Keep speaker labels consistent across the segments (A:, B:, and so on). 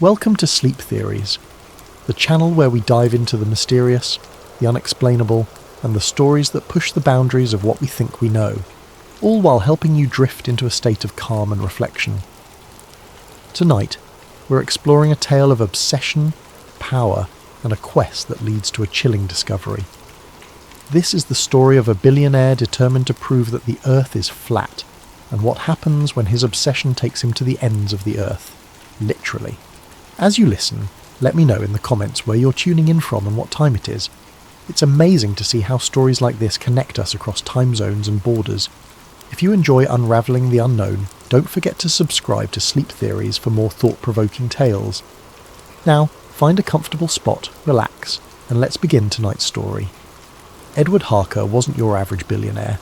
A: Welcome to Sleep Theories, the channel where we dive into the mysterious, the unexplainable, and the stories that push the boundaries of what we think we know, all while helping you drift into a state of calm and reflection. Tonight, we're exploring a tale of obsession, power, and a quest that leads to a chilling discovery. This is the story of a billionaire determined to prove that the Earth is flat, and what happens when his obsession takes him to the ends of the Earth, literally. As you listen, let me know in the comments where you're tuning in from and what time it is. It's amazing to see how stories like this connect us across time zones and borders. If you enjoy unraveling the unknown, don't forget to subscribe to Sleep Theories for more thought-provoking tales. Now, find a comfortable spot, relax, and let's begin tonight's story. Edward Harker wasn't your average billionaire.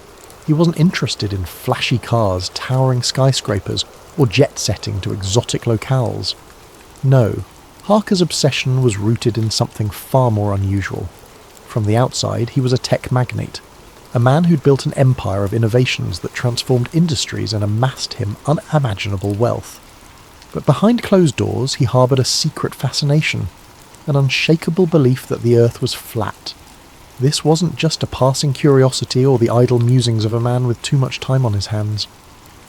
A: He wasn't interested in flashy cars, towering skyscrapers, or jet-setting to exotic locales. No, Harker's obsession was rooted in something far more unusual. From the outside, he was a tech magnate, a man who'd built an empire of innovations that transformed industries and amassed him unimaginable wealth. But behind closed doors, he harboured a secret fascination, an unshakable belief that the Earth was flat. This wasn't just a passing curiosity or the idle musings of a man with too much time on his hands.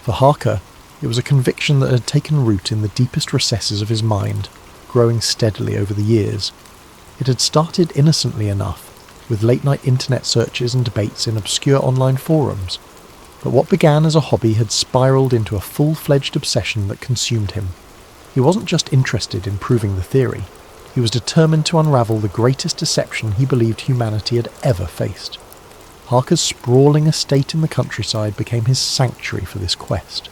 A: For Harker, it was a conviction that had taken root in the deepest recesses of his mind, growing steadily over the years. It had started innocently enough, with late-night internet searches and debates in obscure online forums. But what began as a hobby had spiralled into a full-fledged obsession that consumed him. He wasn't just interested in proving the theory. He was determined to unravel the greatest deception he believed humanity had ever faced. Harker's sprawling estate in the countryside became his sanctuary for this quest.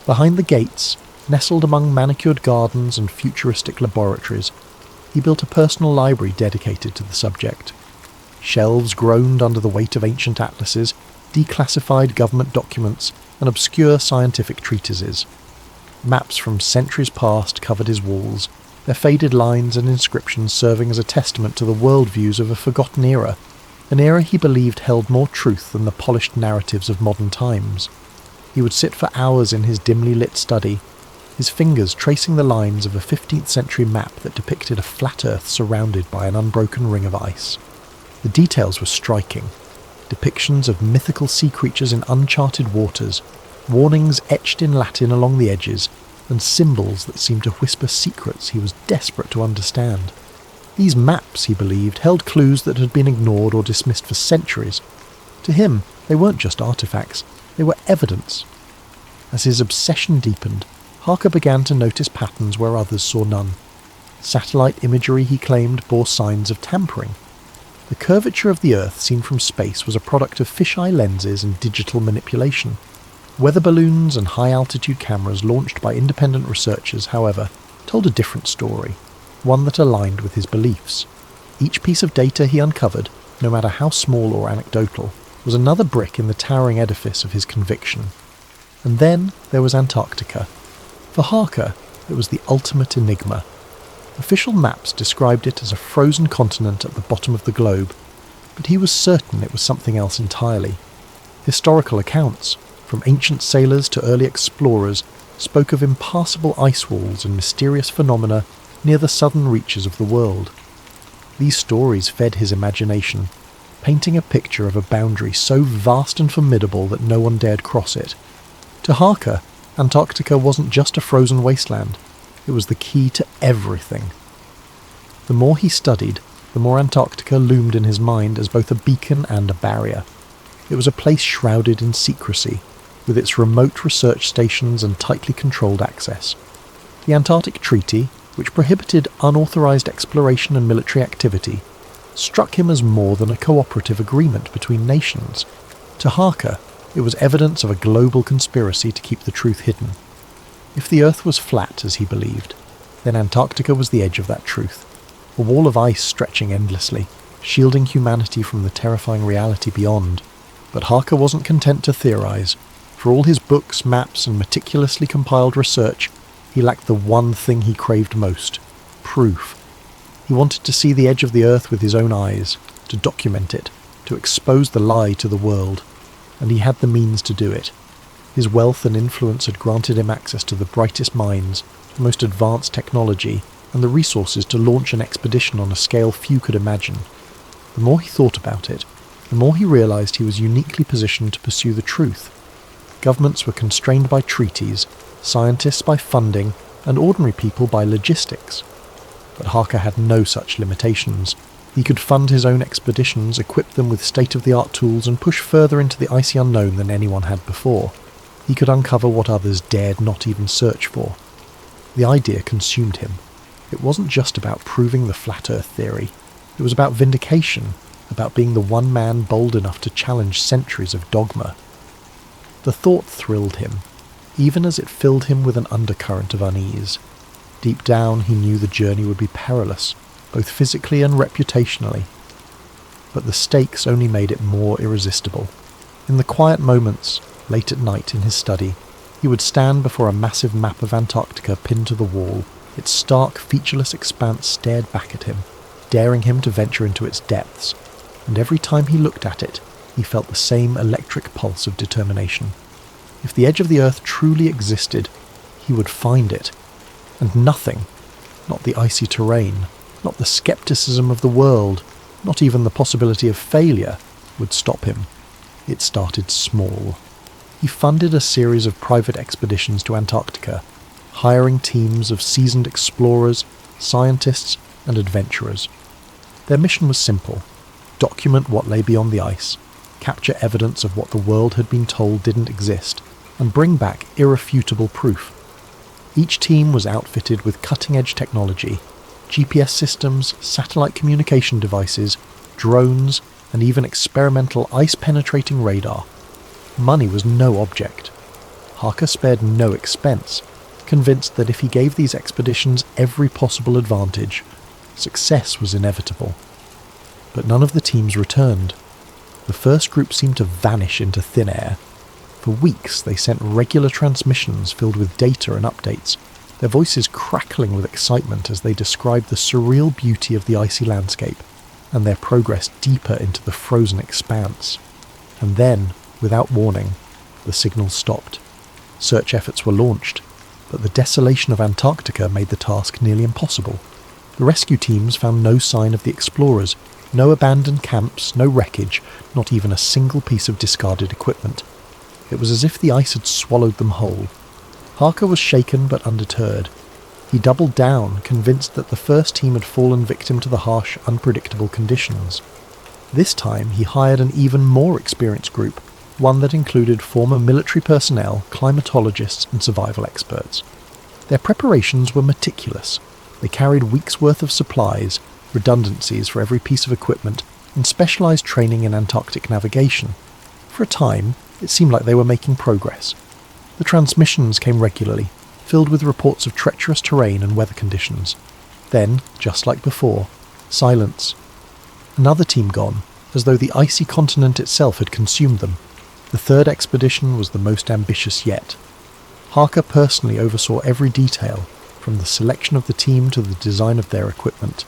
A: Behind the gates, nestled among manicured gardens and futuristic laboratories, he built a personal library dedicated to the subject. Shelves groaned under the weight of ancient atlases, declassified government documents, and obscure scientific treatises. Maps from centuries past covered his walls, their faded lines and inscriptions serving as a testament to the worldviews of a forgotten era, an era he believed held more truth than the polished narratives of modern times. He would sit for hours in his dimly lit study, his fingers tracing the lines of a 15th century map that depicted a flat Earth surrounded by an unbroken ring of ice. The details were striking. Depictions of mythical sea creatures in uncharted waters, warnings etched in Latin along the edges, and symbols that seemed to whisper secrets he was desperate to understand. These maps, he believed, held clues that had been ignored or dismissed for centuries. To him, they weren't just artifacts, they were evidence. As his obsession deepened, Harker began to notice patterns where others saw none. Satellite imagery, he claimed, bore signs of tampering. The curvature of the Earth seen from space was a product of fisheye lenses and digital manipulation. Weather balloons and high-altitude cameras launched by independent researchers, however, told a different story, one that aligned with his beliefs. Each piece of data he uncovered, no matter how small or anecdotal, was another brick in the towering edifice of his conviction. And then there was Antarctica. For Harker, it was the ultimate enigma. Official maps described it as a frozen continent at the bottom of the globe, but he was certain it was something else entirely. Historical accounts, from ancient sailors to early explorers, spoke of impassable ice walls and mysterious phenomena near the southern reaches of the world. These stories fed his imagination, painting a picture of a boundary so vast and formidable that no one dared cross it. To Harker, Antarctica wasn't just a frozen wasteland, it was the key to everything. The more he studied, the more Antarctica loomed in his mind as both a beacon and a barrier. It was a place shrouded in secrecy, with its remote research stations and tightly controlled access. The Antarctic Treaty, which prohibited unauthorized exploration and military activity, struck him as more than a cooperative agreement between nations. To Harker, it was evidence of a global conspiracy to keep the truth hidden. If the Earth was flat, as he believed, then Antarctica was the edge of that truth, a wall of ice stretching endlessly, shielding humanity from the terrifying reality beyond. But Harker wasn't content to theorize. For all his books, maps, and meticulously compiled research, he lacked the one thing he craved most: proof. He wanted to see the edge of the Earth with his own eyes, to document it, to expose the lie to the world, and he had the means to do it. His wealth and influence had granted him access to the brightest minds, the most advanced technology, and the resources to launch an expedition on a scale few could imagine. The more he thought about it, the more he realised he was uniquely positioned to pursue the truth. Governments were constrained by treaties, scientists by funding, and ordinary people by logistics. But Harker had no such limitations. He could fund his own expeditions, equip them with state-of-the-art tools, and push further into the icy unknown than anyone had before. He could uncover what others dared not even search for. The idea consumed him. It wasn't just about proving the flat earth theory. It was about vindication, about being the one man bold enough to challenge centuries of dogma. The thought thrilled him, even as it filled him with an undercurrent of unease. Deep down he knew the journey would be perilous, both physically and reputationally. But the stakes only made it more irresistible. In the quiet moments, late at night in his study, he would stand before a massive map of Antarctica pinned to the wall. Its stark, featureless expanse stared back at him, daring him to venture into its depths, and every time he looked at it, he felt the same electric pulse of determination. If the edge of the earth truly existed, he would find it, and nothing, not the icy terrain, not the skepticism of the world, not even the possibility of failure, would stop him. It started small. He funded a series of private expeditions to Antarctica, hiring teams of seasoned explorers, scientists, and adventurers. Their mission was simple: document what lay beyond the ice, capture evidence of what the world had been told didn't exist, and bring back irrefutable proof. Each team was outfitted with cutting-edge technology, GPS systems, satellite communication devices, drones, and even experimental ice-penetrating radar. Money was no object. Harker spared no expense, convinced that if he gave these expeditions every possible advantage, success was inevitable. But none of the teams returned. The first group seemed to vanish into thin air. For weeks they sent regular transmissions filled with data and updates, their voices crackling with excitement as they described the surreal beauty of the icy landscape, and their progress deeper into the frozen expanse. And then, without warning, the signals stopped. Search efforts were launched, but the desolation of Antarctica made the task nearly impossible. The rescue teams found no sign of the explorers, no abandoned camps, no wreckage, not even a single piece of discarded equipment. It was as if the ice had swallowed them whole. Harker was shaken but undeterred. He doubled down, convinced that the first team had fallen victim to the harsh, unpredictable conditions. This time he hired an even more experienced group, one that included former military personnel, climatologists, and survival experts. Their preparations were meticulous. They carried weeks' worth of supplies, redundancies for every piece of equipment, and specialised training in Antarctic navigation. For a time, it seemed like they were making progress. The transmissions came regularly, filled with reports of treacherous terrain and weather conditions. Then, just like before, silence. Another team gone, as though the icy continent itself had consumed them. The third expedition was the most ambitious yet. Harker personally oversaw every detail, from the selection of the team to the design of their equipment.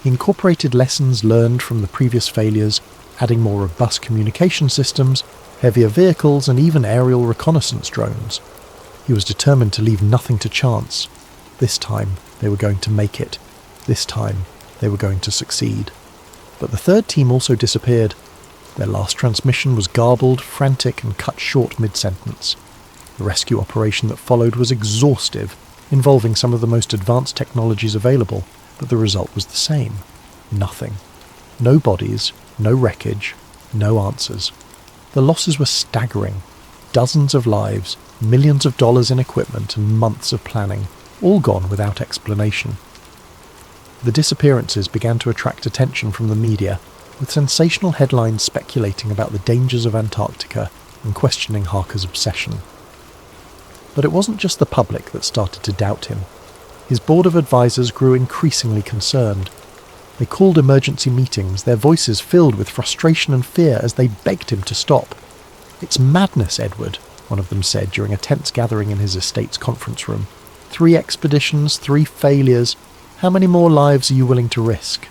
A: He incorporated lessons learned from the previous failures, adding more robust communication systems, heavier vehicles, and even aerial reconnaissance drones. He was determined to leave nothing to chance. This time, they were going to make it. This time, they were going to succeed. But the third team also disappeared. Their last transmission was garbled, frantic, and cut short mid-sentence. The rescue operation that followed was exhaustive, involving some of the most advanced technologies available, but the result was the same. Nothing. No bodies, no wreckage, no answers. The losses were staggering. Dozens of lives, millions of dollars in equipment, and months of planning, all gone without explanation. The disappearances began to attract attention from the media, with sensational headlines speculating about the dangers of Antarctica and questioning Harker's obsession. But it wasn't just the public that started to doubt him. His board of advisors grew increasingly concerned. They called emergency meetings, their voices filled with frustration and fear as they begged him to stop. "It's madness, Edward," one of them said during a tense gathering in his estate's conference room. 3 expeditions, 3 failures. How many more lives are you willing to risk?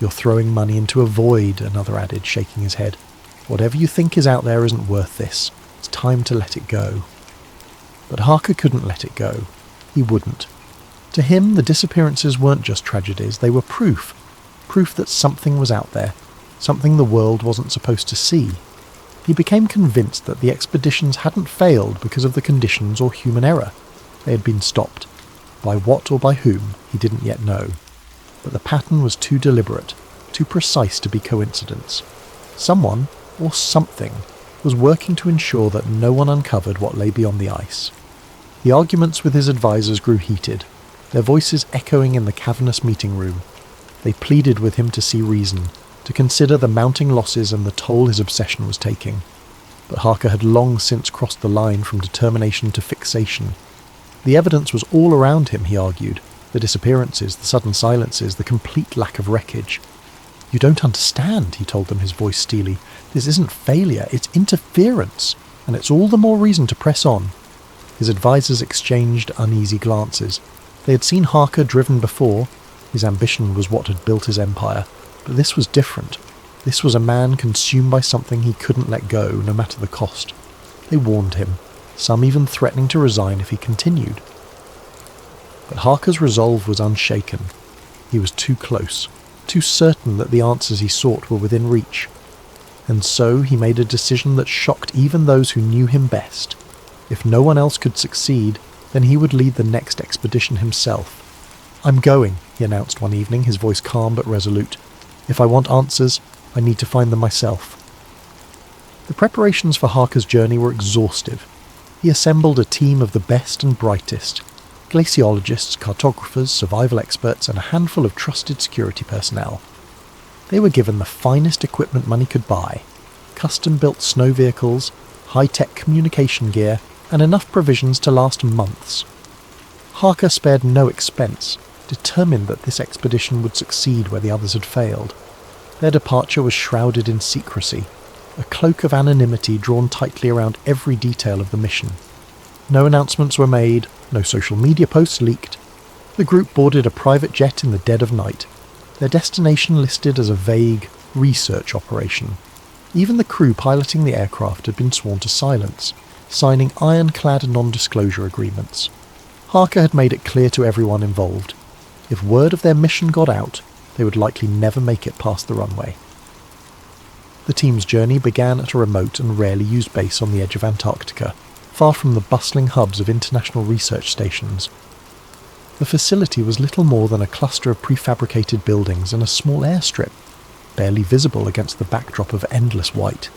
A: "You're throwing money into a void," another added, shaking his head. "Whatever you think is out there isn't worth this. It's time to let it go. But Harker couldn't let it go. He wouldn't. To him, the disappearances weren't just tragedies, they were proof. Proof that something was out there, something the world wasn't supposed to see. He became convinced that the expeditions hadn't failed because of the conditions or human error. They had been stopped. By what or by whom, he didn't yet know. But the pattern was too deliberate, too precise to be coincidence. Someone, or something, was working to ensure that no one uncovered what lay beyond the ice. The arguments with his advisors grew heated, their voices echoing in the cavernous meeting room. They pleaded with him to see reason, to consider the mounting losses and the toll his obsession was taking. But Harker had long since crossed the line from determination to fixation. The evidence was all around him, he argued. The disappearances, the sudden silences, the complete lack of wreckage. "You don't understand," he told them, his voice steely. "This isn't failure, it's interference, and it's all the more reason to press on." His advisors exchanged uneasy glances. They had seen Harker driven before. His ambition was what had built his empire, but this was different. This was a man consumed by something he couldn't let go, no matter the cost. They warned him, some even threatening to resign if he continued. But Harker's resolve was unshaken. He was too close, too certain that the answers he sought were within reach. And so he made a decision that shocked even those who knew him best. If no one else could succeed, then he would lead the next expedition himself. "I'm going," he announced one evening, his voice calm but resolute. "If I want answers, I need to find them myself." The preparations for Harker's journey were exhaustive. He assembled a team of the best and brightest, glaciologists, cartographers, survival experts, and a handful of trusted security personnel. They were given the finest equipment money could buy, custom-built snow vehicles, high-tech communication gear, and enough provisions to last months. Harker spared no expense, determined that this expedition would succeed where the others had failed. Their departure was shrouded in secrecy, a cloak of anonymity drawn tightly around every detail of the mission. No announcements were made, no social media posts leaked. The group boarded a private jet in the dead of night, their destination listed as a vague research operation. Even the crew piloting the aircraft had been sworn to silence, signing ironclad non-disclosure agreements. Harker had made it clear to everyone involved. If word of their mission got out, they would likely never make it past the runway. The team's journey began at a remote and rarely used base on the edge of Antarctica, far from the bustling hubs of international research stations. The facility was little more than a cluster of prefabricated buildings and a small airstrip, barely visible against the backdrop of endless white.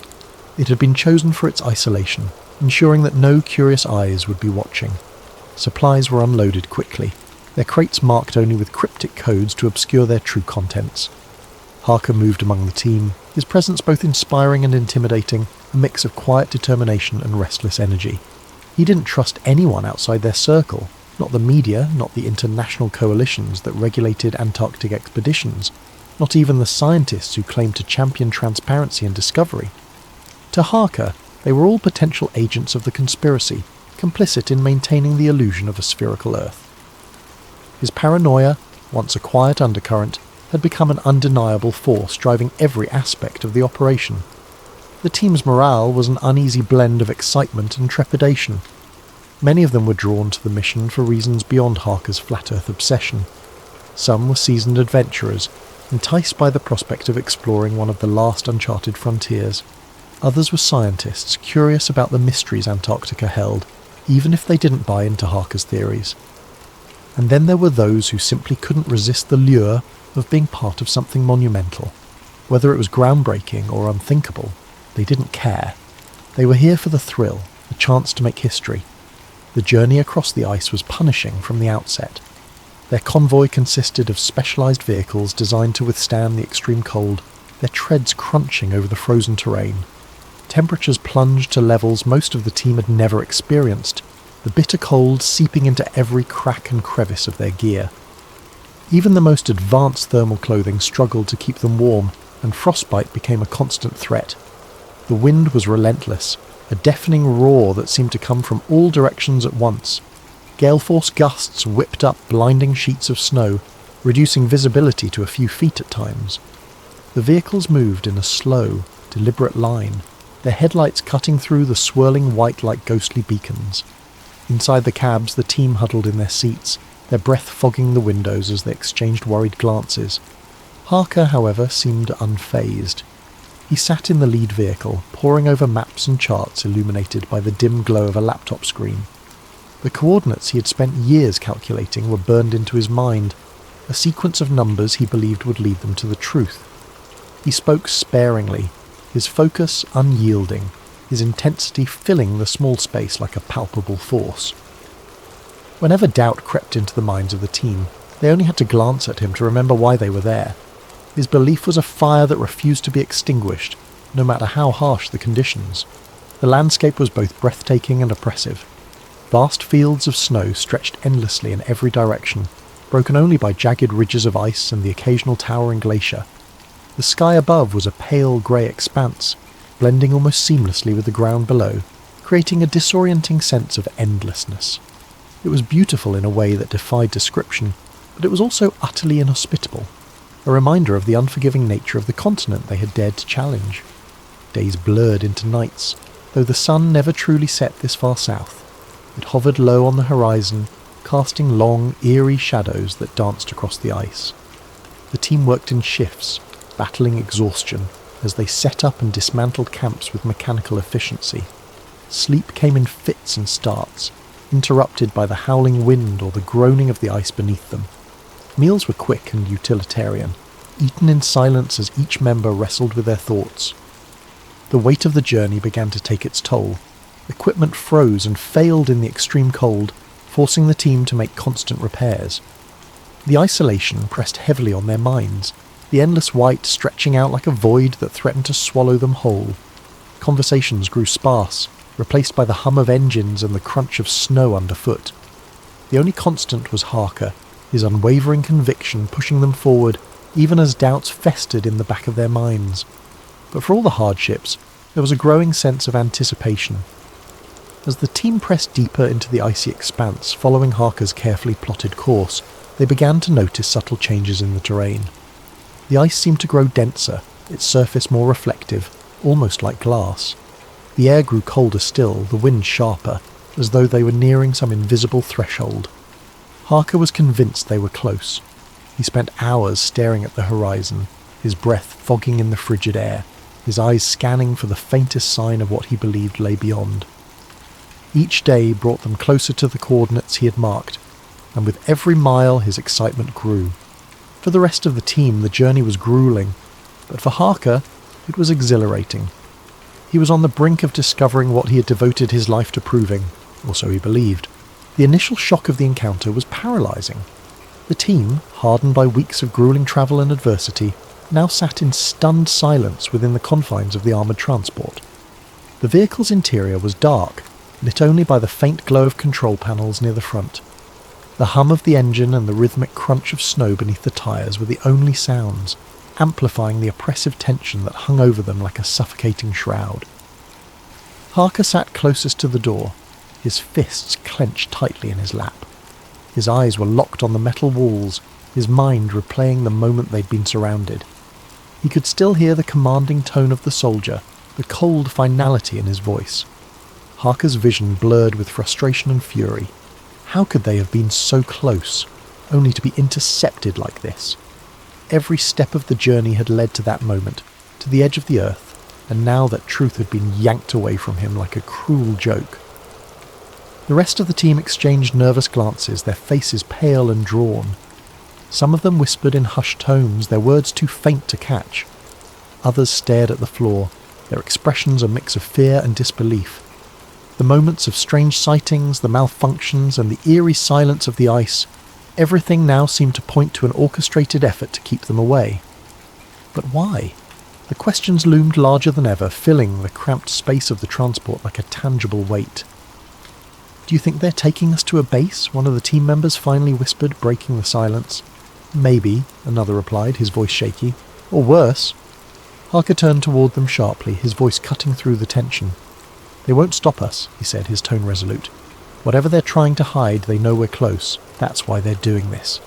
A: It had been chosen for its isolation, ensuring that no curious eyes would be watching. Supplies were unloaded quickly, their crates marked only with cryptic codes to obscure their true contents. Harker moved among the team, his presence both inspiring and intimidating, a mix of quiet determination and restless energy. He didn't trust anyone outside their circle, not the media, not the international coalitions that regulated Antarctic expeditions, not even the scientists who claimed to champion transparency and discovery. To Harker, they were all potential agents of the conspiracy, complicit in maintaining the illusion of a spherical Earth. His paranoia, once a quiet undercurrent, had become an undeniable force driving every aspect of the operation. The team's morale was an uneasy blend of excitement and trepidation. Many of them were drawn to the mission for reasons beyond Harker's flat Earth obsession. Some were seasoned adventurers, enticed by the prospect of exploring one of the last uncharted frontiers. Others were scientists, curious about the mysteries Antarctica held, even if they didn't buy into Harker's theories. And then there were those who simply couldn't resist the lure of being part of something monumental. Whether it was groundbreaking or unthinkable, they didn't care. They were here for the thrill, the chance to make history. The journey across the ice was punishing from the outset. Their convoy consisted of specialised vehicles designed to withstand the extreme cold, their treads crunching over the frozen terrain. Temperatures plunged to levels most of the team had never experienced, the bitter cold seeping into every crack and crevice of their gear. Even the most advanced thermal clothing struggled to keep them warm, and frostbite became a constant threat. The wind was relentless, a deafening roar that seemed to come from all directions at once. Gale-force gusts whipped up blinding sheets of snow, reducing visibility to a few feet at times. The vehicles moved in a slow, deliberate line, their headlights cutting through the swirling white like ghostly beacons. Inside the cabs, the team huddled in their seats, their breath fogging the windows as they exchanged worried glances. Harker, however, seemed unfazed. He sat in the lead vehicle, poring over maps and charts illuminated by the dim glow of a laptop screen. The coordinates he had spent years calculating were burned into his mind, a sequence of numbers he believed would lead them to the truth. He spoke sparingly, his focus unyielding, his intensity filling the small space like a palpable force. Whenever doubt crept into the minds of the team, they only had to glance at him to remember why they were there. His belief was a fire that refused to be extinguished, no matter how harsh the conditions. The landscape was both breathtaking and oppressive. Vast fields of snow stretched endlessly in every direction, broken only by jagged ridges of ice and the occasional towering glacier. The sky above was a pale grey expanse, blending almost seamlessly with the ground below, creating a disorienting sense of endlessness. It was beautiful in a way that defied description, but it was also utterly inhospitable, a reminder of the unforgiving nature of the continent they had dared to challenge. Days blurred into nights, though the sun never truly set this far south. It hovered low on the horizon, casting long, eerie shadows that danced across the ice. The team worked in shifts, battling exhaustion, as they set up and dismantled camps with mechanical efficiency. Sleep came in fits and starts, interrupted by the howling wind or the groaning of the ice beneath them. Meals were quick and utilitarian, eaten in silence as each member wrestled with their thoughts. The weight of the journey began to take its toll. Equipment froze and failed in the extreme cold, forcing the team to make constant repairs. The isolation pressed heavily on their minds, the endless white stretching out like a void that threatened to swallow them whole. Conversations grew sparse, replaced by the hum of engines and the crunch of snow underfoot. The only constant was Harker, his unwavering conviction pushing them forward even as doubts festered in the back of their minds. But for all the hardships, there was a growing sense of anticipation. As the team pressed deeper into the icy expanse following Harker's carefully plotted course, they began to notice subtle changes in the terrain. The ice seemed to grow denser, its surface more reflective, almost like glass. The air grew colder still, the wind sharper, as though they were nearing some invisible threshold. Harker was convinced they were close. He spent hours staring at the horizon, his breath fogging in the frigid air, his eyes scanning for the faintest sign of what he believed lay beyond. Each day brought them closer to the coordinates he had marked, and with every mile his excitement grew. For the rest of the team, the journey was grueling, but for Harker, it was exhilarating. He was on the brink of discovering what he had devoted his life to proving, or so he believed. The initial shock of the encounter was paralysing. The team, hardened by weeks of grueling travel and adversity, now sat in stunned silence within the confines of the armoured transport. The vehicle's interior was dark, lit only by the faint glow of control panels near the front. The hum of the engine and the rhythmic crunch of snow beneath the tyres were the only sounds, amplifying the oppressive tension that hung over them like a suffocating shroud. Harker sat closest to the door, his fists clenched tightly in his lap. His eyes were locked on the metal walls, his mind replaying the moment they'd been surrounded. He could still hear the commanding tone of the soldier, the cold finality in his voice. Harker's vision blurred with frustration and fury. How could they have been so close, only to be intercepted like this? Every step of the journey had led to that moment, to the edge of the earth, and now that truth had been yanked away from him like a cruel joke. The rest of the team exchanged nervous glances, their faces pale and drawn. Some of them whispered in hushed tones, their words too faint to catch. Others stared at the floor, their expressions a mix of fear and disbelief. The moments of strange sightings, the malfunctions, and the eerie silence of the ice, everything now seemed to point to an orchestrated effort to keep them away. But why? The questions loomed larger than ever, filling the cramped space of the transport like a tangible weight. "Do you think they're taking us to a base?" one of the team members finally whispered, breaking the silence. "Maybe," another replied, his voice shaky. "Or worse." Harker turned toward them sharply, his voice cutting through the tension. "They won't stop us," he said, his tone resolute. "Whatever they're trying to hide, they know we're close. That's why they're doing this."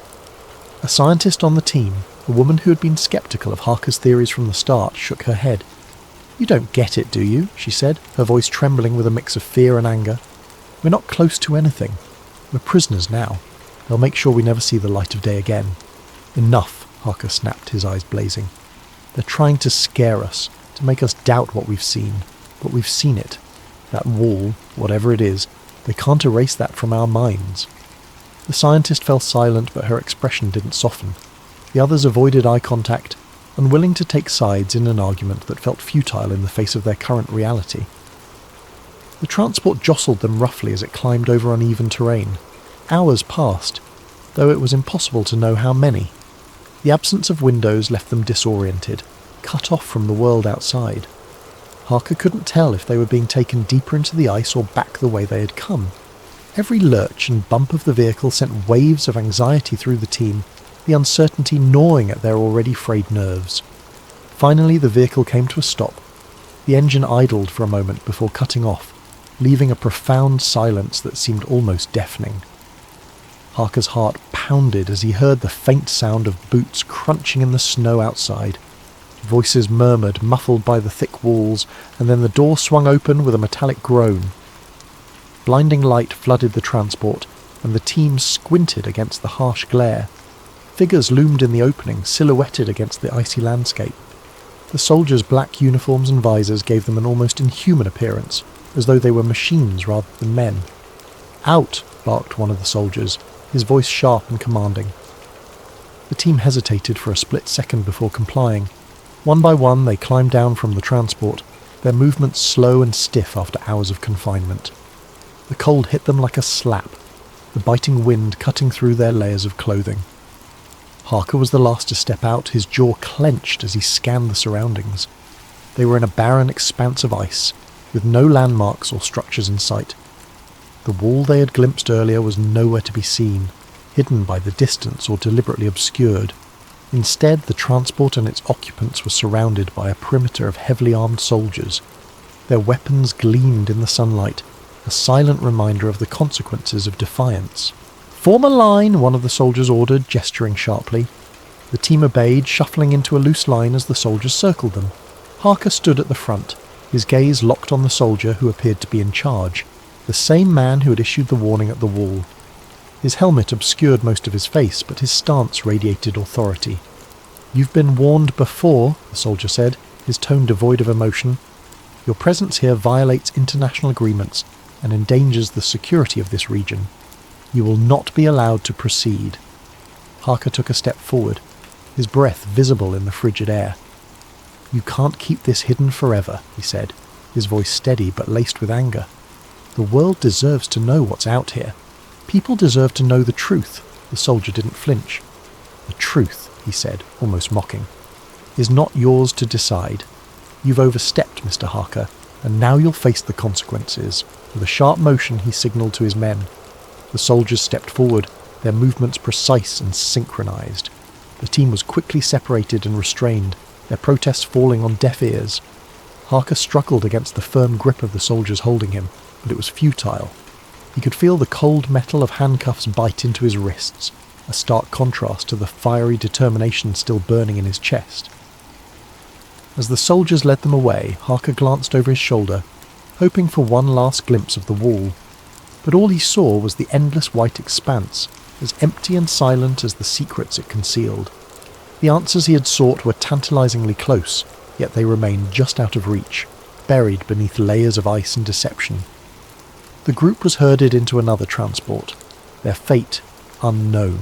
A: A scientist on the team, a woman who had been skeptical of Harker's theories from the start, shook her head. "You don't get it, do you?" she said, her voice trembling with a mix of fear and anger. "We're not close to anything. We're prisoners now. They'll make sure we never see the light of day again." "Enough," Harker snapped, his eyes blazing. "They're trying to scare us, to make us doubt what we've seen. But we've seen it. That wall, whatever it is, they can't erase that from our minds." The scientist fell silent, but her expression didn't soften. The others avoided eye contact, unwilling to take sides in an argument that felt futile in the face of their current reality. The transport jostled them roughly as it climbed over uneven terrain. Hours passed, though it was impossible to know how many. The absence of windows left them disoriented, cut off from the world outside. Harker couldn't tell if they were being taken deeper into the ice or back the way they had come. Every lurch and bump of the vehicle sent waves of anxiety through the team, the uncertainty gnawing at their already frayed nerves. Finally, the vehicle came to a stop. The engine idled for a moment before cutting off, leaving a profound silence that seemed almost deafening. Harker's heart pounded as he heard the faint sound of boots crunching in the snow outside. Voices murmured, muffled by the thick walls, and then the door swung open with a metallic groan. Blinding light flooded the transport, and the team squinted against the harsh glare. Figures loomed in the opening, silhouetted against the icy landscape. The soldiers' black uniforms and visors gave them an almost inhuman appearance, as though they were machines rather than men. "Out!" barked one of the soldiers, his voice sharp and commanding. The team hesitated for a split second before complying. One by one they climbed down from the transport, their movements slow and stiff after hours of confinement. The cold hit them like a slap, the biting wind cutting through their layers of clothing. Harker was the last to step out, his jaw clenched as he scanned the surroundings. They were in a barren expanse of ice, with no landmarks or structures in sight. The wall they had glimpsed earlier was nowhere to be seen, hidden by the distance or deliberately obscured. Instead, the transport and its occupants were surrounded by a perimeter of heavily armed soldiers. Their weapons gleamed in the sunlight, a silent reminder of the consequences of defiance. "Form a line," one of the soldiers ordered, gesturing sharply. The team obeyed, shuffling into a loose line as the soldiers circled them. Harker stood at the front, his gaze locked on the soldier who appeared to be in charge, the same man who had issued the warning at the wall. His helmet obscured most of his face, but his stance radiated authority. "You've been warned before," the soldier said, his tone devoid of emotion. "Your presence here violates international agreements and endangers the security of this region. You will not be allowed to proceed." Harker took a step forward, his breath visible in the frigid air. "You can't keep this hidden forever," he said, his voice steady but laced with anger. "The world deserves to know what's out here. People deserve to know the truth." The soldier didn't flinch. "The truth," he said, almost mocking, "is not yours to decide. You've overstepped, Mr. Harker, and now you'll face the consequences." With a sharp motion, he signalled to his men. The soldiers stepped forward, their movements precise and synchronized. The team was quickly separated and restrained, their protests falling on deaf ears. Harker struggled against the firm grip of the soldiers holding him, but it was futile. He could feel the cold metal of handcuffs bite into his wrists, a stark contrast to the fiery determination still burning in his chest. As the soldiers led them away, Harker glanced over his shoulder, hoping for one last glimpse of the wall. But all he saw was the endless white expanse, as empty and silent as the secrets it concealed. The answers he had sought were tantalizingly close, yet they remained just out of reach, buried beneath layers of ice and deception. The group was herded into another transport, their fate unknown.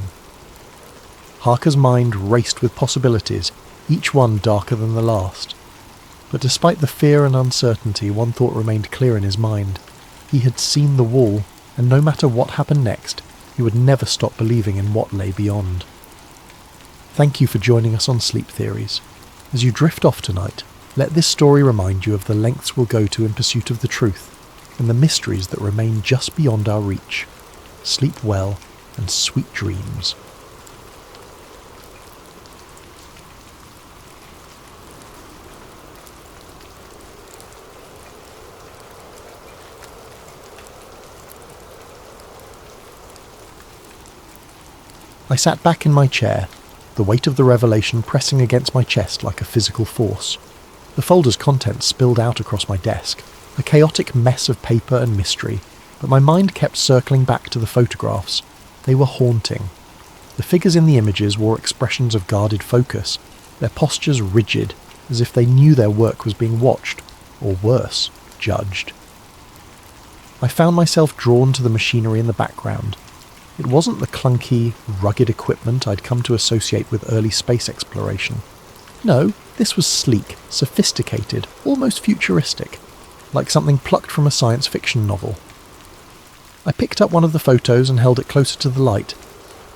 A: Harker's mind raced with possibilities, each one darker than the last. But despite the fear and uncertainty, one thought remained clear in his mind. He had seen the wall, and no matter what happened next, he would never stop believing in what lay beyond. Thank you for joining us on Sleep Theories. As you drift off tonight, let this story remind you of the lengths we'll go to in pursuit of the truth, and the mysteries that remain just beyond our reach. Sleep well, and sweet dreams. I sat back in my chair, the weight of the revelation pressing against my chest like a physical force. The folder's contents spilled out across my desk, a chaotic mess of paper and mystery, but my mind kept circling back to the photographs. They were haunting. The figures in the images wore expressions of guarded focus, their postures rigid, as if they knew their work was being watched, or worse, judged. I found myself drawn to the machinery in the background. It wasn't the clunky, rugged equipment I'd come to associate with early space exploration. No, this was sleek, sophisticated, almost futuristic, like something plucked from a science fiction novel. I picked up one of the photos and held it closer to the light.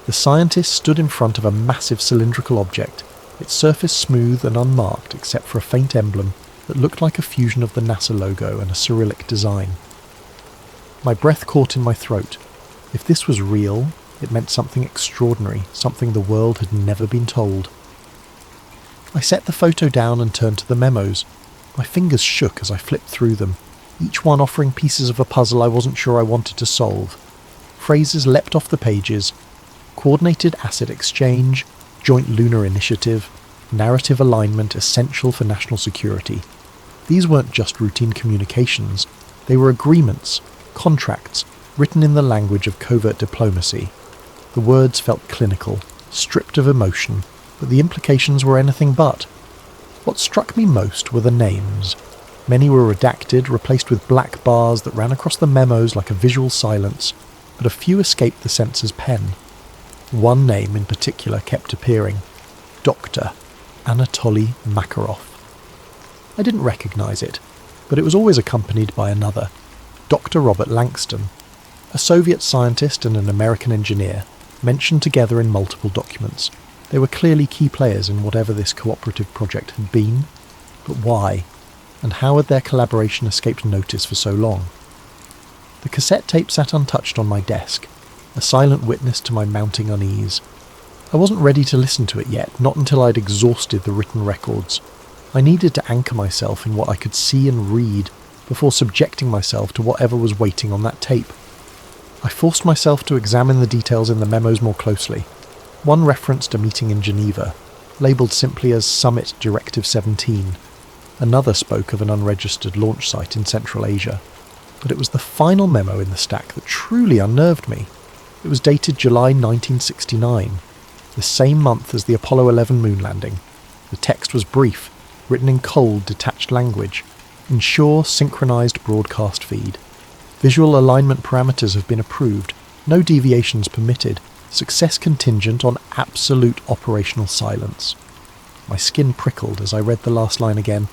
A: The scientist stood in front of a massive cylindrical object, its surface smooth and unmarked except for a faint emblem that looked like a fusion of the NASA logo and a Cyrillic design. My breath caught in my throat. If this was real, it meant something extraordinary, something the world had never been told. I set the photo down and turned to the memos. My fingers shook as I flipped through them, each one offering pieces of a puzzle I wasn't sure I wanted to solve. Phrases leapt off the pages: coordinated asset exchange, joint lunar initiative, narrative alignment essential for national security. These weren't just routine communications, they were agreements, contracts, written in the language of covert diplomacy. The words felt clinical, stripped of emotion, but the implications were anything but. What struck me most were the names. Many were redacted, replaced with black bars that ran across the memos like a visual silence, but a few escaped the censor's pen. One name in particular kept appearing: Dr. Anatoly Makarov. I didn't recognise it, but it was always accompanied by another: Dr. Robert Langston, a Soviet scientist and an American engineer, mentioned together in multiple documents. They were clearly key players in whatever this cooperative project had been. But why? And how had their collaboration escaped notice for so long? The cassette tape sat untouched on my desk, a silent witness to my mounting unease. I wasn't ready to listen to it yet, not until I'd exhausted the written records. I needed to anchor myself in what I could see and read before subjecting myself to whatever was waiting on that tape. I forced myself to examine the details in the memos more closely. One referenced a meeting in Geneva, labelled simply as Summit Directive 17. Another spoke of an unregistered launch site in Central Asia. But it was the final memo in the stack that truly unnerved me. It was dated July 1969, the same month as the Apollo 11 moon landing. The text was brief, written in cold, detached language. Ensure synchronized broadcast feed. Visual alignment parameters have been approved. No deviations permitted. Success contingent on absolute operational silence. My skin prickled as I read the last line again.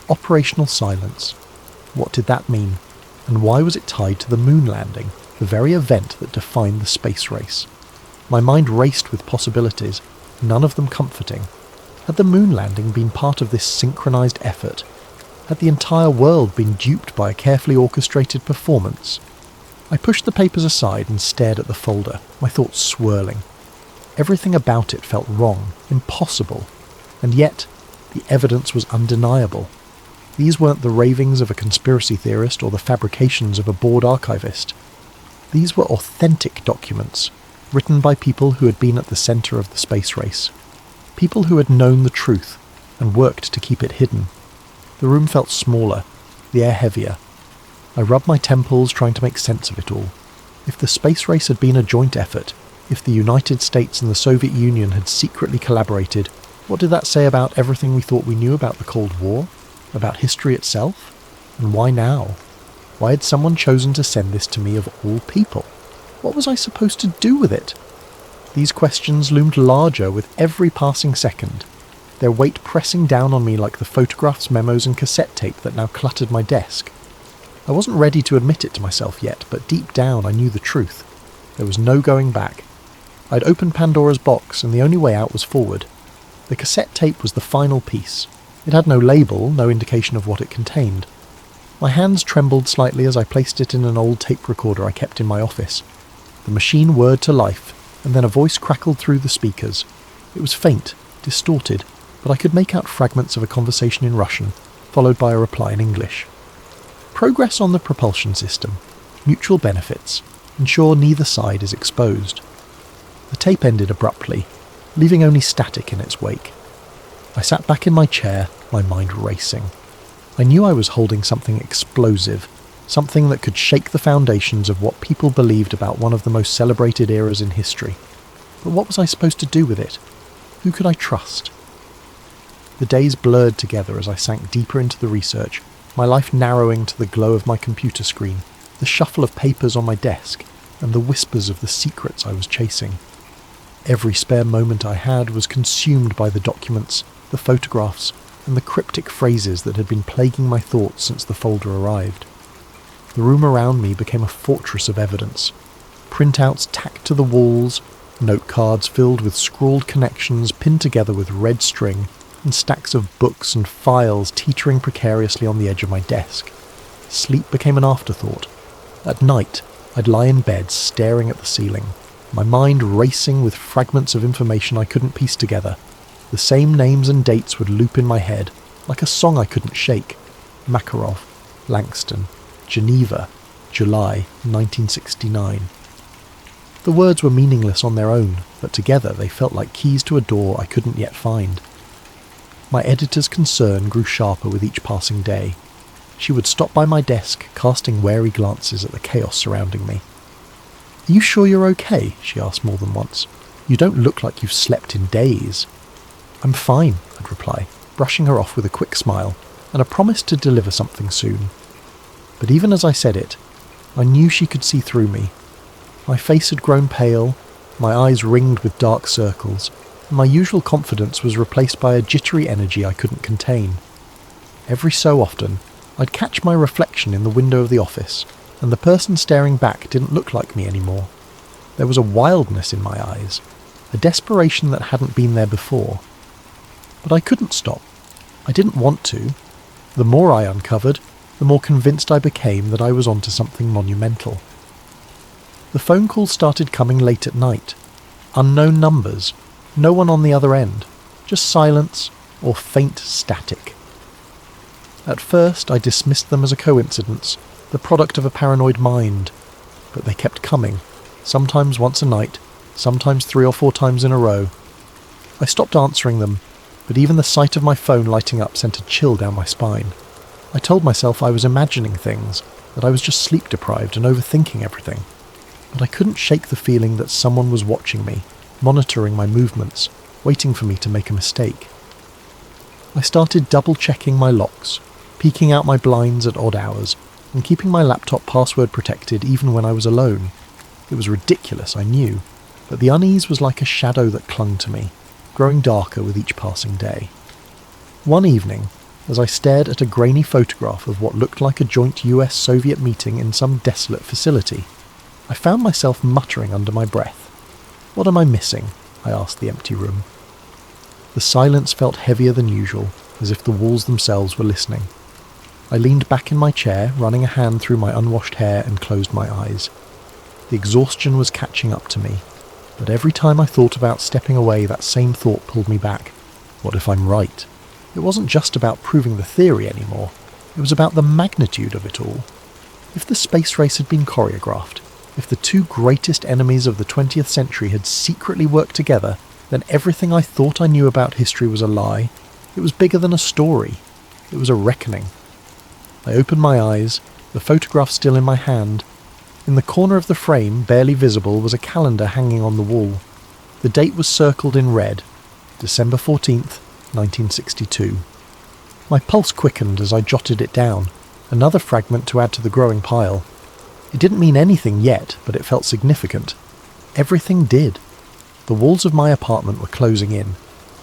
A: Operational silence. What did that mean? And why was it tied to the moon landing, the very event that defined the space race? My mind raced with possibilities, none of them comforting. Had the moon landing been part of this synchronized effort? Had the entire world been duped by a carefully orchestrated performance? I pushed the papers aside and stared at the folder, my thoughts swirling. Everything about it felt wrong, impossible, and yet the evidence was undeniable. These weren't the ravings of a conspiracy theorist or the fabrications of a bored archivist. These were authentic documents, written by people who had been at the centre of the space race. People who had known the truth and worked to keep it hidden. The room felt smaller, the air heavier. I rubbed my temples trying to make sense of it all. If the space race had been a joint effort, if the United States and the Soviet Union had secretly collaborated, what did that say about everything we thought we knew about the Cold War? About history itself? And why now? Why had someone chosen to send this to me of all people? What was I supposed to do with it? These questions loomed larger with every passing second, their weight pressing down on me like the photographs, memos and cassette tape that now cluttered my desk. I wasn't ready to admit it to myself yet, but deep down I knew the truth. There was no going back. I'd opened Pandora's box, and the only way out was forward. The cassette tape was the final piece. It had no label, no indication of what it contained. My hands trembled slightly as I placed it in an old tape recorder I kept in my office. The machine whirred to life, and then a voice crackled through the speakers. It was faint, distorted, but I could make out fragments of a conversation in Russian, followed by a reply in English. Progress on the propulsion system. Mutual benefits. Ensure neither side is exposed. The tape ended abruptly, leaving only static in its wake. I sat back in my chair, my mind racing. I knew I was holding something explosive, something that could shake the foundations of what people believed about one of the most celebrated eras in history. But what was I supposed to do with it? Who could I trust? The days blurred together as I sank deeper into the research, my life narrowing to the glow of my computer screen, the shuffle of papers on my desk, and the whispers of the secrets I was chasing. Every spare moment I had was consumed by the documents, the photographs, and the cryptic phrases that had been plaguing my thoughts since the folder arrived. The room around me became a fortress of evidence. Printouts tacked to the walls, note cards filled with scrawled connections pinned together with red string, and stacks of books and files teetering precariously on the edge of my desk. Sleep became an afterthought. At night, I'd lie in bed staring at the ceiling, my mind racing with fragments of information I couldn't piece together. The same names and dates would loop in my head, like a song I couldn't shake. Makarov, Langston, Geneva, July 1969. The words were meaningless on their own, but together they felt like keys to a door I couldn't yet find. My editor's concern grew sharper with each passing day. She would stop by my desk, casting wary glances at the chaos surrounding me. "Are you sure you're okay?" she asked more than once. "You don't look like you've slept in days." "I'm fine," I'd reply, brushing her off with a quick smile, and a promise to deliver something soon. But even as I said it, I knew she could see through me. My face had grown pale, my eyes ringed with dark circles, and my usual confidence was replaced by a jittery energy I couldn't contain. Every so often, I'd catch my reflection in the window of the office, and the person staring back didn't look like me anymore. There was a wildness in my eyes, a desperation that hadn't been there before. But I couldn't stop. I didn't want to. The more I uncovered, the more convinced I became that I was onto something monumental. The phone calls started coming late at night. Unknown numbers, no one on the other end, just silence or faint static. At first I dismissed them as a coincidence, the product of a paranoid mind, but they kept coming, sometimes once a night, sometimes 3 or 4 times in a row. I stopped answering them, but even the sight of my phone lighting up sent a chill down my spine. I told myself I was imagining things, that I was just sleep-deprived and overthinking everything. But I couldn't shake the feeling that someone was watching me, monitoring my movements, waiting for me to make a mistake. I started double-checking my locks, peeking out my blinds at odd hours, and keeping my laptop password protected even when I was alone. It was ridiculous, I knew, but the unease was like a shadow that clung to me, growing darker with each passing day. One evening, as I stared at a grainy photograph of what looked like a joint US-Soviet meeting in some desolate facility, I found myself muttering under my breath. "What am I missing?" I asked the empty room. The silence felt heavier than usual, as if the walls themselves were listening. I leaned back in my chair, running a hand through my unwashed hair, and closed my eyes. The exhaustion was catching up to me, but every time I thought about stepping away, that same thought pulled me back. What if I'm right? It wasn't just about proving the theory anymore. It was about the magnitude of it all. If the space race had been choreographed, if the 2 greatest enemies of the 20th century had secretly worked together, then everything I thought I knew about history was a lie. It was bigger than a story. It was a reckoning. I opened my eyes, the photograph still in my hand. In the corner of the frame, barely visible, was a calendar hanging on the wall. The date was circled in red, December 14th, 1962. My pulse quickened as I jotted it down, another fragment to add to the growing pile. It didn't mean anything yet, but it felt significant. Everything did. The walls of my apartment were closing in.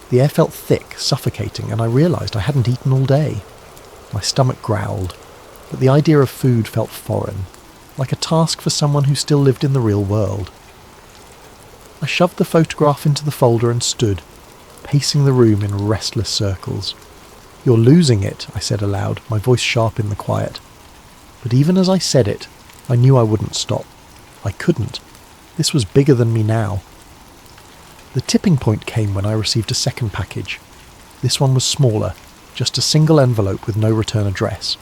A: The air felt thick, suffocating, and I realised I hadn't eaten all day. My stomach growled, but the idea of food felt foreign, like a task for someone who still lived in the real world. I shoved the photograph into the folder and stood, pacing the room in restless circles. "You're losing it," I said aloud, my voice sharp in the quiet. But even as I said it, I knew I wouldn't stop. I couldn't. This was bigger than me now. The tipping point came when I received a second package. This one was smaller, just a single envelope with no return address.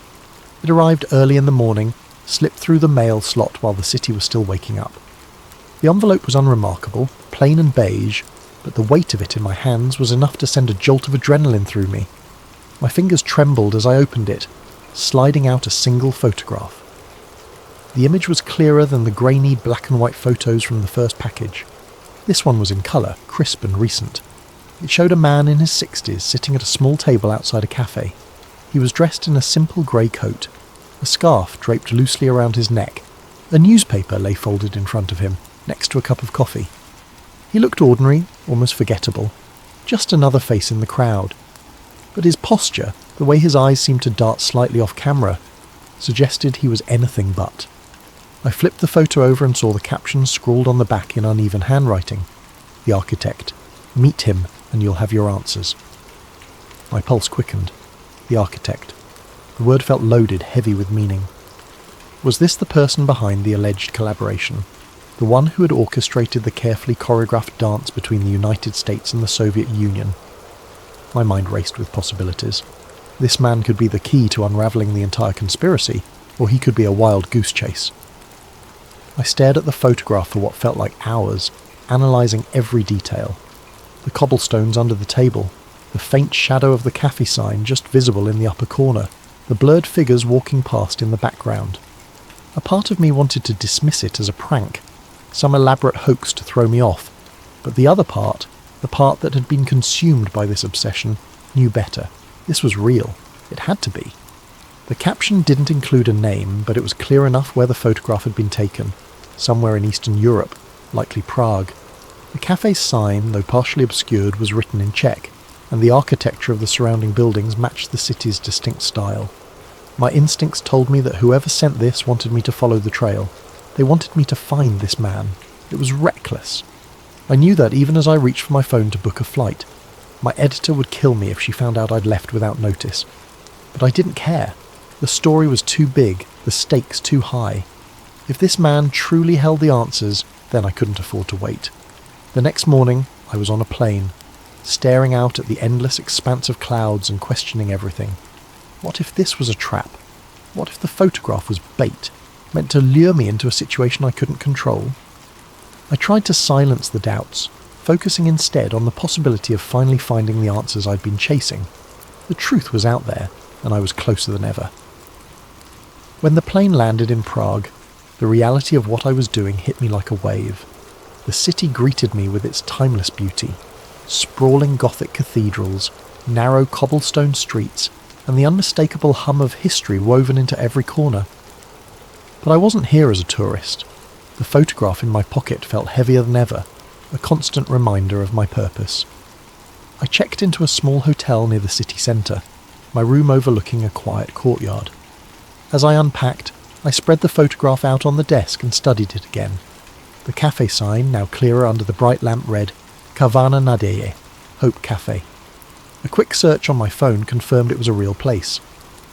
A: It arrived early in the morning, slipped through the mail slot while the city was still waking up. The envelope was unremarkable, plain and beige, but the weight of it in my hands was enough to send a jolt of adrenaline through me. My fingers trembled as I opened it, sliding out a single photograph. The image was clearer than the grainy black and white photos from the first package. This one was in colour, crisp and recent. It showed a man in his 60s sitting at a small table outside a cafe. He was dressed in a simple grey coat, a scarf draped loosely around his neck. A newspaper lay folded in front of him, next to a cup of coffee. He looked ordinary, almost forgettable, just another face in the crowd. But his posture, the way his eyes seemed to dart slightly off camera, suggested he was anything but. I flipped the photo over and saw the caption scrawled on the back in uneven handwriting. The architect. Meet him and you'll have your answers. My pulse quickened. The architect. The word felt loaded, heavy with meaning. Was this the person behind the alleged collaboration? The one who had orchestrated the carefully choreographed dance between the United States and the Soviet Union? My mind raced with possibilities. This man could be the key to unraveling the entire conspiracy, or he could be a wild goose chase. I stared at the photograph for what felt like hours, analysing every detail. The cobblestones under the table, the faint shadow of the cafe sign just visible in the upper corner, the blurred figures walking past in the background. A part of me wanted to dismiss it as a prank, some elaborate hoax to throw me off, but the other part, the part that had been consumed by this obsession, knew better. This was real. It had to be. The caption didn't include a name, but it was clear enough where the photograph had been taken, somewhere in Eastern Europe, likely Prague. The cafe's sign, though partially obscured, was written in Czech, and the architecture of the surrounding buildings matched the city's distinct style. My instincts told me that whoever sent this wanted me to follow the trail. They wanted me to find this man. It was reckless. I knew that even as I reached for my phone to book a flight. My editor would kill me if she found out I'd left without notice. But I didn't care. The story was too big, the stakes too high. If this man truly held the answers, then I couldn't afford to wait. The next morning, I was on a plane, staring out at the endless expanse of clouds and questioning everything. What if this was a trap? What if the photograph was bait, meant to lure me into a situation I couldn't control? I tried to silence the doubts, focusing instead on the possibility of finally finding the answers I'd been chasing. The truth was out there, and I was closer than ever. When the plane landed in Prague, the reality of what I was doing hit me like a wave. The city greeted me with its timeless beauty, sprawling Gothic cathedrals, narrow cobblestone streets, and the unmistakable hum of history woven into every corner. But I wasn't here as a tourist. The photograph in my pocket felt heavier than ever, a constant reminder of my purpose. I checked into a small hotel near the city centre, my room overlooking a quiet courtyard. As I unpacked, I spread the photograph out on the desk and studied it again. The cafe sign, now clearer under the bright lamp, read, Kavana Nadeje, Hope Cafe. A quick search on my phone confirmed it was a real place,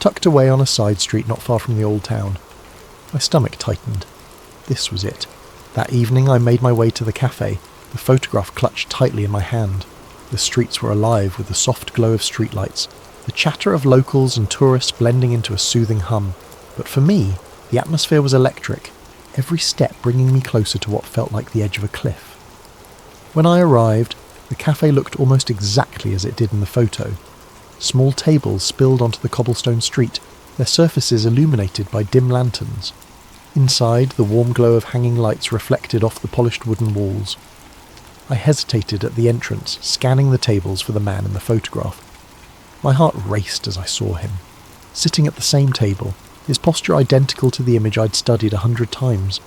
A: tucked away on a side street not far from the old town. My stomach tightened. This was it. That evening I made my way to the cafe, the photograph clutched tightly in my hand. The streets were alive with the soft glow of streetlights, the chatter of locals and tourists blending into a soothing hum. But for me, the atmosphere was electric, every step bringing me closer to what felt like the edge of a cliff. When I arrived, the cafe looked almost exactly as it did in the photo. Small tables spilled onto the cobblestone street, their surfaces illuminated by dim lanterns. Inside, the warm glow of hanging lights reflected off the polished wooden walls. I hesitated at the entrance, scanning the tables for the man in the photograph. My heart raced as I saw him. Sitting at the same table, his posture identical to the image I'd studied 100 times.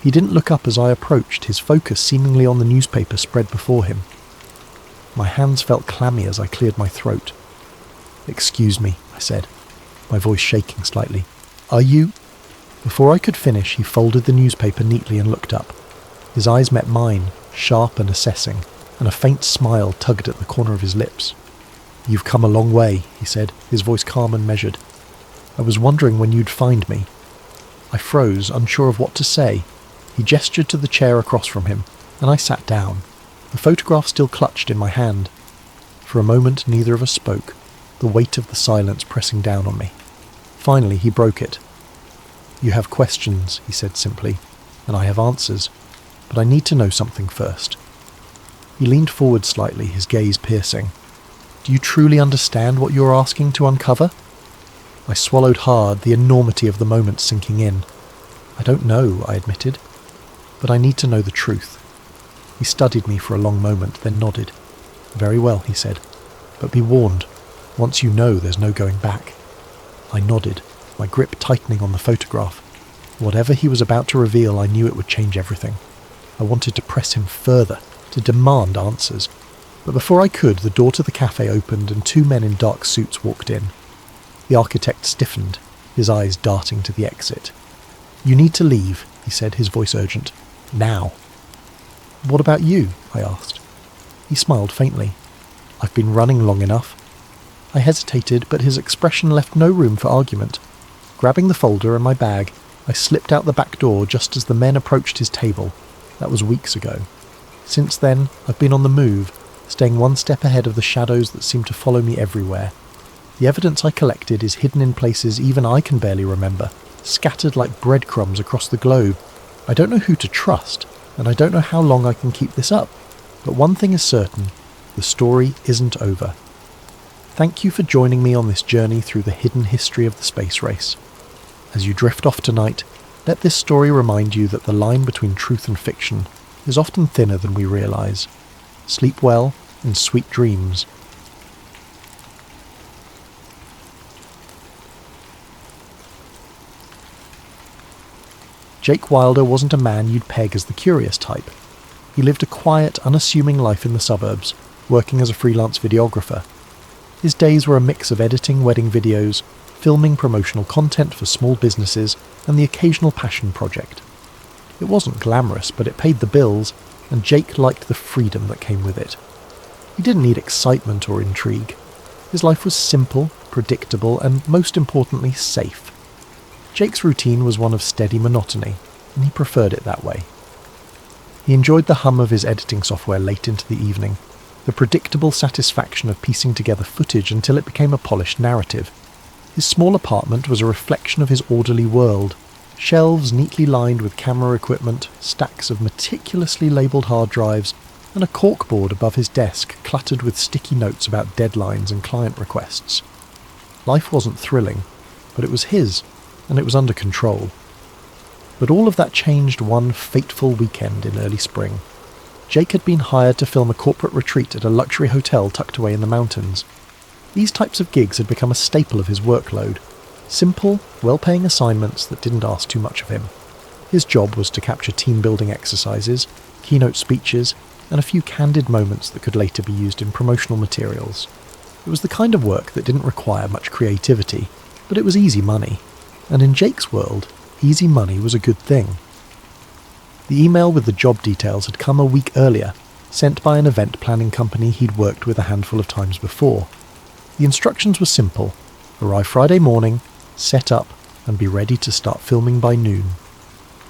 A: He didn't look up as I approached, his focus seemingly on the newspaper spread before him. My hands felt clammy as I cleared my throat. "Excuse me," I said, my voice shaking slightly. "Are you—" Before I could finish, he folded the newspaper neatly and looked up. His eyes met mine, sharp and assessing, and a faint smile tugged at the corner of his lips. "You've come a long way," he said, his voice calm and measured. "I was wondering when you'd find me." I froze, unsure of what to say. He gestured to the chair across from him, and I sat down, the photograph still clutched in my hand. For a moment neither of us spoke, the weight of the silence pressing down on me. Finally he broke it. "You have questions," he said simply, "and I have answers, but I need to know something first." He leaned forward slightly, his gaze piercing. "Do you truly understand what you're asking to uncover?" I swallowed hard, the enormity of the moment sinking in. "I don't know," I admitted. "But I need to know the truth." He studied me for a long moment, then nodded. "Very well," he said. "But be warned, once you know there's no going back." I nodded, my grip tightening on the photograph. Whatever he was about to reveal, I knew it would change everything. I wanted to press him further, to demand answers. But before I could, the door to the cafe opened and 2 men in dark suits walked in. The architect stiffened, his eyes darting to the exit. "You need to leave," he said, his voice urgent. "Now." "What about you?" I asked. He smiled faintly. "I've been running long enough." I hesitated, but his expression left no room for argument. Grabbing the folder and my bag, I slipped out the back door just as the men approached his table. That was weeks ago. Since then, I've been on the move, staying one step ahead of the shadows that seem to follow me everywhere. The evidence I collected is hidden in places even I can barely remember, scattered like breadcrumbs across the globe. I don't know who to trust, and I don't know how long I can keep this up. But one thing is certain, the story isn't over. Thank you for joining me on this journey through the hidden history of the space race. As you drift off tonight, let this story remind you that the line between truth and fiction is often thinner than we realise. Sleep well and sweet dreams. Jake Wilder wasn't a man you'd peg as the curious type. He lived a quiet, unassuming life in the suburbs, working as a freelance videographer. His days were a mix of editing wedding videos, filming promotional content for small businesses, and the occasional passion project. It wasn't glamorous, but it paid the bills, and Jake liked the freedom that came with it. He didn't need excitement or intrigue. His life was simple, predictable, and most importantly, safe. Jake's routine was one of steady monotony, and he preferred it that way. He enjoyed the hum of his editing software late into the evening, the predictable satisfaction of piecing together footage until it became a polished narrative. His small apartment was a reflection of his orderly world. Shelves neatly lined with camera equipment, stacks of meticulously labelled hard drives, and a corkboard above his desk cluttered with sticky notes about deadlines and client requests. Life wasn't thrilling, but it was his, and it was under control. But all of that changed one fateful weekend in early spring. Jake had been hired to film a corporate retreat at a luxury hotel tucked away in the mountains. These types of gigs had become a staple of his workload. Simple, well-paying assignments that didn't ask too much of him. His job was to capture team-building exercises, keynote speeches, and a few candid moments that could later be used in promotional materials. It was the kind of work that didn't require much creativity, but it was easy money. And in Jake's world, easy money was a good thing. The email with the job details had come a week earlier, sent by an event planning company he'd worked with a handful of times before. The instructions were simple: arrive Friday morning, set up, and be ready to start filming by noon.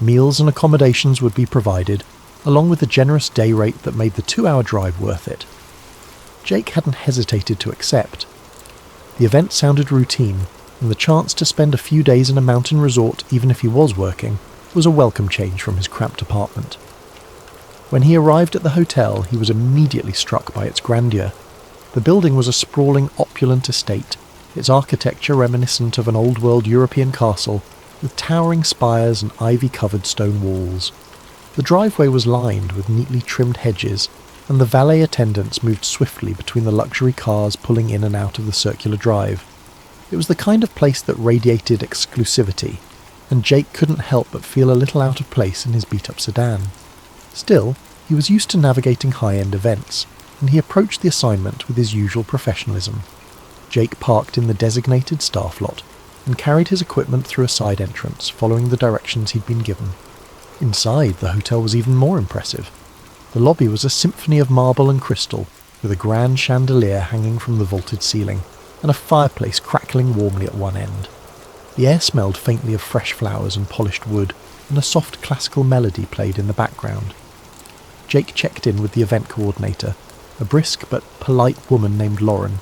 A: Meals and accommodations would be provided, along with a generous day rate that made the 2-hour drive worth it. Jake hadn't hesitated to accept. The event sounded routine, and the chance to spend a few days in a mountain resort, even if he was working, was a welcome change from his cramped apartment. When he arrived at the hotel, he was immediately struck by its grandeur. The building was a sprawling, opulent estate, its architecture reminiscent of an old-world European castle, with towering spires and ivy-covered stone walls. The driveway was lined with neatly trimmed hedges, and the valet attendants moved swiftly between the luxury cars pulling in and out of the circular drive. It was the kind of place that radiated exclusivity, and Jake couldn't help but feel a little out of place in his beat-up sedan. Still, he was used to navigating high-end events, and he approached the assignment with his usual professionalism. Jake parked in the designated staff lot, and carried his equipment through a side entrance, following the directions he'd been given. Inside, the hotel was even more impressive. The lobby was a symphony of marble and crystal, with a grand chandelier hanging from the vaulted ceiling, and a fireplace crackling warmly at one end. The air smelled faintly of fresh flowers and polished wood, and a soft classical melody played in the background. Jake checked in with the event coordinator, a brisk but polite woman named Lauren,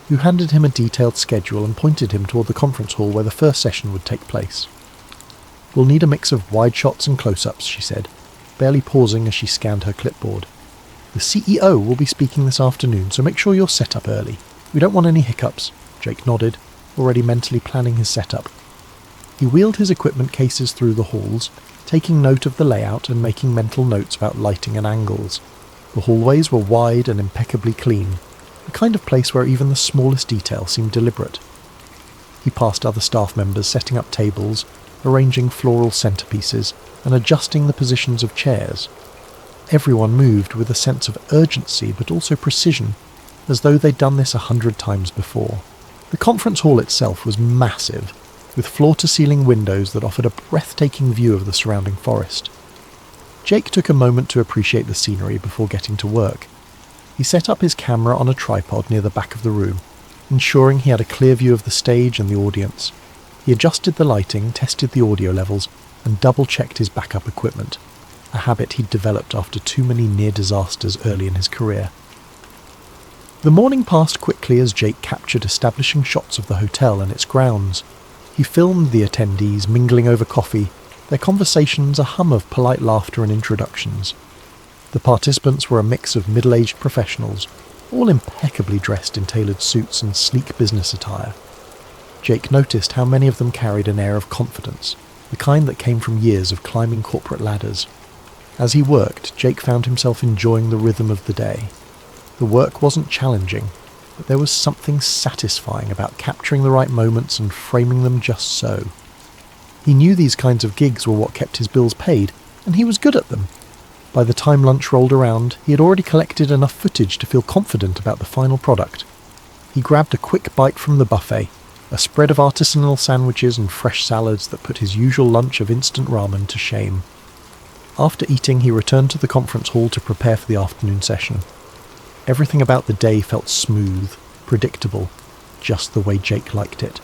A: who handed him a detailed schedule and pointed him toward the conference hall where the first session would take place. "We'll need a mix of wide shots and close-ups," she said, barely pausing as she scanned her clipboard. The CEO will be speaking this afternoon, so make sure you're set up early. We don't want any hiccups." Jake nodded, already mentally planning his setup. He wheeled his equipment cases through the halls, taking note of the layout and making mental notes about lighting and angles. The hallways were wide and impeccably clean, the kind of place where even the smallest detail seemed deliberate. He passed other staff members setting up tables, arranging floral centerpieces, and adjusting the positions of chairs. Everyone moved with a sense of urgency but also precision, as though they'd done this 100 times before. The conference hall itself was massive, with floor-to-ceiling windows that offered a breathtaking view of the surrounding forest. Jake took a moment to appreciate the scenery before getting to work. He set up his camera on a tripod near the back of the room, ensuring he had a clear view of the stage and the audience. He adjusted the lighting, tested the audio levels, and double-checked his backup equipment, a habit he'd developed after too many near disasters early in his career. The morning passed quickly as Jake captured establishing shots of the hotel and its grounds. He filmed the attendees mingling over coffee, their conversations a hum of polite laughter and introductions. The participants were a mix of middle-aged professionals, all impeccably dressed in tailored suits and sleek business attire. Jake noticed how many of them carried an air of confidence, the kind that came from years of climbing corporate ladders. As he worked, Jake found himself enjoying the rhythm of the day. The work wasn't challenging, but there was something satisfying about capturing the right moments and framing them just so. He knew these kinds of gigs were what kept his bills paid, and he was good at them. By the time lunch rolled around, he had already collected enough footage to feel confident about the final product. He grabbed a quick bite from the buffet, a spread of artisanal sandwiches and fresh salads that put his usual lunch of instant ramen to shame. After eating, he returned to the conference hall to prepare for the afternoon session. Everything about the day felt smooth, predictable, just the way Jake liked it.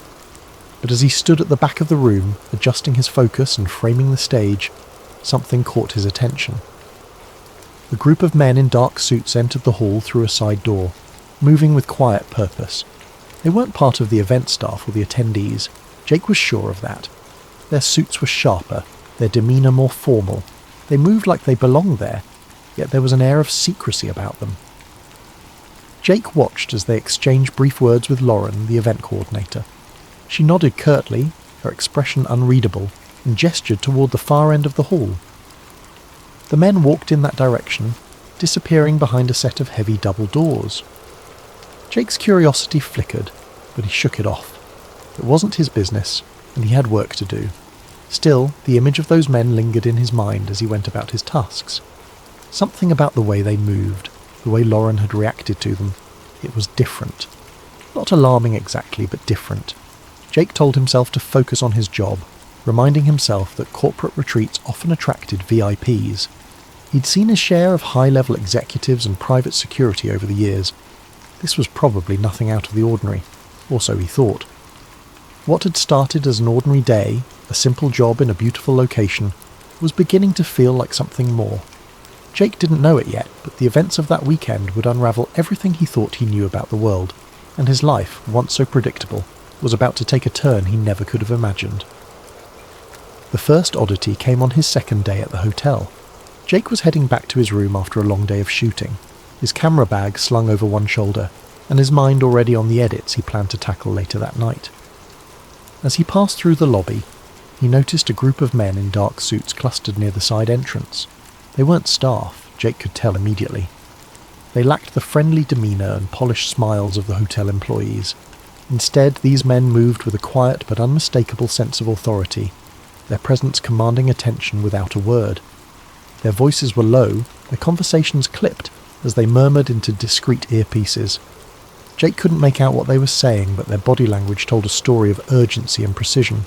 A: But as he stood at the back of the room, adjusting his focus and framing the stage, something caught his attention. A group of men in dark suits entered the hall through a side door, moving with quiet purpose. They weren't part of the event staff or the attendees. Jake was sure of that. Their suits were sharper, their demeanour more formal. They moved like they belonged there, yet there was an air of secrecy about them. Jake watched as they exchanged brief words with Lauren, the event coordinator. She nodded curtly, her expression unreadable, and gestured toward the far end of the hall. The men walked in that direction, disappearing behind a set of heavy double doors. Jake's curiosity flickered, but he shook it off. It wasn't his business, and he had work to do. Still, the image of those men lingered in his mind as he went about his tasks. Something about the way they moved, the way Lauren had reacted to them, it was different. Not alarming exactly, but different. Jake told himself to focus on his job, reminding himself that corporate retreats often attracted VIPs. He'd seen his share of high-level executives and private security over the years. This was probably nothing out of the ordinary, or so he thought. What had started as an ordinary day, a simple job in a beautiful location, was beginning to feel like something more. Jake didn't know it yet, but the events of that weekend would unravel everything he thought he knew about the world, and his life, once so predictable, was about to take a turn he never could have imagined. The first oddity came on his second day at the hotel. Jake was heading back to his room after a long day of shooting, his camera bag slung over one shoulder, and his mind already on the edits he planned to tackle later that night. As he passed through the lobby, he noticed a group of men in dark suits clustered near the side entrance. They weren't staff, Jake could tell immediately. They lacked the friendly demeanour and polished smiles of the hotel employees. Instead, these men moved with a quiet but unmistakable sense of authority, their presence commanding attention without a word. Their voices were low, their conversations clipped as they murmured into discreet earpieces. Jake couldn't make out what they were saying, but their body language told a story of urgency and precision.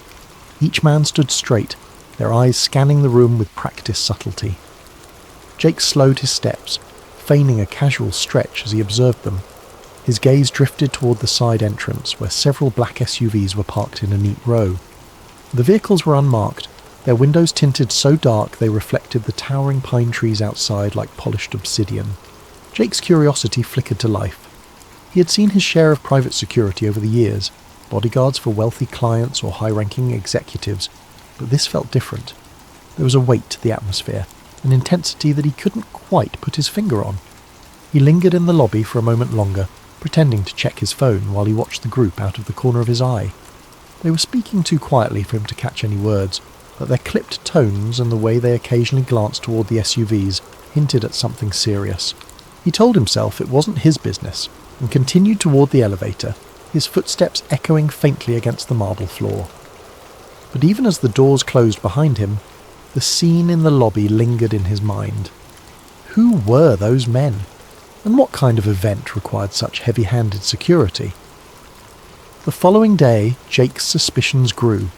A: Each man stood straight, their eyes scanning the room with practiced subtlety. Jake slowed his steps, feigning a casual stretch as he observed them. His gaze drifted toward the side entrance, where several black SUVs were parked in a neat row. The vehicles were unmarked, their windows tinted so dark they reflected the towering pine trees outside like polished obsidian. Jake's curiosity flickered to life. He had seen his share of private security over the years, bodyguards for wealthy clients or high-ranking executives, but this felt different. There was a weight to the atmosphere, an intensity that he couldn't quite put his finger on. He lingered in the lobby for a moment longer, pretending to check his phone while he watched the group out of the corner of his eye. They were speaking too quietly for him to catch any words, but their clipped tones and the way they occasionally glanced toward the SUVs hinted at something serious. He told himself it wasn't his business, and continued toward the elevator, his footsteps echoing faintly against the marble floor. But even as the doors closed behind him, the scene in the lobby lingered in his mind. Who were those men? And what kind of event required such heavy-handed security? The following day, Jake's suspicions grew.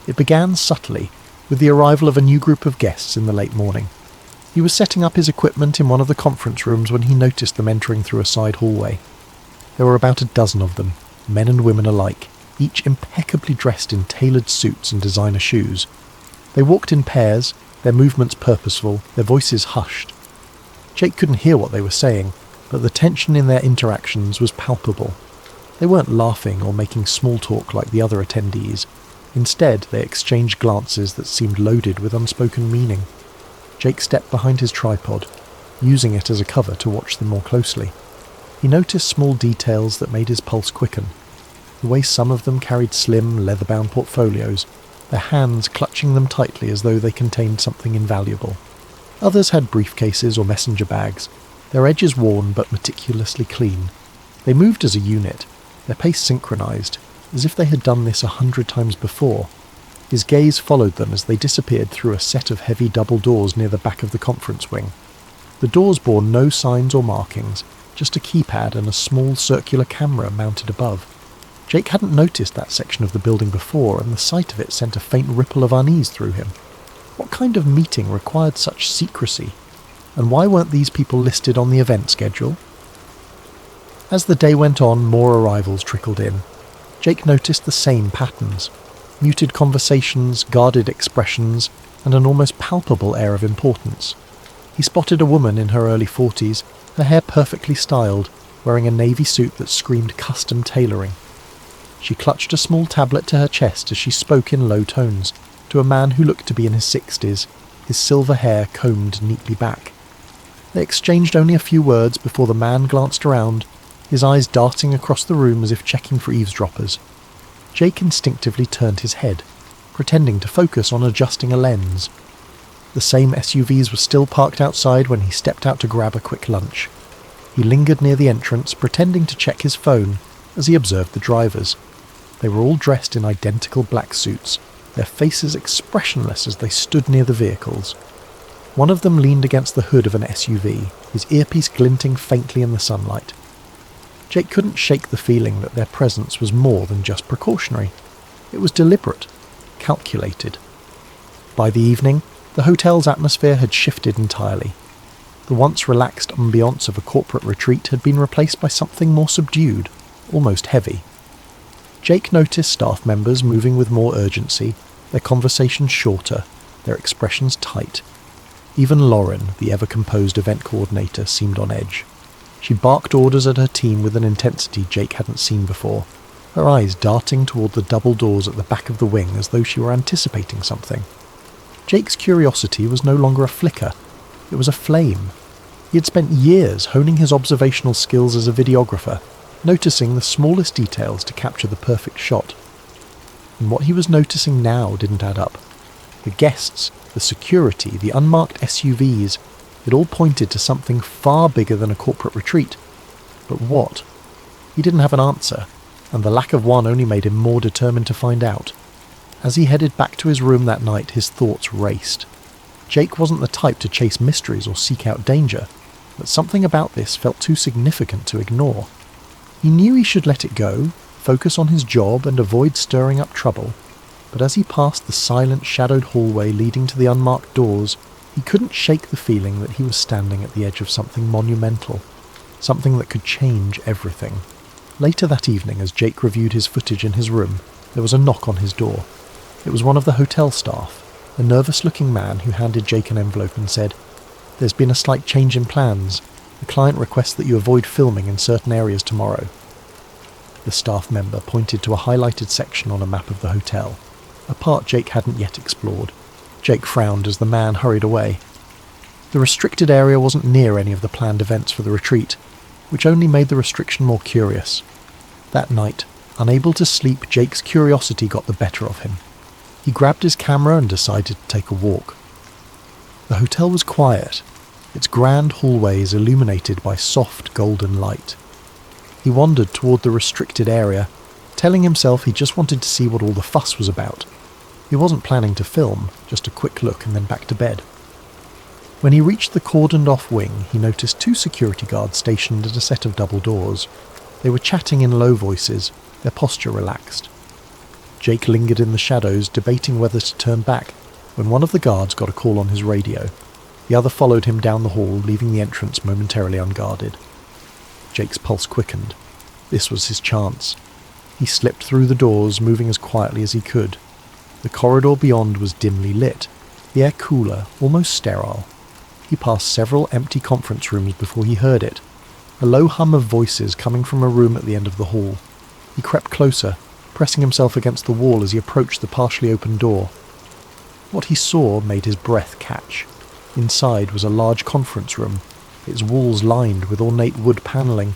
A: It began subtly, with the arrival of a new group of guests in the late morning. He was setting up his equipment in one of the conference rooms when he noticed them entering through a side hallway. There were about a dozen of them, men and women alike, each impeccably dressed in tailored suits and designer shoes. They walked in pairs, their movements purposeful, their voices hushed. Jake couldn't hear what they were saying, but the tension in their interactions was palpable. They weren't laughing or making small talk like the other attendees. Instead, they exchanged glances that seemed loaded with unspoken meaning. Jake stepped behind his tripod, using it as a cover to watch them more closely. He noticed small details that made his pulse quicken. The way some of them carried slim, leather-bound portfolios, their hands clutching them tightly as though they contained something invaluable. Others had briefcases or messenger bags, their edges worn but meticulously clean. They moved as a unit, their pace synchronized, as if they had done this 100 times before. His gaze followed them as they disappeared through a set of heavy double doors near the back of the conference wing. The doors bore no signs or markings, just a keypad and a small circular camera mounted above. Jake hadn't noticed that section of the building before, and the sight of it sent a faint ripple of unease through him. What kind of meeting required such secrecy? And why weren't these people listed on the event schedule? As the day went on, more arrivals trickled in. Jake noticed the same patterns. Muted conversations, guarded expressions, and an almost palpable air of importance. He spotted a woman in her early 40s, her hair perfectly styled, wearing a navy suit that screamed custom tailoring. She clutched a small tablet to her chest as she spoke in low tones to a man who looked to be in his 60s, his silver hair combed neatly back. They exchanged only a few words before the man glanced around, his eyes darting across the room as if checking for eavesdroppers. Jake instinctively turned his head, pretending to focus on adjusting a lens. The same SUVs were still parked outside when he stepped out to grab a quick lunch. He lingered near the entrance, pretending to check his phone as he observed the drivers. They were all dressed in identical black suits, their faces expressionless as they stood near the vehicles. One of them leaned against the hood of an SUV, his earpiece glinting faintly in the sunlight. Jake couldn't shake the feeling that their presence was more than just precautionary. It was deliberate, calculated. By the evening, the hotel's atmosphere had shifted entirely. The once relaxed ambiance of a corporate retreat had been replaced by something more subdued, almost heavy. Jake noticed staff members moving with more urgency, their conversations shorter, their expressions tight. Even Lauren, the ever-composed event coordinator, seemed on edge. She barked orders at her team with an intensity Jake hadn't seen before, her eyes darting toward the double doors at the back of the wing as though she were anticipating something. Jake's curiosity was no longer a flicker, it was a flame. He had spent years honing his observational skills as a videographer, noticing the smallest details to capture the perfect shot. And what he was noticing now didn't add up. The guests, the security, the unmarked SUVs, it all pointed to something far bigger than a corporate retreat. But what? He didn't have an answer, and the lack of one only made him more determined to find out. As he headed back to his room that night, his thoughts raced. Jake wasn't the type to chase mysteries or seek out danger, but something about this felt too significant to ignore. He knew he should let it go, focus on his job and avoid stirring up trouble, but as he passed the silent, shadowed hallway leading to the unmarked doors, he couldn't shake the feeling that he was standing at the edge of something monumental, something that could change everything. Later that evening, as Jake reviewed his footage in his room, there was a knock on his door. It was one of the hotel staff, a nervous-looking man who handed Jake an envelope and said, "There's been a slight change in plans. The client requests that you avoid filming in certain areas tomorrow." The staff member pointed to a highlighted section on a map of the hotel, a part Jake hadn't yet explored. Jake frowned as the man hurried away. The restricted area wasn't near any of the planned events for the retreat, which only made the restriction more curious. That night, unable to sleep, Jake's curiosity got the better of him. He grabbed his camera and decided to take a walk. The hotel was quiet, its grand hallways illuminated by soft golden light. He wandered toward the restricted area, telling himself he just wanted to see what all the fuss was about. He wasn't planning to film, just a quick look and then back to bed. When he reached the cordoned-off wing, he noticed 2 security guards stationed at a set of double doors. They were chatting in low voices, their posture relaxed. Jake lingered in the shadows, debating whether to turn back, when one of the guards got a call on his radio. The other followed him down the hall, leaving the entrance momentarily unguarded. Jake's pulse quickened. This was his chance. He slipped through the doors, moving as quietly as he could. The corridor beyond was dimly lit, the air cooler, almost sterile. He passed several empty conference rooms before he heard it, a low hum of voices coming from a room at the end of the hall. He crept closer, pressing himself against the wall as he approached the partially open door. What he saw made his breath catch. Inside was a large conference room, its walls lined with ornate wood panelling.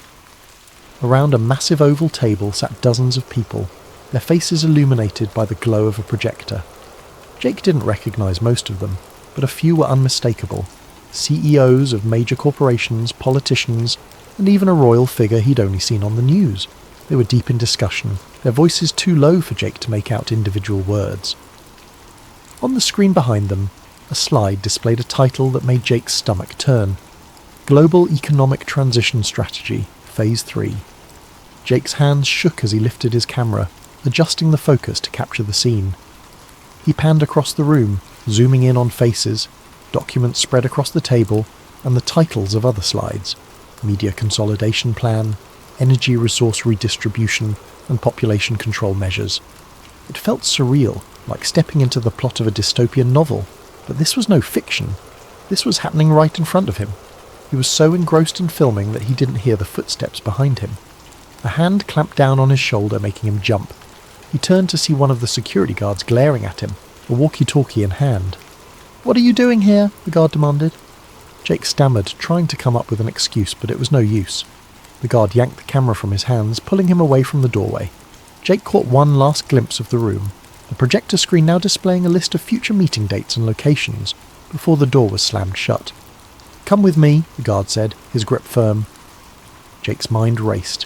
A: Around a massive oval table sat dozens of people, their faces illuminated by the glow of a projector. Jake didn't recognize most of them, but a few were unmistakable. CEOs of major corporations, politicians, and even a royal figure he'd only seen on the news. They were deep in discussion, their voices too low for Jake to make out individual words. On the screen behind them, a slide displayed a title that made Jake's stomach turn. Global Economic Transition Strategy, Phase 3. Jake's hands shook as he lifted his camera, adjusting the focus to capture the scene. He panned across the room, zooming in on faces, documents spread across the table, and the titles of other slides: Media Consolidation Plan, Energy Resource Redistribution, and Population Control Measures. It felt surreal, like stepping into the plot of a dystopian novel, but this was no fiction. This was happening right in front of him. He was so engrossed in filming that he didn't hear the footsteps behind him. A hand clamped down on his shoulder, making him jump. He turned to see one of the security guards glaring at him, a walkie-talkie in hand. "What are you doing here?" the guard demanded. Jake stammered, trying to come up with an excuse, but it was no use. The guard yanked the camera from his hands, pulling him away from the doorway. Jake caught one last glimpse of the room, the projector screen now displaying a list of future meeting dates and locations, before the door was slammed shut. "Come with me," the guard said, his grip firm. Jake's mind raced.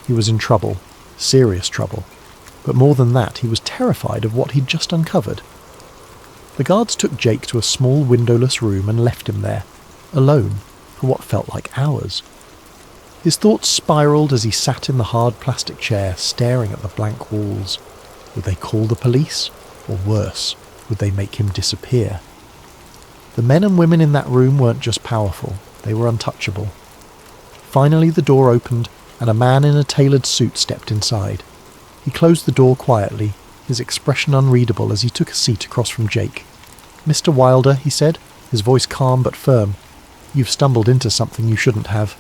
A: He was in trouble, serious trouble. But more than that, he was terrified of what he'd just uncovered. The guards took Jake to a small windowless room and left him there, alone, for what felt like hours. His thoughts spiraled as he sat in the hard plastic chair, staring at the blank walls. Would they call the police? Or worse, would they make him disappear? The men and women in that room weren't just powerful, they were untouchable. Finally the door opened, and a man in a tailored suit stepped inside. He closed the door quietly, his expression unreadable as he took a seat across from Jake. "Mr. Wilder," he said, his voice calm but firm, "you've stumbled into something you shouldn't have."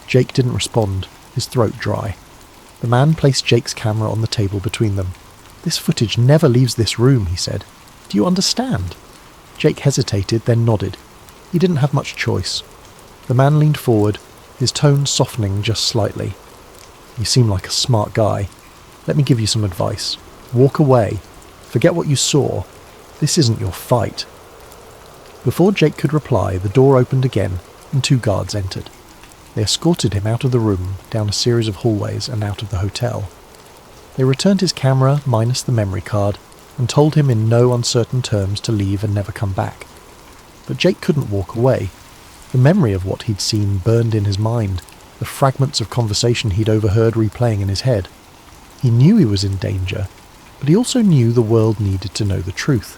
A: Jake didn't respond, his throat dry. The man placed Jake's camera on the table between them. "This footage never leaves this room," he said. "Do you understand?" Jake hesitated, then nodded. He didn't have much choice. The man leaned forward, his tone softening just slightly. "You seem like a smart guy. Let me give you some advice. Walk away. Forget what you saw. This isn't your fight." Before Jake could reply, the door opened again, and 2 guards entered. They escorted him out of the room, down a series of hallways, and out of the hotel. They returned his camera, minus the memory card, and told him in no uncertain terms to leave and never come back. But Jake couldn't walk away. The memory of what he'd seen burned in his mind, the fragments of conversation he'd overheard replaying in his head. He knew he was in danger, but he also knew the world needed to know the truth.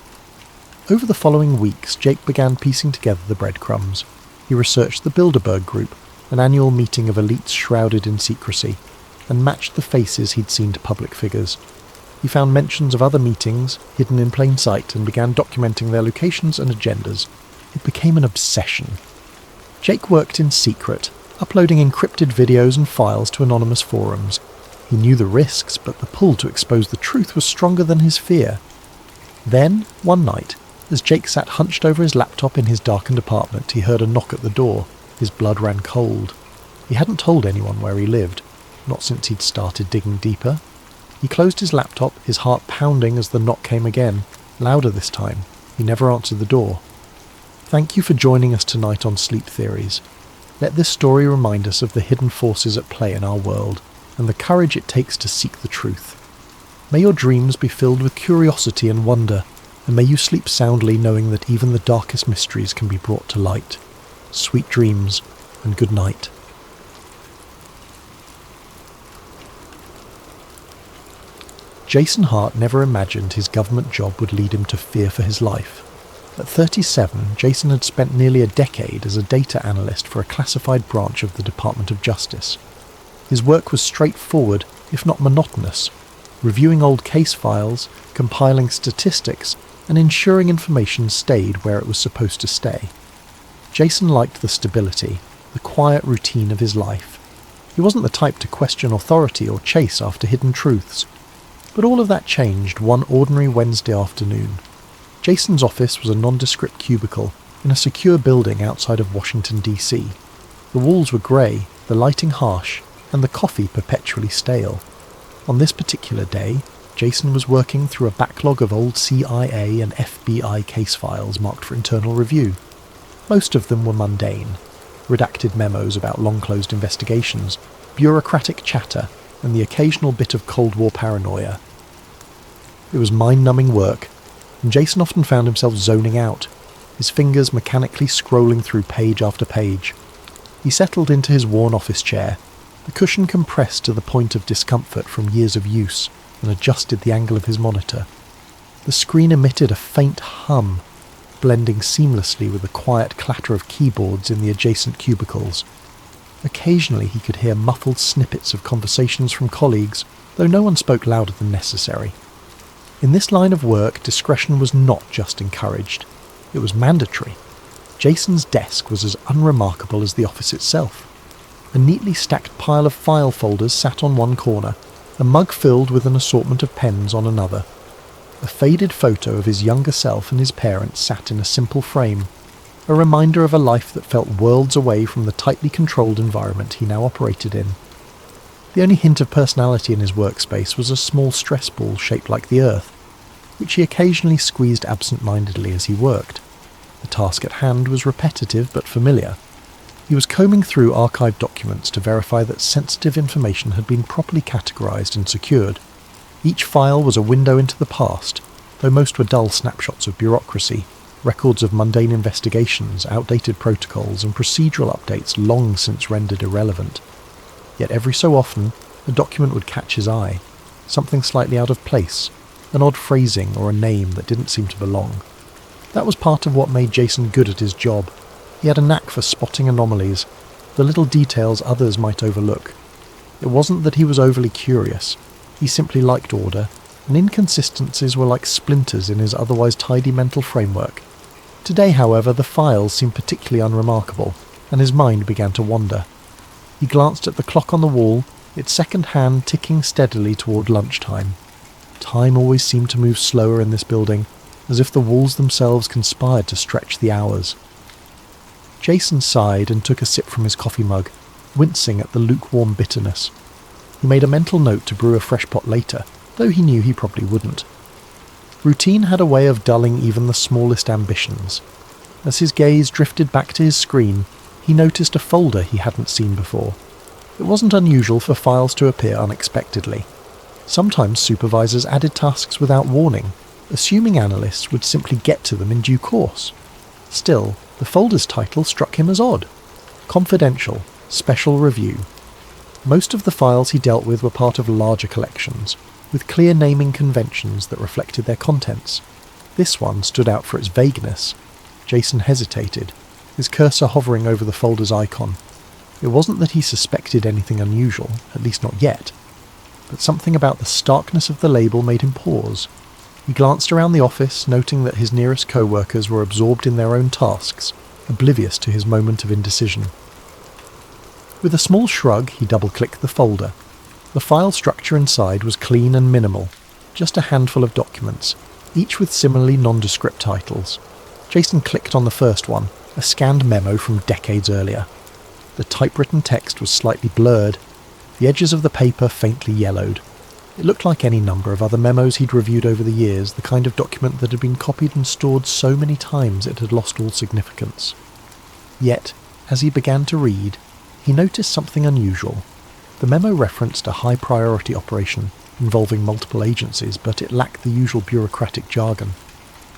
A: Over the following weeks, Jake began piecing together the breadcrumbs. He researched the Bilderberg Group, an annual meeting of elites shrouded in secrecy, and matched the faces he'd seen to public figures. He found mentions of other meetings, hidden in plain sight, and began documenting their locations and agendas. It became an obsession. Jake worked in secret, uploading encrypted videos and files to anonymous forums. He knew the risks, but the pull to expose the truth was stronger than his fear. Then, one night, As Jake sat hunched over his laptop in his darkened apartment, he heard a knock at the door. His blood ran cold. He hadn't told anyone where he lived, not since he'd started digging deeper. He closed his laptop, his heart pounding as the knock came again, louder this time. He never answered the door. Thank you for joining us tonight on Sleep Theories. Let this story remind us of the hidden forces at play in our world, and the courage it takes to seek the truth. May your dreams be filled with curiosity and wonder, and may you sleep soundly knowing that even the darkest mysteries can be brought to light. Sweet dreams, and good night. Jason Hart never imagined his government job would lead him to fear for his life. At 37, Jason had spent nearly a decade as a data analyst for a classified branch of the Department of Justice. His work was straightforward, if not monotonous, reviewing old case files, compiling statistics, and ensuring information stayed where it was supposed to stay. Jason liked the stability, the quiet routine of his life. He wasn't the type to question authority or chase after hidden truths. But all of that changed one ordinary Wednesday afternoon. Jason's office was a nondescript cubicle in a secure building outside of Washington, D.C. The walls were grey, the lighting harsh, and the coffee perpetually stale. On this particular day, Jason was working through a backlog of old CIA and FBI case files marked for internal review. Most of them were mundane, redacted memos about long-closed investigations, bureaucratic chatter, and the occasional bit of Cold War paranoia. It was mind-numbing work, and Jason often found himself zoning out, his fingers mechanically scrolling through page after page. He settled into his worn office chair, the cushion compressed to the point of discomfort from years of use, and adjusted the angle of his monitor. The screen emitted a faint hum, blending seamlessly with the quiet clatter of keyboards in the adjacent cubicles. Occasionally he could hear muffled snippets of conversations from colleagues, though no one spoke louder than necessary. In this line of work, discretion was not just encouraged. It was mandatory. Jason's desk was as unremarkable as the office itself. A neatly stacked pile of file folders sat on one corner, a mug filled with an assortment of pens on another. A faded photo of his younger self and his parents sat in a simple frame, a reminder of a life that felt worlds away from the tightly controlled environment he now operated in. The only hint of personality in his workspace was a small stress ball shaped like the Earth, which he occasionally squeezed absent-mindedly as he worked. The task at hand was repetitive but familiar. He was combing through archived documents to verify that sensitive information had been properly categorized and secured. Each file was a window into the past, though most were dull snapshots of bureaucracy, records of mundane investigations, outdated protocols, and procedural updates long since rendered irrelevant. Yet every so often, a document would catch his eye, something slightly out of place, an odd phrasing or a name that didn't seem to belong. That was part of what made Jason good at his job. He had a knack for spotting anomalies, the little details others might overlook. It wasn't that he was overly curious, he simply liked order, and inconsistencies were like splinters in his otherwise tidy mental framework. Today, however, the files seemed particularly unremarkable, and his mind began to wander. He glanced at the clock on the wall, its second hand ticking steadily toward lunchtime. Time always seemed to move slower in this building, as if the walls themselves conspired to stretch the hours. Jason sighed and took a sip from his coffee mug, wincing at the lukewarm bitterness. He made a mental note to brew a fresh pot later, though he knew he probably wouldn't. Routine had a way of dulling even the smallest ambitions. As his gaze drifted back to his screen, he noticed a folder he hadn't seen before. It wasn't unusual for files to appear unexpectedly. Sometimes supervisors added tasks without warning, assuming analysts would simply get to them in due course. Still, the folder's title struck him as odd. Confidential, Special Review. Most of the files he dealt with were part of larger collections, with clear naming conventions that reflected their contents. This one stood out for its vagueness. Jason hesitated, his cursor hovering over the folder's icon. It wasn't that he suspected anything unusual, at least not yet, but something about the starkness of the label made him pause. He glanced around the office, noting that his nearest co-workers were absorbed in their own tasks, oblivious to his moment of indecision. With a small shrug, he double-clicked the folder. The file structure inside was clean and minimal, just a handful of documents, each with similarly nondescript titles. Jason clicked on the first one, a scanned memo from decades earlier. The typewritten text was slightly blurred, the edges of the paper faintly yellowed. It looked like any number of other memos he'd reviewed over the years, the kind of document that had been copied and stored so many times it had lost all significance. Yet, as he began to read, he noticed something unusual. The memo referenced a high-priority operation involving multiple agencies, but it lacked the usual bureaucratic jargon.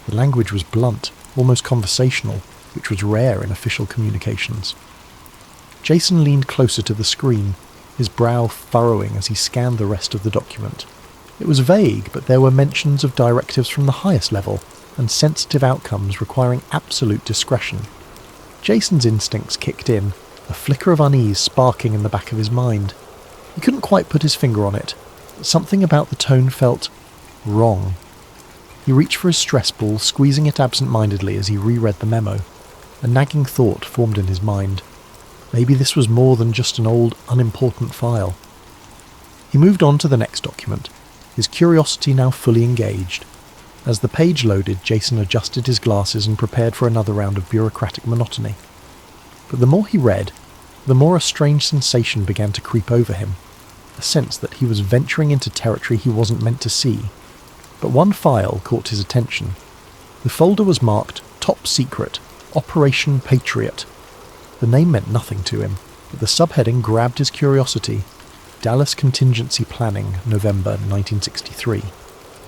A: The language was blunt, almost conversational, which was rare in official communications. Jason leaned closer to the screen, his brow furrowing as he scanned the rest of the document. It was vague, but there were mentions of directives from the highest level, and sensitive outcomes requiring absolute discretion. Jason's instincts kicked in, a flicker of unease sparking in the back of his mind. He couldn't quite put his finger on it, but something about the tone felt wrong. He reached for his stress ball, squeezing it absent-mindedly as he reread the memo. A nagging thought formed in his mind. Maybe this was more than just an old, unimportant file. He moved on to the next document, his curiosity now fully engaged. As the page loaded, Jason adjusted his glasses and prepared for another round of bureaucratic monotony. But the more he read, the more a strange sensation began to creep over him, a sense that he was venturing into territory he wasn't meant to see. But one file caught his attention. The folder was marked Top Secret, Operation Patriot. The name meant nothing to him, but the subheading grabbed his curiosity. Dallas Contingency Planning, November 1963.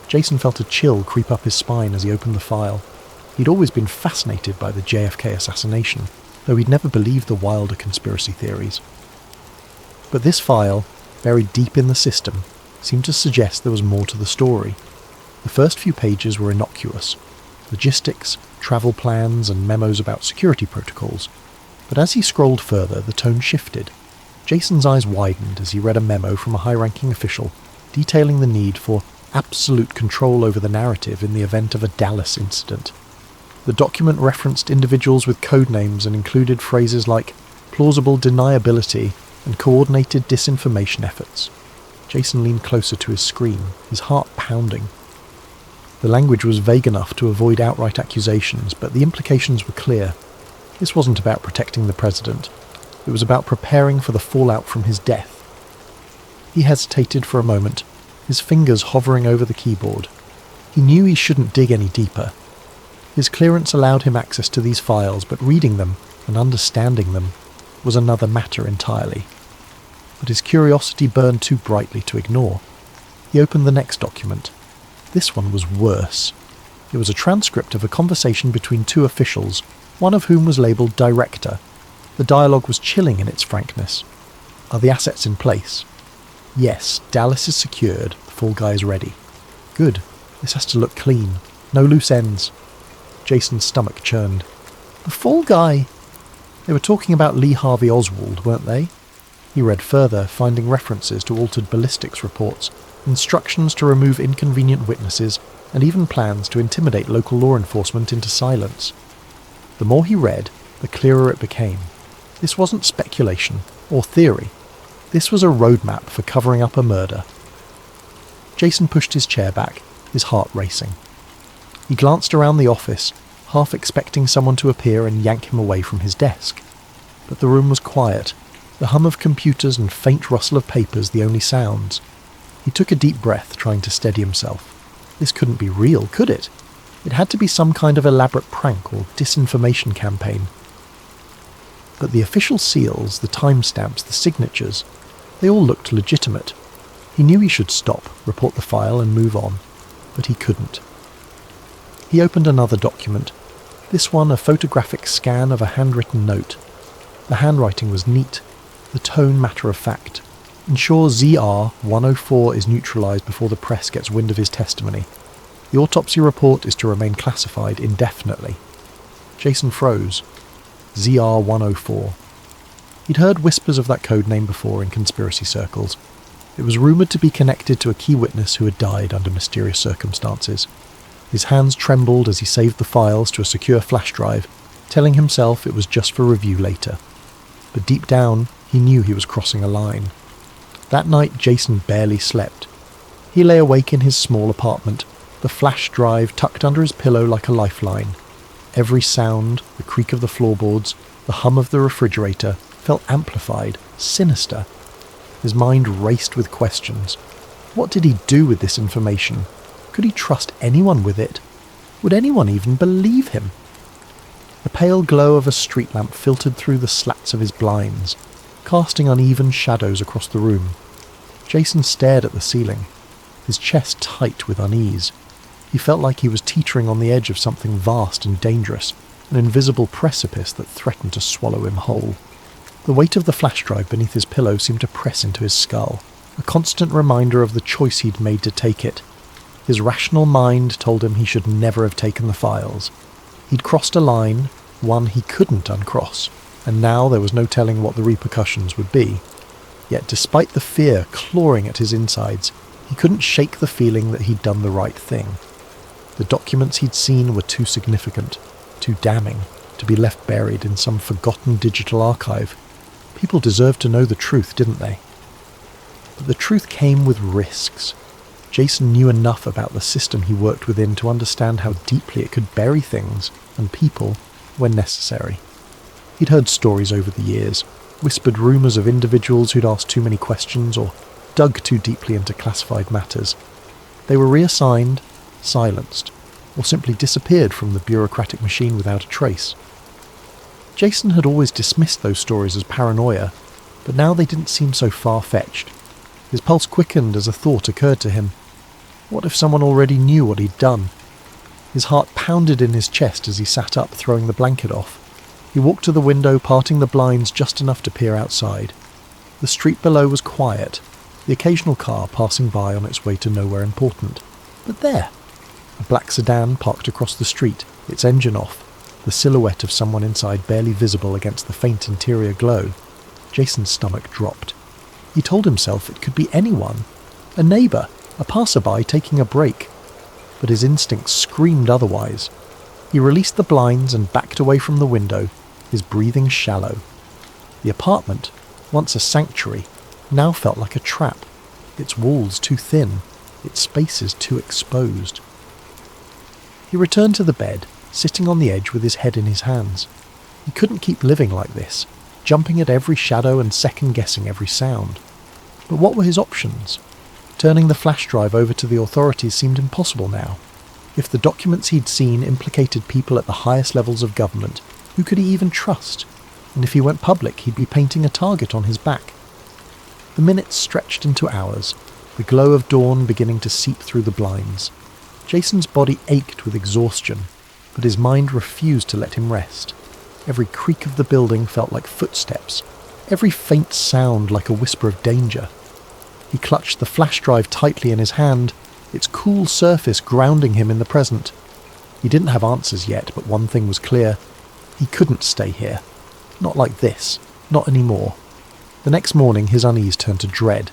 A: Jason felt a chill creep up his spine as he opened the file. He'd always been fascinated by the JFK assassination, though he'd never believed the wilder conspiracy theories. But this file, buried deep in the system, seemed to suggest there was more to the story. The first few pages were innocuous. Logistics, travel plans, and memos about security protocols. But as he scrolled further, the tone shifted. Jason's eyes widened as he read a memo from a high-ranking official detailing the need for absolute control over the narrative in the event of a Dallas incident. The document referenced individuals with code names and included phrases like plausible deniability and coordinated disinformation efforts. Jason leaned closer to his screen, his heart pounding. The language was vague enough to avoid outright accusations, but the implications were clear. This wasn't about protecting the president. It was about preparing for the fallout from his death. He hesitated for a moment, his fingers hovering over the keyboard. He knew he shouldn't dig any deeper. His clearance allowed him access to these files, but reading them and understanding them was another matter entirely. But his curiosity burned too brightly to ignore. He opened the next document. This one was worse. It was a transcript of a conversation between two officials, one of whom was labelled Director. The dialogue was chilling in its frankness. Are the assets in place? Yes, Dallas is secured, the fall guy is ready. Good, this has to look clean. No loose ends. Jason's stomach churned. The fall guy? They were talking about Lee Harvey Oswald, weren't they? He read further, finding references to altered ballistics reports, instructions to remove inconvenient witnesses, and even plans to intimidate local law enforcement into silence. The more he read, the clearer it became. This wasn't speculation or theory. This was a roadmap for covering up a murder. Jason pushed his chair back, his heart racing. He glanced around the office, half expecting someone to appear and yank him away from his desk. But the room was quiet, the hum of computers and faint rustle of papers the only sounds. He took a deep breath, trying to steady himself. This couldn't be real, could it? It had to be some kind of elaborate prank or disinformation campaign. But the official seals, the timestamps, the signatures, they all looked legitimate. He knew he should stop, report the file and move on, but he couldn't. He opened another document, this one a photographic scan of a handwritten note. The handwriting was neat, the tone matter-of-fact. Ensure ZR-104 is neutralised before the press gets wind of his testimony. The autopsy report is to remain classified indefinitely. Jason froze. ZR-104. He'd heard whispers of that code name before in conspiracy circles. It was rumoured to be connected to a key witness who had died under mysterious circumstances. His hands trembled as he saved the files to a secure flash drive, telling himself it was just for review later. But deep down, he knew he was crossing a line. That night, Jason barely slept. He lay awake in his small apartment, the flash drive tucked under his pillow like a lifeline. Every sound, the creak of the floorboards, the hum of the refrigerator, felt amplified, sinister. His mind raced with questions. What did he do with this information? Could he trust anyone with it? Would anyone even believe him? The pale glow of a street lamp filtered through the slats of his blinds, casting uneven shadows across the room. Jason stared at the ceiling, his chest tight with unease. He felt like he was teetering on the edge of something vast and dangerous, an invisible precipice that threatened to swallow him whole. The weight of the flash drive beneath his pillow seemed to press into his skull, a constant reminder of the choice he'd made to take it. His rational mind told him he should never have taken the files. He'd crossed a line, one he couldn't uncross, and now there was no telling what the repercussions would be. Yet despite the fear clawing at his insides, he couldn't shake the feeling that he'd done the right thing. The documents he'd seen were too significant, too damning, to be left buried in some forgotten digital archive. People deserved to know the truth, didn't they? But the truth came with risks. Jason knew enough about the system he worked within to understand how deeply it could bury things and people when necessary. He'd heard stories over the years, whispered rumours of individuals who'd asked too many questions or dug too deeply into classified matters. They were reassigned, silenced, or simply disappeared from the bureaucratic machine without a trace. Jason had always dismissed those stories as paranoia, but now they didn't seem so far-fetched. His pulse quickened as a thought occurred to him. What if someone already knew what he'd done? His heart pounded in his chest as he sat up, throwing the blanket off. He walked to the window, parting the blinds just enough to peer outside. The street below was quiet, the occasional car passing by on its way to nowhere important. But there! A black sedan parked across the street, its engine off, the silhouette of someone inside barely visible against the faint interior glow. Jason's stomach dropped. He told himself it could be anyone, a neighbour, a passerby taking a break. But his instincts screamed otherwise. He released the blinds and backed away from the window, his breathing shallow. The apartment, once a sanctuary, now felt like a trap, its walls too thin, its spaces too exposed. He returned to the bed, sitting on the edge with his head in his hands. He couldn't keep living like this, jumping at every shadow and second-guessing every sound. But what were his options? Turning the flash drive over to the authorities seemed impossible now. If the documents he'd seen implicated people at the highest levels of government, who could he even trust? And if he went public, he'd be painting a target on his back. The minutes stretched into hours, the glow of dawn beginning to seep through the blinds. Jason's body ached with exhaustion, but his mind refused to let him rest. Every creak of the building felt like footsteps, every faint sound like a whisper of danger. He clutched the flash drive tightly in his hand, its cool surface grounding him in the present. He didn't have answers yet, but one thing was clear. He couldn't stay here. Not like this. Not anymore. The next morning his unease turned to dread.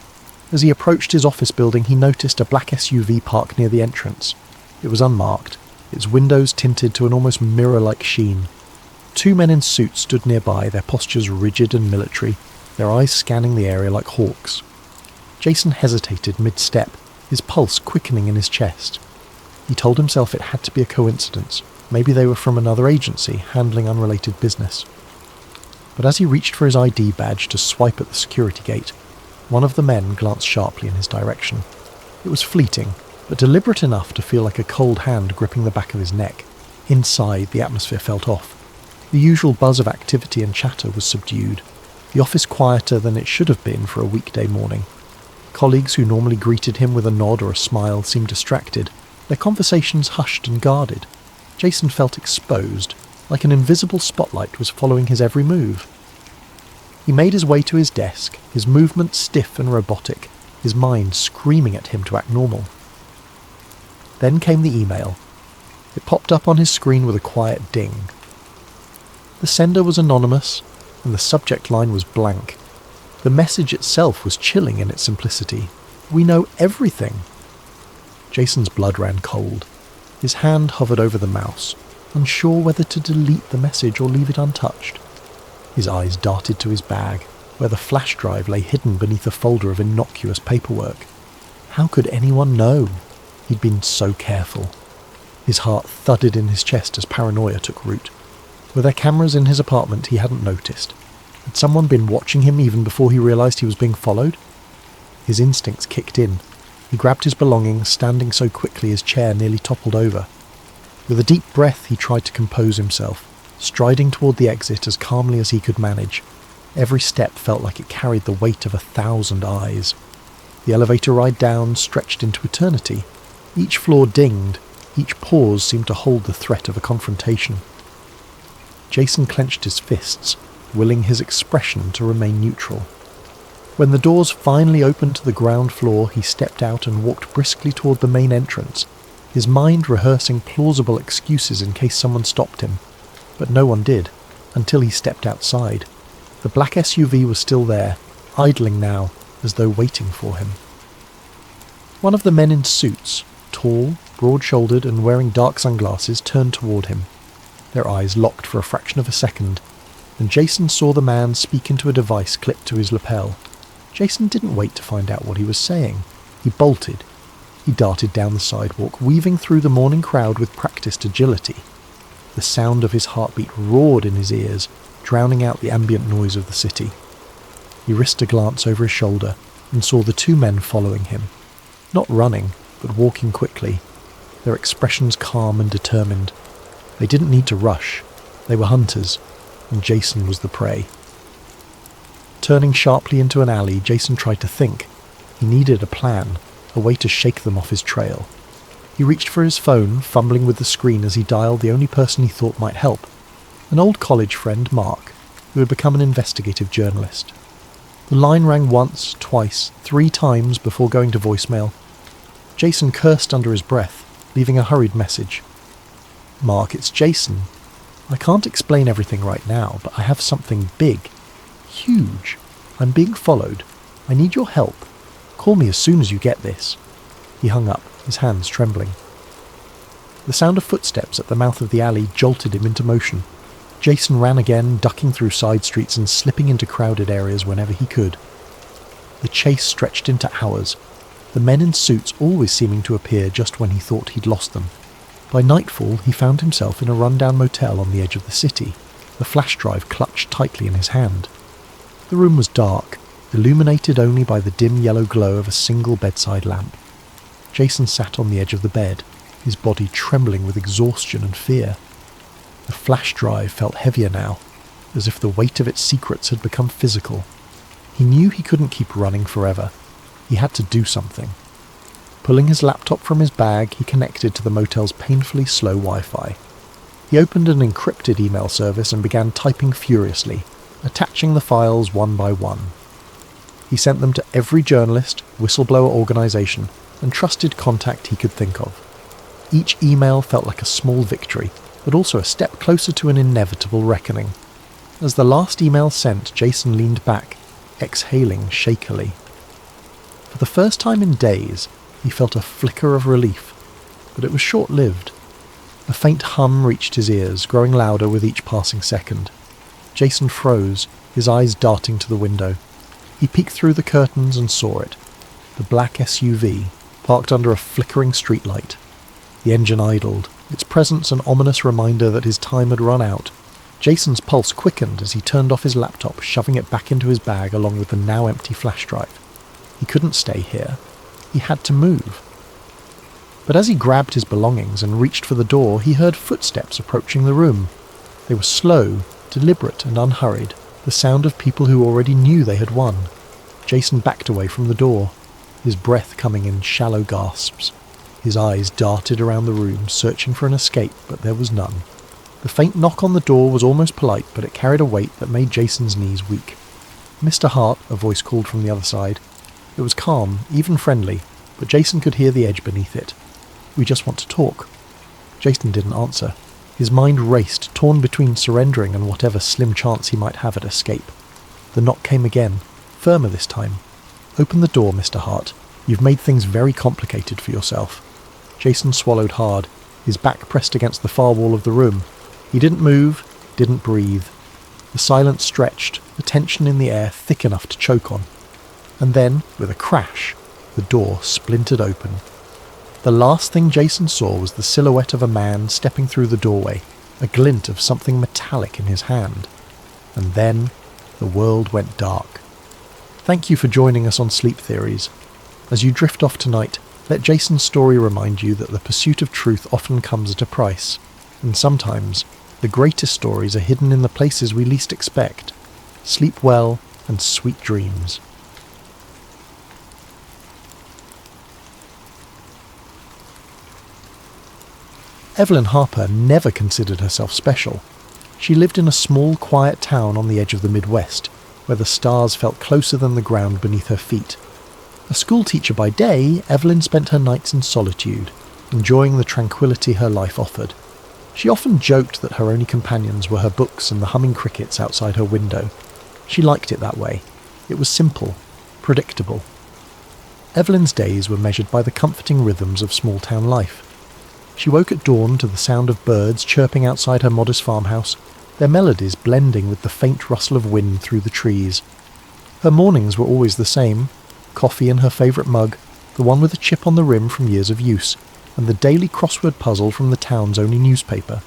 A: As he approached his office building, he noticed a black SUV parked near the entrance. It was unmarked, its windows tinted to an almost mirror-like sheen. Two men in suits stood nearby, their postures rigid and military, their eyes scanning the area like hawks. Jason hesitated mid-step, his pulse quickening in his chest. He told himself it had to be a coincidence. Maybe they were from another agency, handling unrelated business. But as he reached for his ID badge to swipe at the security gate, one of the men glanced sharply in his direction. It was fleeting, but deliberate enough to feel like a cold hand gripping the back of his neck. Inside, the atmosphere felt off. The usual buzz of activity and chatter was subdued, the office quieter than it should have been for a weekday morning. Colleagues who normally greeted him with a nod or a smile seemed distracted, their conversations hushed and guarded. Jason felt exposed, like an invisible spotlight was following his every move. He made his way to his desk, his movements stiff and robotic, his mind screaming at him to act normal. Then came the email. It popped up on his screen with a quiet ding. The sender was anonymous, and the subject line was blank. The message itself was chilling in its simplicity. We know everything. Jason's blood ran cold. His hand hovered over the mouse, unsure whether to delete the message or leave it untouched. His eyes darted to his bag, where the flash drive lay hidden beneath a folder of innocuous paperwork. How could anyone know? He'd been so careful. His heart thudded in his chest as paranoia took root. Were there cameras in his apartment he hadn't noticed? Had someone been watching him even before he realised he was being followed? His instincts kicked in. He grabbed his belongings, standing so quickly his chair nearly toppled over. With a deep breath he tried to compose himself, striding toward the exit as calmly as he could manage. Every step felt like it carried the weight of 1,000 eyes. The elevator ride down stretched into eternity. Each floor dinged. Each pause seemed to hold the threat of a confrontation. Jason clenched his fists, willing his expression to remain neutral. When the doors finally opened to the ground floor, he stepped out and walked briskly toward the main entrance, his mind rehearsing plausible excuses in case someone stopped him. But no one did, until he stepped outside. The black SUV was still there, idling now, as though waiting for him. One of the men in suits, tall, broad-shouldered and wearing dark sunglasses, turned toward him. Their eyes locked for a fraction of a second, and Jason saw the man speak into a device clipped to his lapel. Jason didn't wait to find out what he was saying. He bolted. He darted down the sidewalk, weaving through the morning crowd with practiced agility. The sound of his heartbeat roared in his ears, drowning out the ambient noise of the city. He risked a glance over his shoulder and saw the two men following him. Not running, but walking quickly, their expressions calm and determined. They didn't need to rush. They were hunters, and Jason was the prey. Turning sharply into an alley, Jason tried to think. He needed a plan, a way to shake them off his trail. He reached for his phone, fumbling with the screen as he dialed the only person he thought might help, an old college friend, Mark, who had become an investigative journalist. The line rang once, twice, 3 times before going to voicemail. Jason cursed under his breath, leaving a hurried message. "Mark, it's Jason. I can't explain everything right now, but I have something big. Huge. I'm being followed. I need your help. Call me as soon as you get this." He hung up, his hands trembling. The sound of footsteps at the mouth of the alley jolted him into motion. Jason ran again, ducking through side streets and slipping into crowded areas whenever he could. The chase stretched into hours, the men in suits always seeming to appear just when he thought he'd lost them. By nightfall, he found himself in a rundown motel on the edge of the city, the flash drive clutched tightly in his hand. The room was dark, illuminated only by the dim yellow glow of a single bedside lamp. Jason sat on the edge of the bed, his body trembling with exhaustion and fear. The flash drive felt heavier now, as if the weight of its secrets had become physical. He knew he couldn't keep running forever. He had to do something. Pulling his laptop from his bag, he connected to the motel's painfully slow Wi-Fi. He opened an encrypted email service and began typing furiously, attaching the files one by one. He sent them to every journalist, whistleblower organisation, and trusted contact he could think of. Each email felt like a small victory, but also a step closer to an inevitable reckoning. As the last email sent, Jason leaned back, exhaling shakily. For the first time in days, he felt a flicker of relief, but it was short-lived. A faint hum reached his ears, growing louder with each passing second. Jason froze, his eyes darting to the window. He peeked through the curtains and saw it. The black SUV, parked under a flickering streetlight. The engine idled, its presence an ominous reminder that his time had run out. Jason's pulse quickened as he turned off his laptop, shoving it back into his bag along with the now empty flash drive. He couldn't stay here. He had to move. But as he grabbed his belongings and reached for the door, he heard footsteps approaching the room. They were slow, deliberate and unhurried, the sound of people who already knew they had won. Jason backed away from the door, his breath coming in shallow gasps. His eyes darted around the room, searching for an escape, but there was none. The faint knock on the door was almost polite, but it carried a weight that made Jason's knees weak. "Mr. Hart," a voice called from the other side. It was calm, even friendly, but Jason could hear the edge beneath it. "We just want to talk." Jason didn't answer. His mind raced, torn between surrendering and whatever slim chance he might have at escape. The knock came again, firmer this time. "Open the door, Mr. Hart. You've made things very complicated for yourself." Jason swallowed hard, his back pressed against the far wall of the room. He didn't move, didn't breathe. The silence stretched, the tension in the air thick enough to choke on. And then, with a crash, the door splintered open. The last thing Jason saw was the silhouette of a man stepping through the doorway, a glint of something metallic in his hand. And then the world went dark. Thank you for joining us on Sleep Theories. As you drift off tonight, let Jason's story remind you that the pursuit of truth often comes at a price, and sometimes the greatest stories are hidden in the places we least expect. Sleep well and sweet dreams. Evelyn Harper never considered herself special. She lived in a small, quiet town on the edge of the Midwest, where the stars felt closer than the ground beneath her feet. A schoolteacher by day, Evelyn spent her nights in solitude, enjoying the tranquility her life offered. She often joked that her only companions were her books and the humming crickets outside her window. She liked it that way. It was simple, predictable. Evelyn's days were measured by the comforting rhythms of small-town life. She woke at dawn to the sound of birds chirping outside her modest farmhouse, their melodies blending with the faint rustle of wind through the trees. Her mornings were always the same: coffee in her favourite mug, the one with a chip on the rim from years of use, and the daily crossword puzzle from the town's only newspaper.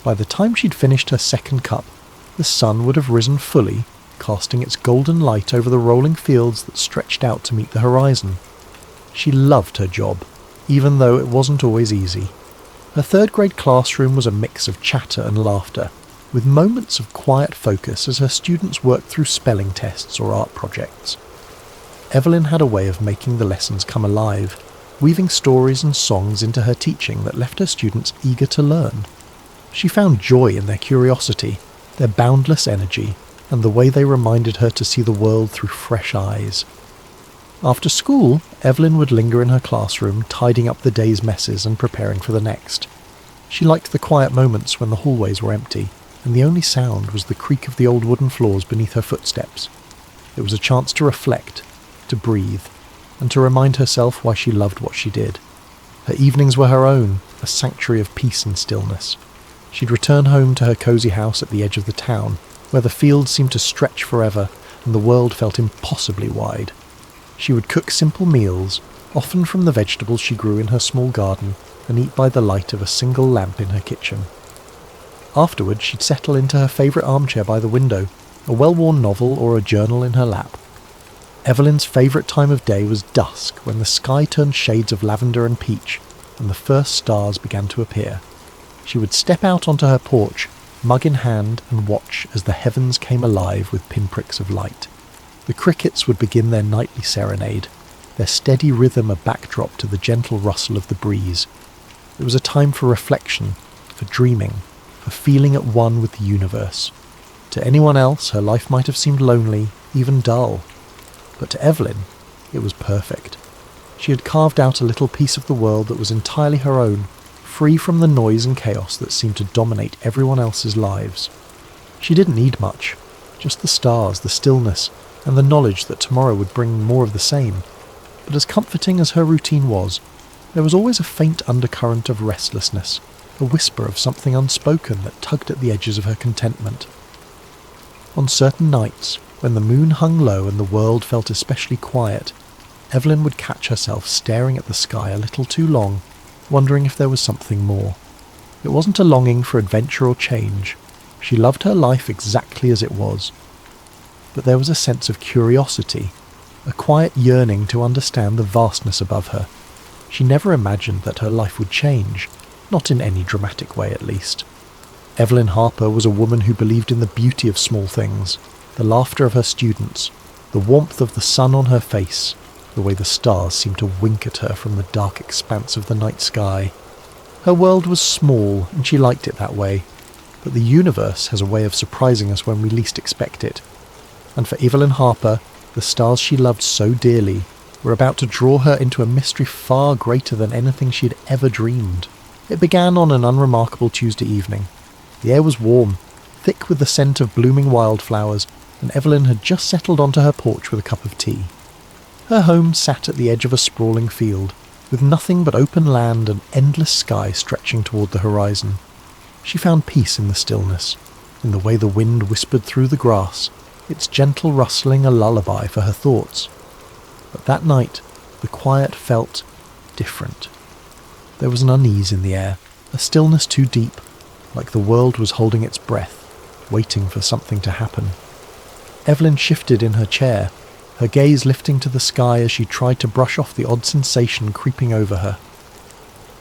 A: By the time she'd finished her second cup, the sun would have risen fully, casting its golden light over the rolling fields that stretched out to meet the horizon. She loved her job, even though it wasn't always easy. Her third-grade classroom was a mix of chatter and laughter, with moments of quiet focus as her students worked through spelling tests or art projects. Evelyn had a way of making the lessons come alive, weaving stories and songs into her teaching that left her students eager to learn. She found joy in their curiosity, their boundless energy, and the way they reminded her to see the world through fresh eyes. After school, Evelyn would linger in her classroom, tidying up the day's messes and preparing for the next. She liked the quiet moments when the hallways were empty, and the only sound was the creak of the old wooden floors beneath her footsteps. It was a chance to reflect, to breathe, and to remind herself why she loved what she did. Her evenings were her own, a sanctuary of peace and stillness. She'd return home to her cosy house at the edge of the town, where the fields seemed to stretch forever and the world felt impossibly wide. She would cook simple meals, often from the vegetables she grew in her small garden, and eat by the light of a single lamp in her kitchen. Afterwards, she'd settle into her favourite armchair by the window, a well-worn novel or a journal in her lap. Evelyn's favourite time of day was dusk, when the sky turned shades of lavender and peach, and the first stars began to appear. She would step out onto her porch, mug in hand, and watch as the heavens came alive with pinpricks of light. The crickets would begin their nightly serenade, their steady rhythm a backdrop to the gentle rustle of the breeze. It was a time for reflection, for dreaming, for feeling at one with the universe. To anyone else, her life might have seemed lonely, even dull. But to Evelyn, it was perfect. She had carved out a little piece of the world that was entirely her own, free from the noise and chaos that seemed to dominate everyone else's lives. She didn't need much, just the stars, the stillness, and the knowledge that tomorrow would bring more of the same. But as comforting as her routine was, there was always a faint undercurrent of restlessness, a whisper of something unspoken that tugged at the edges of her contentment. On certain nights, when the moon hung low and the world felt especially quiet, Evelyn would catch herself staring at the sky a little too long, wondering if there was something more. It wasn't a longing for adventure or change. She loved her life exactly as it was. But there was a sense of curiosity, a quiet yearning to understand the vastness above her. She never imagined that her life would change, not in any dramatic way at least. Evelyn Harper was a woman who believed in the beauty of small things, the laughter of her students, the warmth of the sun on her face, the way the stars seemed to wink at her from the dark expanse of the night sky. Her world was small, and she liked it that way, but the universe has a way of surprising us when we least expect it. And for Evelyn Harper, the stars she loved so dearly were about to draw her into a mystery far greater than anything she had ever dreamed. It began on an unremarkable Tuesday evening. The air was warm, thick with the scent of blooming wildflowers, and Evelyn had just settled onto her porch with a cup of tea. Her home sat at the edge of a sprawling field, with nothing but open land and endless sky stretching toward the horizon. She found peace in the stillness, in the way the wind whispered through the grass, its gentle rustling a lullaby for her thoughts. But that night, the quiet felt different. There was an unease in the air, a stillness too deep, like the world was holding its breath, waiting for something to happen. Evelyn shifted in her chair, her gaze lifting to the sky as she tried to brush off the odd sensation creeping over her.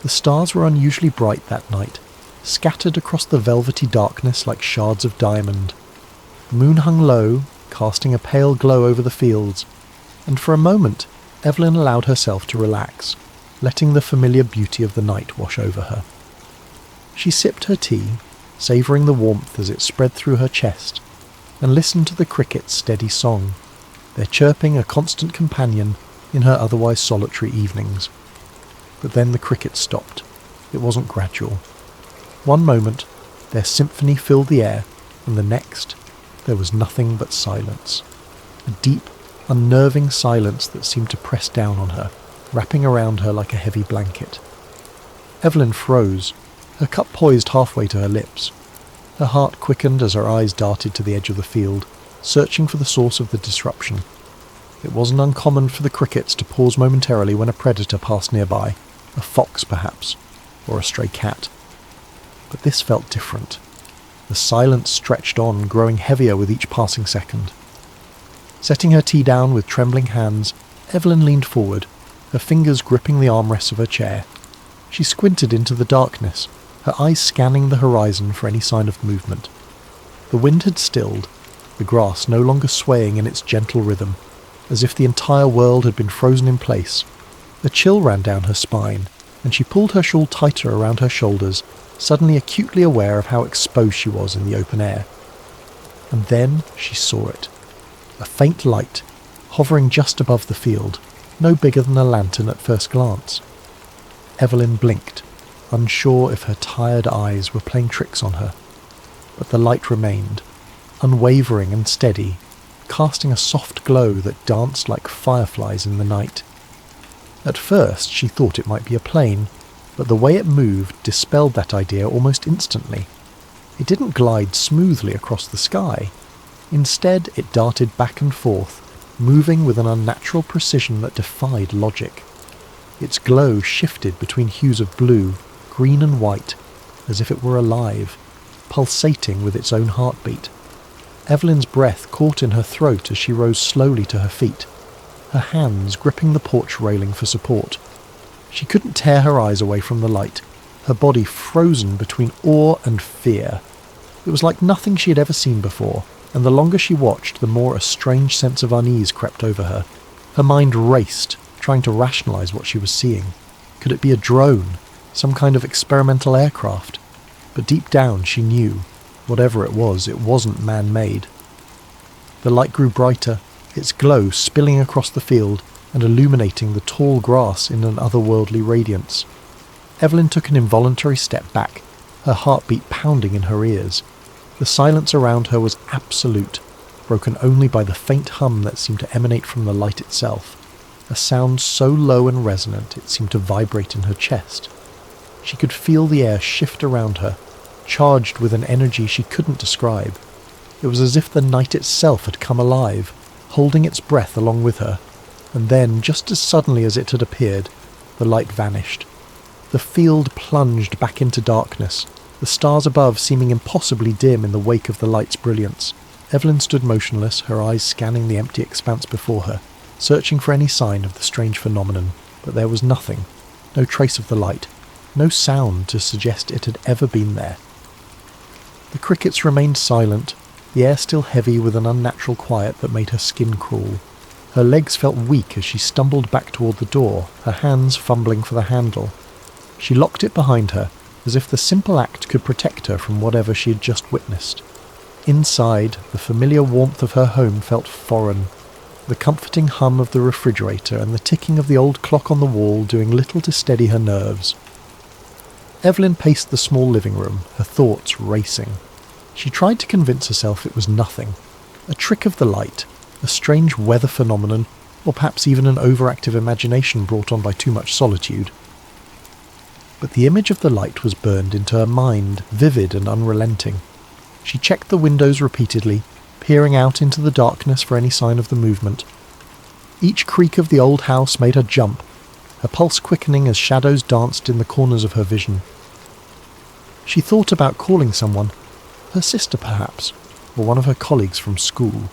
A: The stars were unusually bright that night, scattered across the velvety darkness like shards of diamond. The moon hung low, casting a pale glow over the fields, and for a moment Evelyn allowed herself to relax, letting the familiar beauty of the night wash over her. She sipped her tea, savouring the warmth as it spread through her chest, and listened to the crickets' steady song, their chirping a constant companion in her otherwise solitary evenings. But then the crickets stopped. It wasn't gradual. One moment, their symphony filled the air, and the next, there was nothing but silence. A deep, unnerving silence that seemed to press down on her, wrapping around her like a heavy blanket. Evelyn froze, her cup poised halfway to her lips. Her heart quickened as her eyes darted to the edge of the field, searching for the source of the disruption. It wasn't uncommon for the crickets to pause momentarily when a predator passed nearby, a fox perhaps, or a stray cat. But this felt different. The silence stretched on, growing heavier with each passing second. Setting her tea down with trembling hands, Evelyn leaned forward, her fingers gripping the armrests of her chair. She squinted into the darkness, her eyes scanning the horizon for any sign of movement. The wind had stilled, the grass no longer swaying in its gentle rhythm, as if the entire world had been frozen in place. A chill ran down her spine, and she pulled her shawl tighter around her shoulders, suddenly acutely aware of how exposed she was in the open air. And then she saw it. A faint light, hovering just above the field, no bigger than a lantern at first glance. Evelyn blinked, unsure if her tired eyes were playing tricks on her. But the light remained, unwavering and steady, casting a soft glow that danced like fireflies in the night. At first she thought it might be a plane, but the way it moved dispelled that idea almost instantly. It didn't glide smoothly across the sky. Instead, it darted back and forth, moving with an unnatural precision that defied logic. Its glow shifted between hues of blue, green and white, as if it were alive, pulsating with its own heartbeat. Evelyn's breath caught in her throat as she rose slowly to her feet, her hands gripping the porch railing for support. She couldn't tear her eyes away from the light, her body frozen between awe and fear. It was like nothing she had ever seen before, and the longer she watched, the more a strange sense of unease crept over her. Her mind raced, trying to rationalize what she was seeing. Could it be a drone, some kind of experimental aircraft? But deep down she knew, whatever it wasn't man-made. The light grew brighter, its glow spilling across the field and illuminating the tall grass in an otherworldly radiance. Evelyn took an involuntary step back, her heartbeat pounding in her ears. The silence around her was absolute, broken only by the faint hum that seemed to emanate from the light itself, a sound so low and resonant it seemed to vibrate in her chest. She could feel the air shift around her, charged with an energy she couldn't describe. It was as if the night itself had come alive, holding its breath along with her, and then, just as suddenly as it had appeared, the light vanished. The field plunged back into darkness, the stars above seeming impossibly dim in the wake of the light's brilliance. Evelyn stood motionless, her eyes scanning the empty expanse before her, searching for any sign of the strange phenomenon, but there was nothing, no trace of the light, no sound to suggest it had ever been there. The crickets remained silent, the air still heavy with an unnatural quiet that made her skin crawl. Her legs felt weak as she stumbled back toward the door, her hands fumbling for the handle. She locked it behind her, as if the simple act could protect her from whatever she had just witnessed. Inside, the familiar warmth of her home felt foreign, the comforting hum of the refrigerator and the ticking of the old clock on the wall doing little to steady her nerves. Evelyn paced the small living room, her thoughts racing. She tried to convince herself it was nothing, a trick of the light, a strange weather phenomenon, or perhaps even an overactive imagination brought on by too much solitude. But the image of the light was burned into her mind, vivid and unrelenting. She checked the windows repeatedly, peering out into the darkness for any sign of the movement. Each creak of the old house made her jump, her pulse quickening as shadows danced in the corners of her vision. She thought about calling someone, her sister perhaps, or one of her colleagues from school.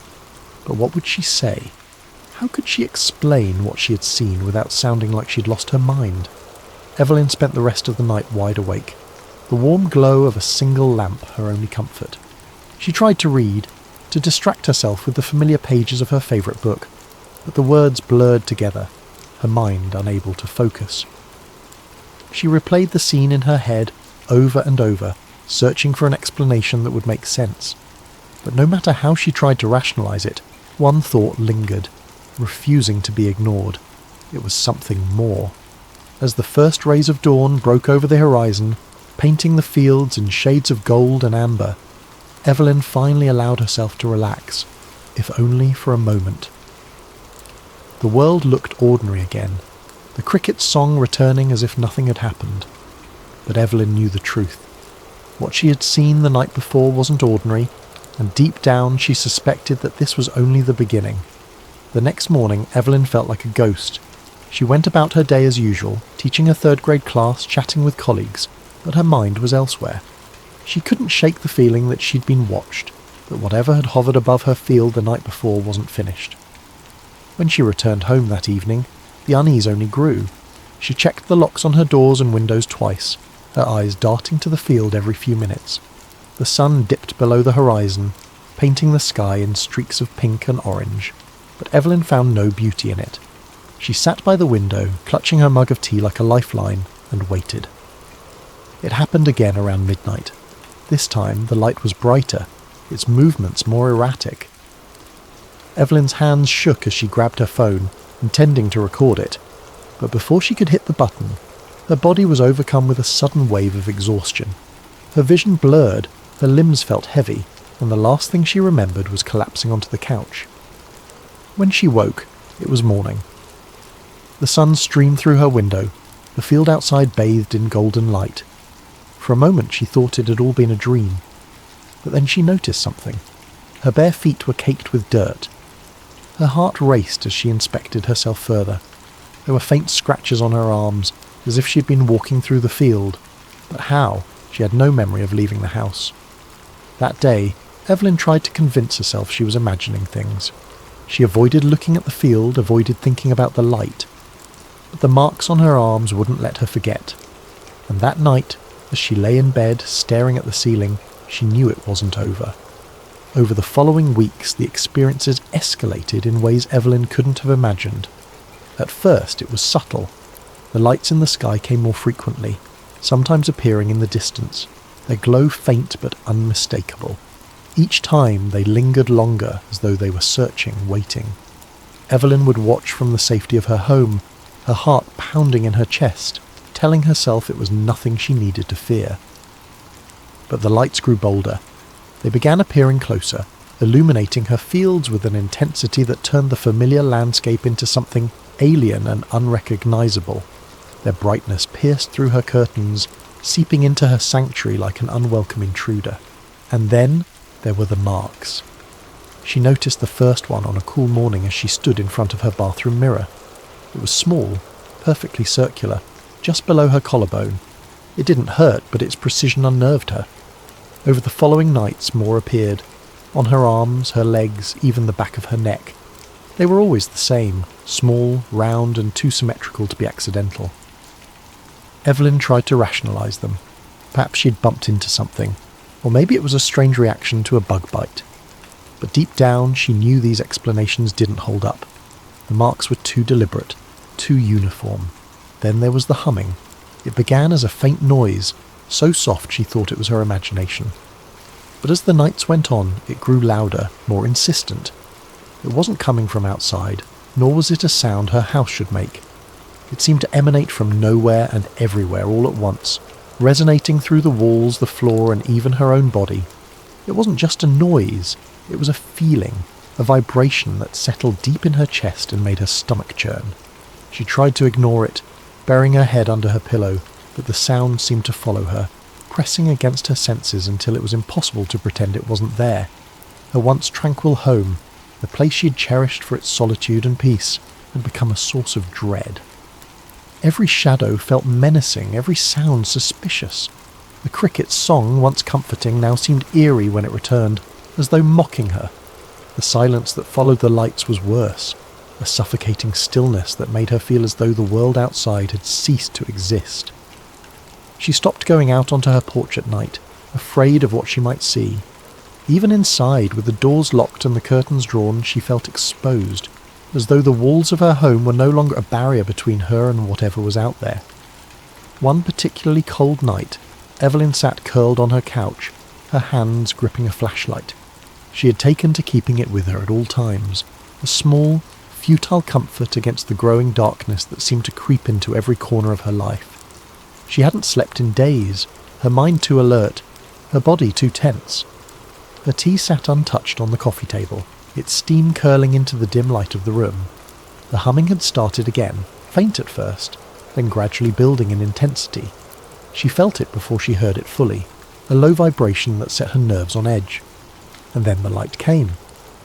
A: But what would she say? How could she explain what she had seen without sounding like she'd lost her mind? Evelyn spent the rest of the night wide awake, the warm glow of a single lamp her only comfort. She tried to read, to distract herself with the familiar pages of her favourite book, but the words blurred together, her mind unable to focus. She replayed the scene in her head over and over, searching for an explanation that would make sense. But no matter how she tried to rationalise it, one thought lingered, refusing to be ignored. It was something more. As the first rays of dawn broke over the horizon, painting the fields in shades of gold and amber, Evelyn finally allowed herself to relax, if only for a moment. The world looked ordinary again, the cricket's song returning as if nothing had happened. But Evelyn knew the truth. What she had seen the night before wasn't ordinary, and deep down she suspected that this was only the beginning. The next morning, Evelyn felt like a ghost. She went about her day as usual, teaching her third-grade class, chatting with colleagues, but her mind was elsewhere. She couldn't shake the feeling that she'd been watched, that whatever had hovered above her field the night before wasn't finished. When she returned home that evening, the unease only grew. She checked the locks on her doors and windows twice, her eyes darting to the field every few minutes. The sun dipped below the horizon, painting the sky in streaks of pink and orange, but Evelyn found no beauty in it. She sat by the window, clutching her mug of tea like a lifeline, and waited. It happened again around midnight. This time the light was brighter, its movements more erratic. Evelyn's hands shook as she grabbed her phone, intending to record it, but before she could hit the button, her body was overcome with a sudden wave of exhaustion. Her vision blurred, her limbs felt heavy, and the last thing she remembered was collapsing onto the couch. When she woke, it was morning. The sun streamed through her window, the field outside bathed in golden light. For a moment she thought it had all been a dream, but then she noticed something. Her bare feet were caked with dirt. Her heart raced as she inspected herself further. There were faint scratches on her arms, as if she had been walking through the field, but how? She had no memory of leaving the house. That day, Evelyn tried to convince herself she was imagining things. She avoided looking at the field, avoided thinking about the light. But the marks on her arms wouldn't let her forget. And that night, as she lay in bed, staring at the ceiling, she knew it wasn't over. Over the following weeks, the experiences escalated in ways Evelyn couldn't have imagined. At first, it was subtle. The lights in the sky came more frequently, sometimes appearing in the distance, their glow faint but unmistakable. Each time they lingered longer, as though they were searching, waiting. Evelyn would watch from the safety of her home, her heart pounding in her chest, telling herself it was nothing she needed to fear. But the lights grew bolder. They began appearing closer, illuminating her fields with an intensity that turned the familiar landscape into something alien and unrecognizable. Their brightness pierced through her curtains, seeping into her sanctuary like an unwelcome intruder. And then there were the marks. She noticed the first one on a cool morning as she stood in front of her bathroom mirror. It was small, perfectly circular, just below her collarbone. It didn't hurt, but its precision unnerved her. Over the following nights more appeared, on her arms, her legs, even the back of her neck. They were always the same, small, round, and too symmetrical to be accidental. Evelyn tried to rationalise them. Perhaps she'd bumped into something, or maybe it was a strange reaction to a bug bite. But deep down she knew these explanations didn't hold up. The marks were too deliberate, too uniform. Then there was the humming. It began as a faint noise, so soft she thought it was her imagination. But as the nights went on, it grew louder, more insistent. It wasn't coming from outside, nor was it a sound her house should make. It seemed to emanate from nowhere and everywhere all at once, resonating through the walls, the floor, and even her own body. It wasn't just a noise, it was a feeling, a vibration that settled deep in her chest and made her stomach churn. She tried to ignore it, burying her head under her pillow, but the sound seemed to follow her, pressing against her senses until it was impossible to pretend it wasn't there. Her once tranquil home, the place she had cherished for its solitude and peace, had become a source of dread. Every shadow felt menacing, every sound suspicious. The cricket's song, once comforting, now seemed eerie when it returned, as though mocking her. The silence that followed the lights was worse, a suffocating stillness that made her feel as though the world outside had ceased to exist. She stopped going out onto her porch at night, afraid of what she might see. Even inside, with the doors locked and the curtains drawn, she felt exposed, as though the walls of her home were no longer a barrier between her and whatever was out there. One particularly cold night, Evelyn sat curled on her couch, her hands gripping a flashlight. She had taken to keeping it with her at all times, a small, futile comfort against the growing darkness that seemed to creep into every corner of her life. She hadn't slept in days, her mind too alert, her body too tense. Her tea sat untouched on the coffee table, its steam curling into the dim light of the room. The humming had started again, faint at first, then gradually building in intensity. She felt it before she heard it fully, a low vibration that set her nerves on edge. And then the light came.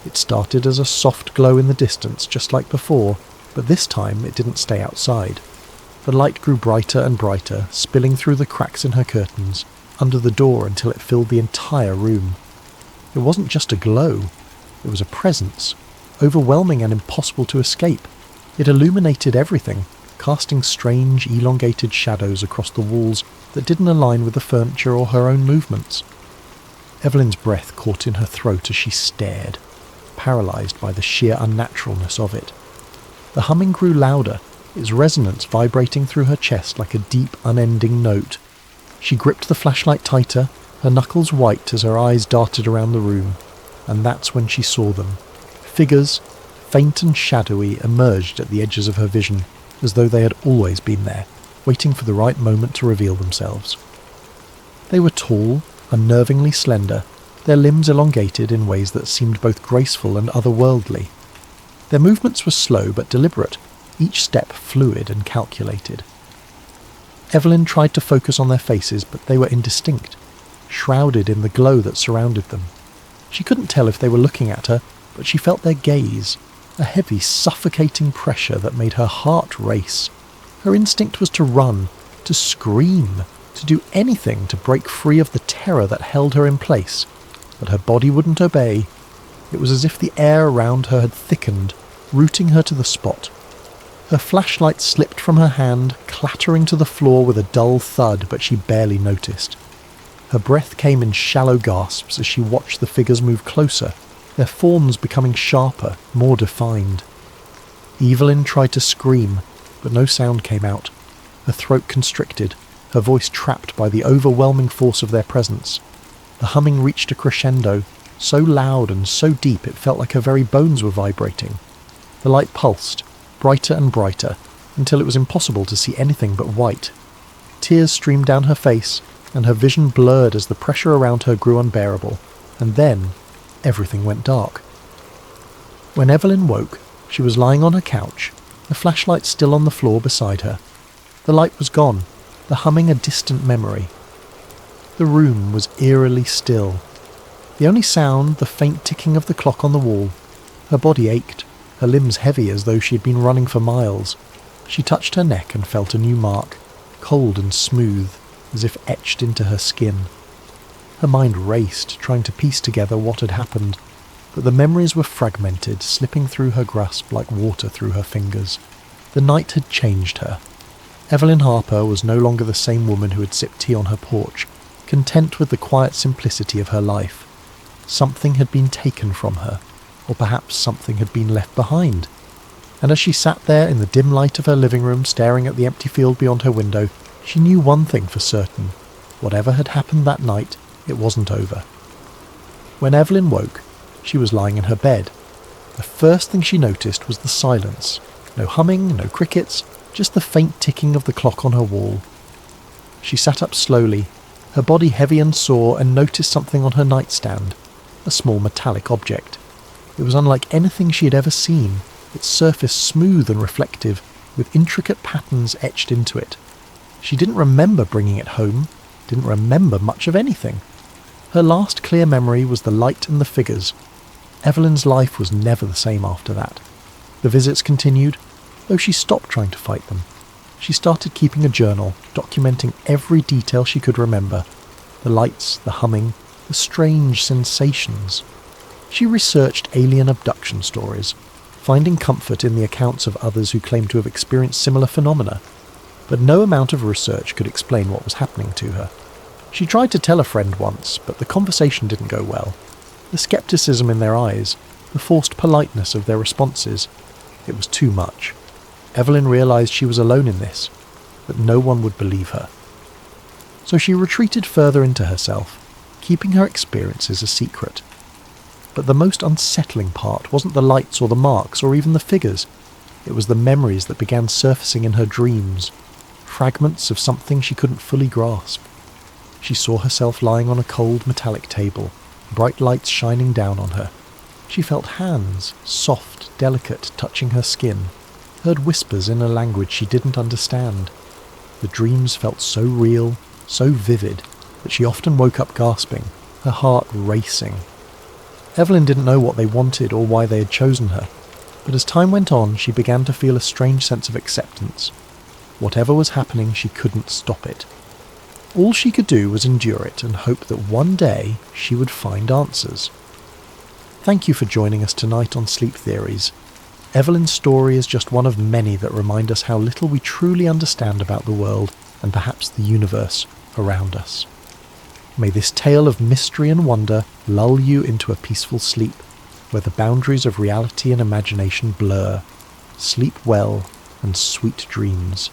A: It started as a soft glow in the distance, just like before, but this time it didn't stay outside. The light grew brighter and brighter, spilling through the cracks in her curtains, under the door until it filled the entire room. It wasn't just a glow, it was a presence, overwhelming and impossible to escape. It illuminated everything, casting strange, elongated shadows across the walls that didn't align with the furniture or her own movements. Evelyn's breath caught in her throat as she stared, paralysed by the sheer unnaturalness of it. The humming grew louder, its resonance vibrating through her chest like a deep, unending note. She gripped the flashlight tighter, her knuckles white as her eyes darted around the room, and that's when she saw them. Figures, faint and shadowy, emerged at the edges of her vision, as though they had always been there, waiting for the right moment to reveal themselves. They were tall, unnervingly slender, their limbs elongated in ways that seemed both graceful and otherworldly. Their movements were slow but deliberate, each step fluid and calculated. Evelyn tried to focus on their faces, but they were indistinct, shrouded in the glow that surrounded them. She couldn't tell if they were looking at her, but she felt their gaze, a heavy, suffocating pressure that made her heart race. Her instinct was to run, to scream, to do anything to break free of the terror that held her in place, but her body wouldn't obey. It was as if the air around her had thickened, rooting her to the spot. Her flashlight slipped from her hand, clattering to the floor with a dull thud, but she barely noticed. Her breath came in shallow gasps as she watched the figures move closer, their forms becoming sharper, more defined. Evelyn tried to scream, but no sound came out. Her throat constricted, her voice trapped by the overwhelming force of their presence. The humming reached a crescendo, so loud and so deep it felt like her very bones were vibrating. The light pulsed, brighter and brighter, until it was impossible to see anything but white. Tears streamed down her face, and her vision blurred as the pressure around her grew unbearable, and then everything went dark. When Evelyn woke, she was lying on her couch, the flashlight still on the floor beside her. The light was gone, the humming a distant memory. The room was eerily still. The only sound, the faint ticking of the clock on the wall. Her body ached, her limbs heavy as though she had been running for miles. She touched her neck and felt a new mark, cold and smooth, as if etched into her skin. Her mind raced, trying to piece together what had happened, but the memories were fragmented, slipping through her grasp like water through her fingers. The night had changed her. Evelyn Harper was no longer the same woman who had sipped tea on her porch, content with the quiet simplicity of her life. Something had been taken from her, or perhaps something had been left behind. And as she sat there in the dim light of her living room staring at the empty field beyond her window, she knew one thing for certain. Whatever had happened that night, it wasn't over. When Evelyn woke, she was lying in her bed. The first thing she noticed was the silence. No humming, no crickets, just the faint ticking of the clock on her wall. She sat up slowly, her body heavy and sore, and noticed something on her nightstand, a small metallic object. It was unlike anything she had ever seen, its surface smooth and reflective, with intricate patterns etched into it. She didn't remember bringing it home, didn't remember much of anything. Her last clear memory was the light and the figures. Evelyn's life was never the same after that. The visits continued, though she stopped trying to fight them. She started keeping a journal, documenting every detail she could remember. The lights, the humming, the strange sensations. She researched alien abduction stories, finding comfort in the accounts of others who claimed to have experienced similar phenomena. But no amount of research could explain what was happening to her. She tried to tell a friend once, but the conversation didn't go well. The skepticism in their eyes, the forced politeness of their responses, it was too much. Evelyn realised she was alone in this, that no one would believe her. So she retreated further into herself, keeping her experiences a secret. But the most unsettling part wasn't the lights or the marks or even the figures. It was the memories that began surfacing in her dreams, fragments of something she couldn't fully grasp. She saw herself lying on a cold metallic table, bright lights shining down on her. She felt hands, soft, delicate, touching her skin, heard whispers in a language she didn't understand. The dreams felt so real, so vivid, that she often woke up gasping, her heart racing. Evelyn didn't know what they wanted or why they had chosen her, but as time went on she began to feel a strange sense of acceptance. Whatever was happening, she couldn't stop it. All she could do was endure it and hope that one day she would find answers. Thank you for joining us tonight on Sleep Theories. Evelyn's story is just one of many that remind us how little we truly understand about the world and perhaps the universe around us. May this tale of mystery and wonder lull you into a peaceful sleep, where the boundaries of reality and imagination blur. Sleep well and sweet dreams.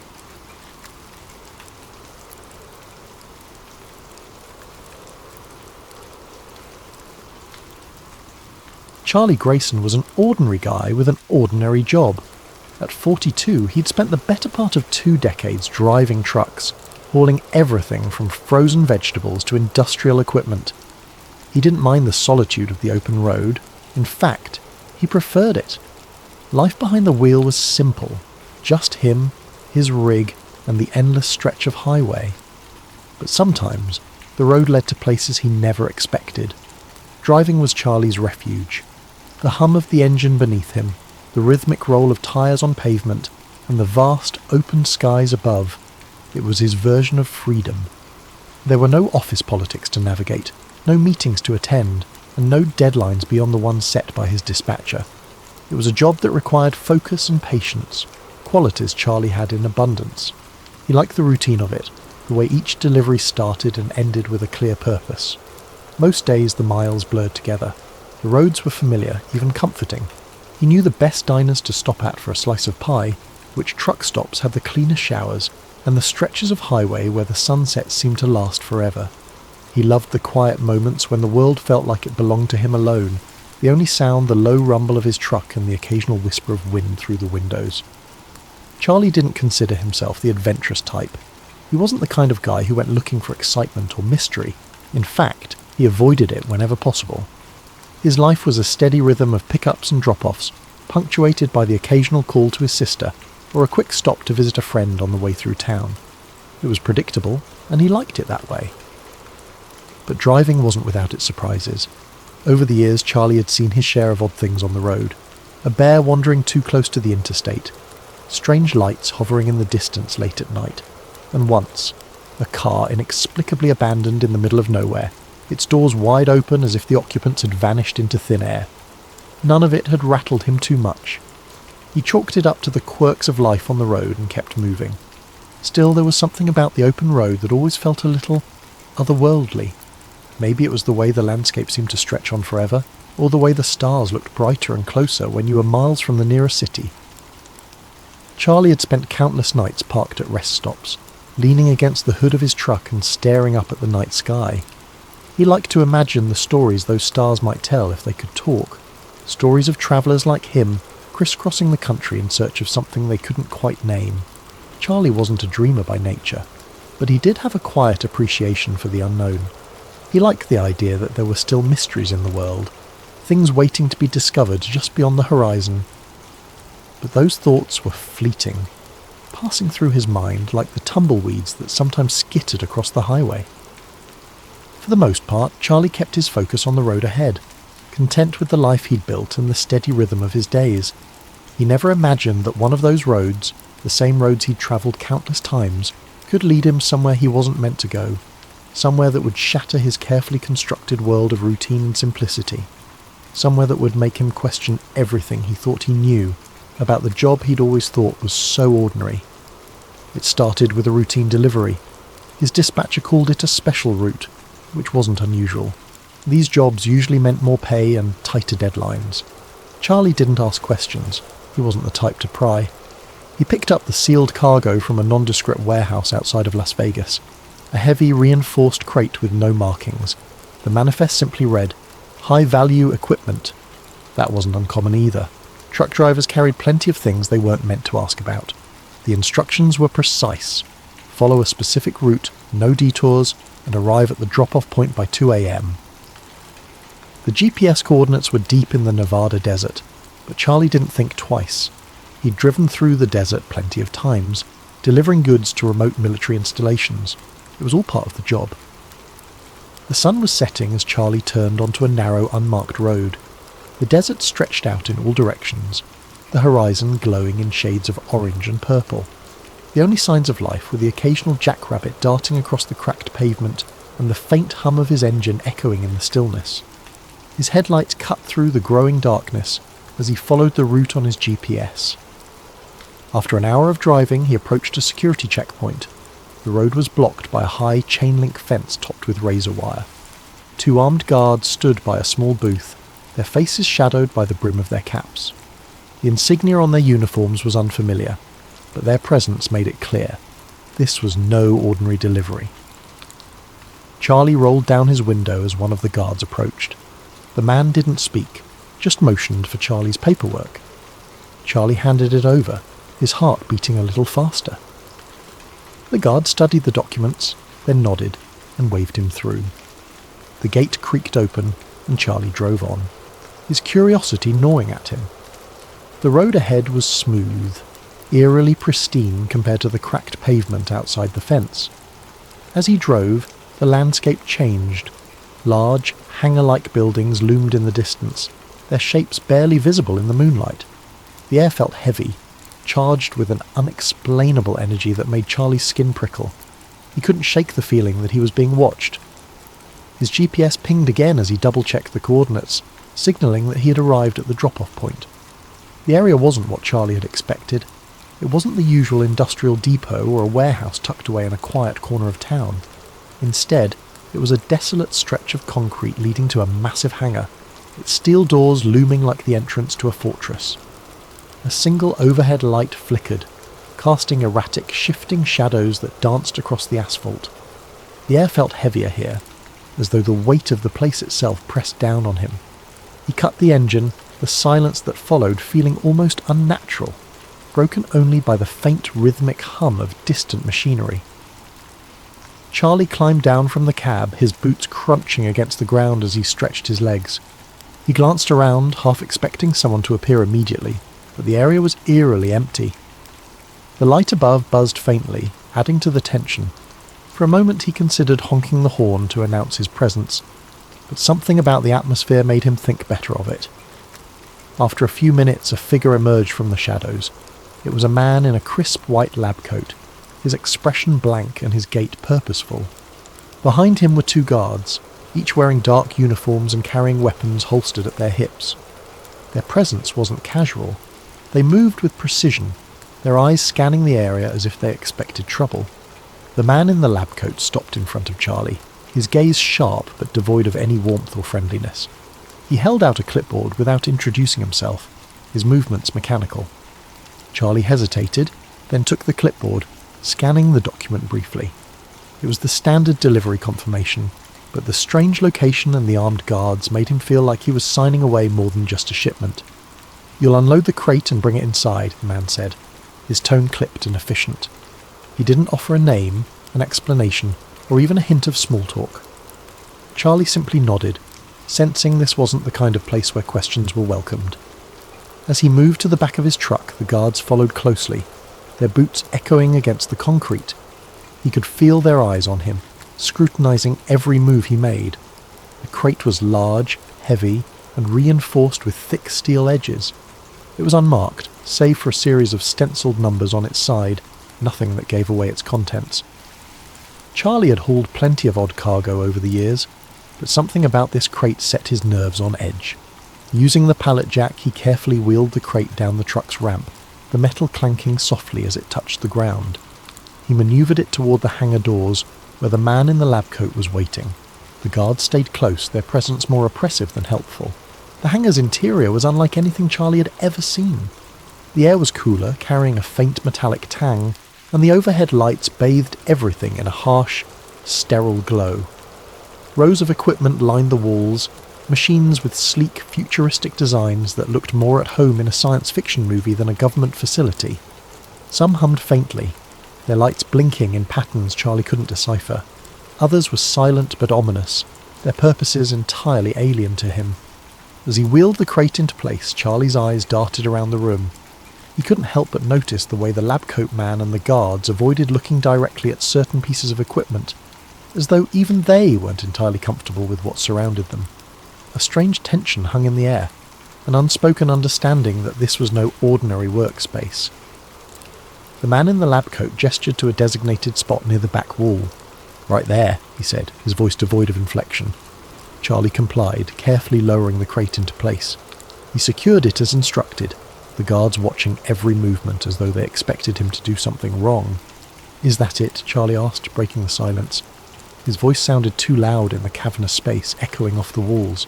A: Charlie Grayson was an ordinary guy with an ordinary job. At 42, he'd spent the better part of 2 decades driving trucks, hauling everything from frozen vegetables to industrial equipment. He didn't mind the solitude of the open road. In fact, he preferred it. Life behind the wheel was simple. Just him, his rig, and the endless stretch of highway. But sometimes, the road led to places he never expected. Driving was Charlie's refuge. The hum of the engine beneath him, the rhythmic roll of tyres on pavement, and the vast open skies above. It was his version of freedom. There were no office politics to navigate, no meetings to attend, and no deadlines beyond the ones set by his dispatcher. It was a job that required focus and patience, qualities Charlie had in abundance. He liked the routine of it, the way each delivery started and ended with a clear purpose. Most days the miles blurred together. The roads were familiar, even comforting. He knew the best diners to stop at for a slice of pie, which truck stops had the cleanest showers, and the stretches of highway where the sunsets seemed to last forever. He loved the quiet moments when the world felt like it belonged to him alone, the only sound the low rumble of his truck and the occasional whisper of wind through the windows. Charlie didn't consider himself the adventurous type. He wasn't the kind of guy who went looking for excitement or mystery. In fact, he avoided it whenever possible. His life was a steady rhythm of pickups and drop-offs, punctuated by the occasional call to his sister, or a quick stop to visit a friend on the way through town. It was predictable, and he liked it that way. But driving wasn't without its surprises. Over the years, Charlie had seen his share of odd things on the road. A bear wandering too close to the interstate, strange lights hovering in the distance late at night, and once, a car inexplicably abandoned in the middle of nowhere, its doors wide open as if the occupants had vanished into thin air. None of it had rattled him too much. He chalked it up to the quirks of life on the road and kept moving. Still, there was something about the open road that always felt a little otherworldly. Maybe it was the way the landscape seemed to stretch on forever, or the way the stars looked brighter and closer when you were miles from the nearest city. Charlie had spent countless nights parked at rest stops, leaning against the hood of his truck and staring up at the night sky. He liked to imagine the stories those stars might tell if they could talk. Stories of travellers like him, crisscrossing the country in search of something they couldn't quite name. Charlie wasn't a dreamer by nature, but he did have a quiet appreciation for the unknown. He liked the idea that there were still mysteries in the world, things waiting to be discovered just beyond the horizon. But those thoughts were fleeting, passing through his mind like the tumbleweeds that sometimes skittered across the highway. For the most part, Charlie kept his focus on the road ahead, content with the life he'd built and the steady rhythm of his days. He never imagined that one of those roads, the same roads he'd travelled countless times, could lead him somewhere he wasn't meant to go, somewhere that would shatter his carefully constructed world of routine and simplicity, somewhere that would make him question everything he thought he knew about the job he'd always thought was so ordinary. It started with a routine delivery. His dispatcher called it a special route, which wasn't unusual. These jobs usually meant more pay and tighter deadlines. Charlie didn't ask questions. He wasn't the type to pry. He picked up the sealed cargo from a nondescript warehouse outside of Las Vegas, a heavy reinforced crate with no markings. The manifest simply read, "High-value equipment." That wasn't uncommon either. Truck drivers carried plenty of things they weren't meant to ask about. The instructions were precise. Follow a specific route, no detours, and arrive at the drop-off point by 2 a.m. The GPS coordinates were deep in the Nevada desert, but Charlie didn't think twice. He'd driven through the desert plenty of times, delivering goods to remote military installations. It was all part of the job. The sun was setting as Charlie turned onto a narrow, unmarked road. The desert stretched out in all directions, the horizon glowing in shades of orange and purple. The only signs of life were the occasional jackrabbit darting across the cracked pavement and the faint hum of his engine echoing in the stillness. His headlights cut through the growing darkness as he followed the route on his GPS. After an hour of driving, he approached a security checkpoint. The road was blocked by a high chain-link fence topped with razor wire. 2 armed guards stood by a small booth, their faces shadowed by the brim of their caps. The insignia on their uniforms was unfamiliar, but their presence made it clear. This was no ordinary delivery. Charlie rolled down his window as one of the guards approached. The man didn't speak, just motioned for Charlie's paperwork. Charlie handed it over, his heart beating a little faster. The guard studied the documents, then nodded and waved him through. The gate creaked open and Charlie drove on, his curiosity gnawing at him. The road ahead was smooth, eerily pristine compared to the cracked pavement outside the fence. As he drove, the landscape changed. Large, hangar-like buildings loomed in the distance, their shapes barely visible in the moonlight. The air felt heavy, charged with an unexplainable energy that made Charlie's skin prickle. He couldn't shake the feeling that he was being watched. His GPS pinged again as he double-checked the coordinates, signalling that he had arrived at the drop-off point. The area wasn't what Charlie had expected. It wasn't the usual industrial depot or a warehouse tucked away in a quiet corner of town. Instead, it was a desolate stretch of concrete leading to a massive hangar, its steel doors looming like the entrance to a fortress. A single overhead light flickered, casting erratic, shifting shadows that danced across the asphalt. The air felt heavier here, as though the weight of the place itself pressed down on him. He cut the engine, the silence that followed feeling almost unnatural, broken only by the faint rhythmic hum of distant machinery. Charlie climbed down from the cab, his boots crunching against the ground as he stretched his legs. He glanced around, half expecting someone to appear immediately, but the area was eerily empty. The light above buzzed faintly, adding to the tension. For a moment he considered honking the horn to announce his presence, but something about the atmosphere made him think better of it. After a few minutes, a figure emerged from the shadows. It was a man in a crisp white lab coat, his expression blank and his gait purposeful. Behind him were 2 guards, each wearing dark uniforms and carrying weapons holstered at their hips. Their presence wasn't casual. They moved with precision, their eyes scanning the area as if they expected trouble. The man in the lab coat stopped in front of Charlie, his gaze sharp but devoid of any warmth or friendliness. He held out a clipboard without introducing himself, his movements mechanical. Charlie hesitated, then took the clipboard, scanning the document briefly. It was the standard delivery confirmation, but the strange location and the armed guards made him feel like he was signing away more than just a shipment. "You'll unload the crate and bring it inside," the man said, his tone clipped and efficient. He didn't offer a name, an explanation, or even a hint of small talk. Charlie simply nodded, sensing this wasn't the kind of place where questions were welcomed. As he moved to the back of his truck, the guards followed closely, their boots echoing against the concrete. He could feel their eyes on him, scrutinizing every move he made. The crate was large, heavy, and reinforced with thick steel edges. It was unmarked, save for a series of stenciled numbers on its side, nothing that gave away its contents. Charlie had hauled plenty of odd cargo over the years, but something about this crate set his nerves on edge. Using the pallet jack, he carefully wheeled the crate down the truck's ramp, the metal clanking softly as it touched the ground. He manoeuvred it toward the hangar doors, where the man in the lab coat was waiting. The guards stayed close, their presence more oppressive than helpful. The hangar's interior was unlike anything Charlie had ever seen. The air was cooler, carrying a faint metallic tang, and the overhead lights bathed everything in a harsh, sterile glow. Rows of equipment lined the walls, machines with sleek, futuristic designs that looked more at home in a science fiction movie than a government facility. Some hummed faintly, their lights blinking in patterns Charlie couldn't decipher. Others were silent but ominous, their purposes entirely alien to him. As he wheeled the crate into place, Charlie's eyes darted around the room. He couldn't help but notice the way the lab coat man and the guards avoided looking directly at certain pieces of equipment, as though even they weren't entirely comfortable with what surrounded them. A strange tension hung in the air, an unspoken understanding that this was no ordinary workspace. The man in the lab coat gestured to a designated spot near the back wall. "Right there," he said, his voice devoid of inflection. Charlie complied, carefully lowering the crate into place. He secured it as instructed, the guards watching every movement as though they expected him to do something wrong. "Is that it?" Charlie asked, breaking the silence. His voice sounded too loud in the cavernous space, echoing off the walls.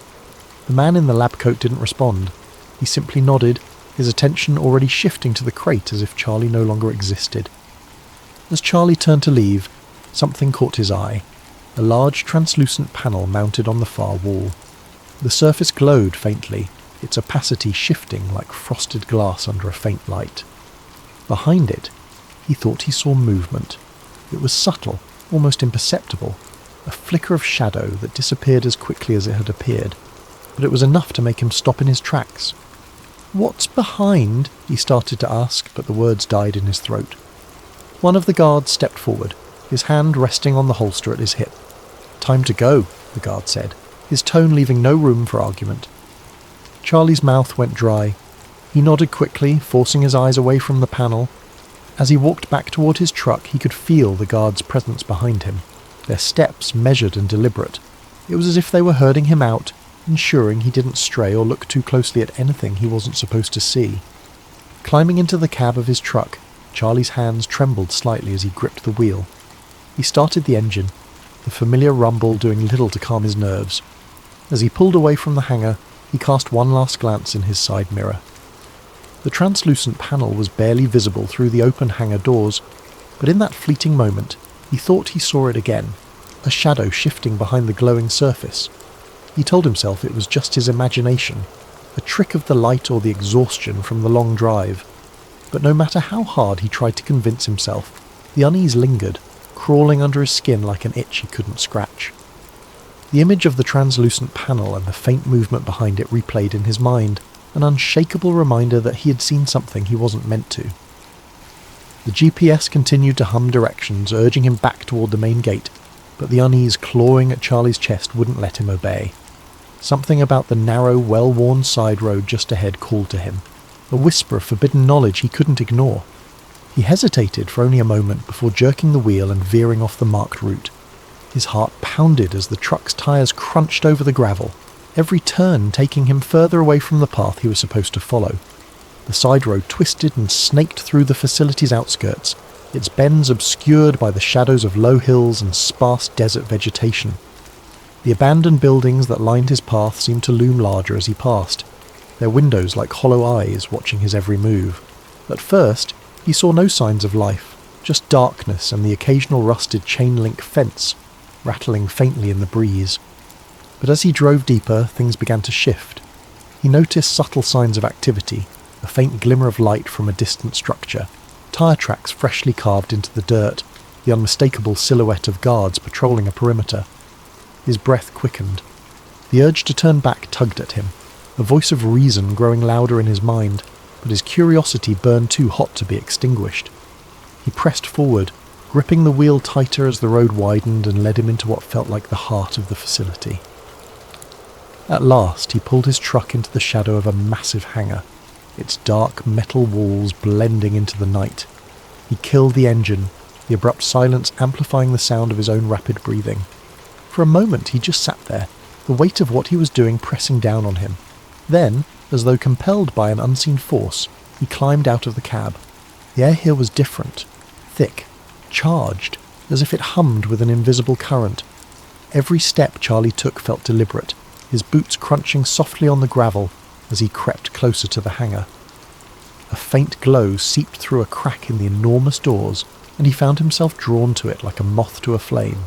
A: The man in the lab coat didn't respond. He simply nodded, his attention already shifting to the crate as if Charlie no longer existed. As Charlie turned to leave, something caught his eye. A large translucent panel mounted on the far wall. The surface glowed faintly, its opacity shifting like frosted glass under a faint light. Behind it, he thought he saw movement. It was subtle, almost imperceptible, a flicker of shadow that disappeared as quickly as it had appeared, but it was enough to make him stop in his tracks. "What's behind?" he started to ask, but the words died in his throat. One of the guards stepped forward, his hand resting on the holster at his hip. "Time to go," the guard said, his tone leaving no room for argument. Charlie's mouth went dry. He nodded quickly, forcing his eyes away from the panel. As he walked back toward his truck, he could feel the guard's presence behind him, their steps measured and deliberate. It was as if they were herding him out, ensuring he didn't stray or look too closely at anything he wasn't supposed to see. Climbing into the cab of his truck, Charlie's hands trembled slightly as he gripped the wheel. He started the engine, the familiar rumble doing little to calm his nerves. As he pulled away from the hangar, he cast one last glance in his side mirror. The translucent panel was barely visible through the open hangar doors, but in that fleeting moment, he thought he saw it again, a shadow shifting behind the glowing surface. He told himself it was just his imagination, a trick of the light or the exhaustion from the long drive. But no matter how hard he tried to convince himself, the unease lingered, crawling under his skin like an itch he couldn't scratch. The image of the translucent panel and the faint movement behind it replayed in his mind, an unshakable reminder that he had seen something he wasn't meant to. The GPS continued to hum directions, urging him back toward the main gate, but the unease clawing at Charlie's chest wouldn't let him obey. Something about the narrow, well-worn side road just ahead called to him, a whisper of forbidden knowledge he couldn't ignore. He hesitated for only a moment before jerking the wheel and veering off the marked route. His heart pounded as the truck's tyres crunched over the gravel, every turn taking him further away from the path he was supposed to follow. The side road twisted and snaked through the facility's outskirts, its bends obscured by the shadows of low hills and sparse desert vegetation. The abandoned buildings that lined his path seemed to loom larger as he passed, their windows like hollow eyes watching his every move. At first, he saw no signs of life, just darkness and the occasional rusted chain-link fence, rattling faintly in the breeze. But as he drove deeper, things began to shift. He noticed subtle signs of activity, a faint glimmer of light from a distant structure, tyre tracks freshly carved into the dirt, the unmistakable silhouette of guards patrolling a perimeter. His breath quickened. The urge to turn back tugged at him, a voice of reason growing louder in his mind, but his curiosity burned too hot to be extinguished. He pressed forward, gripping the wheel tighter as the road widened and led him into what felt like the heart of the facility. At last, he pulled his truck into the shadow of a massive hangar. its dark metal walls blending into the night. He killed the engine, the abrupt silence amplifying the sound of his own rapid breathing. For a moment he just sat there, the weight of what he was doing pressing down on him. Then, as though compelled by an unseen force, he climbed out of the cab. The air here was different, thick, charged, as if it hummed with an invisible current. Every step Charlie took felt deliberate, his boots crunching softly on the gravel as he crept closer to the hangar. A faint glow seeped through a crack in the enormous doors, and he found himself drawn to it like a moth to a flame.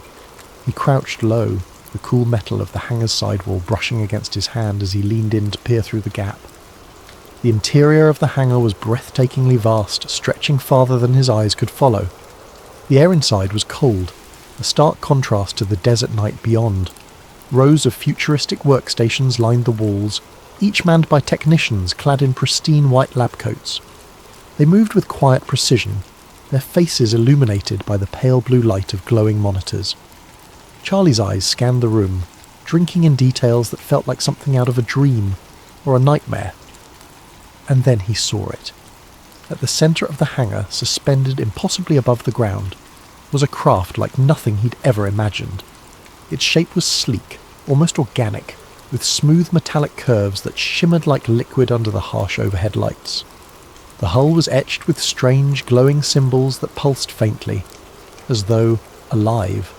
A: He crouched low, the cool metal of the hangar's sidewall brushing against his hand as he leaned in to peer through the gap. The interior of the hangar was breathtakingly vast, stretching farther than his eyes could follow. The air inside was cold, a stark contrast to the desert night beyond. Rows of futuristic workstations lined the walls, each manned by technicians clad in pristine white lab coats. They moved with quiet precision, their faces illuminated by the pale blue light of glowing monitors. Charlie's eyes scanned the room, drinking in details that felt like something out of a dream or a nightmare. And then he saw it. At the centre of the hangar, suspended impossibly above the ground, was a craft like nothing he'd ever imagined. Its shape was sleek, almost organic, with smooth metallic curves that shimmered like liquid under the harsh overhead lights. The hull was etched with strange, glowing symbols that pulsed faintly, as though alive.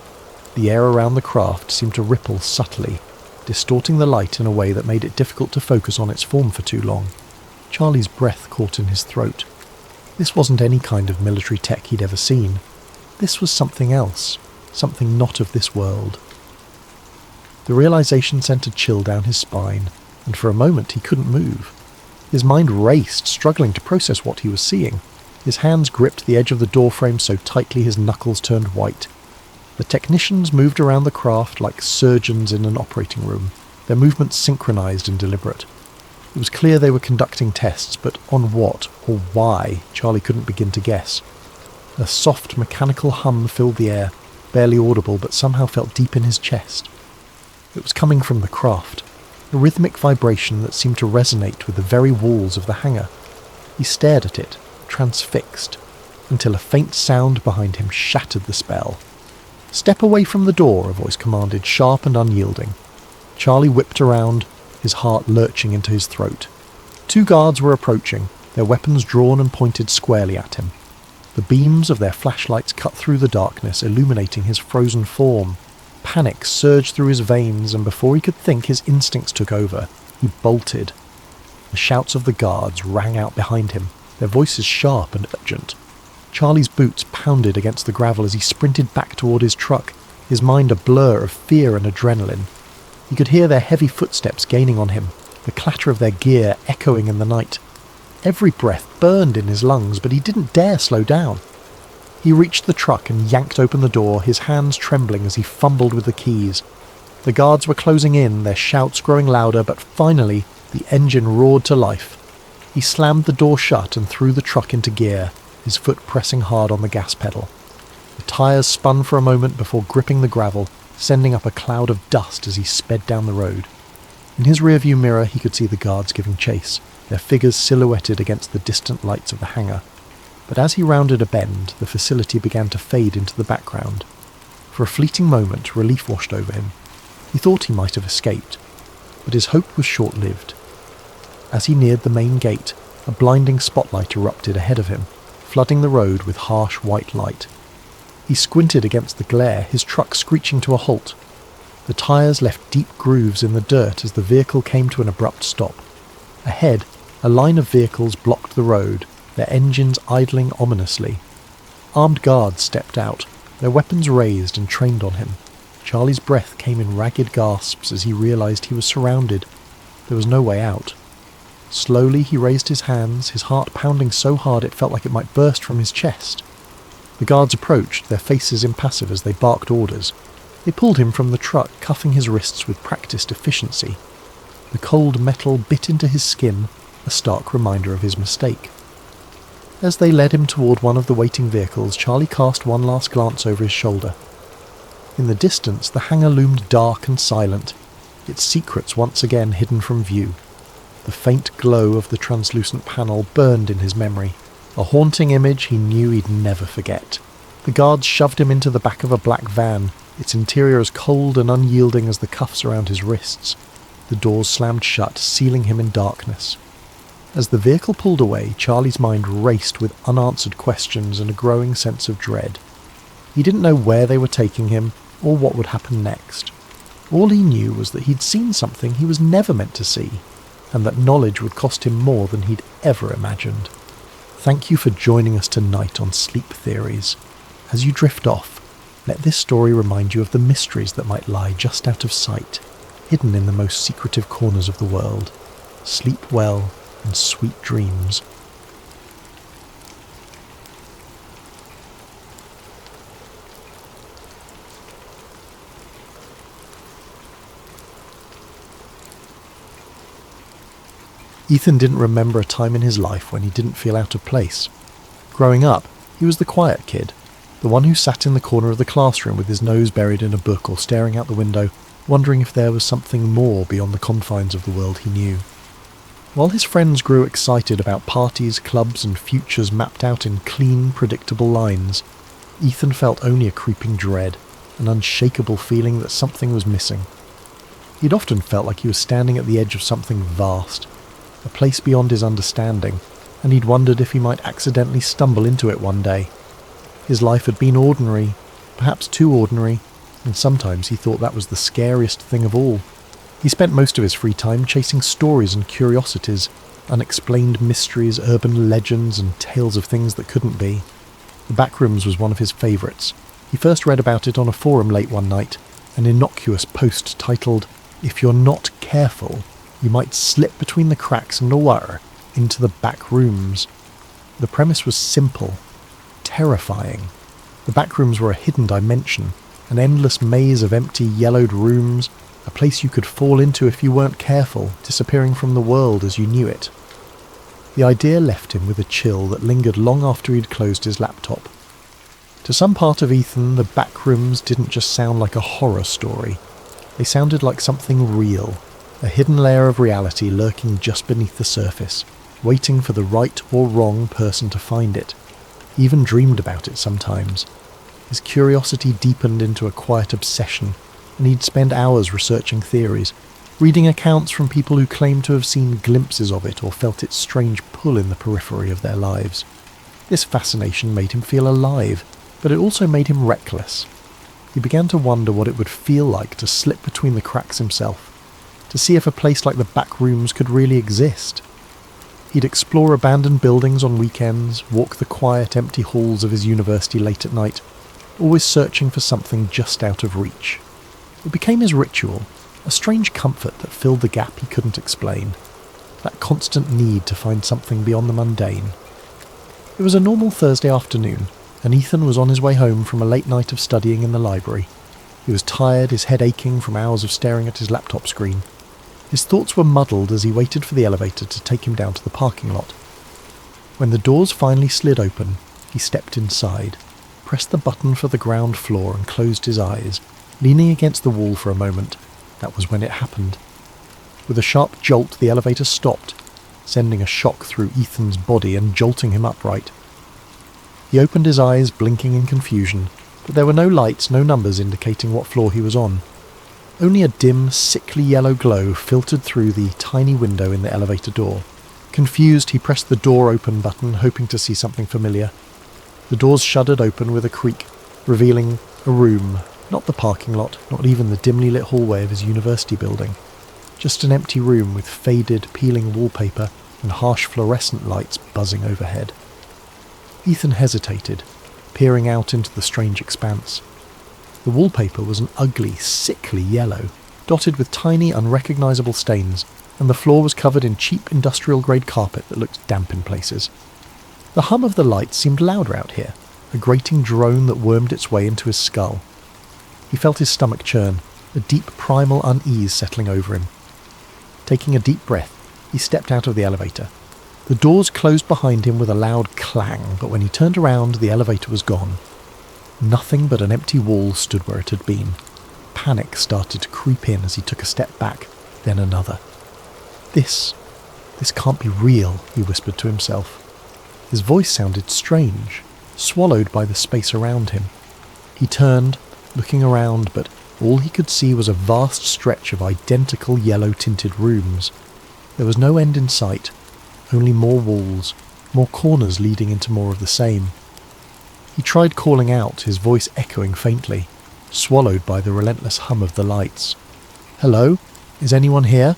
A: The air around the craft seemed to ripple subtly, distorting the light in a way that made it difficult to focus on its form for too long. Charlie's breath caught in his throat. This wasn't any kind of military tech he'd ever seen. This was something else, something not of this world. The realization sent a chill down his spine, and for a moment he couldn't move. His mind raced, struggling to process what he was seeing. His hands gripped the edge of the doorframe so tightly his knuckles turned white. The technicians moved around the craft like surgeons in an operating room, their movements synchronized and deliberate. It was clear they were conducting tests, but on what or why, Charlie couldn't begin to guess. A soft mechanical hum filled the air, barely audible but somehow felt deep in his chest. It was coming from the craft, a rhythmic vibration that seemed to resonate with the very walls of the hangar. He stared at it, transfixed, until a faint sound behind him shattered the spell. "Step away from the door," a voice commanded, sharp and unyielding. Charlie whipped around, his heart lurching into his throat. 2 guards were approaching, their weapons drawn and pointed squarely at him. The beams of their flashlights cut through the darkness, illuminating his frozen form. Panic surged through his veins, and before he could think, his instincts took over. He bolted. The shouts of the guards rang out behind him, their voices sharp and urgent. Charlie's boots pounded against the gravel as he sprinted back toward his truck, his mind a blur of fear and adrenaline. He could hear their heavy footsteps gaining on him, the clatter of their gear echoing in the night. Every breath burned in his lungs, but he didn't dare slow down. He reached the truck and yanked open the door, his hands trembling as he fumbled with the keys. The guards were closing in, their shouts growing louder, but finally the engine roared to life. He slammed the door shut and threw the truck into gear, his foot pressing hard on the gas pedal. The tyres spun for a moment before gripping the gravel, sending up a cloud of dust as he sped down the road. In his rearview mirror he could see the guards giving chase, their figures silhouetted against the distant lights of the hangar. But as he rounded a bend, the facility began to fade into the background. For a fleeting moment, relief washed over him. He thought he might have escaped, but his hope was short-lived. As he neared the main gate, a blinding spotlight erupted ahead of him, flooding the road with harsh white light. He squinted against the glare, his truck screeching to a halt. The tyres left deep grooves in the dirt as the vehicle came to an abrupt stop. Ahead, a line of vehicles blocked the road, their engines idling ominously. Armed guards stepped out, their weapons raised and trained on him. Charlie's breath came in ragged gasps as he realized he was surrounded. There was no way out. Slowly he raised his hands, his heart pounding so hard it felt like it might burst from his chest. The guards approached, their faces impassive as they barked orders. They pulled him from the truck, cuffing his wrists with practiced efficiency. The cold metal bit into his skin, a stark reminder of his mistake. As they led him toward one of the waiting vehicles, Charlie cast one last glance over his shoulder. In the distance, the hangar loomed dark and silent, its secrets once again hidden from view. The faint glow of the translucent panel burned in his memory, a haunting image he knew he'd never forget. The guards shoved him into the back of a black van, its interior as cold and unyielding as the cuffs around his wrists. The doors slammed shut, sealing him in darkness. As the vehicle pulled away, Charlie's mind raced with unanswered questions and a growing sense of dread. He didn't know where they were taking him, or what would happen next. All he knew was that he'd seen something he was never meant to see, and that knowledge would cost him more than he'd ever imagined. Thank you for joining us tonight on Sleep Theories. As you drift off, let this story remind you of the mysteries that might lie just out of sight, hidden in the most secretive corners of the world. Sleep well and sweet dreams. Ethan didn't remember a time in his life when he didn't feel out of place. Growing up, he was the quiet kid, the one who sat in the corner of the classroom with his nose buried in a book or staring out the window, wondering if there was something more beyond the confines of the world he knew. While his friends grew excited about parties, clubs, and futures mapped out in clean, predictable lines, Ethan felt only a creeping dread, an unshakable feeling that something was missing. He'd often felt like he was standing at the edge of something vast, a place beyond his understanding, and he'd wondered if he might accidentally stumble into it one day. His life had been ordinary, perhaps too ordinary, and sometimes he thought that was the scariest thing of all. He spent most of his free time chasing stories and curiosities, unexplained mysteries, urban legends, and tales of things that couldn't be. The Backrooms was one of his favourites. He first read about it on a forum late one night, an innocuous post titled, "If you're not careful, you might slip between the cracks in the water into the back rooms." The premise was simple, terrifying. The Backrooms were a hidden dimension, an endless maze of empty, yellowed rooms, a place you could fall into if you weren't careful, disappearing from the world as you knew it. The idea left him with a chill that lingered long after he'd closed his laptop. To some part of Ethan, the Backrooms didn't just sound like a horror story. They sounded like something real, a hidden layer of reality lurking just beneath the surface, waiting for the right or wrong person to find it. He even dreamed about it sometimes. His curiosity deepened into a quiet obsession, and he'd spend hours researching theories, reading accounts from people who claimed to have seen glimpses of it or felt its strange pull in the periphery of their lives. This fascination made him feel alive, but it also made him reckless. He began to wonder what it would feel like to slip between the cracks himself, to see if a place like the Backrooms could really exist. He'd explore abandoned buildings on weekends, walk the quiet, empty halls of his university late at night, always searching for something just out of reach. It became his ritual, a strange comfort that filled the gap he couldn't explain, that constant need to find something beyond the mundane. It was a normal Thursday afternoon, and Ethan was on his way home from a late night of studying in the library. He was tired, his head aching from hours of staring at his laptop screen. His thoughts were muddled as he waited for the elevator to take him down to the parking lot. When the doors finally slid open, he stepped inside, pressed the button for the ground floor and closed his eyes, leaning against the wall for a moment. That was when it happened. With a sharp jolt, the elevator stopped, sending a shock through Ethan's body and jolting him upright. He opened his eyes, blinking in confusion, but there were no lights, no numbers indicating what floor he was on. Only a dim, sickly yellow glow filtered through the tiny window in the elevator door. Confused, he pressed the door open button, hoping to see something familiar. The doors shuddered open with a creak, revealing a room, not the parking lot, not even the dimly lit hallway of his university building. Just an empty room with faded, peeling wallpaper and harsh fluorescent lights buzzing overhead. Ethan hesitated, peering out into the strange expanse. The wallpaper was an ugly, sickly yellow, dotted with tiny, unrecognisable stains, and the floor was covered in cheap industrial-grade carpet that looked damp in places. The hum of the lights seemed louder out here, a grating drone that wormed its way into his skull. He felt his stomach churn, a deep primal unease settling over him. Taking a deep breath, he stepped out of the elevator. The doors closed behind him with a loud clang, but when he turned around, the elevator was gone. Nothing but an empty wall stood where it had been. Panic started to creep in as he took a step back, then another. This "This can't be real," he whispered to himself. His voice sounded strange, swallowed by the space around him. He turned, looking around, but all he could see was a vast stretch of identical yellow-tinted rooms. There was no end in sight, only more walls, more corners leading into more of the same. He tried calling out, his voice echoing faintly, swallowed by the relentless hum of the lights. "Hello? Is anyone here?"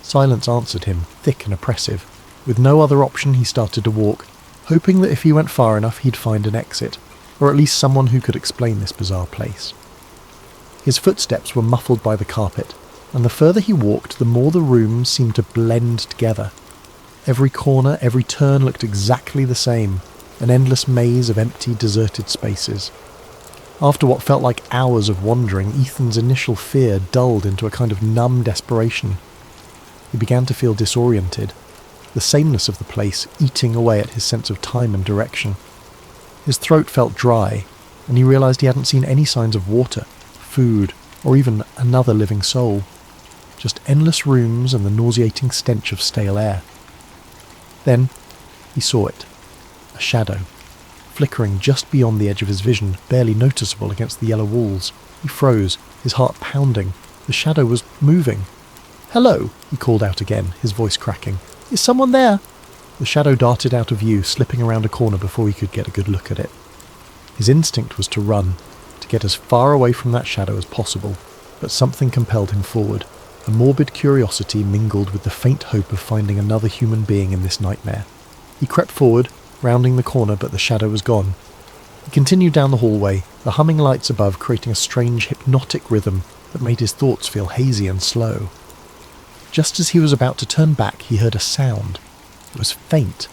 A: Silence answered him, thick and oppressive. With no other option, he started to walk, hoping that if he went far enough he'd find an exit, or at least someone who could explain this bizarre place. His footsteps were muffled by the carpet, and the further he walked, the more the rooms seemed to blend together. Every corner, every turn looked exactly the same, an endless maze of empty, deserted spaces. After what felt like hours of wandering, Ethan's initial fear dulled into a kind of numb desperation. He began to feel disoriented, the sameness of the place eating away at his sense of time and direction. His throat felt dry, and he realised he hadn't seen any signs of water, food, or even another living soul. Just endless rooms and the nauseating stench of stale air. Then he saw it. A shadow, flickering just beyond the edge of his vision, barely noticeable against the yellow walls. He froze, his heart pounding. The shadow was moving. "Hello," he called out again, his voice cracking. "Is someone there?" The shadow darted out of view, slipping around a corner before he could get a good look at it. His instinct was to run, to get as far away from that shadow as possible, but something compelled him forward. A morbid curiosity mingled with the faint hope of finding another human being in this nightmare. He crept forward, rounding the corner, but the shadow was gone. He continued down the hallway, the humming lights above creating a strange hypnotic rhythm that made his thoughts feel hazy and slow. Just as he was about to turn back, he heard a sound. It was faint,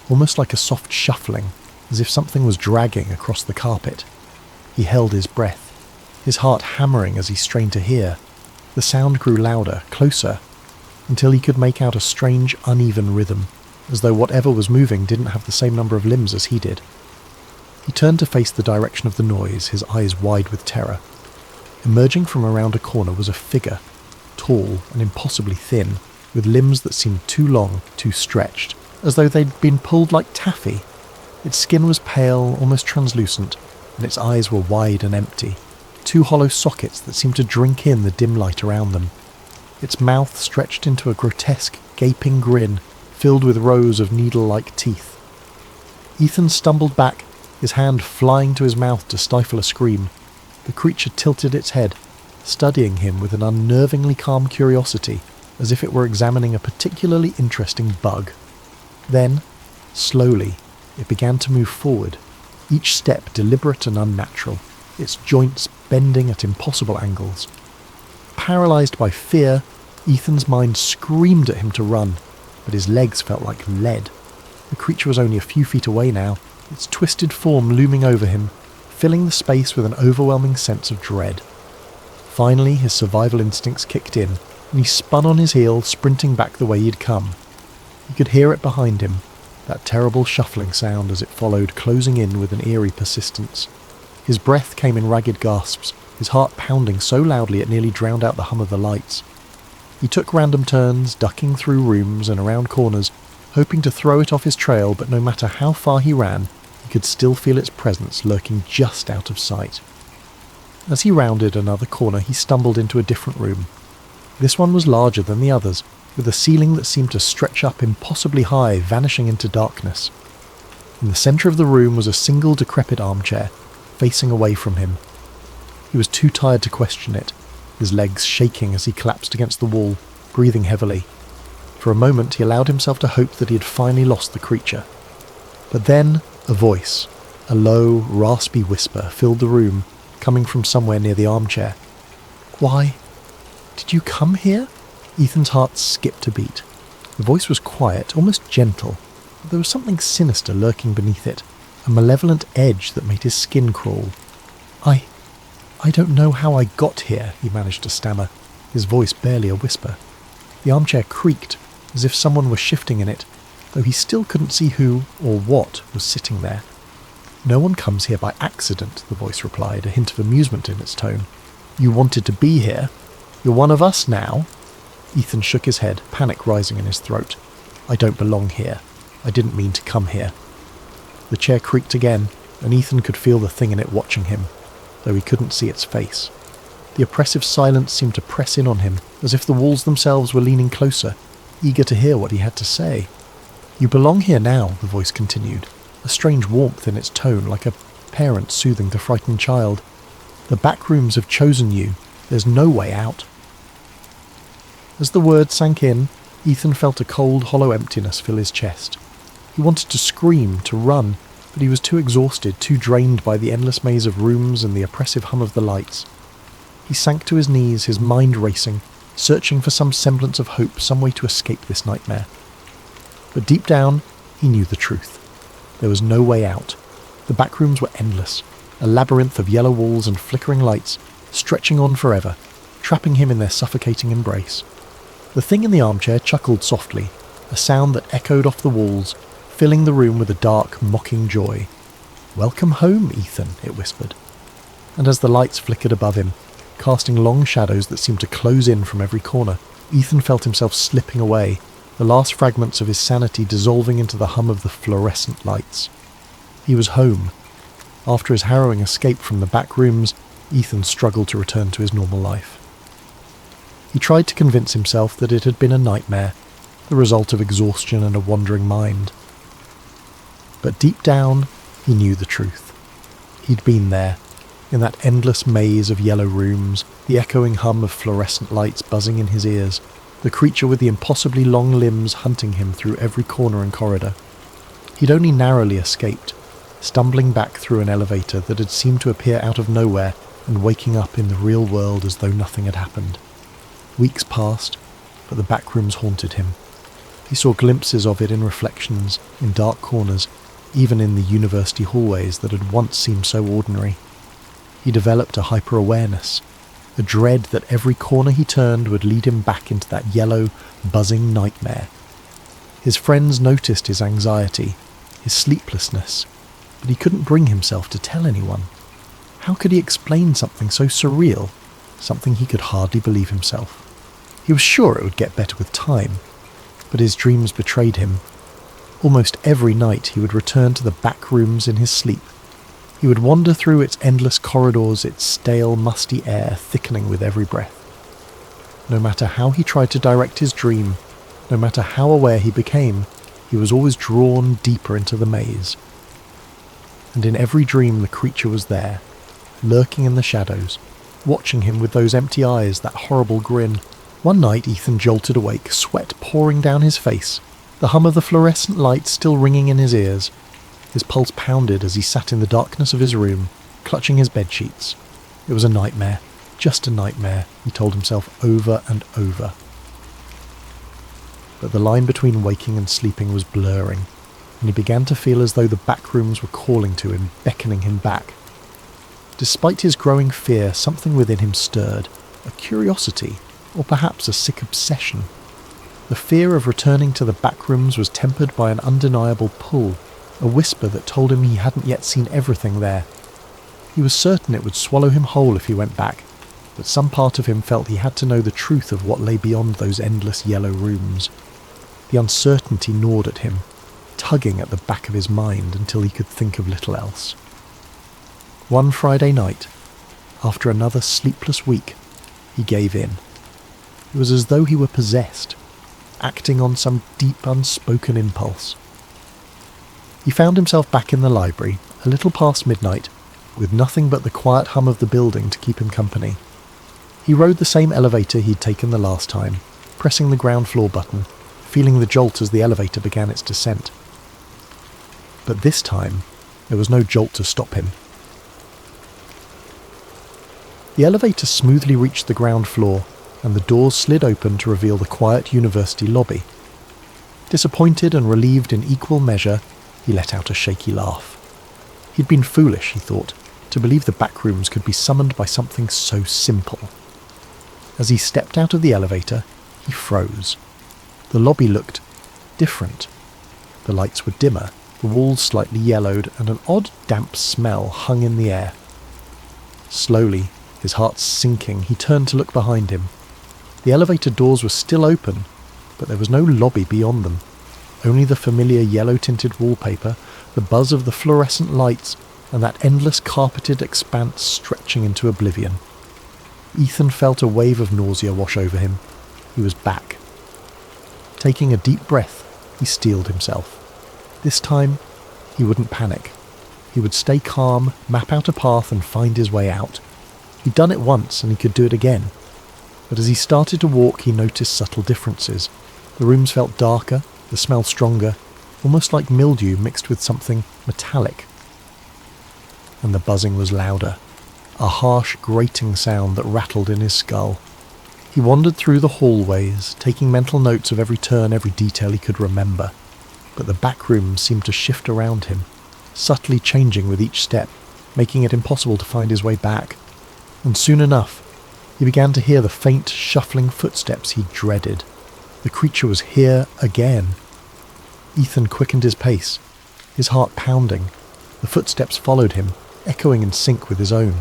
A: almost like a soft shuffling, as if something was dragging across the carpet. He held his breath, his heart hammering as he strained to hear. The sound grew louder, closer, until he could make out a strange, uneven rhythm, as though whatever was moving didn't have the same number of limbs as he did. He turned to face the direction of the noise, his eyes wide with terror. Emerging from around a corner was a figure, tall and impossibly thin, with limbs that seemed too long, too stretched, as though they'd been pulled like taffy. Its skin was pale, almost translucent, and its eyes were wide and empty, two hollow sockets that seemed to drink in the dim light around them. Its mouth stretched into a grotesque, gaping grin, filled with rows of needle-like teeth. Ethan stumbled back, his hand flying to his mouth to stifle a scream. The creature tilted its head, studying him with an unnervingly calm curiosity, as if it were examining a particularly interesting bug. Then, slowly, it began to move forward, each step deliberate and unnatural, its joints bending at impossible angles. Paralysed by fear, Ethan's mind screamed at him to run, but his legs felt like lead. The creature was only a few feet away now, its twisted form looming over him, filling the space with an overwhelming sense of dread. Finally, his survival instincts kicked in, and he spun on his heel, sprinting back the way he'd come. He could hear it behind him, that terrible shuffling sound as it followed, closing in with an eerie persistence. His breath came in ragged gasps, his heart pounding so loudly it nearly drowned out the hum of the lights. He took random turns, ducking through rooms and around corners, hoping to throw it off his trail, but no matter how far he ran, he could still feel its presence lurking just out of sight. As he rounded another corner, he stumbled into a different room. This one was larger than the others, with a ceiling that seemed to stretch up impossibly high, vanishing into darkness. In the centre of the room was a single decrepit armchair, facing away from him. He was too tired to question it, his legs shaking as he collapsed against the wall, breathing heavily. For a moment he allowed himself to hope that he had finally lost the creature. But then a voice, a low, raspy whisper, filled the room, coming from somewhere near the armchair. "Why, did you come here?" Ethan's heart skipped a beat. The voice was quiet, almost gentle, but there was something sinister lurking beneath it, a malevolent edge that made his skin crawl. I don't know how I got here," he managed to stammer, his voice barely a whisper. The armchair creaked, as if someone was shifting in it, though he still couldn't see who or what was sitting there. "No one comes here by accident," the voice replied, a hint of amusement in its tone. "You wanted to be here. You're one of us now." Ethan shook his head, panic rising in his throat. "I don't belong here. I didn't mean to come here." The chair creaked again, and Ethan could feel the thing in it watching him, though he couldn't see its face. The oppressive silence seemed to press in on him, as if the walls themselves were leaning closer, eager to hear what he had to say. "You belong here now," the voice continued, a strange warmth in its tone, like a parent soothing the frightened child. "The back rooms have chosen you. There's no way out." As the words sank in, Ethan felt a cold, hollow emptiness fill his chest. He wanted to scream, to run, but he was too exhausted, too drained by the endless maze of rooms and the oppressive hum of the lights. He sank to his knees, his mind racing, searching for some semblance of hope, some way to escape this nightmare. But deep down, he knew the truth. There was no way out. The back rooms were endless, a labyrinth of yellow walls and flickering lights, stretching on forever, trapping him in their suffocating embrace. The thing in the armchair chuckled softly, a sound that echoed off the walls, filling the room with a dark, mocking joy. "Welcome home, Ethan," it whispered. And as the lights flickered above him, casting long shadows that seemed to close in from every corner, Ethan felt himself slipping away, the last fragments of his sanity dissolving into the hum of the fluorescent lights. He was home. After his harrowing escape from the back rooms, Ethan struggled to return to his normal life. He tried to convince himself that it had been a nightmare, the result of exhaustion and a wandering mind. But deep down, he knew the truth. He'd been there, in that endless maze of yellow rooms, the echoing hum of fluorescent lights buzzing in his ears, the creature with the impossibly long limbs hunting him through every corner and corridor. He'd only narrowly escaped, stumbling back through an elevator that had seemed to appear out of nowhere and waking up in the real world as though nothing had happened. Weeks passed, but the back rooms haunted him. He saw glimpses of it in reflections, in dark corners, even in the university hallways that had once seemed so ordinary. He developed a hyper-awareness, a dread that every corner he turned would lead him back into that yellow, buzzing nightmare. His friends noticed his anxiety, his sleeplessness, but he couldn't bring himself to tell anyone. How could he explain something so surreal, something he could hardly believe himself? He was sure it would get better with time, but his dreams betrayed him. Almost every night he would return to the back rooms in his sleep. He would wander through its endless corridors, its stale, musty air thickening with every breath. No matter how he tried to direct his dream, no matter how aware he became, he was always drawn deeper into the maze. And in every dream the creature was there, lurking in the shadows, watching him with those empty eyes, that horrible grin. One night Ethan jolted awake, sweat pouring down his face, the hum of the fluorescent lights still ringing in his ears. His pulse pounded as he sat in the darkness of his room, clutching his bedsheets. It was a nightmare, just a nightmare, he told himself over and over. But the line between waking and sleeping was blurring, and he began to feel as though the back rooms were calling to him, beckoning him back. Despite his growing fear, something within him stirred, a curiosity, or perhaps a sick obsession. The fear of returning to the back rooms was tempered by an undeniable pull, a whisper that told him he hadn't yet seen everything there. He was certain it would swallow him whole if he went back, but some part of him felt he had to know the truth of what lay beyond those endless yellow rooms. The uncertainty gnawed at him, tugging at the back of his mind until he could think of little else. One Friday night, after another sleepless week, he gave in. It was as though he were possessed, acting on some deep unspoken impulse. He found himself back in the library, a little past midnight, with nothing but the quiet hum of the building to keep him company. He rode the same elevator he'd taken the last time, pressing the ground floor button, feeling the jolt as the elevator began its descent. But this time, there was no jolt to stop him. The elevator smoothly reached the ground floor, and the doors slid open to reveal the quiet university lobby. Disappointed and relieved in equal measure, he let out a shaky laugh. He'd been foolish, he thought, to believe the back rooms could be summoned by something so simple. As he stepped out of the elevator, he froze. The lobby looked different. The lights were dimmer, the walls slightly yellowed, and an odd damp smell hung in the air. Slowly, his heart sinking, he turned to look behind him. The elevator doors were still open, but there was no lobby beyond them. Only the familiar yellow-tinted wallpaper, the buzz of the fluorescent lights, and that endless carpeted expanse stretching into oblivion. Ethan felt a wave of nausea wash over him. He was back. Taking a deep breath, he steeled himself. This time, he wouldn't panic. He would stay calm, map out a path and find his way out. He'd done it once and he could do it again. But as he started to walk, he noticed subtle differences. The rooms felt darker, the smell stronger, almost like mildew mixed with something metallic. And the buzzing was louder, a harsh, grating sound that rattled in his skull. He wandered through the hallways, taking mental notes of every turn, every detail he could remember. But the back rooms seemed to shift around him, subtly changing with each step, making it impossible to find his way back. And soon enough, he began to hear the faint, shuffling footsteps he dreaded. The creature was here again. Ethan quickened his pace, his heart pounding. The footsteps followed him, echoing in sync with his own.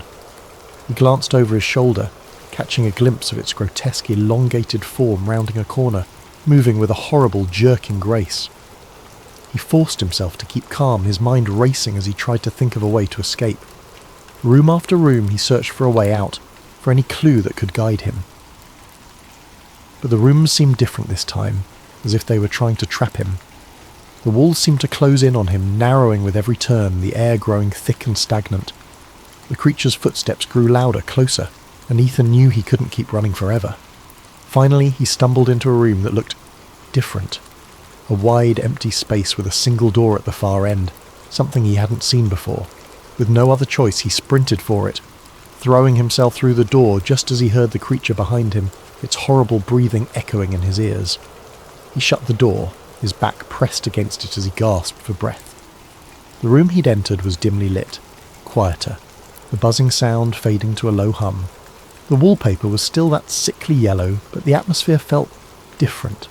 A: He glanced over his shoulder, catching a glimpse of its grotesque, elongated form rounding a corner, moving with a horrible, jerking grace. He forced himself to keep calm, his mind racing as he tried to think of a way to escape. Room after room he searched for a way out, for any clue that could guide him. But the rooms seemed different this time, as if they were trying to trap him. The walls seemed to close in on him, narrowing with every turn, the air growing thick and stagnant. The creature's footsteps grew louder, closer, and Ethan knew he couldn't keep running forever. Finally, he stumbled into a room that looked different. A wide, empty space with a single door at the far end, something he hadn't seen before. With no other choice, he sprinted for it, throwing himself through the door just as he heard the creature behind him, its horrible breathing echoing in his ears. He shut the door, his back pressed against it as he gasped for breath. The room he'd entered was dimly lit, quieter, the buzzing sound fading to a low hum. The wallpaper was still that sickly yellow, but the atmosphere felt different,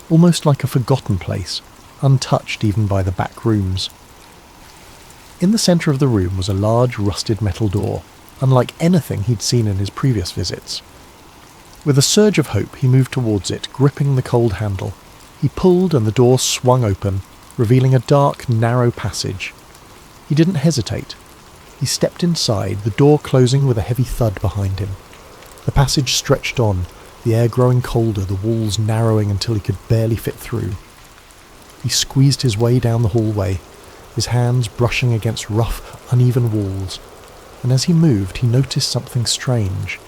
A: almost like a forgotten place, untouched even by the back rooms. In the centre of the room was a large rusted metal door, unlike anything he'd seen in his previous visits. With a surge of hope, he moved towards it, gripping the cold handle. He pulled and the door swung open, revealing a dark, narrow passage. He didn't hesitate. He stepped inside, the door closing with a heavy thud behind him. The passage stretched on, the air growing colder, the walls narrowing until he could barely fit through. He squeezed his way down the hallway, his hands brushing against rough, uneven walls, and as he moved he noticed something strange.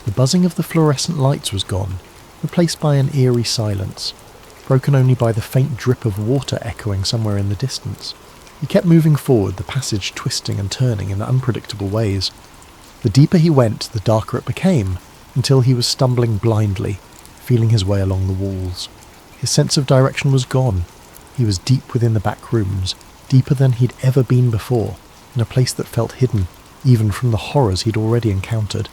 A: The buzzing of the fluorescent lights was gone, replaced by an eerie silence, broken only by the faint drip of water echoing somewhere in the distance. He kept moving forward, the passage twisting and turning in unpredictable ways. The deeper he went, the darker it became, until he was stumbling blindly, feeling his way along the walls. His sense of direction was gone. He was deep within the back rooms, deeper than he'd ever been before, in a place that felt hidden, even from the horrors he'd already encountered.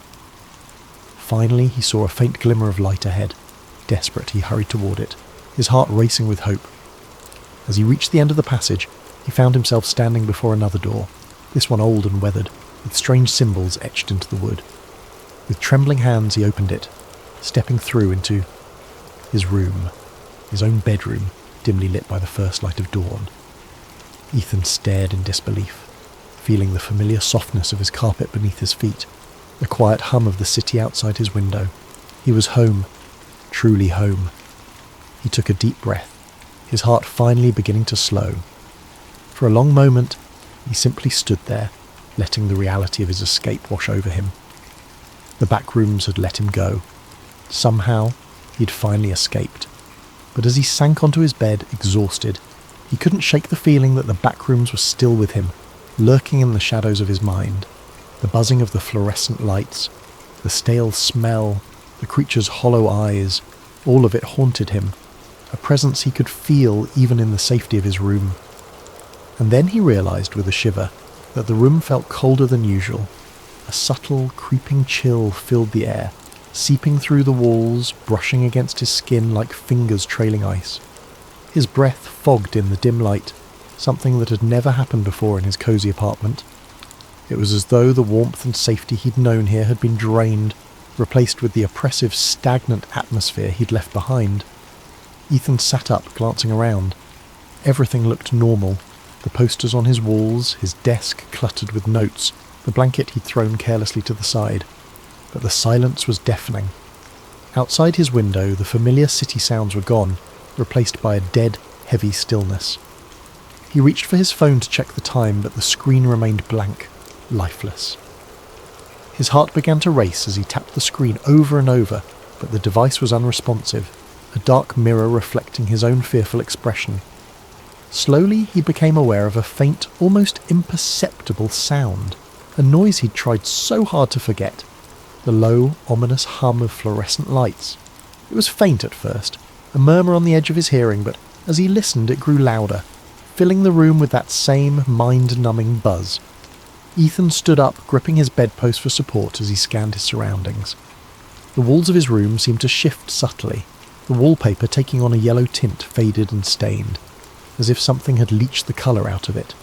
A: Finally, he saw a faint glimmer of light ahead. Desperate, he hurried toward it, his heart racing with hope. As he reached the end of the passage, he found himself standing before another door, this one old and weathered, with strange symbols etched into the wood. With trembling hands he opened it, stepping through into his room, his own bedroom, dimly lit by the first light of dawn. Ethan stared in disbelief, feeling the familiar softness of his carpet beneath his feet, the quiet hum of the city outside his window. He was home, truly home. He took a deep breath, his heart finally beginning to slow. For a long moment, he simply stood there, letting the reality of his escape wash over him. The back rooms had let him go. Somehow, he'd finally escaped. But as he sank onto his bed, exhausted, he couldn't shake the feeling that the back rooms were still with him, lurking in the shadows of his mind. The buzzing of the fluorescent lights, the stale smell, the creature's hollow eyes, all of it haunted him, a presence he could feel even in the safety of his room. And then he realized with a shiver that the room felt colder than usual. A subtle, creeping chill filled the air, seeping through the walls, brushing against his skin like fingers trailing ice. His breath fogged in the dim light, something that had never happened before in his cozy apartment. It was as though the warmth and safety he'd known here had been drained, replaced with the oppressive, stagnant atmosphere he'd left behind. Ethan sat up, glancing around. Everything looked normal. The posters on his walls, his desk cluttered with notes, the blanket he'd thrown carelessly to the side. But the silence was deafening. Outside his window, the familiar city sounds were gone, replaced by a dead, heavy stillness. He reached for his phone to check the time, but the screen remained blank, lifeless. His heart began to race as he tapped the screen over and over, but the device was unresponsive, a dark mirror reflecting his own fearful expression. Slowly he became aware of a faint, almost imperceptible sound, a noise he'd tried so hard to forget. The low, ominous hum of fluorescent lights. It was faint at first, a murmur on the edge of his hearing, but as he listened it grew louder, filling the room with that same mind-numbing buzz. Ethan stood up, gripping his bedpost for support as he scanned his surroundings. The walls of his room seemed to shift subtly, the wallpaper taking on a yellow tint, faded and stained, as if something had leached the colour out of it.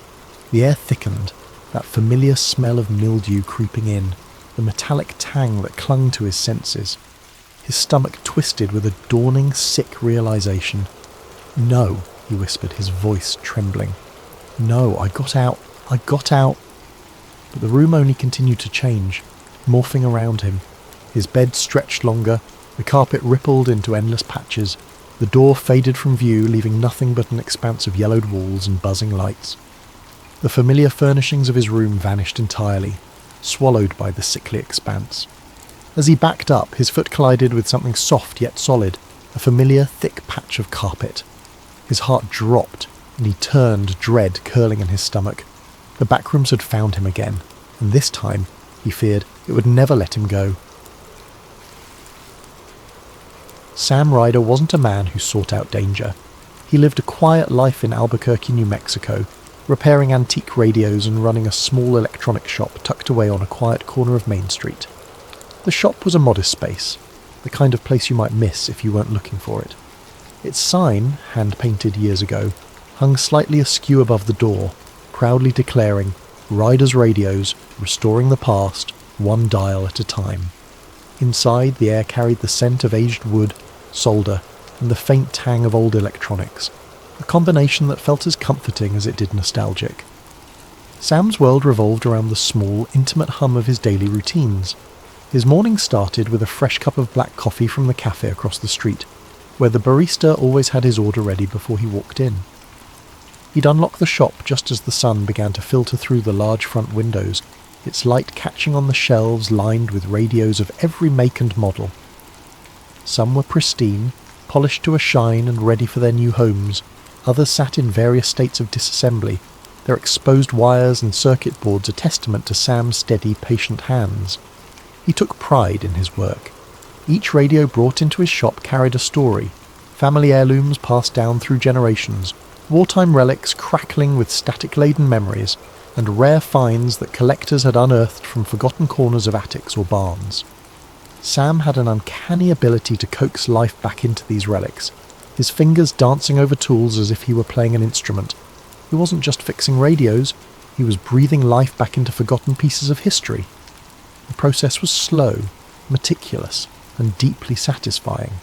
A: The air thickened, that familiar smell of mildew creeping in, the metallic tang that clung to his senses. His stomach twisted with a dawning, sick realisation. "No," he whispered, his voice trembling. "No, I got out. But the room only continued to change, morphing around him. His bed stretched longer, the carpet rippled into endless patches, the door faded from view, leaving nothing but an expanse of yellowed walls and buzzing lights. The familiar furnishings of his room vanished entirely, swallowed by the sickly expanse. As he backed up, his foot collided with something soft yet solid, a familiar thick patch of carpet. His heart dropped, and he turned, dread curling in his stomach. The backrooms had found him again, and this time, he feared, it would never let him go. Sam Ryder wasn't a man who sought out danger. He lived a quiet life in Albuquerque, New Mexico, repairing antique radios and running a small electronic shop tucked away on a quiet corner of Main Street. The shop was a modest space, the kind of place you might miss if you weren't looking for it. Its sign, hand-painted years ago, hung slightly askew above the door, proudly declaring, "Ryder's Radios, restoring the past, one dial at a time." Inside, the air carried the scent of aged wood, solder, and the faint tang of old electronics, a combination that felt as comforting as it did nostalgic. Sam's world revolved around the small, intimate hum of his daily routines. His morning started with a fresh cup of black coffee from the cafe across the street, where the barista always had his order ready before he walked in. He'd unlock the shop just as the sun began to filter through the large front windows, its light catching on the shelves lined with radios of every make and model. Some were pristine, polished to a shine and ready for their new homes. Others sat in various states of disassembly, their exposed wires and circuit boards a testament to Sam's steady, patient hands. He took pride in his work. Each radio brought into his shop carried a story, family heirlooms passed down through generations, wartime relics crackling with static-laden memories, and rare finds that collectors had unearthed from forgotten corners of attics or barns. Sam had an uncanny ability to coax life back into these relics, his fingers dancing over tools as if he were playing an instrument. He wasn't just fixing radios, he was breathing life back into forgotten pieces of history. The process was slow, meticulous, and deeply satisfying.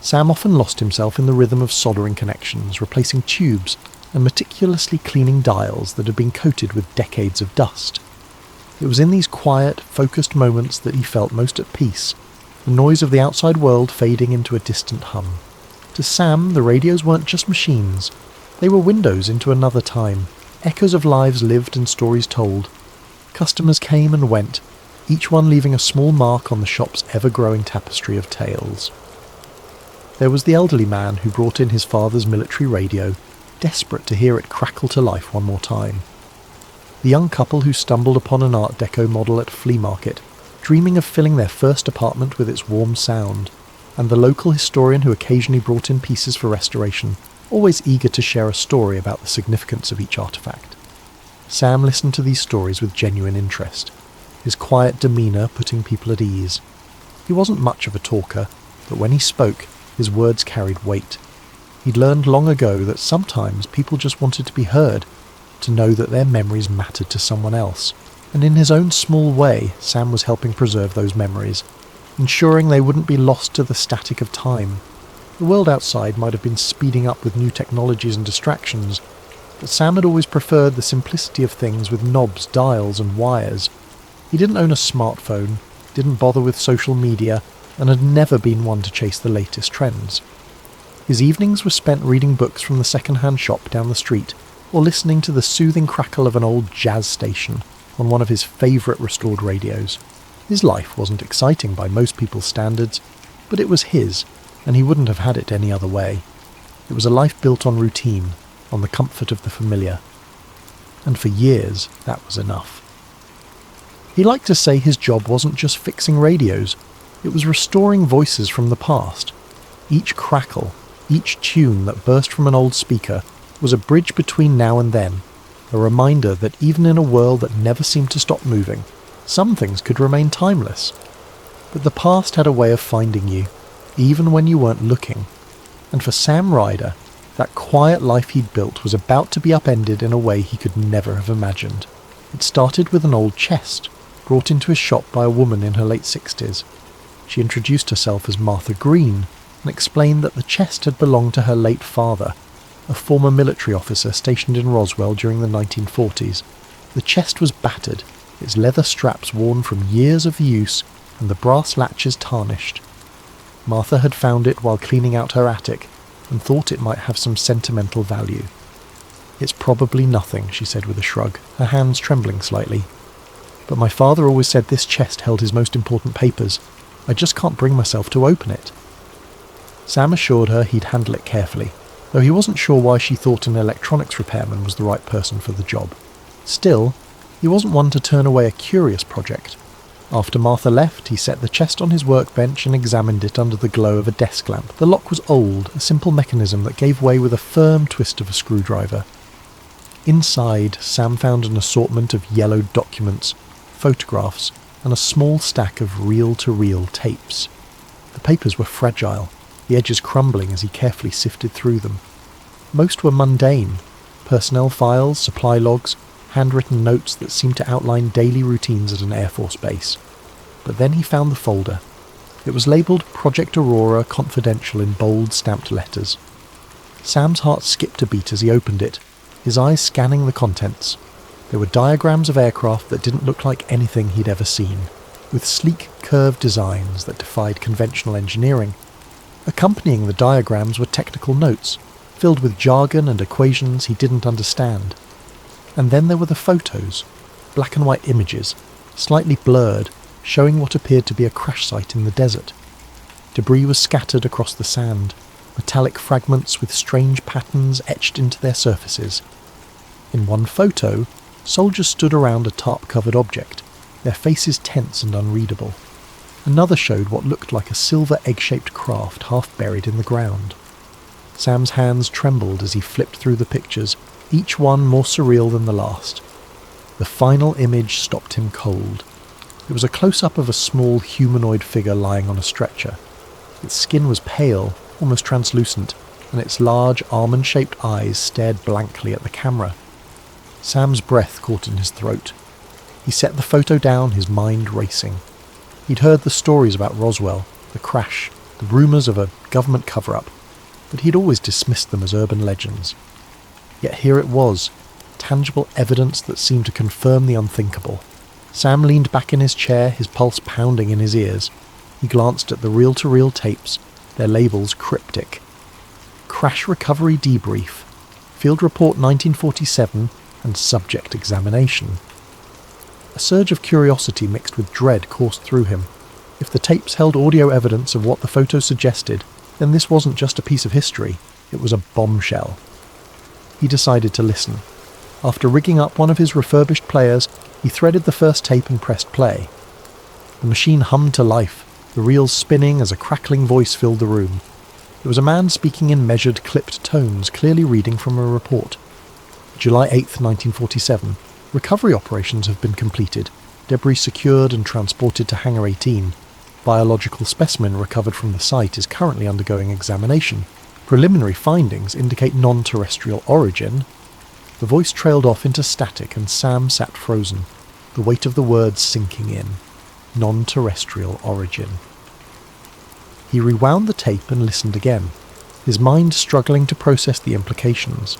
A: Sam often lost himself in the rhythm of soldering connections, replacing tubes, and meticulously cleaning dials that had been coated with decades of dust. It was in these quiet, focused moments that he felt most at peace, the noise of the outside world fading into a distant hum. To Sam, the radios weren't just machines. They were windows into another time, echoes of lives lived and stories told. Customers came and went, each one leaving a small mark on the shop's ever-growing tapestry of tales. There was the elderly man who brought in his father's military radio, desperate to hear it crackle to life one more time. The young couple who stumbled upon an Art Deco model at a flea market, dreaming of filling their first apartment with its warm sound, and the local historian who occasionally brought in pieces for restoration, always eager to share a story about the significance of each artifact. Sam listened to these stories with genuine interest, his quiet demeanour putting people at ease. He wasn't much of a talker, but when he spoke, his words carried weight. He'd learned long ago that sometimes people just wanted to be heard, to know that their memories mattered to someone else, and in his own small way, Sam was helping preserve those memories, ensuring they wouldn't be lost to the static of time. The world outside might have been speeding up with new technologies and distractions, but Sam had always preferred the simplicity of things with knobs, dials and wires. He didn't own a smartphone, didn't bother with social media, and had never been one to chase the latest trends. His evenings were spent reading books from the second-hand shop down the street, or listening to the soothing crackle of an old jazz station on one of his favourite restored radios. His life wasn't exciting by most people's standards, but it was his, and he wouldn't have had it any other way. It was a life built on routine, on the comfort of the familiar. And for years, that was enough. He liked to say his job wasn't just fixing radios, it was restoring voices from the past. Each crackle, each tune that burst from an old speaker was a bridge between now and then, a reminder that even in a world that never seemed to stop moving, some things could remain timeless. But the past had a way of finding you, even when you weren't looking. And for Sam Ryder, that quiet life he'd built was about to be upended in a way he could never have imagined. It started with an old chest, brought into his shop by a woman in her late 60s. She introduced herself as Martha Green, and explained that the chest had belonged to her late father, a former military officer stationed in Roswell during the 1940s. The chest was battered, its leather straps worn from years of use, and the brass latches tarnished. Martha had found it while cleaning out her attic, and thought it might have some sentimental value. "It's probably nothing," she said with a shrug, her hands trembling slightly. "But my father always said this chest held his most important papers. I just can't bring myself to open it." Sam assured her he'd handle it carefully, though he wasn't sure why she thought an electronics repairman was the right person for the job. Still, he wasn't one to turn away a curious project. After Martha left, he set the chest on his workbench and examined it under the glow of a desk lamp. The lock was old, a simple mechanism that gave way with a firm twist of a screwdriver. Inside, Sam found an assortment of yellowed documents, photographs, and a small stack of reel-to-reel tapes. The papers were fragile, the edges crumbling as he carefully sifted through them. Most were mundane: personnel files, supply logs, handwritten notes that seemed to outline daily routines at an Air Force base. But then he found the folder. It was labelled Project Aurora Confidential in bold stamped letters. Sam's heart skipped a beat as he opened it, his eyes scanning the contents. There were diagrams of aircraft that didn't look like anything he'd ever seen, with sleek, curved designs that defied conventional engineering. Accompanying the diagrams were technical notes, filled with jargon and equations he didn't understand. And then there were the photos, black and white images, slightly blurred, showing what appeared to be a crash site in the desert. Debris was scattered across the sand, metallic fragments with strange patterns etched into their surfaces. In one photo, soldiers stood around a tarp-covered object, their faces tense and unreadable. Another showed what looked like a silver egg-shaped craft half buried in the ground. Sam's hands trembled as he flipped through the pictures, each one more surreal than the last. The final image stopped him cold. It was a close-up of a small humanoid figure lying on a stretcher. Its skin was pale, almost translucent, and its large almond-shaped eyes stared blankly at the camera. Sam's breath caught in his throat. He set the photo down, his mind racing. He'd heard the stories about Roswell, the crash, the rumours of a government cover-up, but he'd always dismissed them as urban legends. Yet here it was, tangible evidence that seemed to confirm the unthinkable. Sam leaned back in his chair, his pulse pounding in his ears. He glanced at the reel-to-reel tapes, their labels cryptic. Crash Recovery Debrief, Field Report 1947, and Subject Examination. A surge of curiosity mixed with dread coursed through him. If the tapes held audio evidence of what the photos suggested, then this wasn't just a piece of history, it was a bombshell. He decided to listen. After rigging up one of his refurbished players, he threaded the first tape and pressed play. The machine hummed to life, the reels spinning as a crackling voice filled the room. It was a man speaking in measured, clipped tones, clearly reading from a report. July 8th, 1947. Recovery operations have been completed. Debris secured and transported to Hangar 18. Biological specimen recovered from the site is currently undergoing examination. Preliminary findings indicate non-terrestrial origin. The voice trailed off into static and Sam sat frozen, the weight of the words sinking in. Non-terrestrial origin. He rewound the tape and listened again. his mind struggling to process the implications.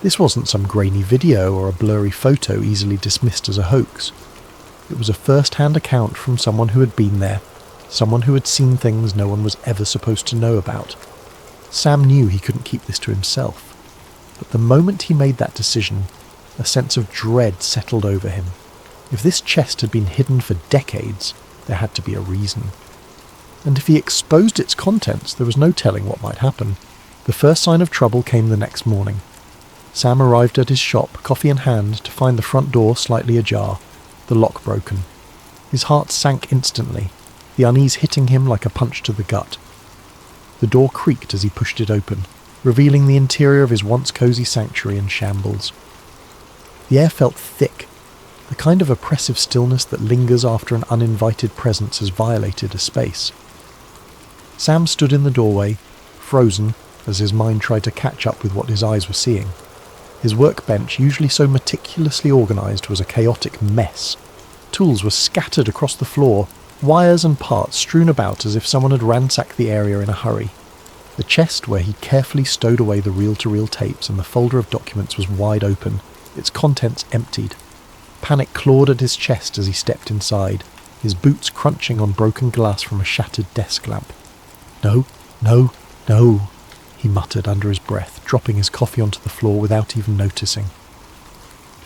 A: This wasn't some grainy video or a blurry photo easily dismissed as a hoax. It was a first-hand account from someone who had been there, someone who had seen things no one was ever supposed to know about. Sam knew he couldn't keep this to himself, but the moment he made that decision, a sense of dread settled over him. If this chest had been hidden for decades, there had to be a reason. And if he exposed its contents, there was no telling what might happen. The first sign of trouble came the next morning. Sam arrived at his shop, coffee in hand, to find the front door slightly ajar, the lock broken. His heart sank instantly, the unease hitting him like a punch to the gut. The door creaked as he pushed it open, revealing the interior of his once cosy sanctuary in shambles. The air felt thick, the kind of oppressive stillness that lingers after an uninvited presence has violated a space. Sam stood in the doorway, frozen, as his mind tried to catch up with what his eyes were seeing. His workbench, usually so meticulously organised, was a chaotic mess. Tools were scattered across the floor, wires and parts strewn about as if someone had ransacked the area in a hurry. The chest where he carefully stowed away the reel-to-reel tapes and the folder of documents was wide open, its contents emptied. Panic clawed at his chest as he stepped inside, his boots crunching on broken glass from a shattered desk lamp. "No, no, no," he muttered under his breath, dropping his coffee onto the floor without even noticing.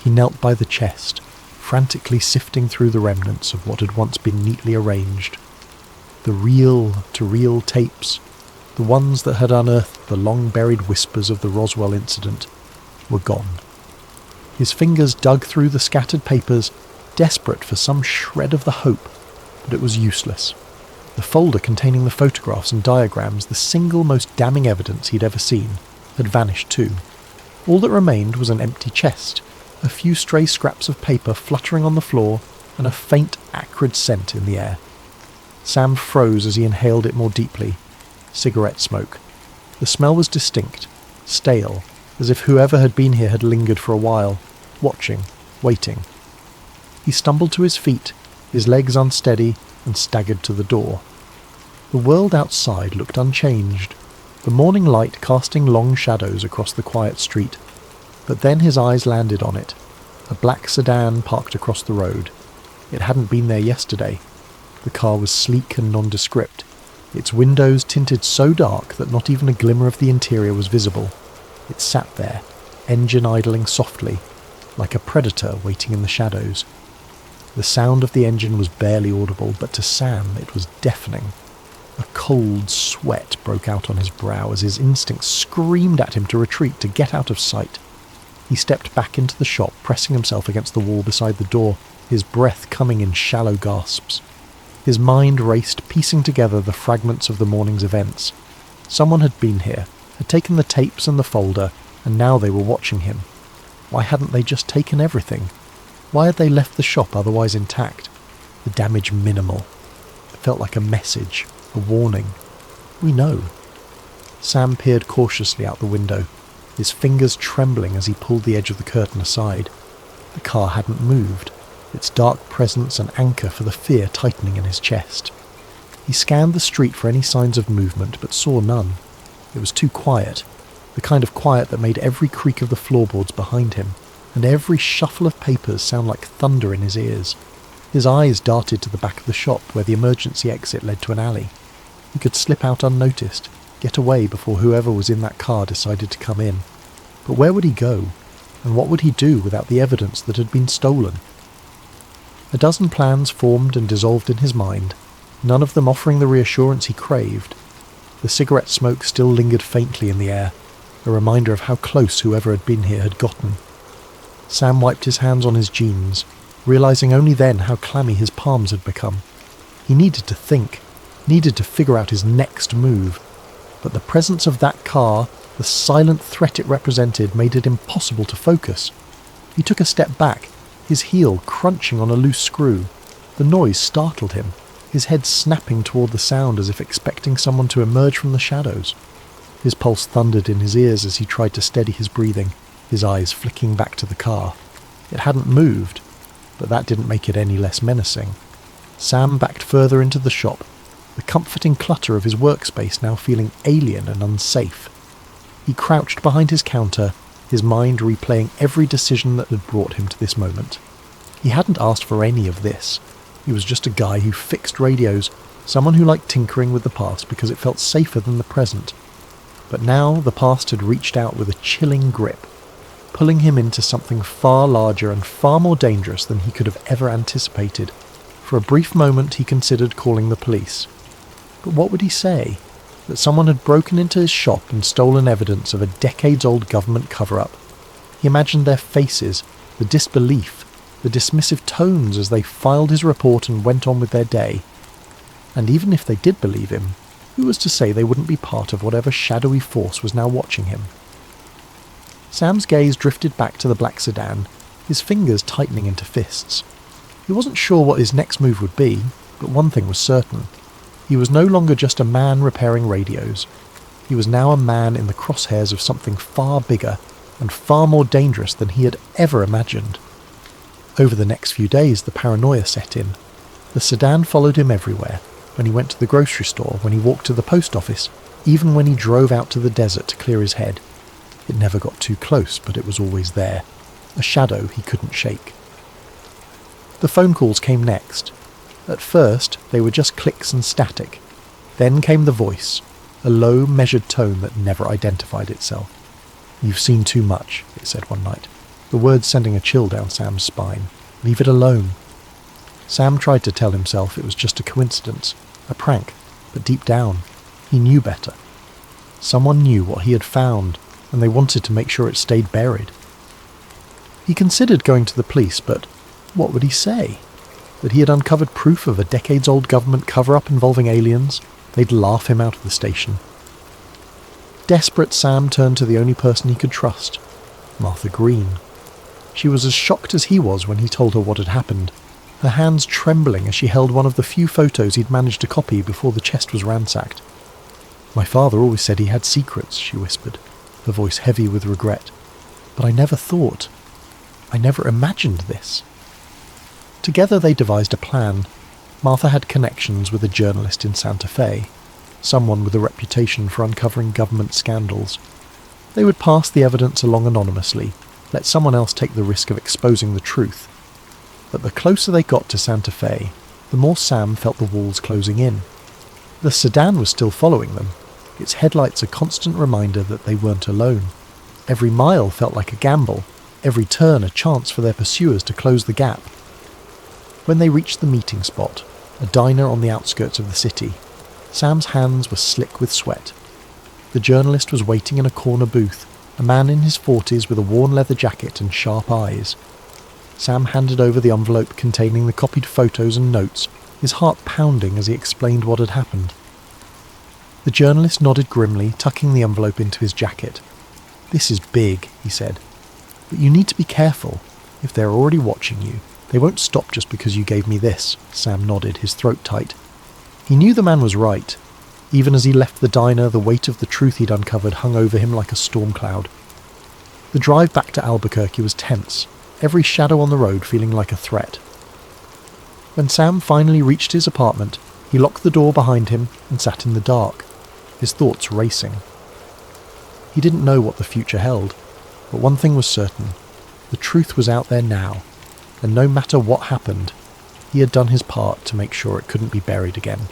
A: He knelt by the chest, frantically sifting through the remnants of what had once been neatly arranged. The reel-to-reel tapes, the ones that had unearthed the long-buried whispers of the Roswell incident, were gone. His fingers dug through the scattered papers, desperate for some shred of the hope, but it was useless. The folder containing the photographs and diagrams, the single most damning evidence he'd ever seen, had vanished too. All that remained was an empty chest, a few stray scraps of paper fluttering on the floor, and a faint, acrid scent in the air. Sam froze as he inhaled it more deeply. Cigarette smoke. The smell was distinct, stale, as if whoever had been here had lingered for a while, watching, waiting. He stumbled to his feet, his legs unsteady, and staggered to the door. The world outside looked unchanged, the morning light casting long shadows across the quiet street. But then his eyes landed on it, a black sedan parked across the road. It hadn't been there yesterday. The car was sleek and nondescript, its windows tinted so dark that not even a glimmer of the interior was visible. It sat there, engine idling softly, like a predator waiting in the shadows. The sound of the engine was barely audible, but to Sam it was deafening. A cold sweat broke out on his brow as his instincts screamed at him to retreat, to get out of sight. He stepped back into the shop, pressing himself against the wall beside the door, his breath coming in shallow gasps. His mind raced, piecing together the fragments of the morning's events. Someone had been here, had taken the tapes and the folder, and now they were watching him. Why hadn't they just taken everything? Why had they left the shop otherwise intact? The damage minimal. It felt like a message, a warning. We know. Sam peered cautiously out the window, his fingers trembling as he pulled the edge of the curtain aside. The car hadn't moved, its dark presence an anchor for the fear tightening in his chest. He scanned the street for any signs of movement, but saw none. It was too quiet, the kind of quiet that made every creak of the floorboards behind him, and every shuffle of papers sound like thunder in his ears. His eyes darted to the back of the shop, where the emergency exit led to an alley. He could slip out unnoticed, get away before whoever was in that car decided to come in. But where would he go? And what would he do without the evidence that had been stolen? A dozen plans formed and dissolved in his mind, none of them offering the reassurance he craved. The cigarette smoke still lingered faintly in the air, a reminder of how close whoever had been here had gotten. Sam wiped his hands on his jeans, realizing only then how clammy his palms had become. He needed to think, needed to figure out his next move. But the presence of that car, the silent threat it represented, made it impossible to focus. He took a step back, his heel crunching on a loose screw. The noise startled him, his head snapping toward the sound as if expecting someone to emerge from the shadows. His pulse thundered in his ears as he tried to steady his breathing, his eyes flicking back to the car. It hadn't moved, but that didn't make it any less menacing. Sam backed further into the shop, the comforting clutter of his workspace now feeling alien and unsafe. He crouched behind his counter, his mind replaying every decision that had brought him to this moment. He hadn't asked for any of this. He was just a guy who fixed radios, someone who liked tinkering with the past because it felt safer than the present. But now the past had reached out with a chilling grip, pulling him into something far larger and far more dangerous than he could have ever anticipated. For a brief moment he considered calling the police. But what would he say? That someone had broken into his shop and stolen evidence of a decades-old government cover-up. He imagined their faces, the disbelief, the dismissive tones as they filed his report and went on with their day. And even if they did believe him, who was to say they wouldn't be part of whatever shadowy force was now watching him? Sam's gaze drifted back to the black sedan, his fingers tightening into fists. He wasn't sure what his next move would be, but one thing was certain. He was no longer just a man repairing radios. He was now a man in the crosshairs of something far bigger and far more dangerous than he had ever imagined. Over the next few days, the paranoia set in. The sedan followed him everywhere, when he went to the grocery store, when he walked to the post office, even when he drove out to the desert to clear his head. It never got too close, but it was always there, a shadow he couldn't shake. The phone calls came next. At first, they were just clicks and static. Then came the voice, a low, measured tone that never identified itself. "You've seen too much," it said one night, the words sending a chill down Sam's spine. "Leave it alone." Sam tried to tell himself it was just a coincidence, a prank, but deep down, he knew better. Someone knew what he had found, and they wanted to make sure it stayed buried. He considered going to the police, but what would he say? That he had uncovered proof of a decades-old government cover-up involving aliens? They'd laugh him out of the station. Desperate, Sam turned to the only person he could trust, Martha Green. She was as shocked as he was when he told her what had happened, her hands trembling as she held one of the few photos he'd managed to copy before the chest was ransacked. "My father always said he had secrets," she whispered, her voice heavy with regret. "But I never imagined this." Together they devised a plan. Martha had connections with a journalist in Santa Fe, someone with a reputation for uncovering government scandals. They would pass the evidence along anonymously, let someone else take the risk of exposing the truth. But the closer they got to Santa Fe, the more Sam felt the walls closing in. The sedan was still following them, its headlights a constant reminder that they weren't alone. Every mile felt like a gamble, every turn a chance for their pursuers to close the gap. When they reached the meeting spot, a diner on the outskirts of the city, Sam's hands were slick with sweat. The journalist was waiting in a corner booth, a man in his 40s with a worn leather jacket and sharp eyes. Sam handed over the envelope containing the copied photos and notes, his heart pounding as he explained what had happened. The journalist nodded grimly, tucking the envelope into his jacket. "This is big," he said. "But you need to be careful. If they're already watching you, they won't stop just because you gave me this." Sam nodded, his throat tight. He knew the man was right. Even as he left the diner, the weight of the truth he'd uncovered hung over him like a storm cloud. The drive back to Albuquerque was tense, every shadow on the road feeling like a threat. When Sam finally reached his apartment, he locked the door behind him and sat in the dark, his thoughts racing. He didn't know what the future held, but one thing was certain. The truth was out there now, and no matter what happened, he had done his part to make sure it couldn't be buried again.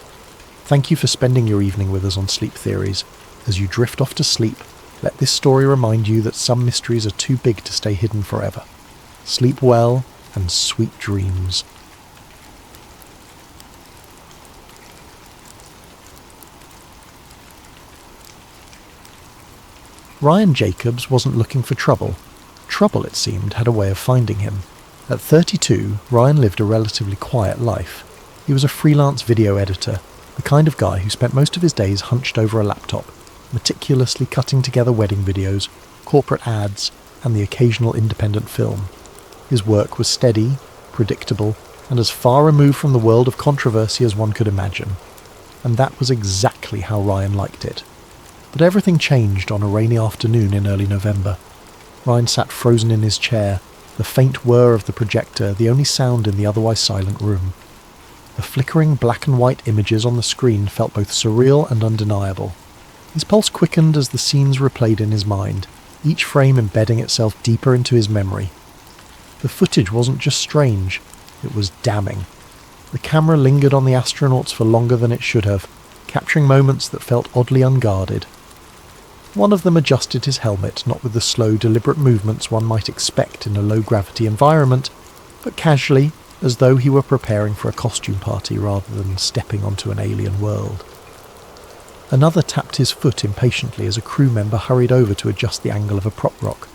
A: Thank you for spending your evening with us on Sleep Theories. As you drift off to sleep, let this story remind you that some mysteries are too big to stay hidden forever. Sleep well, and sweet dreams. Ryan Jacobs wasn't looking for trouble. Trouble, it seemed, had a way of finding him. At 32, Ryan lived a relatively quiet life. He was a freelance video editor, the kind of guy who spent most of his days hunched over a laptop, meticulously cutting together wedding videos, corporate ads, and the occasional independent film. His work was steady, predictable, and as far removed from the world of controversy as one could imagine. And that was exactly how Ryan liked it. But everything changed on a rainy afternoon in early November. Ryan sat frozen in his chair, the faint whir of the projector the only sound in the otherwise silent room. The flickering black and white images on the screen felt both surreal and undeniable. His pulse quickened as the scenes replayed in his mind, each frame embedding itself deeper into his memory. The footage wasn't just strange, it was damning. The camera lingered on the astronauts for longer than it should have, capturing moments that felt oddly unguarded. One of them adjusted his helmet, not with the slow, deliberate movements one might expect in a low-gravity environment, but casually, as though he were preparing for a costume party rather than stepping onto an alien world. Another tapped his foot impatiently as a crew member hurried over to adjust the angle of a prop rock.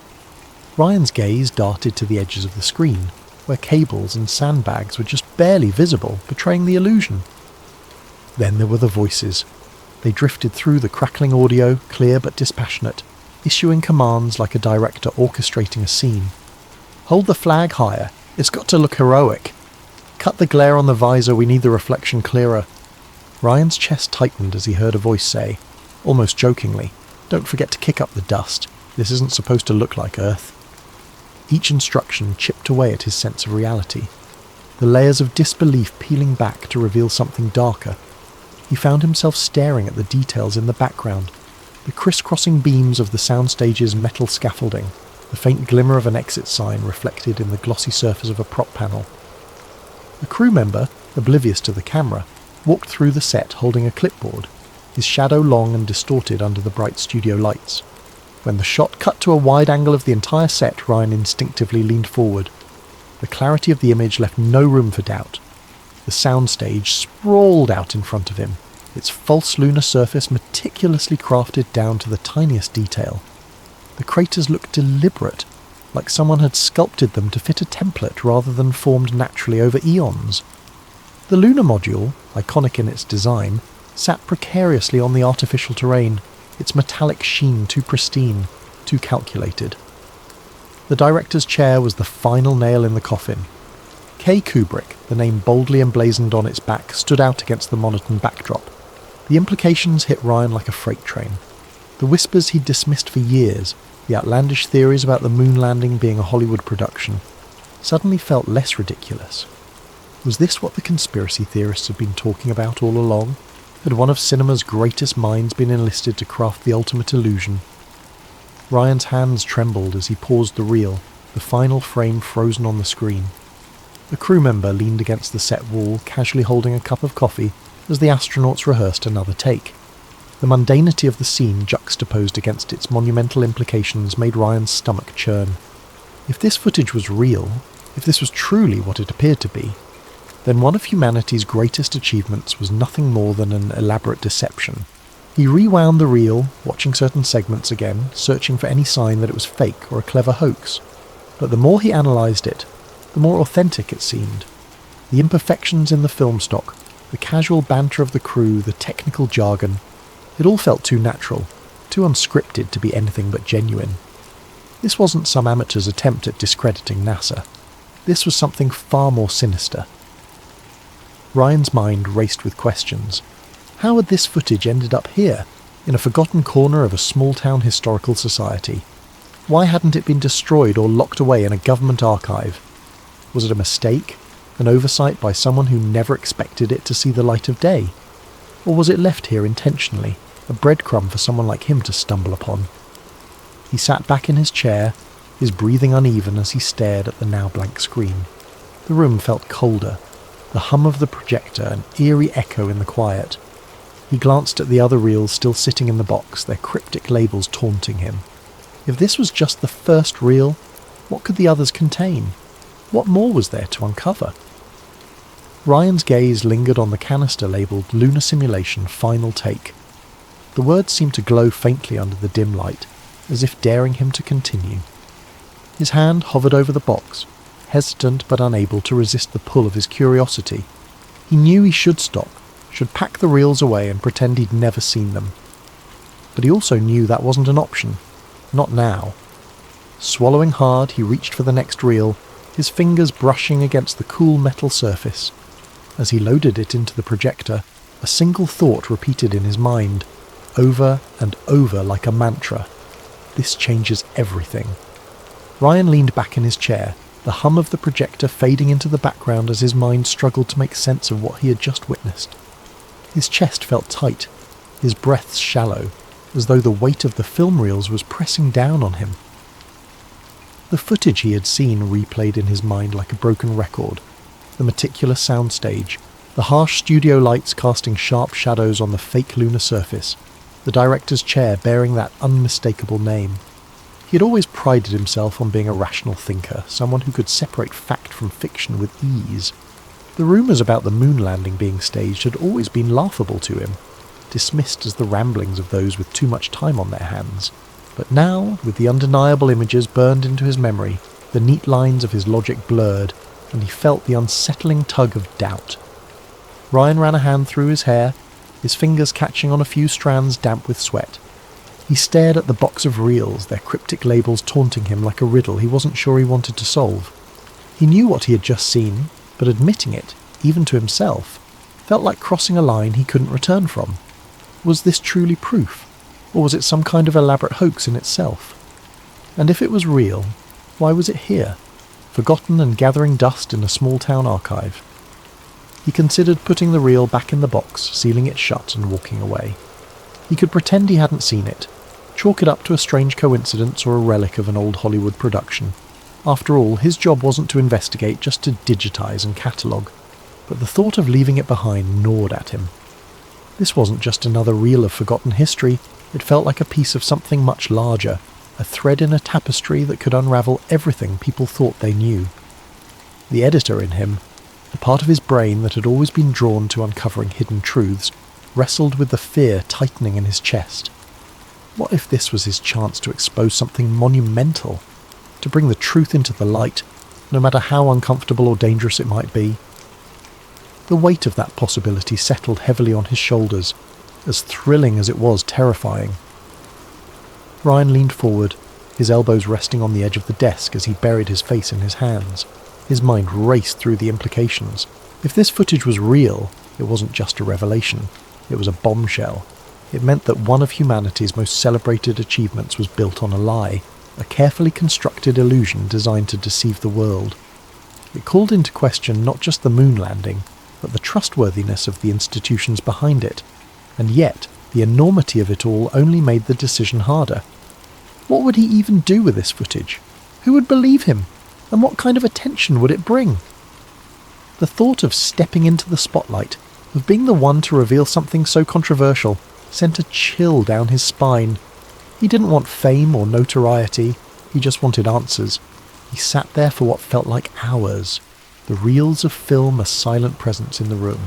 A: Ryan's gaze darted to the edges of the screen, where cables and sandbags were just barely visible, betraying the illusion. Then there were the voices. They drifted through the crackling audio, clear but dispassionate, issuing commands like a director orchestrating a scene. Hold the flag higher. It's got to look heroic. Cut the glare on the visor, we need the reflection clearer. Ryan's chest tightened as he heard a voice say, almost jokingly, don't forget to kick up the dust. This isn't supposed to look like Earth. Each instruction chipped away at his sense of reality, the layers of disbelief peeling back to reveal something darker. He found himself staring at the details in the background, the crisscrossing beams of the soundstage's metal scaffolding, the faint glimmer of an exit sign reflected in the glossy surface of a prop panel. A crew member, oblivious to the camera, walked through the set holding a clipboard, his shadow long and distorted under the bright studio lights. When the shot cut to a wide angle of the entire set, Ryan instinctively leaned forward. The clarity of the image left no room for doubt. The soundstage sprawled out in front of him, its false lunar surface meticulously crafted down to the tiniest detail. The craters looked deliberate, like someone had sculpted them to fit a template rather than formed naturally over eons. The lunar module, iconic in its design, sat precariously on the artificial terrain, its metallic sheen too pristine, too calculated. The director's chair was the final nail in the coffin. K. Kubrick, the name boldly emblazoned on its back, stood out against the monotone backdrop. The implications hit Ryan like a freight train. The whispers he'd dismissed for years, the outlandish theories about the moon landing being a Hollywood production, suddenly felt less ridiculous. Was this what the conspiracy theorists had been talking about all along? Had one of cinema's greatest minds been enlisted to craft the ultimate illusion? Ryan's hands trembled as he paused the reel, the final frame frozen on the screen. A crew member leaned against the set wall, casually holding a cup of coffee, as the astronauts rehearsed another take. The mundanity of the scene juxtaposed against its monumental implications made Ryan's stomach churn. If this footage was real, if this was truly what it appeared to be, then one of humanity's greatest achievements was nothing more than an elaborate deception. He rewound the reel, watching certain segments again, searching for any sign that it was fake or a clever hoax. But the more he analysed it, the more authentic it seemed. The imperfections in the film stock, the casual banter of the crew, the technical jargon, it all felt too natural, too unscripted to be anything but genuine. This wasn't some amateur's attempt at discrediting NASA. This was something far more sinister. Ryan's mind raced with questions. How had this footage ended up here, in a forgotten corner of a small-town historical society? Why hadn't it been destroyed or locked away in a government archive? Was it a mistake, an oversight by someone who never expected it to see the light of day? Or was it left here intentionally, a breadcrumb for someone like him to stumble upon? He sat back in his chair, his breathing uneven as he stared at the now blank screen. The room felt colder, the hum of the projector an eerie echo in the quiet. He glanced at the other reels still sitting in the box, their cryptic labels taunting him. If this was just the first reel, what could the others contain? What more was there to uncover? Ryan's gaze lingered on the canister labelled Lunar Simulation Final Take. The words seemed to glow faintly under the dim light, as if daring him to continue. His hand hovered over the box, hesitant but unable to resist the pull of his curiosity. He knew he should stop, should pack the reels away and pretend he'd never seen them. But he also knew that wasn't an option. Not now. Swallowing hard, he reached for the next reel, his fingers brushing against the cool metal surface. As he loaded it into the projector, a single thought repeated in his mind, over and over like a mantra. This changes everything. Ryan leaned back in his chair, the hum of the projector fading into the background as his mind struggled to make sense of what he had just witnessed. His chest felt tight, his breaths shallow, as though the weight of the film reels was pressing down on him. The footage he had seen replayed in his mind like a broken record. The meticulous soundstage, the harsh studio lights casting sharp shadows on the fake lunar surface, the director's chair bearing that unmistakable name. He had always prided himself on being a rational thinker, someone who could separate fact from fiction with ease. The rumours about the moon landing being staged had always been laughable to him, dismissed as the ramblings of those with too much time on their hands. But now, with the undeniable images burned into his memory, the neat lines of his logic blurred, and he felt the unsettling tug of doubt. Ryan ran a hand through his hair, his fingers catching on a few strands damp with sweat. He stared at the box of reels, their cryptic labels taunting him like a riddle he wasn't sure he wanted to solve. He knew what he had just seen, but admitting it, even to himself, felt like crossing a line he couldn't return from. Was this truly proof, or was it some kind of elaborate hoax in itself? And if it was real, why was it here, forgotten and gathering dust in a small-town archive? He considered putting the reel back in the box, sealing it shut and walking away. He could pretend he hadn't seen it, chalk it up to a strange coincidence or a relic of an old Hollywood production. After all, his job wasn't to investigate, just to digitize and catalogue. But the thought of leaving it behind gnawed at him. This wasn't just another reel of forgotten history, it felt like a piece of something much larger, a thread in a tapestry that could unravel everything people thought they knew. The editor in him, the part of his brain that had always been drawn to uncovering hidden truths, wrestled with the fear tightening in his chest. What if this was his chance to expose something monumental, to bring the truth into the light, no matter how uncomfortable or dangerous it might be? The weight of that possibility settled heavily on his shoulders, as thrilling as it was terrifying. Ryan leaned forward, his elbows resting on the edge of the desk as he buried his face in his hands. His mind raced through the implications. If this footage was real, it wasn't just a revelation. It was a bombshell. It meant that one of humanity's most celebrated achievements was built on a lie, a carefully constructed illusion designed to deceive the world. It called into question not just the moon landing, but the trustworthiness of the institutions behind it. And yet, the enormity of it all only made the decision harder. What would he even do with this footage? Who would believe him? And what kind of attention would it bring? The thought of stepping into the spotlight, of being the one to reveal something so controversial, sent a chill down his spine. He didn't want fame or notoriety, he just wanted answers. He sat there for what felt like hours, the reels of film a silent presence in the room.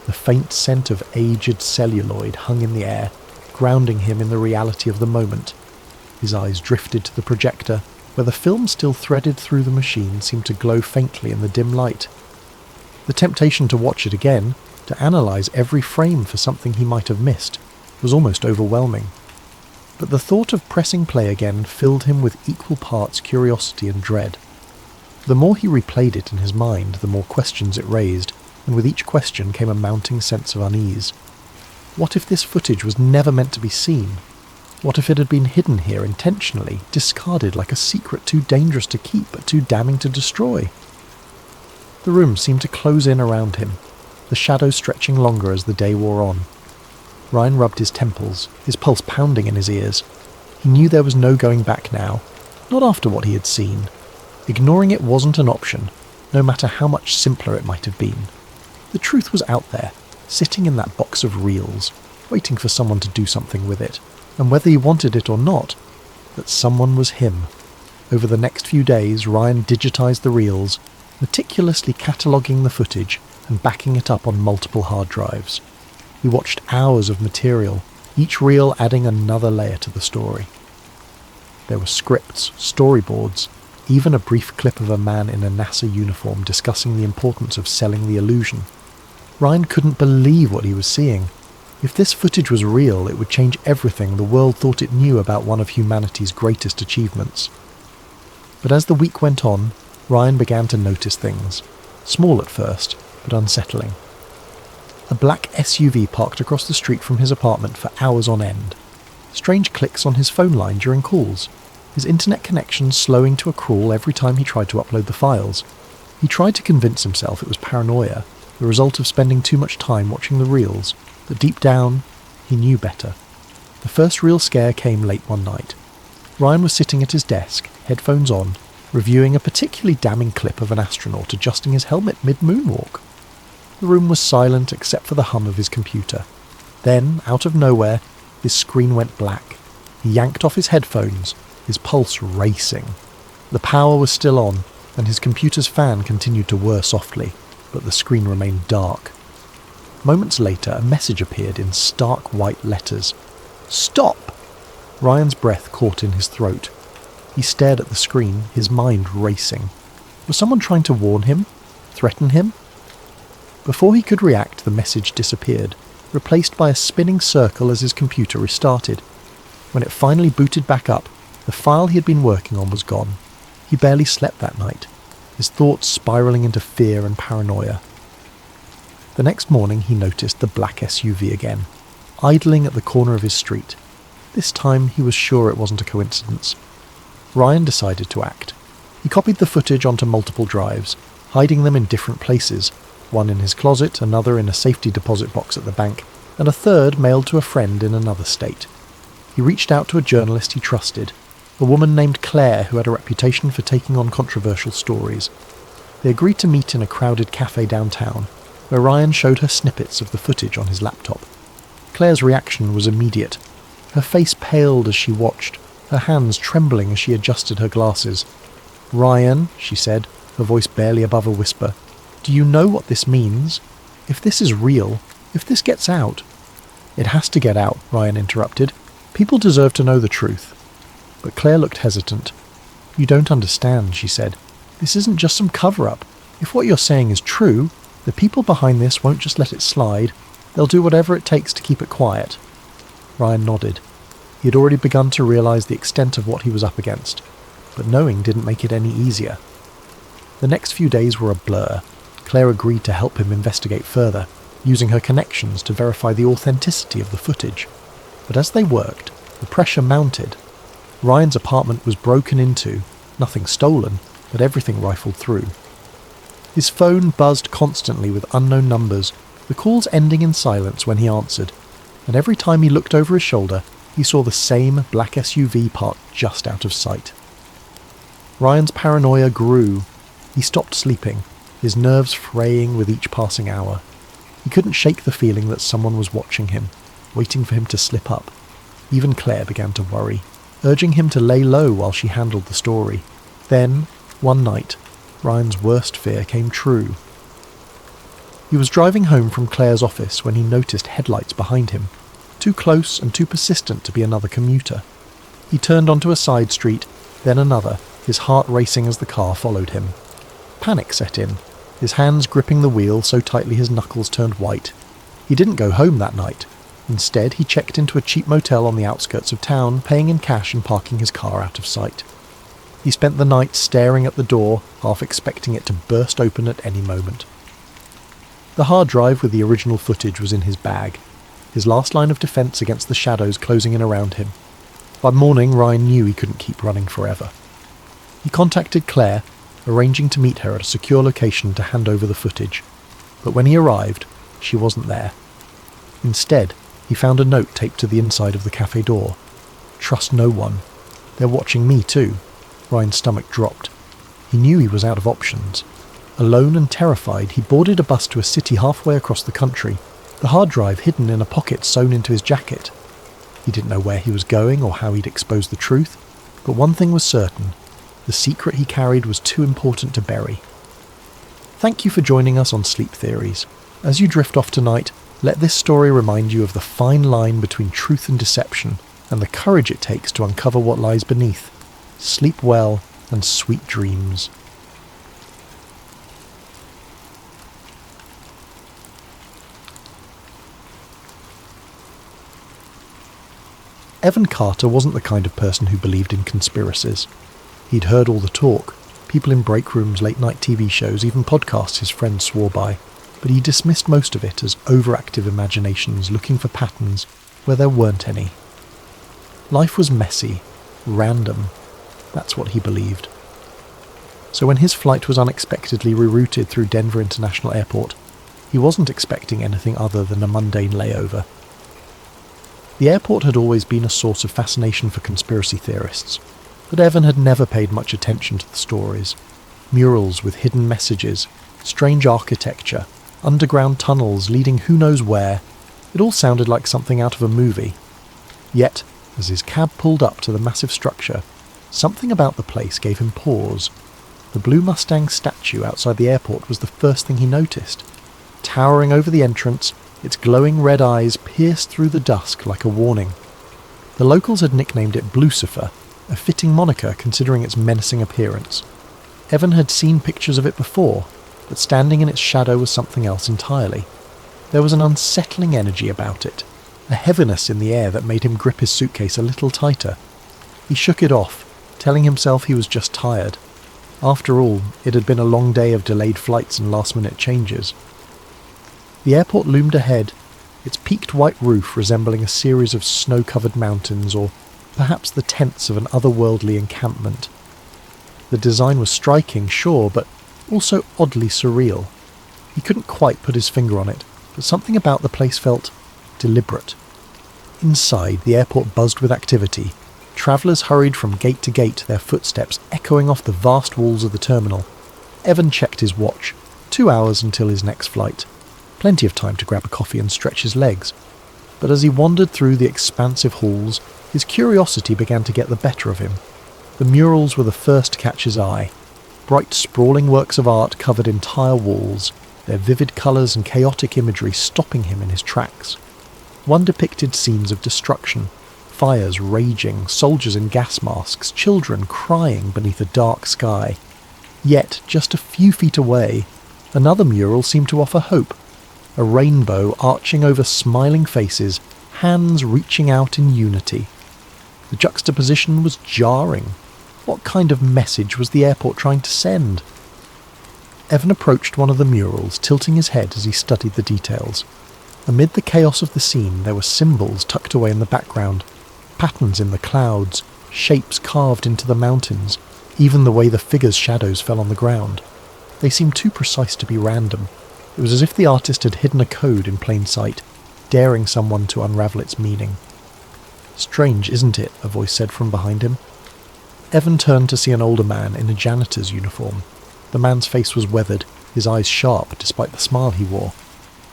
A: The faint scent of aged celluloid hung in the air, grounding him in the reality of the moment. His eyes drifted to the projector, where the film still threaded through the machine seemed to glow faintly in the dim light. The temptation to watch it again, to analyse every frame for something he might have missed, was almost overwhelming. But the thought of pressing play again filled him with equal parts curiosity and dread. The more he replayed it in his mind, the more questions it raised, and with each question came a mounting sense of unease. What if this footage was never meant to be seen? What if it had been hidden here intentionally, discarded like a secret too dangerous to keep but too damning to destroy? The room seemed to close in around him, the shadows stretching longer as the day wore on. Ryan rubbed his temples, his pulse pounding in his ears. He knew there was no going back now, not after what he had seen. Ignoring it wasn't an option, no matter how much simpler it might have been. The truth was out there, sitting in that box of reels, waiting for someone to do something with it, and whether he wanted it or not, that someone was him. Over the next few days, Ryan digitized the reels, meticulously cataloguing the footage and backing it up on multiple hard drives. He watched hours of material, each reel adding another layer to the story. There were scripts, storyboards, even a brief clip of a man in a NASA uniform discussing the importance of selling the illusion. Ryan couldn't believe what he was seeing. If this footage was real, it would change everything the world thought it knew about one of humanity's greatest achievements. But as the week went on, Ryan began to notice things. Small at first, but unsettling. A black SUV parked across the street from his apartment for hours on end. Strange clicks on his phone line during calls. his internet connection slowing to a crawl every time he tried to upload the files. He tried to convince himself it was paranoia, the result of spending too much time watching the reels, but deep down, he knew better. The first real scare came late one night. Ryan was sitting at his desk, headphones on, reviewing a particularly damning clip of an astronaut adjusting his helmet mid-moonwalk. The room was silent except for the hum of his computer. Then, out of nowhere, his screen went black. He yanked off his headphones, his pulse racing. The power was still on, and his computer's fan continued to whir softly, but the screen remained dark. Moments later, a message appeared in stark white letters. "Stop!" Ryan's breath caught in his throat. He stared at the screen, his mind racing. Was someone trying to warn him? Threaten him? Before he could react, the message disappeared, replaced by a spinning circle as his computer restarted. When it finally booted back up, the file he had been working on was gone. He barely slept that night, his thoughts spiralling into fear and paranoia. The next morning he noticed the black SUV again, idling at the corner of his street. This time he was sure it wasn't a coincidence. Ryan decided to act. He copied the footage onto multiple drives, hiding them in different places, one in his closet, another in a safety deposit box at the bank, and a third mailed to a friend in another state. He reached out to a journalist he trusted, a woman named Claire who had a reputation for taking on controversial stories. They agreed to meet in a crowded cafe downtown, where Ryan showed her snippets of the footage on his laptop. Claire's reaction was immediate. Her face paled as she watched, her hands trembling as she adjusted her glasses. "Ryan," she said, her voice barely above a whisper, "do you know what this means? If this is real, if this gets out—" "It has to get out," Ryan interrupted. "People deserve to know the truth." But Claire looked hesitant. "You don't understand," she said. "This isn't just some cover-up. If what you're saying is true, the people behind this won't just let it slide. They'll do whatever it takes to keep it quiet." Ryan nodded. He had already begun to realise the extent of what he was up against, but knowing didn't make it any easier. The next few days were a blur. Claire agreed to help him investigate further, using her connections to verify the authenticity of the footage. But as they worked, the pressure mounted. Ryan's apartment was broken into, nothing stolen, but everything rifled through. His phone buzzed constantly with unknown numbers, the calls ending in silence when he answered, and every time he looked over his shoulder, he saw the same black SUV parked just out of sight. Ryan's paranoia grew. He stopped sleeping, his nerves fraying with each passing hour. He couldn't shake the feeling that someone was watching him, waiting for him to slip up. Even Claire began to worry, urging him to lay low while she handled the story. Then, one night, Ryan's worst fear came true. He was driving home from Claire's office when he noticed headlights behind him, too close and too persistent to be another commuter. He turned onto a side street, then another, his heart racing as the car followed him. Panic set in, his hands gripping the wheel so tightly his knuckles turned white. He didn't go home that night. Instead, he checked into a cheap motel on the outskirts of town, paying in cash and parking his car out of sight. He spent the night staring at the door, half expecting it to burst open at any moment. The hard drive with the original footage was in his bag, his last line of defence against the shadows closing in around him. By morning, Ryan knew he couldn't keep running forever. He contacted Claire, arranging to meet her at a secure location to hand over the footage. But when he arrived, she wasn't there. Instead, he found a note taped to the inside of the cafe door. "Trust no one. They're watching me too." Ryan's stomach dropped. He knew he was out of options. Alone and terrified, he boarded a bus to a city halfway across the country, the hard drive hidden in a pocket sewn into his jacket. He didn't know where he was going or how he'd expose the truth, but one thing was certain: the secret he carried was too important to bury. Thank you for joining us on Sleep Theories. As you drift off tonight, let this story remind you of the fine line between truth and deception, and the courage it takes to uncover what lies beneath. Sleep well, and sweet dreams. Evan Carter wasn't the kind of person who believed in conspiracies. He'd heard all the talk, people in break rooms, late-night TV shows, even podcasts his friends swore by, but he dismissed most of it as overactive imaginations looking for patterns where there weren't any. Life was messy, random, That's what he believed. So when his flight was unexpectedly rerouted through Denver International Airport, he wasn't expecting anything other than a mundane layover. The airport had always been a source of fascination for conspiracy theorists, but Evan had never paid much attention to the stories. Murals with hidden messages, strange architecture, underground tunnels leading who knows where. It all sounded like something out of a movie. Yet, as his cab pulled up to the massive structure, something about the place gave him pause. The Blue Mustang statue outside the airport was the first thing he noticed. Towering over the entrance, its glowing red eyes pierced through the dusk like a warning. The locals had nicknamed it Blucifer, a fitting moniker considering its menacing appearance. Evan had seen pictures of it before, but standing in its shadow was something else entirely. There was an unsettling energy about it, a heaviness in the air that made him grip his suitcase a little tighter. He shook it off, telling himself he was just tired. After all, it had been a long day of delayed flights and last-minute changes. The airport loomed ahead, its peaked white roof resembling a series of snow-covered mountains, or perhaps the tents of an otherworldly encampment. The design was striking, sure, but also oddly surreal. He couldn't quite put his finger on it, but something about the place felt deliberate. Inside, the airport buzzed with activity. Travellers hurried from gate to gate, their footsteps echoing off the vast walls of the terminal. Evan checked his watch. 2 hours until his next flight. Plenty of time to grab a coffee and stretch his legs. But as he wandered through the expansive halls, his curiosity began to get the better of him. The murals were the first to catch his eye. Bright, sprawling works of art covered entire walls, their vivid colours and chaotic imagery stopping him in his tracks. One depicted scenes of destruction, fires raging, soldiers in gas masks, children crying beneath a dark sky. Yet, just a few feet away, another mural seemed to offer hope. A rainbow arching over smiling faces, hands reaching out in unity. The juxtaposition was jarring. What kind of message was the airport trying to send? Evan approached one of the murals, tilting his head as he studied the details. Amid the chaos of the scene, there were symbols tucked away in the background, patterns in the clouds, shapes carved into the mountains, even the way the figures' shadows fell on the ground. They seemed too precise to be random. It was as if the artist had hidden a code in plain sight, daring someone to unravel its meaning. "Strange, isn't it?" a voice said from behind him. Evan turned to see an older man in a janitor's uniform. The man's face was weathered, his eyes sharp despite the smile he wore.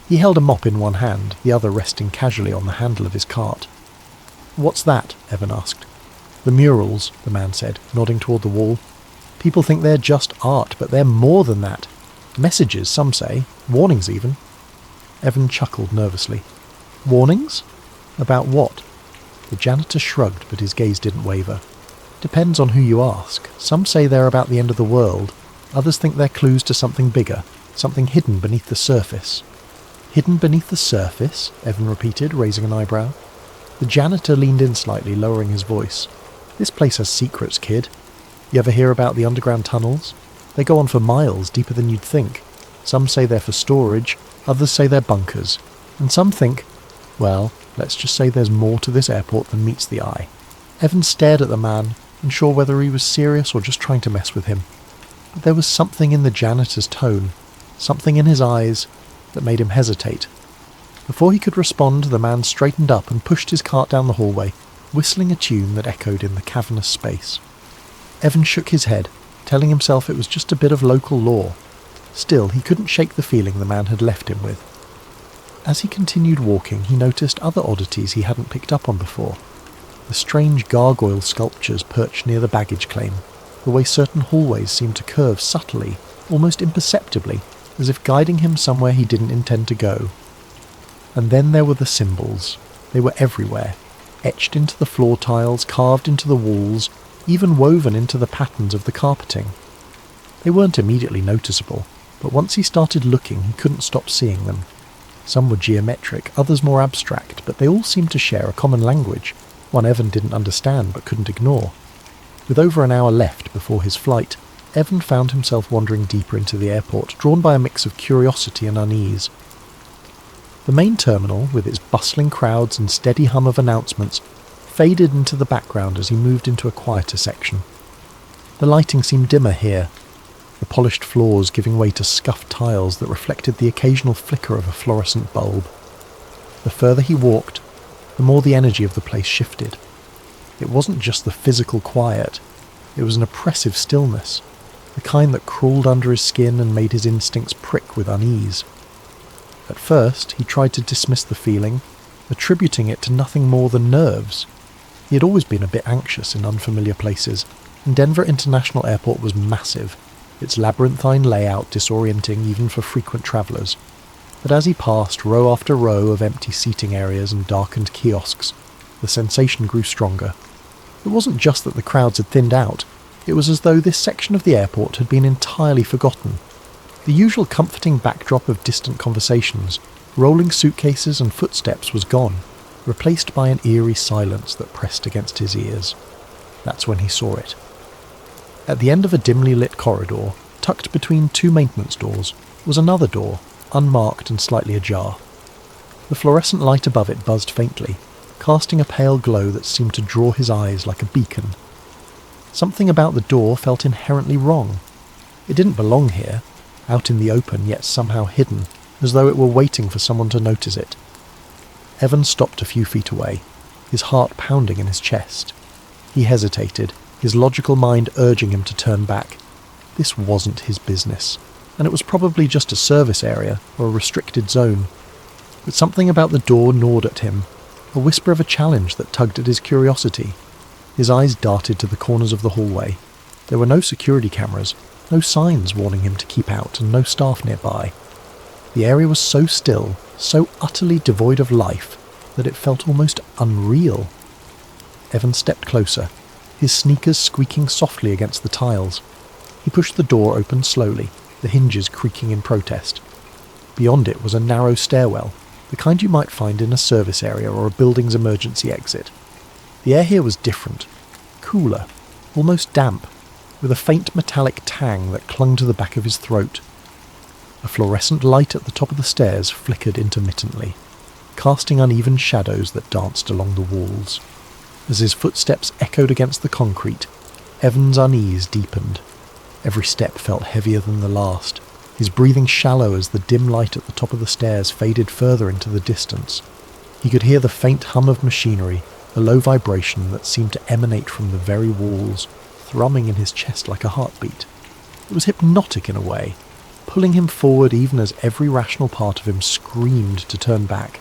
A: He held a mop in one hand, the other resting casually on the handle of his cart. "What's that?" Evan asked. "The murals," the man said, nodding toward the wall. "People think they're just art, but they're more than that. Messages, some say. Warnings, even." Evan chuckled nervously. "Warnings? About what?" The janitor shrugged, but his gaze didn't waver. "Depends on who you ask. Some say they're about the end of the world. Others think they're clues to something bigger, something hidden beneath the surface." "Hidden beneath the surface?" Evan repeated, raising an eyebrow. The janitor leaned in slightly, lowering his voice. "This place has secrets, kid. You ever hear about the underground tunnels? They go on for miles, deeper than you'd think. Some say they're for storage, others say they're bunkers. And some think, well, let's just say there's more to this airport than meets the eye." Evan stared at the man, unsure whether he was serious or just trying to mess with him. But there was something in the janitor's tone, something in his eyes, that made him hesitate. Before he could respond, the man straightened up and pushed his cart down the hallway, whistling a tune that echoed in the cavernous space. Evan shook his head, telling himself it was just a bit of local lore. Still, he couldn't shake the feeling the man had left him with. As he continued walking, he noticed other oddities he hadn't picked up on before. The strange gargoyle sculptures perched near the baggage claim, the way certain hallways seemed to curve subtly, almost imperceptibly, as if guiding him somewhere he didn't intend to go. And then there were the symbols. They were everywhere, etched into the floor tiles, carved into the walls, even woven into the patterns of the carpeting. They weren't immediately noticeable, but once he started looking, he couldn't stop seeing them. Some were geometric, others more abstract, but they all seemed to share a common language, one Evan didn't understand but couldn't ignore. With over an hour left before his flight, Evan found himself wandering deeper into the airport, drawn by a mix of curiosity and unease. The main terminal, with its bustling crowds and steady hum of announcements, faded into the background as he moved into a quieter section. The lighting seemed dimmer here, the polished floors giving way to scuffed tiles that reflected the occasional flicker of a fluorescent bulb. The further he walked, the more the energy of the place shifted. It wasn't just the physical quiet, it was an oppressive stillness, the kind that crawled under his skin and made his instincts prick with unease. At first, he tried to dismiss the feeling, attributing it to nothing more than nerves. He had always been a bit anxious in unfamiliar places, and Denver International Airport was massive, its labyrinthine layout disorienting even for frequent travellers. But as he passed row after row of empty seating areas and darkened kiosks, the sensation grew stronger. It wasn't just that the crowds had thinned out, it was as though this section of the airport had been entirely forgotten. The usual comforting backdrop of distant conversations, rolling suitcases and footsteps was gone, replaced by an eerie silence that pressed against his ears. That's when he saw it. At the end of a dimly lit corridor, tucked between two maintenance doors, was another door, unmarked and slightly ajar. The fluorescent light above it buzzed faintly, casting a pale glow that seemed to draw his eyes like a beacon. Something about the door felt inherently wrong. It didn't belong here, out in the open yet somehow hidden, as though it were waiting for someone to notice it. Evan stopped a few feet away, his heart pounding in his chest. He hesitated, his logical mind urging him to turn back. This wasn't his business, and it was probably just a service area or a restricted zone. But something about the door gnawed at him, a whisper of a challenge that tugged at his curiosity. His eyes darted to the corners of the hallway. There were no security cameras, no signs warning him to keep out, and no staff nearby. The area was so still, so utterly devoid of life, that it felt almost unreal. Evan stepped closer, his sneakers squeaking softly against the tiles. He pushed the door open slowly, the hinges creaking in protest. Beyond it was a narrow stairwell, the kind you might find in a service area or a building's emergency exit. The air here was different, cooler, almost damp, with a faint metallic tang that clung to the back of his throat. A fluorescent light at the top of the stairs flickered intermittently, casting uneven shadows that danced along the walls. As his footsteps echoed against the concrete, Evan's unease deepened. Every step felt heavier than the last, his breathing shallow as the dim light at the top of the stairs faded further into the distance. He could hear the faint hum of machinery, a low vibration that seemed to emanate from the very walls, thrumming in his chest like a heartbeat. It was hypnotic in a way, pulling him forward even as every rational part of him screamed to turn back.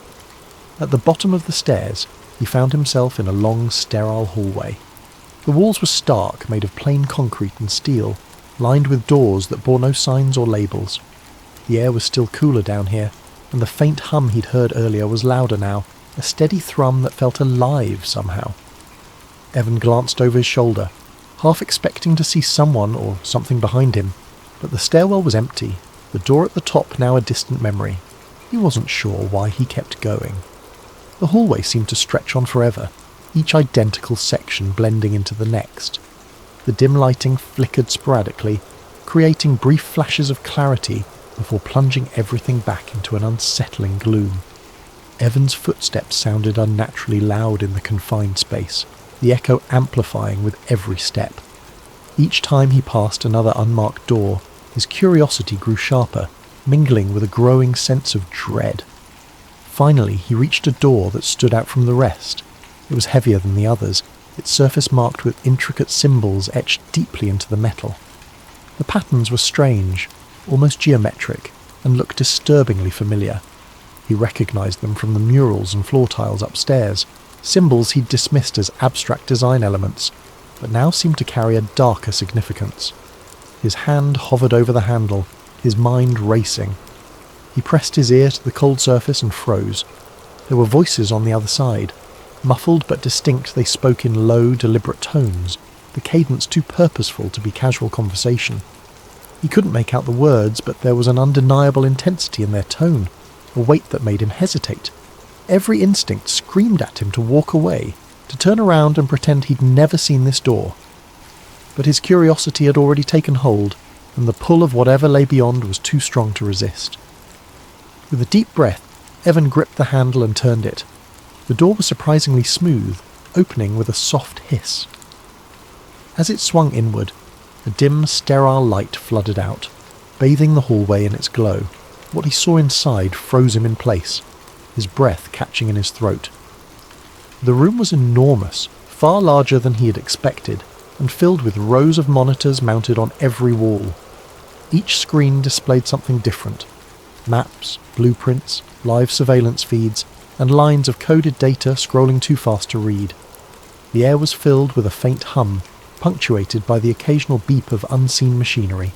A: At the bottom of the stairs, he found himself in a long, sterile hallway. The walls were stark, made of plain concrete and steel, lined with doors that bore no signs or labels. The air was still cooler down here, and the faint hum he'd heard earlier was louder now, a steady thrum that felt alive somehow. Evan glanced over his shoulder, half expecting to see someone or something behind him, but the stairwell was empty, the door at the top now a distant memory. He wasn't sure why he kept going. The hallway seemed to stretch on forever, each identical section blending into the next. The dim lighting flickered sporadically, creating brief flashes of clarity before plunging everything back into an unsettling gloom. Evan's footsteps sounded unnaturally loud in the confined space, the echo amplifying with every step. Each time he passed another unmarked door, his curiosity grew sharper, mingling with a growing sense of dread. Finally, he reached a door that stood out from the rest. It was heavier than the others, its surface marked with intricate symbols etched deeply into the metal. The patterns were strange, almost geometric, and looked disturbingly familiar. He recognised them from the murals and floor tiles upstairs, symbols he'd dismissed as abstract design elements, but now seemed to carry a darker significance. His hand hovered over the handle, his mind racing. He pressed his ear to the cold surface and froze. There were voices on the other side. Muffled but distinct, they spoke in low, deliberate tones, the cadence too purposeful to be casual conversation. He couldn't make out the words, but there was an undeniable intensity in their tone, a weight that made him hesitate. Every instinct screamed at him to walk away, to turn around and pretend he'd never seen this door. But his curiosity had already taken hold, and the pull of whatever lay beyond was too strong to resist. With a deep breath, Evan gripped the handle and turned it. The door was surprisingly smooth, opening with a soft hiss. As it swung inward, A dim, sterile light flooded out, bathing the hallway in its glow. What he saw inside froze him in place, his breath catching in his throat. The room was enormous, far larger than he had expected, and filled with rows of monitors mounted on every wall. Each screen displayed something different: maps, blueprints, live surveillance feeds, and lines of coded data scrolling too fast to read. The air was filled with a faint hum, punctuated by the occasional beep of unseen machinery.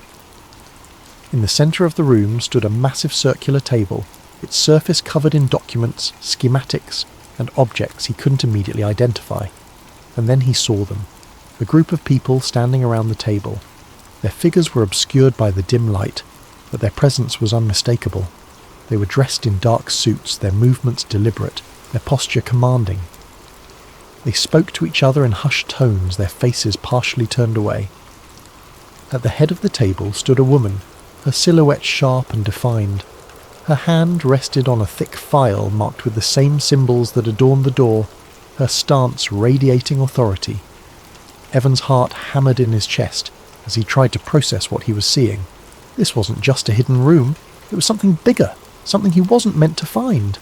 A: In the centre of the room stood a massive circular table, its surface covered in documents, schematics, and objects he couldn't immediately identify. And then he saw them, a group of people standing around the table. Their figures were obscured by the dim light, but their presence was unmistakable. They were dressed in dark suits, their movements deliberate, their posture commanding. They spoke to each other in hushed tones, their faces partially turned away. At the head of the table stood a woman, her silhouette sharp and defined. Her hand rested on a thick file marked with the same symbols that adorned the door, her stance radiating authority. Evan's heart hammered in his chest as he tried to process what he was seeing. This wasn't just a hidden room, it was something bigger, something he wasn't meant to find.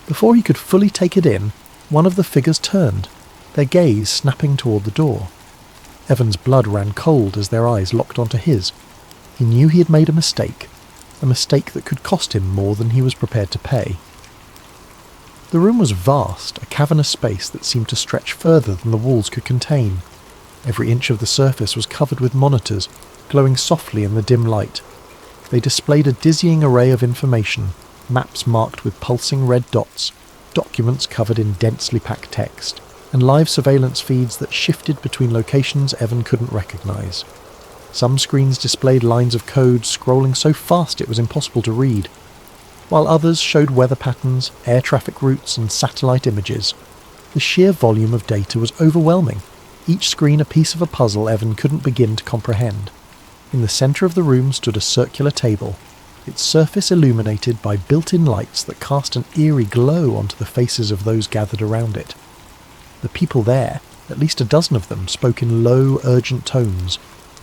A: Before he could fully take it in, one of the figures turned, their gaze snapping toward the door. Evan's blood ran cold as their eyes locked onto his. He knew he had made a mistake that could cost him more than he was prepared to pay. The room was vast, a cavernous space that seemed to stretch further than the walls could contain. Every inch of the surface was covered with monitors, glowing softly in the dim light. They displayed a dizzying array of information, maps marked with pulsing red dots, documents covered in densely packed text, and live surveillance feeds that shifted between locations Evan couldn't recognise. Some screens displayed lines of code scrolling so fast it was impossible to read, while others showed weather patterns, air traffic routes, and satellite images. The sheer volume of data was overwhelming, each screen a piece of a puzzle Evan couldn't begin to comprehend. In the centre of the room stood a circular table, its surface illuminated by built-in lights that cast an eerie glow onto the faces of those gathered around it. The people there, at least a dozen of them, spoke in low, urgent tones,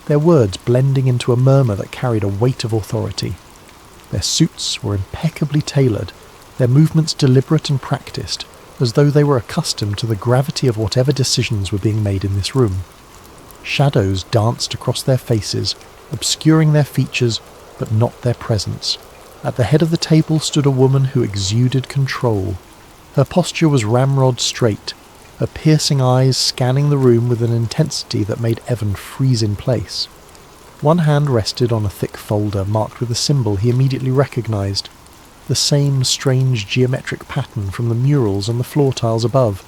A: their words blending into a murmur that carried a weight of authority. Their suits were impeccably tailored, their movements deliberate and practiced, as though they were accustomed to the gravity of whatever decisions were being made in this room. Shadows danced across their faces, obscuring their features, but not their presence. At the head of the table stood a woman who exuded control. Her posture was ramrod straight, her piercing eyes scanning the room with an intensity that made Evan freeze in place. One hand rested on a thick folder marked with a symbol he immediately recognised, the same strange geometric pattern from the murals on the floor tiles above.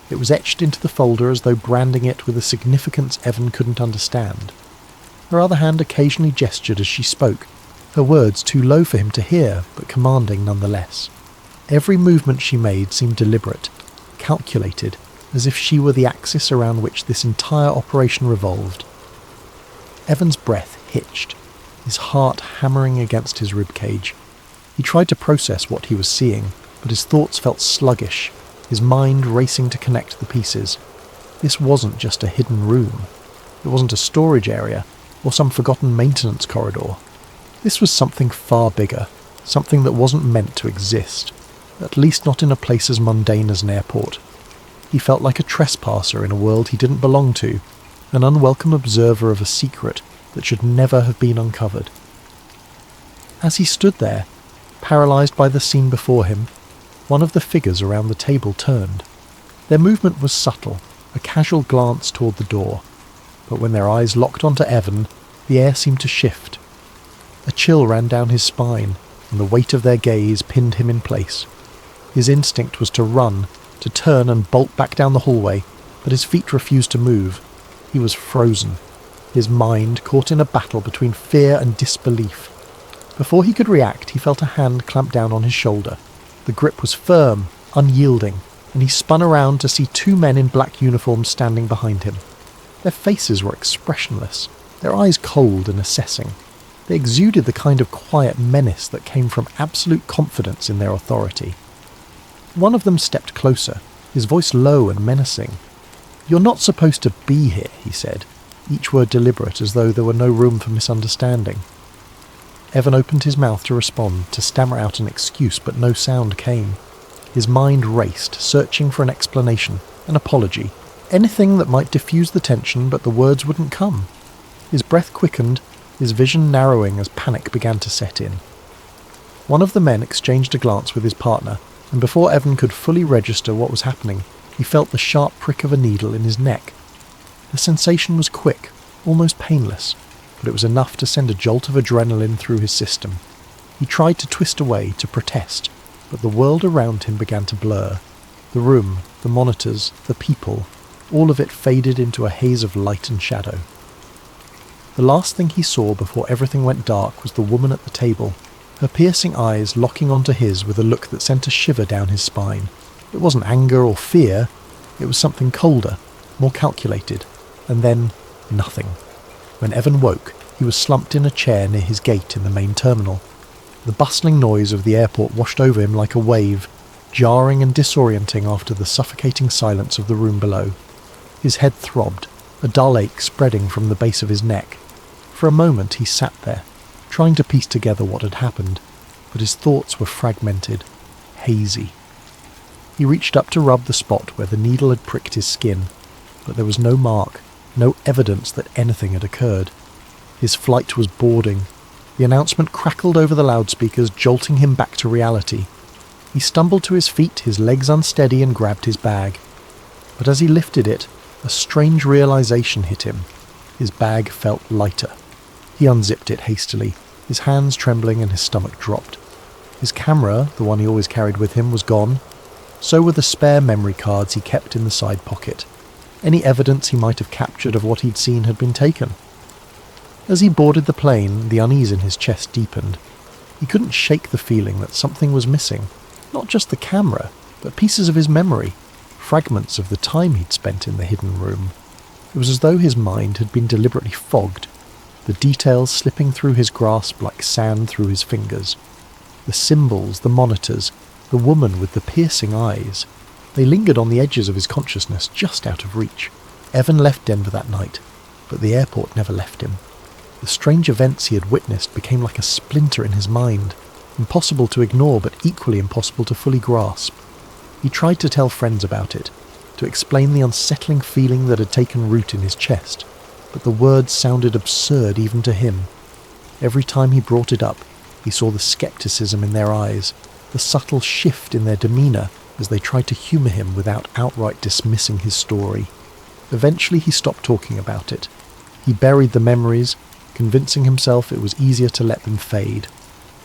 A: It was etched into the folder as though branding it with a significance Evan couldn't understand. Her other hand occasionally gestured as she spoke, her words too low for him to hear, but commanding nonetheless. Every movement she made seemed deliberate, calculated, as if she were the axis around which this entire operation revolved. Evan's breath hitched, his heart hammering against his ribcage. He tried to process what he was seeing, but his thoughts felt sluggish, his mind racing to connect the pieces. This wasn't just a hidden room. It wasn't a storage area, or some forgotten maintenance corridor. This was something far bigger, something that wasn't meant to exist, at least not in a place as mundane as an airport. He felt like a trespasser in a world he didn't belong to, an unwelcome observer of a secret that should never have been uncovered. As he stood there, paralysed by the scene before him, one of the figures around the table turned. Their movement was subtle, a casual glance toward the door, but when their eyes locked onto Evan, the air seemed to shift. A chill ran down his spine, and the weight of their gaze pinned him in place. His instinct was to run, to turn and bolt back down the hallway, but his feet refused to move. He was frozen, his mind caught in a battle between fear and disbelief. Before he could react, he felt a hand clamp down on his shoulder. The grip was firm, unyielding, and he spun around to see two men in black uniforms standing behind him. Their faces were expressionless, their eyes cold and assessing. They exuded the kind of quiet menace that came from absolute confidence in their authority. One of them stepped closer, his voice low and menacing. "You're not supposed to be here," he said. each word deliberate as though there were no room for misunderstanding. Evan opened his mouth to respond, to stammer out an excuse, but no sound came. His mind raced, searching for an explanation, an apology, anything that might diffuse the tension, but the words wouldn't come. His breath quickened, his vision narrowing as panic began to set in. One of the men exchanged a glance with his partner, and before Evan could fully register what was happening, he felt the sharp prick of a needle in his neck. The sensation was quick, almost painless, but it was enough to send a jolt of adrenaline through his system. He tried to twist away, to protest, but the world around him began to blur. The room, the monitors, the people, all of it faded into a haze of light and shadow. The last thing he saw before everything went dark was the woman at the table, her piercing eyes locking onto his with a look that sent a shiver down his spine. It wasn't anger or fear, it was something colder, more calculated, and then nothing. When Evan woke, he was slumped in a chair near his gate in the main terminal. The bustling noise of the airport washed over him like a wave, jarring and disorienting after the suffocating silence of the room below. His head throbbed, a dull ache spreading from the base of his neck. For a moment he sat there, trying to piece together what had happened, but his thoughts were fragmented, hazy. He reached up to rub the spot where the needle had pricked his skin, but there was no mark, no evidence that anything had occurred. His flight was boarding. The announcement crackled over the loudspeakers, jolting him back to reality. He stumbled to his feet, his legs unsteady, and grabbed his bag. But as he lifted it, a strange realization hit him. His bag felt lighter. He unzipped it hastily, his hands trembling and his stomach dropped. His camera, the one he always carried with him, was gone. So were the spare memory cards he kept in the side pocket. Any evidence he might have captured of what he'd seen had been taken. As he boarded the plane, the unease in his chest deepened. He couldn't shake the feeling that something was missing. Not just the camera, but pieces of his memory, fragments of the time he'd spent in the hidden room. It was as though his mind had been deliberately fogged, the details slipping through his grasp like sand through his fingers. The symbols, the monitors, the woman with the piercing eyes. They lingered on the edges of his consciousness, just out of reach. Evan left Denver that night, but the airport never left him. The strange events he had witnessed became like a splinter in his mind, impossible to ignore but equally impossible to fully grasp. He tried to tell friends about it, to explain the unsettling feeling that had taken root in his chest, but the words sounded absurd even to him. Every time he brought it up, he saw the skepticism in their eyes, the subtle shift in their demeanour as they tried to humour him without outright dismissing his story. Eventually he stopped talking about it. He buried the memories, convincing himself it was easier to let them fade.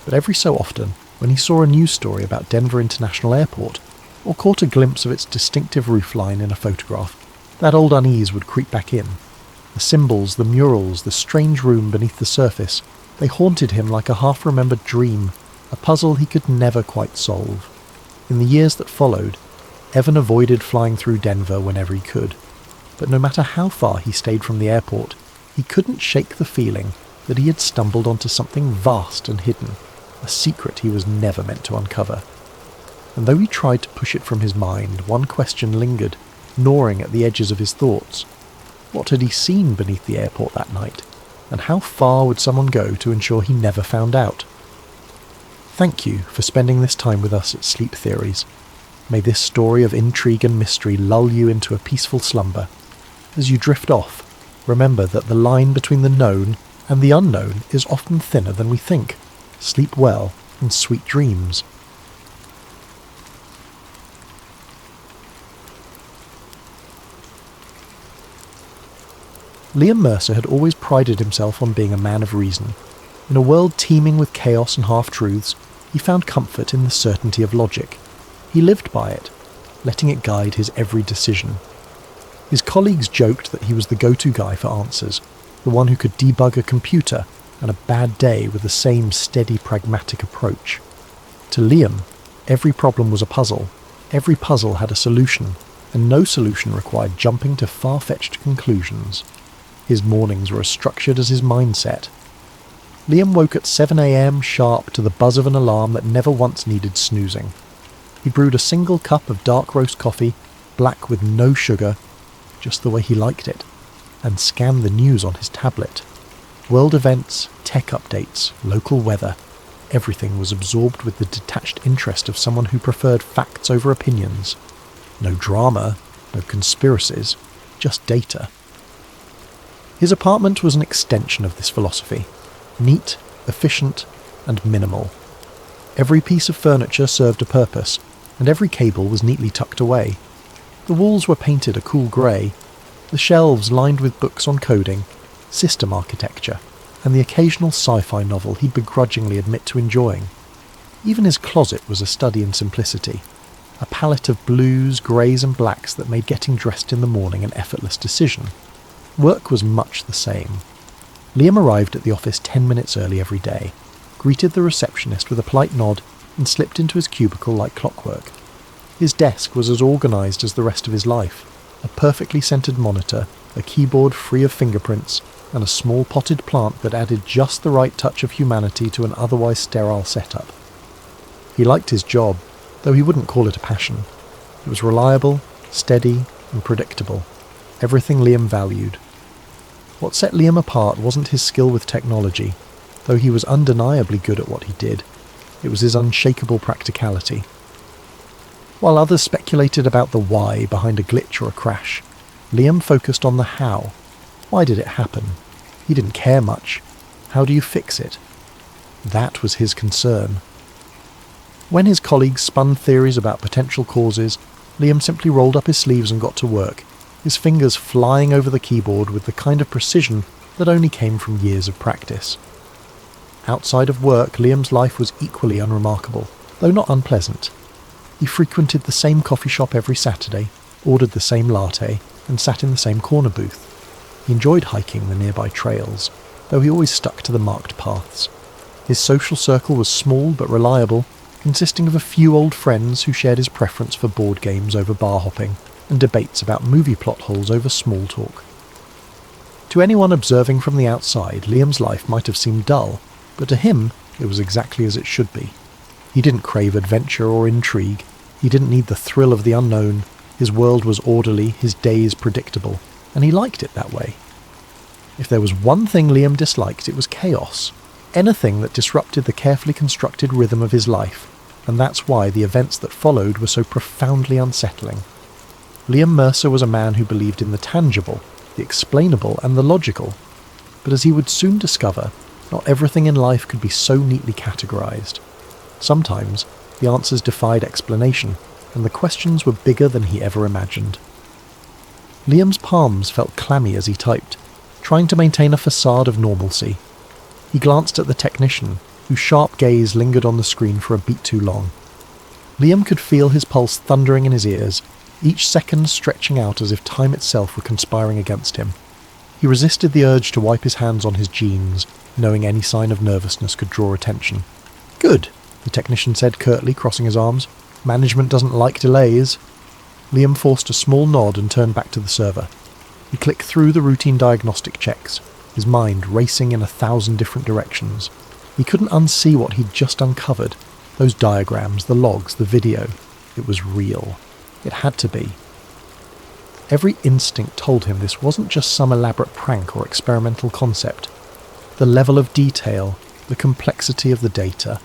A: But every so often, when he saw a news story about Denver International Airport, or caught a glimpse of its distinctive roofline in a photograph, that old unease would creep back in. The symbols, the murals, the strange room beneath the surface, they haunted him like a half-remembered dream, a puzzle he could never quite solve. In the years that followed, Evan avoided flying through Denver whenever he could. But no matter how far he stayed from the airport, he couldn't shake the feeling that he had stumbled onto something vast and hidden, a secret he was never meant to uncover. And though he tried to push it from his mind, one question lingered, gnawing at the edges of his thoughts. What had he seen beneath the airport that night? And how far would someone go to ensure he never found out? Thank you for spending this time with us at Sleep Theories. May this story of intrigue and mystery lull you into a peaceful slumber. As you drift off, remember that the line between the known and the unknown is often thinner than we think. Sleep well and sweet dreams. Liam Mercer had always prided himself on being a man of reason. In a world teeming with chaos and half-truths, he found comfort in the certainty of logic. He lived by it, letting it guide his every decision. His colleagues joked that he was the go-to guy for answers, the one who could debug a computer and a bad day with the same steady, pragmatic approach. To Liam, every problem was a puzzle, every puzzle had a solution, and no solution required jumping to far-fetched conclusions. His mornings were as structured as his mindset. Liam woke at 7 a.m. sharp to the buzz of an alarm that never once needed snoozing. He brewed a single cup of dark roast coffee, black with no sugar, just the way he liked it. and scan the news on his tablet. World events, tech updates, local weather, everything was absorbed with the detached interest of someone who preferred facts over opinions. No drama, no conspiracies, just data. His apartment was an extension of this philosophy. Neat, efficient, and minimal. Every piece of furniture served a purpose, and every cable was neatly tucked away. The walls were painted a cool grey, the shelves lined with books on coding, system architecture, and the occasional sci-fi novel he'd begrudgingly admit to enjoying. Even his closet was a study in simplicity, a palette of blues, greys and blacks that made getting dressed in the morning an effortless decision. Work was much the same. Liam arrived at the office 10 minutes early every day, greeted the receptionist with a polite nod, and slipped into his cubicle like clockwork. His desk was as organised as the rest of his life, a perfectly centred monitor, a keyboard free of fingerprints, and a small potted plant that added just the right touch of humanity to an otherwise sterile setup. He liked his job, though he wouldn't call it a passion. It was reliable, steady, and predictable. Everything Liam valued. What set Liam apart wasn't his skill with technology, though he was undeniably good at what he did. It was his unshakable practicality. While others speculated about the why behind a glitch or a crash, Liam focused on the how. Why did it happen? He didn't care much. How do you fix it? That was his concern. When his colleagues spun theories about potential causes, Liam simply rolled up his sleeves and got to work, his fingers flying over the keyboard with the kind of precision that only came from years of practice. Outside of work, Liam's life was equally unremarkable, though not unpleasant. He frequented the same coffee shop every Saturday, ordered the same latte, and sat in the same corner booth. He enjoyed hiking the nearby trails, though he always stuck to the marked paths. His social circle was small but reliable, consisting of a few old friends who shared his preference for board games over bar hopping, and debates about movie plot holes over small talk. To anyone observing from the outside, Liam's life might have seemed dull, but to him it was exactly as it should be. He didn't crave adventure or intrigue. He didn't need the thrill of the unknown. His world was orderly, his days predictable, and he liked it that way. If there was one thing Liam disliked, it was chaos. Anything that disrupted the carefully constructed rhythm of his life, and that's why the events that followed were so profoundly unsettling. Liam Mercer was a man who believed in the tangible, the explainable, and the logical. But as he would soon discover, not everything in life could be so neatly categorised. Sometimes, the answers defied explanation, and the questions were bigger than he ever imagined. Liam's palms felt clammy as he typed, trying to maintain a facade of normalcy. He glanced at the technician, whose sharp gaze lingered on the screen for a beat too long. Liam could feel his pulse thundering in his ears, each second stretching out as if time itself were conspiring against him. He resisted the urge to wipe his hands on his jeans, knowing any sign of nervousness could draw attention. "Good," the technician said curtly, crossing his arms. "Management doesn't like delays." Liam forced a small nod and turned back to the server. He clicked through the routine diagnostic checks, his mind racing in 1,000 different directions. He couldn't unsee what he'd just uncovered. Those diagrams, the logs, the video. It was real. It had to be. Every instinct told him this wasn't just some elaborate prank or experimental concept. The level of detail, the complexity of the data.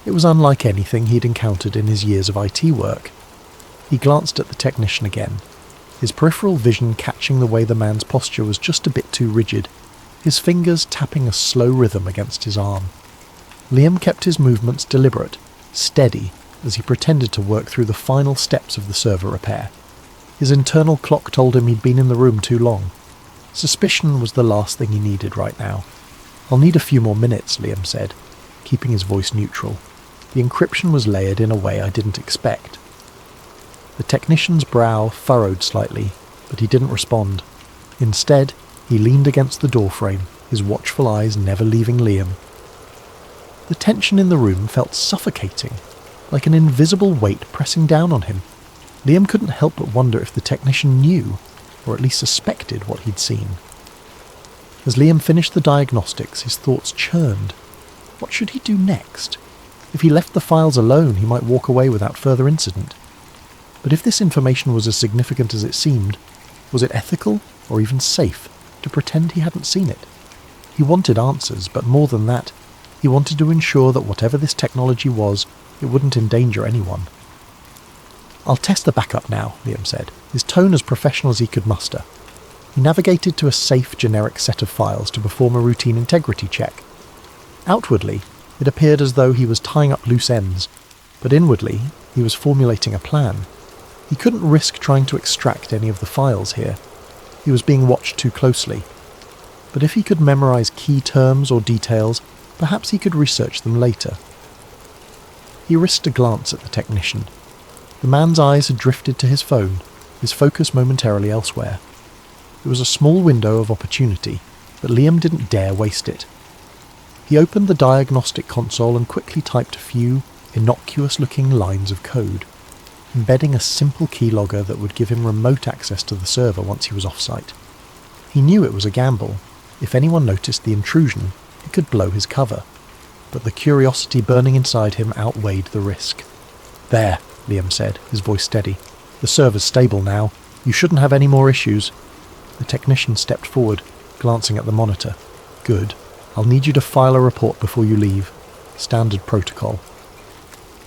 A: It was unlike anything he'd encountered in his years of IT work. He glanced at the technician again, his peripheral vision catching the way the man's posture was just a bit too rigid, his fingers tapping a slow rhythm against his arm. Liam kept his movements deliberate, steady, as he pretended to work through the final steps of the server repair. His internal clock told him he'd been in the room too long. Suspicion was the last thing he needed right now. "I'll need a few more minutes," Liam said, keeping his voice neutral. The encryption was layered in a way I didn't expect. The technician's brow furrowed slightly, but he didn't respond. Instead, he leaned against the doorframe, his watchful eyes never leaving Liam. The tension in the room felt suffocating, like an invisible weight pressing down on him. Liam couldn't help but wonder if the technician knew, or at least suspected what he'd seen. As Liam finished the diagnostics, his thoughts churned. What should he do next? If he left the files alone, he might walk away without further incident. But if this information was as significant as it seemed, was it ethical or even safe to pretend he hadn't seen it. He wanted answers, but more than that, he wanted to ensure that whatever this technology was, it wouldn't endanger anyone. "I'll test the backup now," Liam said, his tone as professional as he could muster. He navigated to a safe, generic set of files to perform a routine integrity check. Outwardly, it appeared as though he was tying up loose ends, but inwardly, he was formulating a plan. He couldn't risk trying to extract any of the files here. He was being watched too closely. But if he could memorize key terms or details, perhaps he could research them later. He risked a glance at the technician. The man's eyes had drifted to his phone, his focus momentarily elsewhere. It was a small window of opportunity, but Liam didn't dare waste it. He opened the diagnostic console and quickly typed a few innocuous-looking lines of code, embedding a simple keylogger that would give him remote access to the server once he was off-site. He knew it was a gamble. If anyone noticed the intrusion, it could blow his cover. But the curiosity burning inside him outweighed the risk. "There," Liam said, his voice steady. "The server's stable now. You shouldn't have any more issues." The technician stepped forward, glancing at the monitor. "Good. I'll need you to file a report before you leave. Standard protocol."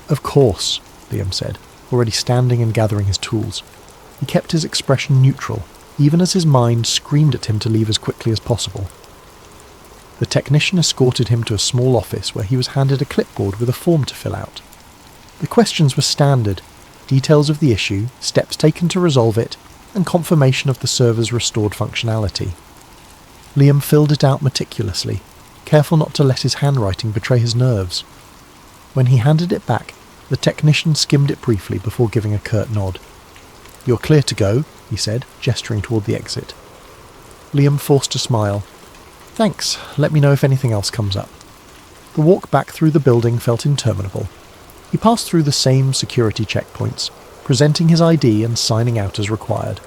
A: "Of course," Liam said, already standing and gathering his tools. He kept his expression neutral, even as his mind screamed at him to leave as quickly as possible. The technician escorted him to a small office where he was handed a clipboard with a form to fill out. The questions were standard: details of the issue, steps taken to resolve it, and confirmation of the server's restored functionality. Liam filled it out meticulously, careful not to let his handwriting betray his nerves. When he handed it back, the technician skimmed it briefly before giving a curt nod. "You're clear to go," he said, gesturing toward the exit. Liam forced a smile. "Thanks, let me know if anything else comes up." The walk back through the building felt interminable. He passed through the same security checkpoints, presenting his ID and signing out as required.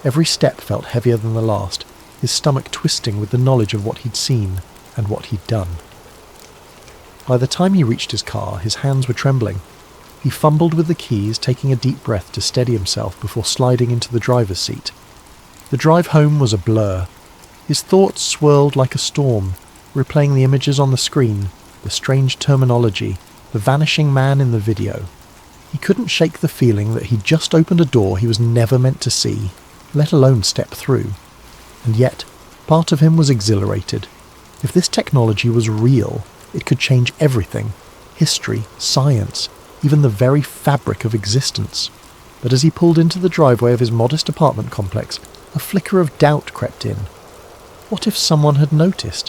A: Every step felt heavier than the last, his stomach twisting with the knowledge of what he'd seen and what he'd done. By the time he reached his car, his hands were trembling. He fumbled with the keys, taking a deep breath to steady himself before sliding into the driver's seat. The drive home was a blur. His thoughts swirled like a storm, replaying the images on the screen, the strange terminology, the vanishing man in the video. He couldn't shake the feeling that he'd just opened a door he was never meant to see, let alone step through. And yet, part of him was exhilarated. If this technology was real, it could change everything: history, science, even the very fabric of existence. But as he pulled into the driveway of his modest apartment complex, a flicker of doubt crept in. What if someone had noticed?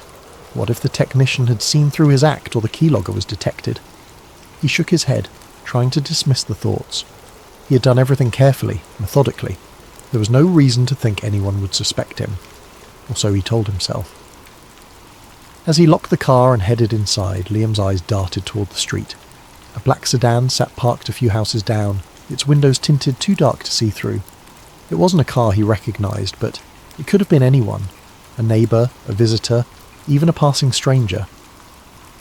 A: What if the technician had seen through his act or the keylogger was detected? He shook his head, trying to dismiss the thoughts. He had done everything carefully, methodically. There was no reason to think anyone would suspect him. Or so he told himself. As he locked the car and headed inside, Liam's eyes darted toward the street. A black sedan sat parked a few houses down, its windows tinted too dark to see through. It wasn't a car he recognised, but it could have been anyone. A neighbour, a visitor, even a passing stranger.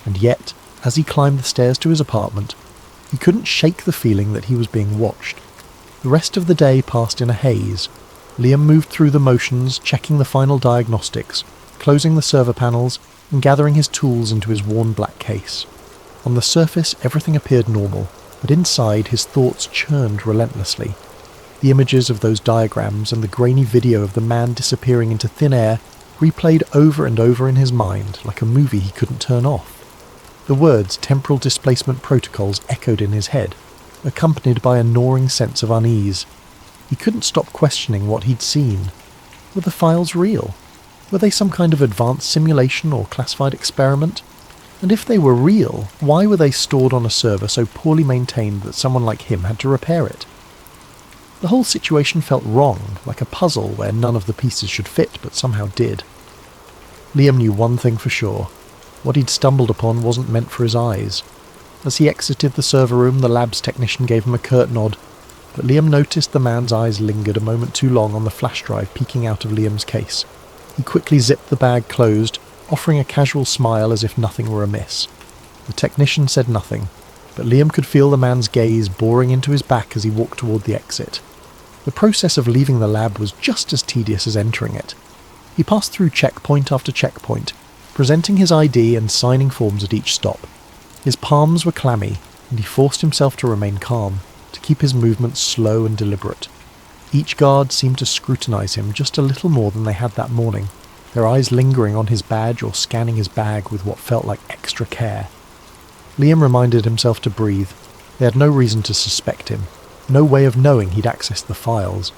A: And yet, as he climbed the stairs to his apartment, he couldn't shake the feeling that he was being watched. The rest of the day passed in a haze. Liam moved through the motions, checking the final diagnostics, closing the server panels, and gathering his tools into his worn black case. On the surface, everything appeared normal, but inside his thoughts churned relentlessly. The images of those diagrams and the grainy video of the man disappearing into thin air replayed over and over in his mind like a movie he couldn't turn off. The words temporal displacement protocols echoed in his head, accompanied by a gnawing sense of unease. He couldn't stop questioning what he'd seen. Were the files real? Were they some kind of advanced simulation or classified experiment? And if they were real, why were they stored on a server so poorly maintained that someone like him had to repair it? The whole situation felt wrong, like a puzzle where none of the pieces should fit but somehow did. Liam knew one thing for sure. What he'd stumbled upon wasn't meant for his eyes. As he exited the server room, the lab's technician gave him a curt nod, but Liam noticed the man's eyes lingered a moment too long on the flash drive peeking out of Liam's case. He quickly zipped the bag closed, offering a casual smile as if nothing were amiss. The technician said nothing, but Liam could feel the man's gaze boring into his back as he walked toward the exit. The process of leaving the lab was just as tedious as entering it. He passed through checkpoint after checkpoint, presenting his ID and signing forms at each stop. His palms were clammy, and he forced himself to remain calm, to keep his movements slow and deliberate. Each guard seemed to scrutinize him just a little more than they had that morning, their eyes lingering on his badge or scanning his bag with what felt like extra care. Liam reminded himself to breathe. They had no reason to suspect him, no way of knowing he'd accessed the files.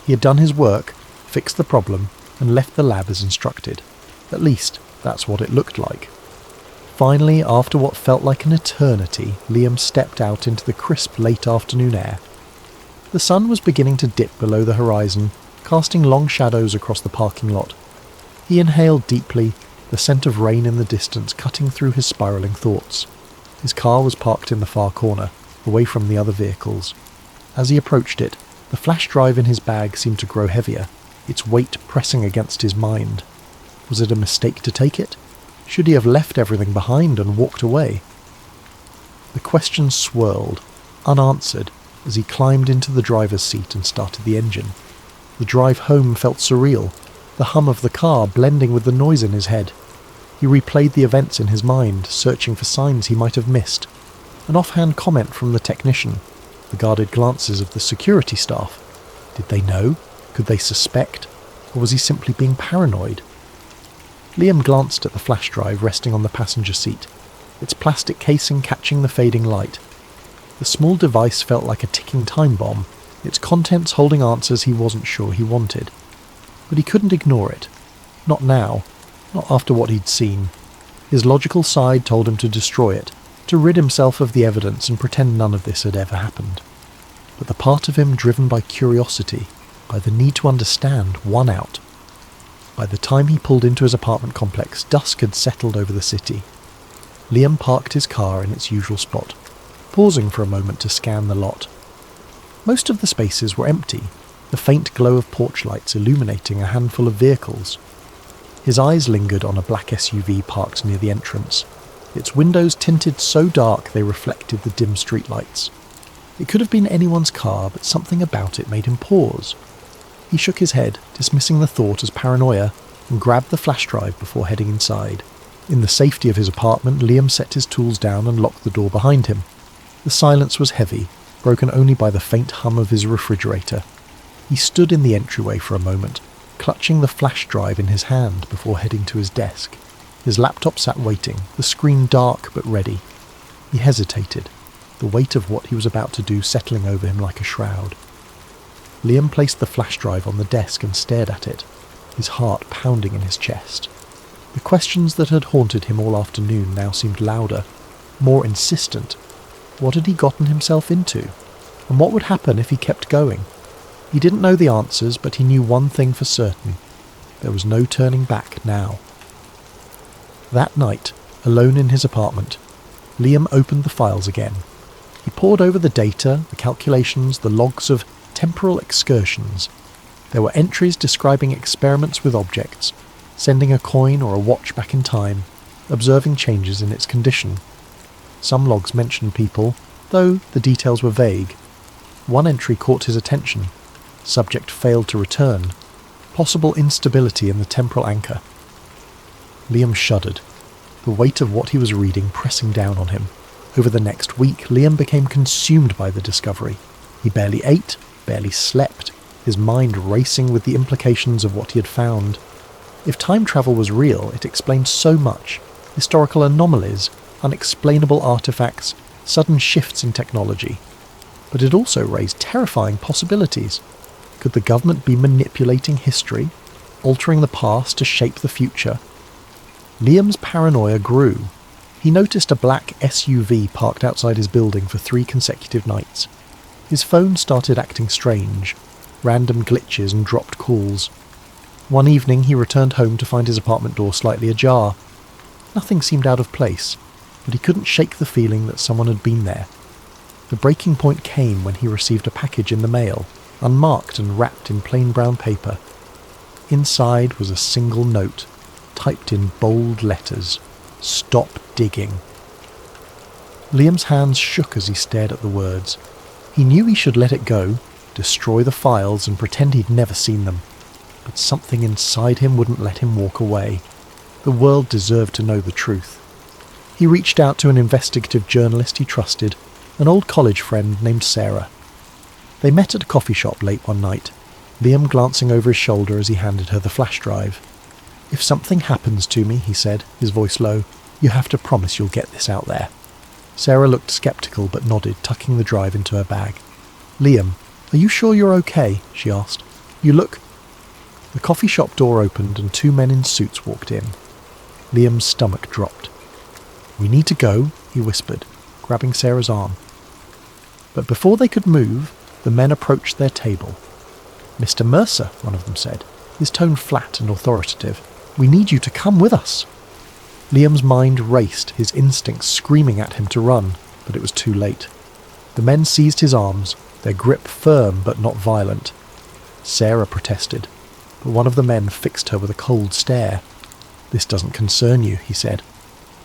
A: He had done his work, fixed the problem, and left the lab as instructed. At least, that's what it looked like. Finally, after what felt like an eternity, Liam stepped out into the crisp late afternoon air. The sun was beginning to dip below the horizon, casting long shadows across the parking lot. He inhaled deeply, the scent of rain in the distance cutting through his spiralling thoughts. His car was parked in the far corner, away from the other vehicles. As he approached it, the flash drive in his bag seemed to grow heavier, its weight pressing against his mind. Was it a mistake to take it? Should he have left everything behind and walked away? The questions swirled, unanswered, as he climbed into the driver's seat and started the engine. The drive home felt surreal, the hum of the car blending with the noise in his head. He replayed the events in his mind, searching for signs he might have missed. An offhand comment from the technician, the guarded glances of the security staff. Did they know? Could they suspect? Or was he simply being paranoid? Liam glanced at the flash drive resting on the passenger seat, its plastic casing catching the fading light. The small device felt like a ticking time bomb, its contents holding answers he wasn't sure he wanted. But he couldn't ignore it. Not now. Not after what he'd seen. His logical side told him to destroy it, to rid himself of the evidence and pretend none of this had ever happened. But the part of him driven by curiosity, by the need to understand, won out. By the time he pulled into his apartment complex, dusk had settled over the city. Liam parked his car in its usual spot, pausing for a moment to scan the lot. Most of the spaces were empty, the faint glow of porch lights illuminating a handful of vehicles. His eyes lingered on a black SUV parked near the entrance, its windows tinted so dark they reflected the dim streetlights. It could have been anyone's car, but something about it made him pause. He shook his head, dismissing the thought as paranoia, and grabbed the flash drive before heading inside. In the safety of his apartment, Liam set his tools down and locked the door behind him. The silence was heavy, broken only by the faint hum of his refrigerator. He stood in the entryway for a moment, clutching the flash drive in his hand before heading to his desk. His laptop sat waiting, the screen dark but ready. He hesitated, the weight of what he was about to do settling over him like a shroud. Liam placed the flash drive on the desk and stared at it, his heart pounding in his chest. The questions that had haunted him all afternoon now seemed louder, more insistent. What had he gotten himself into? And what would happen if he kept going? He didn't know the answers, but he knew one thing for certain. There was no turning back now. That night, alone in his apartment, Liam opened the files again. He pored over the data, the calculations, the logs of temporal excursions. There were entries describing experiments with objects, sending a coin or a watch back in time, observing changes in its condition. Some logs mentioned people, though the details were vague. One entry caught his attention. Subject failed to return. Possible instability in the temporal anchor. Liam shuddered, the weight of what he was reading pressing down on him. Over the next week, Liam became consumed by the discovery. He barely ate, barely slept, his mind racing with the implications of what he had found. If time travel was real, it explained so much. Historical anomalies, unexplainable artifacts, sudden shifts in technology. But it also raised terrifying possibilities. Could the government be manipulating history, altering the past to shape the future? Liam's paranoia grew. He noticed a black SUV parked outside his building for 3 consecutive nights. His phone started acting strange, random glitches and dropped calls. One evening he returned home to find his apartment door slightly ajar. Nothing seemed out of place, but he couldn't shake the feeling that someone had been there. The breaking point came when he received a package in the mail, unmarked and wrapped in plain brown paper. Inside was a single note, typed in bold letters. Stop digging. Liam's hands shook as he stared at the words. He knew he should let it go, destroy the files and pretend he'd never seen them. but something inside him wouldn't let him walk away. The world deserved to know the truth. He reached out to an investigative journalist he trusted, an old college friend named Sarah. They met at a coffee shop late one night, Liam glancing over his shoulder as he handed her the flash drive. "If something happens to me," he said, his voice low, "you have to promise you'll get this out there." Sarah looked sceptical but nodded, tucking the drive into her bag. "Liam, are you sure you're okay?" she asked. "You look—" The coffee shop door opened and two men in suits walked in. Liam's stomach dropped. "We need to go," he whispered, grabbing Sarah's arm. But before they could move, the men approached their table. "Mr. Mercer," one of them said, his tone flat and authoritative, "we need you to come with us." Liam's mind raced, his instincts screaming at him to run, but it was too late. The men seized his arms, their grip firm but not violent. Sarah protested, but one of the men fixed her with a cold stare. "This doesn't concern you," he said.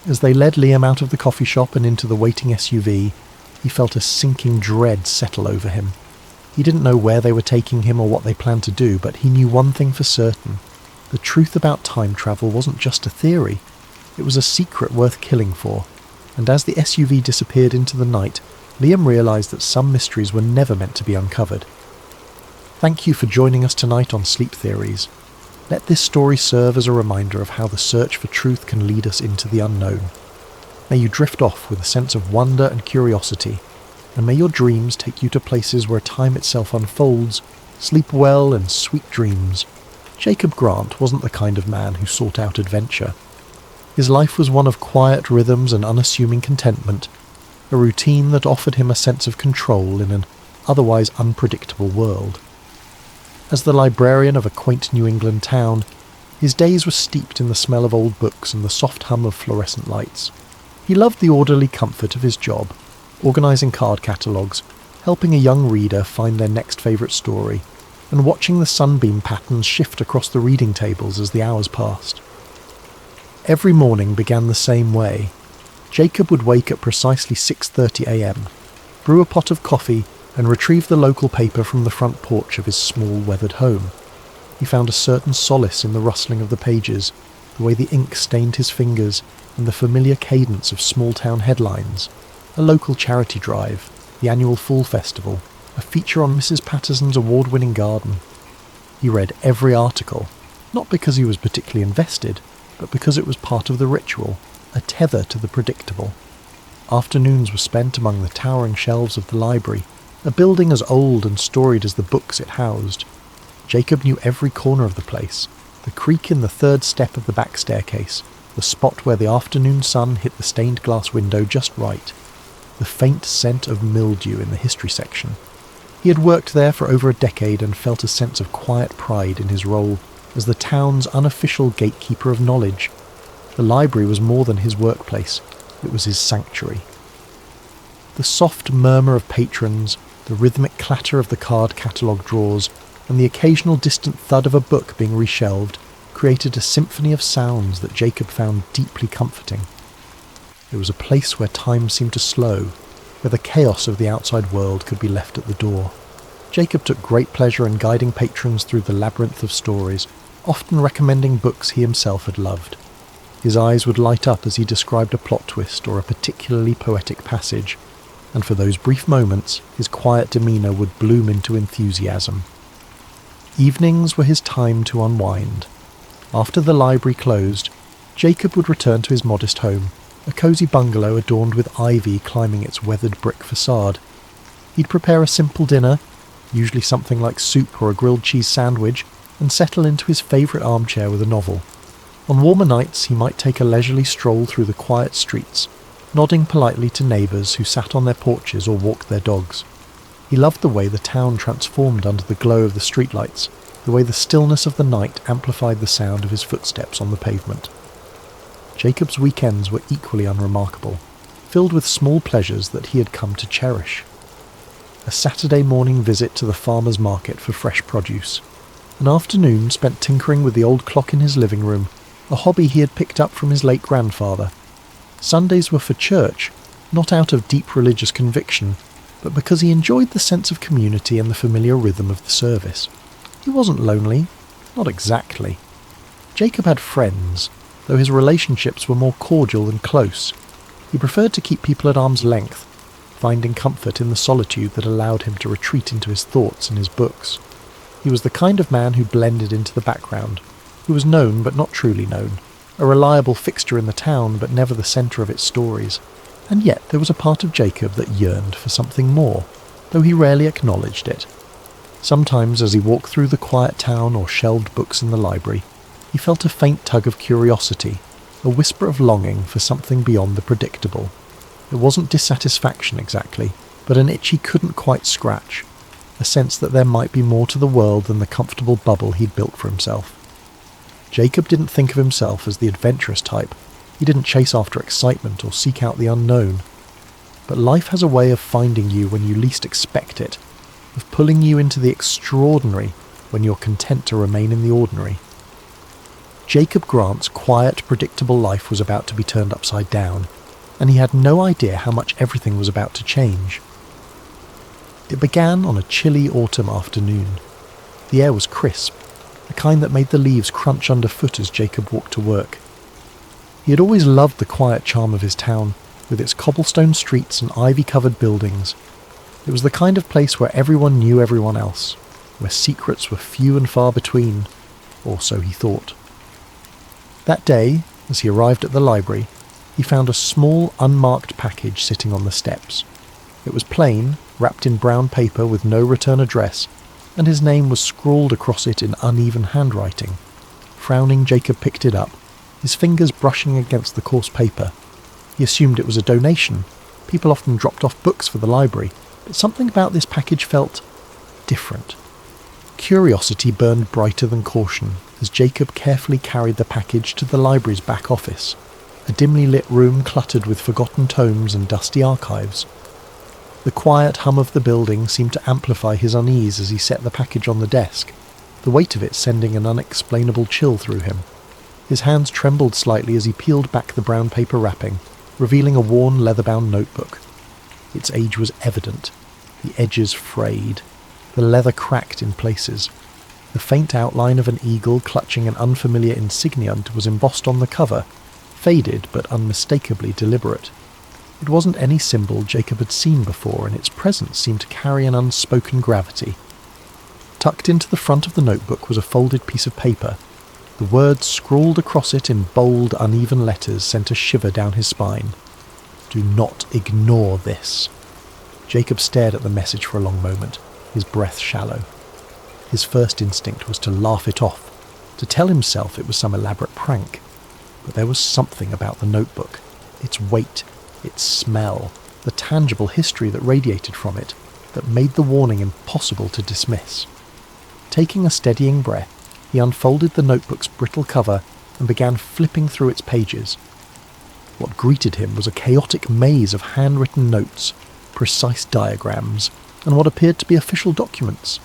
A: As they led Liam out of the coffee shop and into the waiting SUV, he felt a sinking dread settle over him. He didn't know where they were taking him or what they planned to do, but he knew one thing for certain. The truth about time travel wasn't just a theory. It was a secret worth killing for, and as the SUV disappeared into the night, Liam realised that some mysteries were never meant to be uncovered. Thank you for joining us tonight on Sleep Theories. Let this story serve as a reminder of how the search for truth can lead us into the unknown. May you drift off with a sense of wonder and curiosity, and may your dreams take you to places where time itself unfolds. Sleep well and sweet dreams. Jacob Grant wasn't the kind of man who sought out adventure. His life was one of quiet rhythms and unassuming contentment, a routine that offered him a sense of control in an otherwise unpredictable world. As the librarian of a quaint New England town, his days were steeped in the smell of old books and the soft hum of fluorescent lights. He loved the orderly comfort of his job, organising card catalogues, helping a young reader find their next favourite story, and watching the sunbeam patterns shift across the reading tables as the hours passed. Every morning began the same way. Jacob would wake at precisely 6:30 a.m, brew a pot of coffee, and retrieve the local paper from the front porch of his small, weathered home. He found a certain solace in the rustling of the pages, the way the ink stained his fingers, and the familiar cadence of small-town headlines. A local charity drive, the annual Fall Festival, a feature on Mrs. Patterson's award-winning garden. He read every article, not because he was particularly invested, but because it was part of the ritual, a tether to the predictable. Afternoons were spent among the towering shelves of the library, a building as old and storied as the books it housed. Jacob knew every corner of the place, the creak in the third step of the back staircase, the spot where the afternoon sun hit the stained glass window just right, the faint scent of mildew in the history section. He had worked there for over a decade and felt a sense of quiet pride in his role as the town's unofficial gatekeeper of knowledge. The library was more than his workplace, it was his sanctuary. The soft murmur of patrons, the rhythmic clatter of the card catalogue drawers, and the occasional distant thud of a book being reshelved created a symphony of sounds that Jacob found deeply comforting. It was a place where time seemed to slow, where the chaos of the outside world could be left at the door. Jacob took great pleasure in guiding patrons through the labyrinth of stories, often recommending books he himself had loved. His eyes would light up as he described a plot twist or a particularly poetic passage, and for those brief moments his quiet demeanour would bloom into enthusiasm. Evenings were his time to unwind. After the library closed, Jacob would return to his modest home, a cosy bungalow adorned with ivy climbing its weathered brick facade. He'd prepare a simple dinner, usually something like soup or a grilled cheese sandwich, and settle into his favourite armchair with a novel. On warmer nights he might take a leisurely stroll through the quiet streets, nodding politely to neighbours who sat on their porches or walked their dogs. He loved the way the town transformed under the glow of the streetlights, the way the stillness of the night amplified the sound of his footsteps on the pavement. Jacob's weekends were equally unremarkable, filled with small pleasures that he had come to cherish. A Saturday morning visit to the farmer's market for fresh produce, an afternoon spent tinkering with the old clock in his living room, a hobby he had picked up from his late grandfather. Sundays were for church, not out of deep religious conviction, but because he enjoyed the sense of community and the familiar rhythm of the service. He wasn't lonely. Not exactly. Jacob had friends, though his relationships were more cordial than close. He preferred to keep people at arm's length, finding comfort in the solitude that allowed him to retreat into his thoughts and his books. He was the kind of man who blended into the background, who was known but not truly known, a reliable fixture in the town but never the centre of its stories. And yet there was a part of Jacob that yearned for something more, though he rarely acknowledged it. Sometimes as he walked through the quiet town or shelved books in the library, he felt a faint tug of curiosity, a whisper of longing for something beyond the predictable. It wasn't dissatisfaction exactly, but an itch he couldn't quite scratch, a sense that there might be more to the world than the comfortable bubble he'd built for himself. Jacob didn't think of himself as the adventurous type. He didn't chase after excitement or seek out the unknown. But life has a way of finding you when you least expect it, of pulling you into the extraordinary when you're content to remain in the ordinary. Jacob Grant's quiet, predictable life was about to be turned upside down, and he had no idea how much everything was about to change. It began on a chilly autumn afternoon. The air was crisp, the kind that made the leaves crunch underfoot as Jacob walked to work. He had always loved the quiet charm of his town, with its cobblestone streets and ivy-covered buildings. It was the kind of place where everyone knew everyone else, where secrets were few and far between, or so he thought. That day, as he arrived at the library, he found a small, unmarked package sitting on the steps. It was plain, wrapped in brown paper with no return address, and his name was scrawled across it in uneven handwriting. Frowning, Jacob picked it up, his fingers brushing against the coarse paper. He assumed it was a donation. People often dropped off books for the library, but something about this package felt different. Curiosity burned brighter than caution as Jacob carefully carried the package to the library's back office, a dimly lit room cluttered with forgotten tomes and dusty archives. The quiet hum of the building seemed to amplify his unease as he set the package on the desk, the weight of it sending an unexplainable chill through him. His hands trembled slightly as he peeled back the brown paper wrapping, revealing a worn leather-bound notebook. Its age was evident, the edges frayed, the leather cracked in places. The faint outline of an eagle clutching an unfamiliar insignia was embossed on the cover, faded but unmistakably deliberate. It wasn't any symbol Jacob had seen before, and its presence seemed to carry an unspoken gravity. Tucked into the front of the notebook was a folded piece of paper. The words scrawled across it in bold, uneven letters sent a shiver down his spine. "Do not ignore this." Jacob stared at the message for a long moment, his breath shallow. His first instinct was to laugh it off, to tell himself it was some elaborate prank. But there was something about the notebook, its weight, its smell, the tangible history that radiated from it, that made the warning impossible to dismiss. Taking a steadying breath, he unfolded the notebook's brittle cover and began flipping through its pages. What greeted him was a chaotic maze of handwritten notes, precise diagrams, and what appeared to be official documents.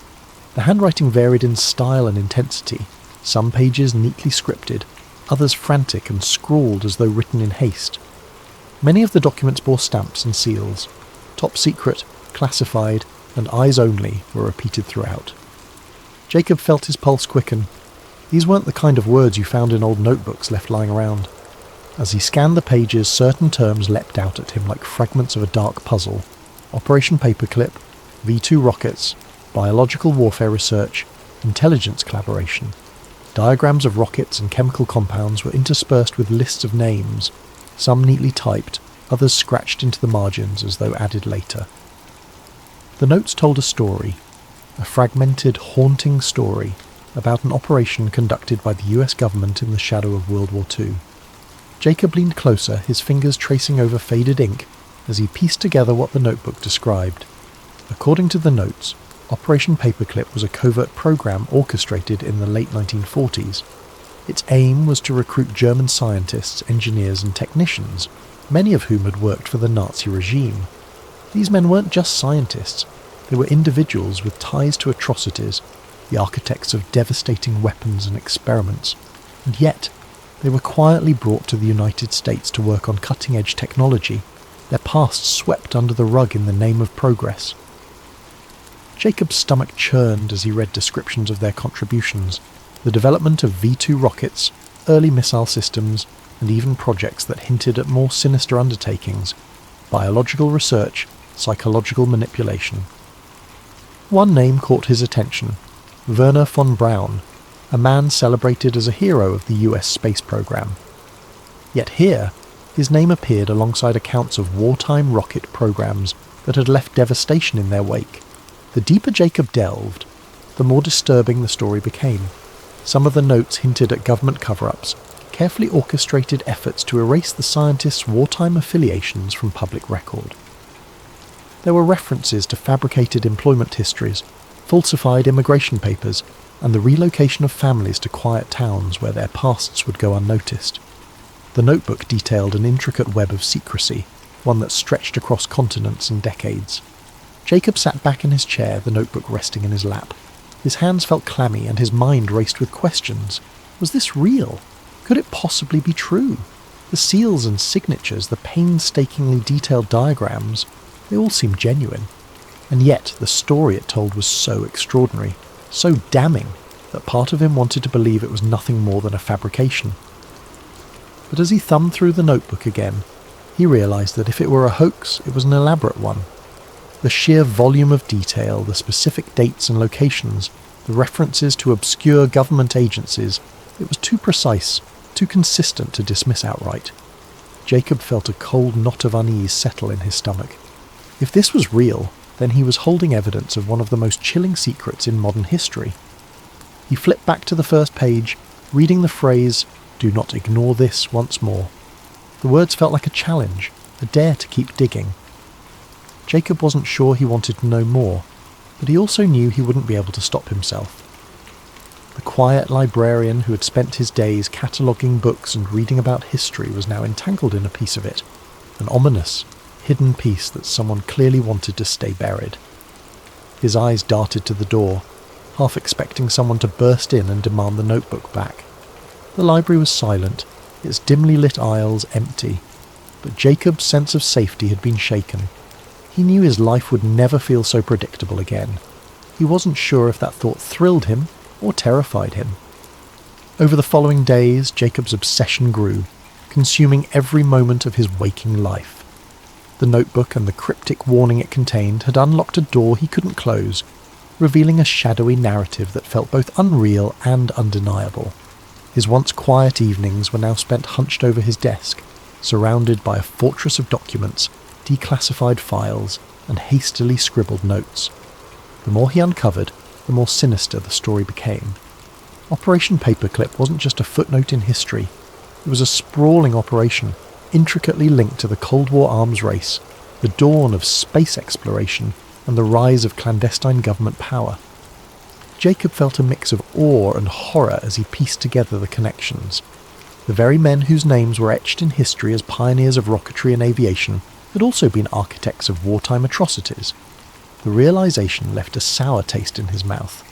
A: The handwriting varied in style and intensity, some pages neatly scripted, others frantic and scrawled as though written in haste. Many of the documents bore stamps and seals. Top secret, classified, and eyes only were repeated throughout. Jacob felt his pulse quicken. These weren't the kind of words you found in old notebooks left lying around. As he scanned the pages, certain terms leapt out at him like fragments of a dark puzzle. Operation Paperclip, V2 rockets, biological warfare research, intelligence collaboration. Diagrams of rockets and chemical compounds were interspersed with lists of names, some neatly typed, others scratched into the margins as though added later. The notes told a story, a fragmented, haunting story about an operation conducted by the US government in the shadow of World War II. Jacob leaned closer, his fingers tracing over faded ink as he pieced together what the notebook described. According to the notes, Operation Paperclip was a covert program orchestrated in the late 1940s. Its aim was to recruit German scientists, engineers and technicians, many of whom had worked for the Nazi regime. These men weren't just scientists, they were individuals with ties to atrocities, the architects of devastating weapons and experiments, and yet they were quietly brought to the United States to work on cutting-edge technology, their pasts swept under the rug in the name of progress. Jacob's stomach churned as he read descriptions of their contributions. the development of V2 rockets, early missile systems, and even projects that hinted at more sinister undertakings: biological research, psychological manipulation. One name caught his attention: Wernher von Braun, a man celebrated as a hero of the US space program. Yet here, his name appeared alongside accounts of wartime rocket programs that had left devastation in their wake. The deeper Jacob delved, the more disturbing the story became. Some of the notes hinted at government cover-ups, carefully orchestrated efforts to erase the scientists' wartime affiliations from public record. There were references to fabricated employment histories, falsified immigration papers, and the relocation of families to quiet towns where their pasts would go unnoticed. The notebook detailed an intricate web of secrecy, one that stretched across continents and decades. Jacob sat back in his chair, the notebook resting in his lap. His hands felt clammy and his mind raced with questions. Was this real? Could it possibly be true? The seals and signatures, the painstakingly detailed diagrams, they all seemed genuine. And yet the story it told was so extraordinary, so damning, that part of him wanted to believe it was nothing more than a fabrication. But as he thumbed through the notebook again, he realised that if it were a hoax, it was an elaborate one. The sheer volume of detail, the specific dates and locations, the references to obscure government agencies, it was too precise, too consistent to dismiss outright. Jacob felt a cold knot of unease settle in his stomach. If this was real, then he was holding evidence of one of the most chilling secrets in modern history. He flipped back to the first page, reading the phrase, "Do not ignore this," once more. The words felt like a challenge, a dare to keep digging. Jacob wasn't sure he wanted to know more, but he also knew he wouldn't be able to stop himself. The quiet librarian who had spent his days cataloguing books and reading about history was now entangled in a piece of it, an ominous, hidden piece that someone clearly wanted to stay buried. His eyes darted to the door, half expecting someone to burst in and demand the notebook back. The library was silent, its dimly lit aisles empty, but Jacob's sense of safety had been shaken. He knew his life would never feel so predictable again. He wasn't sure if that thought thrilled him or terrified him. Over the following days, Jacob's obsession grew, consuming every moment of his waking life. The notebook and the cryptic warning it contained had unlocked a door he couldn't close, revealing a shadowy narrative that felt both unreal and undeniable. His once quiet evenings were now spent hunched over his desk, surrounded by a fortress of documents, declassified files, and hastily scribbled notes. The more he uncovered, the more sinister the story became. Operation Paperclip wasn't just a footnote in history. It was a sprawling operation, intricately linked to the Cold War arms race, the dawn of space exploration, and the rise of clandestine government power. Jacob felt a mix of awe and horror as he pieced together the connections. The very men whose names were etched in history as pioneers of rocketry and aviation had also been architects of wartime atrocities. The realization left a sour taste in his mouth.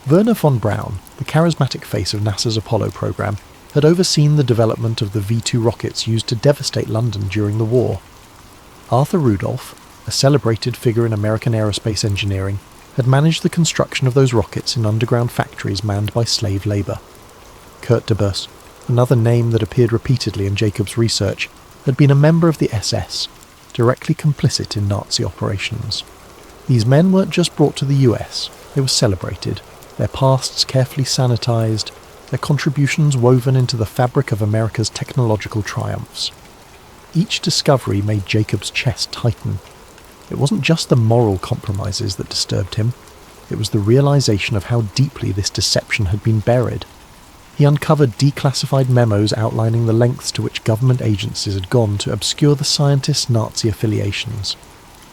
A: Wernher von Braun, the charismatic face of NASA's Apollo program, had overseen the development of the V2 rockets used to devastate London during the war. Arthur Rudolph, a celebrated figure in American aerospace engineering, had managed the construction of those rockets in underground factories manned by slave labour. Kurt de Bus, another name that appeared repeatedly in Jacob's research, had been a member of the SS, directly complicit in Nazi operations. These men weren't just brought to the US, they were celebrated, their pasts carefully sanitised, their contributions woven into the fabric of America's technological triumphs. Each discovery made Jacob's chest tighten. It wasn't just the moral compromises that disturbed him, it was the realisation of how deeply this deception had been buried. He uncovered declassified memos outlining the lengths to which government agencies had gone to obscure the scientists' Nazi affiliations.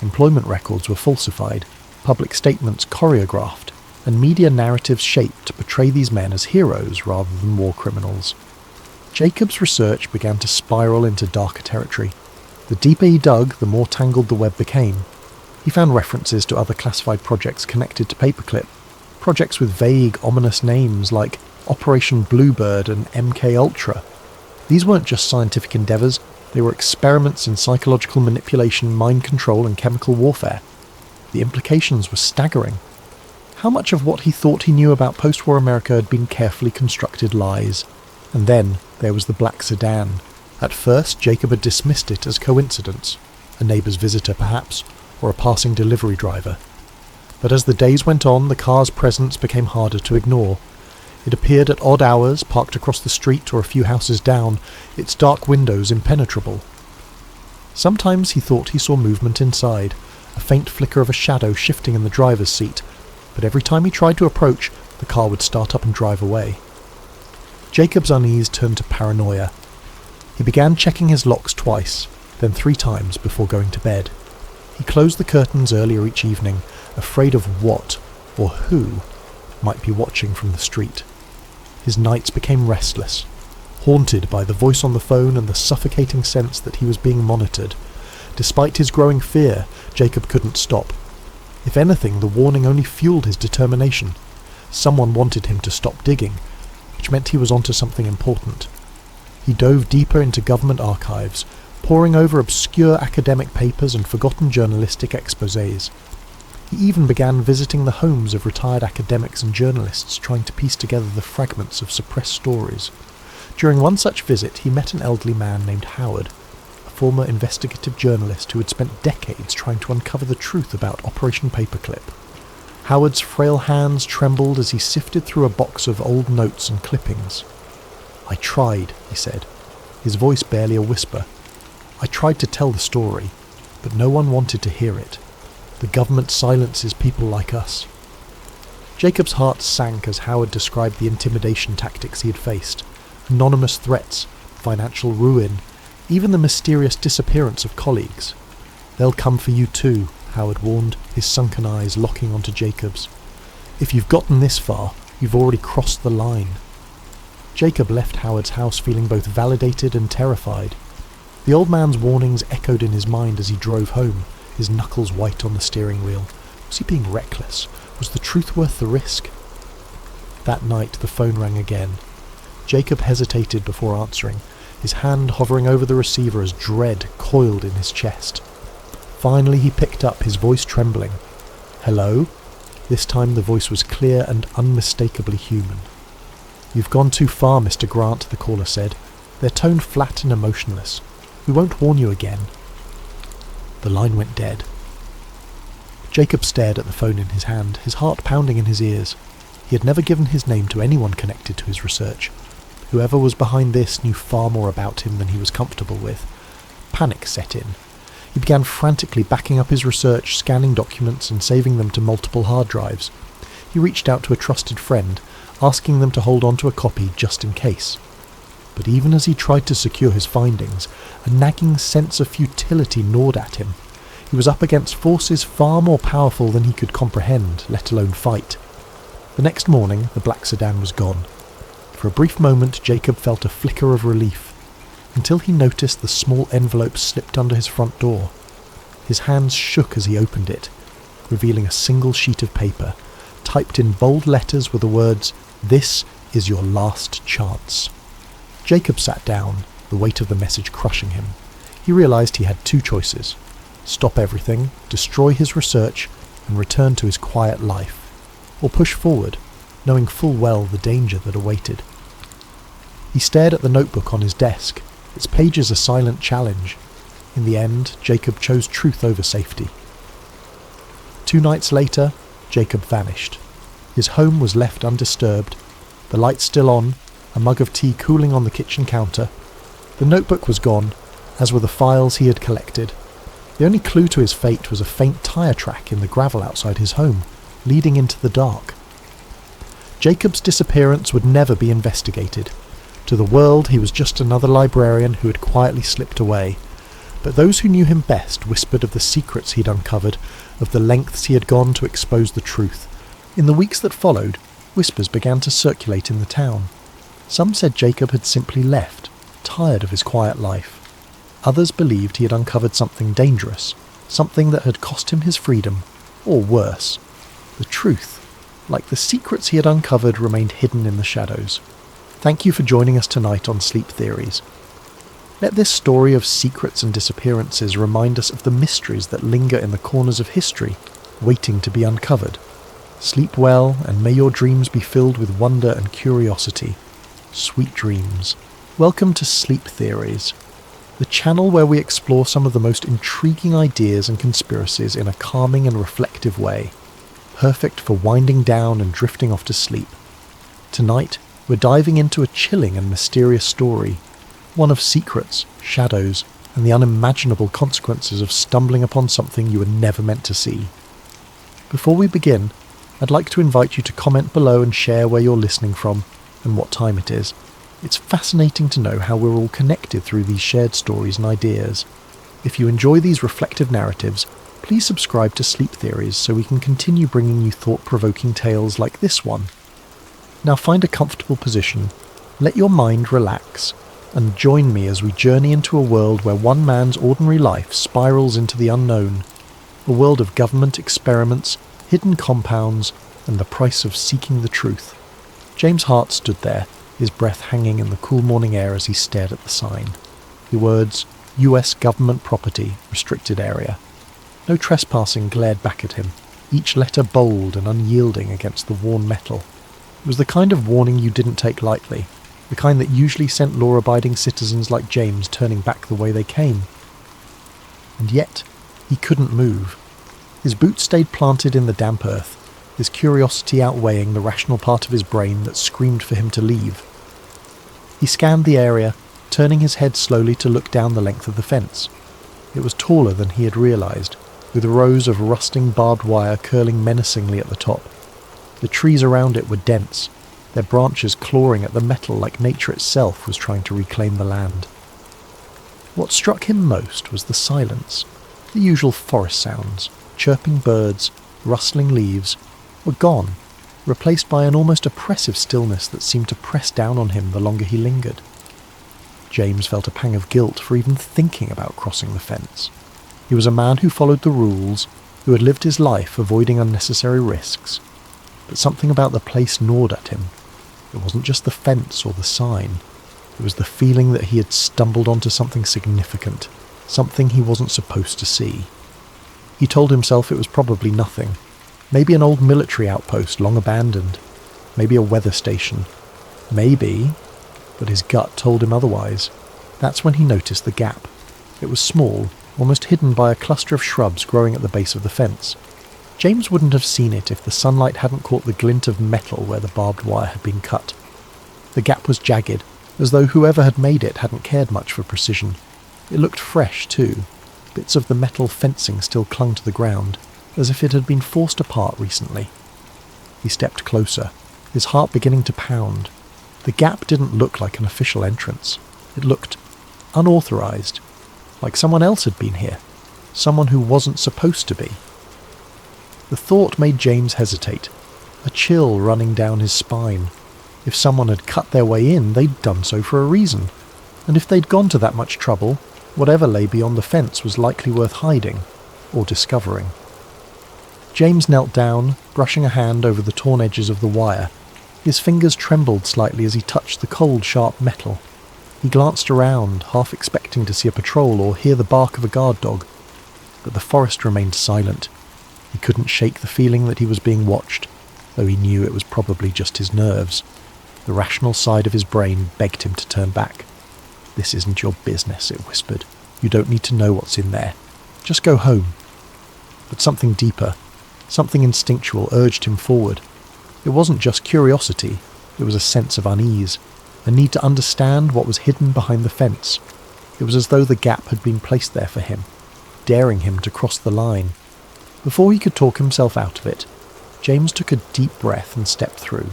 A: Employment records were falsified, public statements choreographed, and media narratives shaped to portray these men as heroes rather than war criminals. Jacob's research began to spiral into darker territory. The deeper he dug, the more tangled the web became. He found references to other classified projects connected to Paperclip, projects with vague, ominous names like Operation Bluebird and MK Ultra. These weren't just scientific endeavours, they were experiments in psychological manipulation, mind control and chemical warfare. The implications were staggering. How much of what he thought he knew about post-war America had been carefully constructed lies? And then there was the black sedan. At first, Jacob had dismissed it as coincidence, a neighbour's visitor perhaps, or a passing delivery driver. But as the days went on, the car's presence became harder to ignore. It appeared at odd hours, parked across the street or a few houses down, its dark windows impenetrable. Sometimes he thought he saw movement inside, a faint flicker of a shadow shifting in the driver's seat, but every time he tried to approach, the car would start up and drive away. Jacob's unease turned to paranoia. He began checking his locks twice, then 3 times before going to bed. He closed the curtains earlier each evening, afraid of what, or who, might be watching from the street. His nights became restless, haunted by the voice on the phone and the suffocating sense that he was being monitored. Despite his growing fear, Jacob couldn't stop. If anything, the warning only fueled his determination. Someone wanted him to stop digging, which meant he was onto something important. He dove deeper into government archives, poring over obscure academic papers and forgotten journalistic exposés. He even began visiting the homes of retired academics and journalists, trying to piece together the fragments of suppressed stories. During one such visit, he met an elderly man named Howard, a former investigative journalist who had spent decades trying to uncover the truth about Operation Paperclip. Howard's frail hands trembled as he sifted through a box of old notes and clippings. "I tried," he said, his voice barely a whisper. "I tried to tell the story, but no one wanted to hear it. The government silences people like us." Jacob's heart sank as Howard described the intimidation tactics he had faced. Anonymous threats, financial ruin, even the mysterious disappearance of colleagues. "They'll come for you too," Howard warned, his sunken eyes locking onto Jacob's. "If you've gotten this far, you've already crossed the line." Jacob left Howard's house feeling both validated and terrified. The old man's warnings echoed in his mind as he drove home, his knuckles white on the steering wheel. Was he being reckless? Was the truth worth the risk? That night the phone rang again. Jacob hesitated before answering, his hand hovering over the receiver as dread coiled in his chest. Finally he picked up, his voice trembling. "Hello?" This time the voice was clear and unmistakably human. "You've gone too far, Mr. Grant," the caller said, their tone flat and emotionless. "We won't warn you again." The line went dead. Jacob stared at the phone in his hand, his heart pounding in his ears. He had never given his name to anyone connected to his research. Whoever was behind this knew far more about him than he was comfortable with. Panic set in. He began frantically backing up his research, scanning documents and saving them to multiple hard drives. He reached out to a trusted friend, asking them to hold on to a copy just in case. But even as he tried to secure his findings, a nagging sense of futility gnawed at him. He was up against forces far more powerful than he could comprehend, let alone fight. The next morning, the black sedan was gone. For a brief moment, Jacob felt a flicker of relief, until he noticed the small envelope slipped under his front door. His hands shook as he opened it, revealing a single sheet of paper, typed in bold letters with the words, "This is your last chance." Jacob sat down, the weight of the message crushing him. He realized he had 2 choices: stop everything, destroy his research, and return to his quiet life, or push forward, knowing full well the danger that awaited. He stared at the notebook on his desk, its pages a silent challenge. In the end, Jacob chose truth over safety. 2 nights later, Jacob vanished. His home was left undisturbed, the lights still on, a mug of tea cooling on the kitchen counter. The notebook was gone, as were the files he had collected. The only clue to his fate was a faint tyre track in the gravel outside his home, leading into the dark. Jacob's disappearance would never be investigated. To the world, he was just another librarian who had quietly slipped away. But those who knew him best whispered of the secrets he'd uncovered, of the lengths he had gone to expose the truth. In the weeks that followed, whispers began to circulate in the town. Some said Jacob had simply left, tired of his quiet life. Others believed he had uncovered something dangerous, something that had cost him his freedom, or worse. The truth, like the secrets he had uncovered, remained hidden in the shadows. Thank you for joining us tonight on Sleep Theories. Let this story of secrets and disappearances remind us of the mysteries that linger in the corners of history, waiting to be uncovered. Sleep well, and may your dreams be filled with wonder and curiosity. Sweet dreams. Welcome to Sleep Theories, the channel where we explore some of the most intriguing ideas and conspiracies in a calming and reflective way, perfect for winding down and drifting off to sleep. Tonight, we're diving into a chilling and mysterious story, one of secrets, shadows, and the unimaginable consequences of stumbling upon something you were never meant to see. Before we begin, I'd like to invite you to comment below and share where you're listening from and what time it is. It's fascinating to know how we're all connected through these shared stories and ideas. If you enjoy these reflective narratives, please subscribe to Sleep Theories so we can continue bringing you thought-provoking tales like this one. Now find a comfortable position, let your mind relax, and join me as we journey into a world where one man's ordinary life spirals into the unknown, a world of government experiments, hidden compounds, and the price of seeking the truth. James Hart stood there, his breath hanging in the cool morning air as he stared at the sign. The words, US Government Property, Restricted Area. No trespassing glared back at him, each letter bold and unyielding against the worn metal. It was the kind of warning you didn't take lightly, the kind that usually sent law-abiding citizens like James turning back the way they came. And yet, he couldn't move. His boots stayed planted in the damp earth, his curiosity outweighing the rational part of his brain that screamed for him to leave. He scanned the area, turning his head slowly to look down the length of the fence. It was taller than he had realised, with rows of rusting barbed wire curling menacingly at the top. The trees around it were dense, their branches clawing at the metal like nature itself was trying to reclaim the land. What struck him most was the silence. The usual forest sounds, chirping birds, rustling leaves, were gone, replaced by an almost oppressive stillness that seemed to press down on him the longer he lingered. James felt a pang of guilt for even thinking about crossing the fence. He was a man who followed the rules, who had lived his life avoiding unnecessary risks. But something about the place gnawed at him. It wasn't just the fence or the sign. It was the feeling that he had stumbled onto something significant, something he wasn't supposed to see. He told himself it was probably nothing. Maybe an old military outpost long abandoned. Maybe a weather station. Maybe, but his gut told him otherwise. That's when he noticed the gap. It was small, almost hidden by a cluster of shrubs growing at the base of the fence. James wouldn't have seen it if the sunlight hadn't caught the glint of metal where the barbed wire had been cut. The gap was jagged, as though whoever had made it hadn't cared much for precision. It looked fresh, too. Bits of the metal fencing still clung to the ground, as if it had been forced apart recently. He stepped closer, his heart beginning to pound. The gap didn't look like an official entrance. It looked unauthorized, like someone else had been here, someone who wasn't supposed to be. The thought made James hesitate, a chill running down his spine. If someone had cut their way in, they'd done so for a reason, and if they'd gone to that much trouble, whatever lay beyond the fence was likely worth hiding, or discovering. James knelt down, brushing a hand over the torn edges of the wire. His fingers trembled slightly as he touched the cold, sharp metal. He glanced around, half expecting to see a patrol or hear the bark of a guard dog. But the forest remained silent. He couldn't shake the feeling that he was being watched, though he knew it was probably just his nerves. The rational side of his brain begged him to turn back. "This isn't your business," it whispered. "You don't need to know what's in there. Just go home." But something deeper, something instinctual urged him forward. It wasn't just curiosity, it was a sense of unease, a need to understand what was hidden behind the fence. It was as though the gap had been placed there for him, daring him to cross the line. Before he could talk himself out of it, James took a deep breath and stepped through.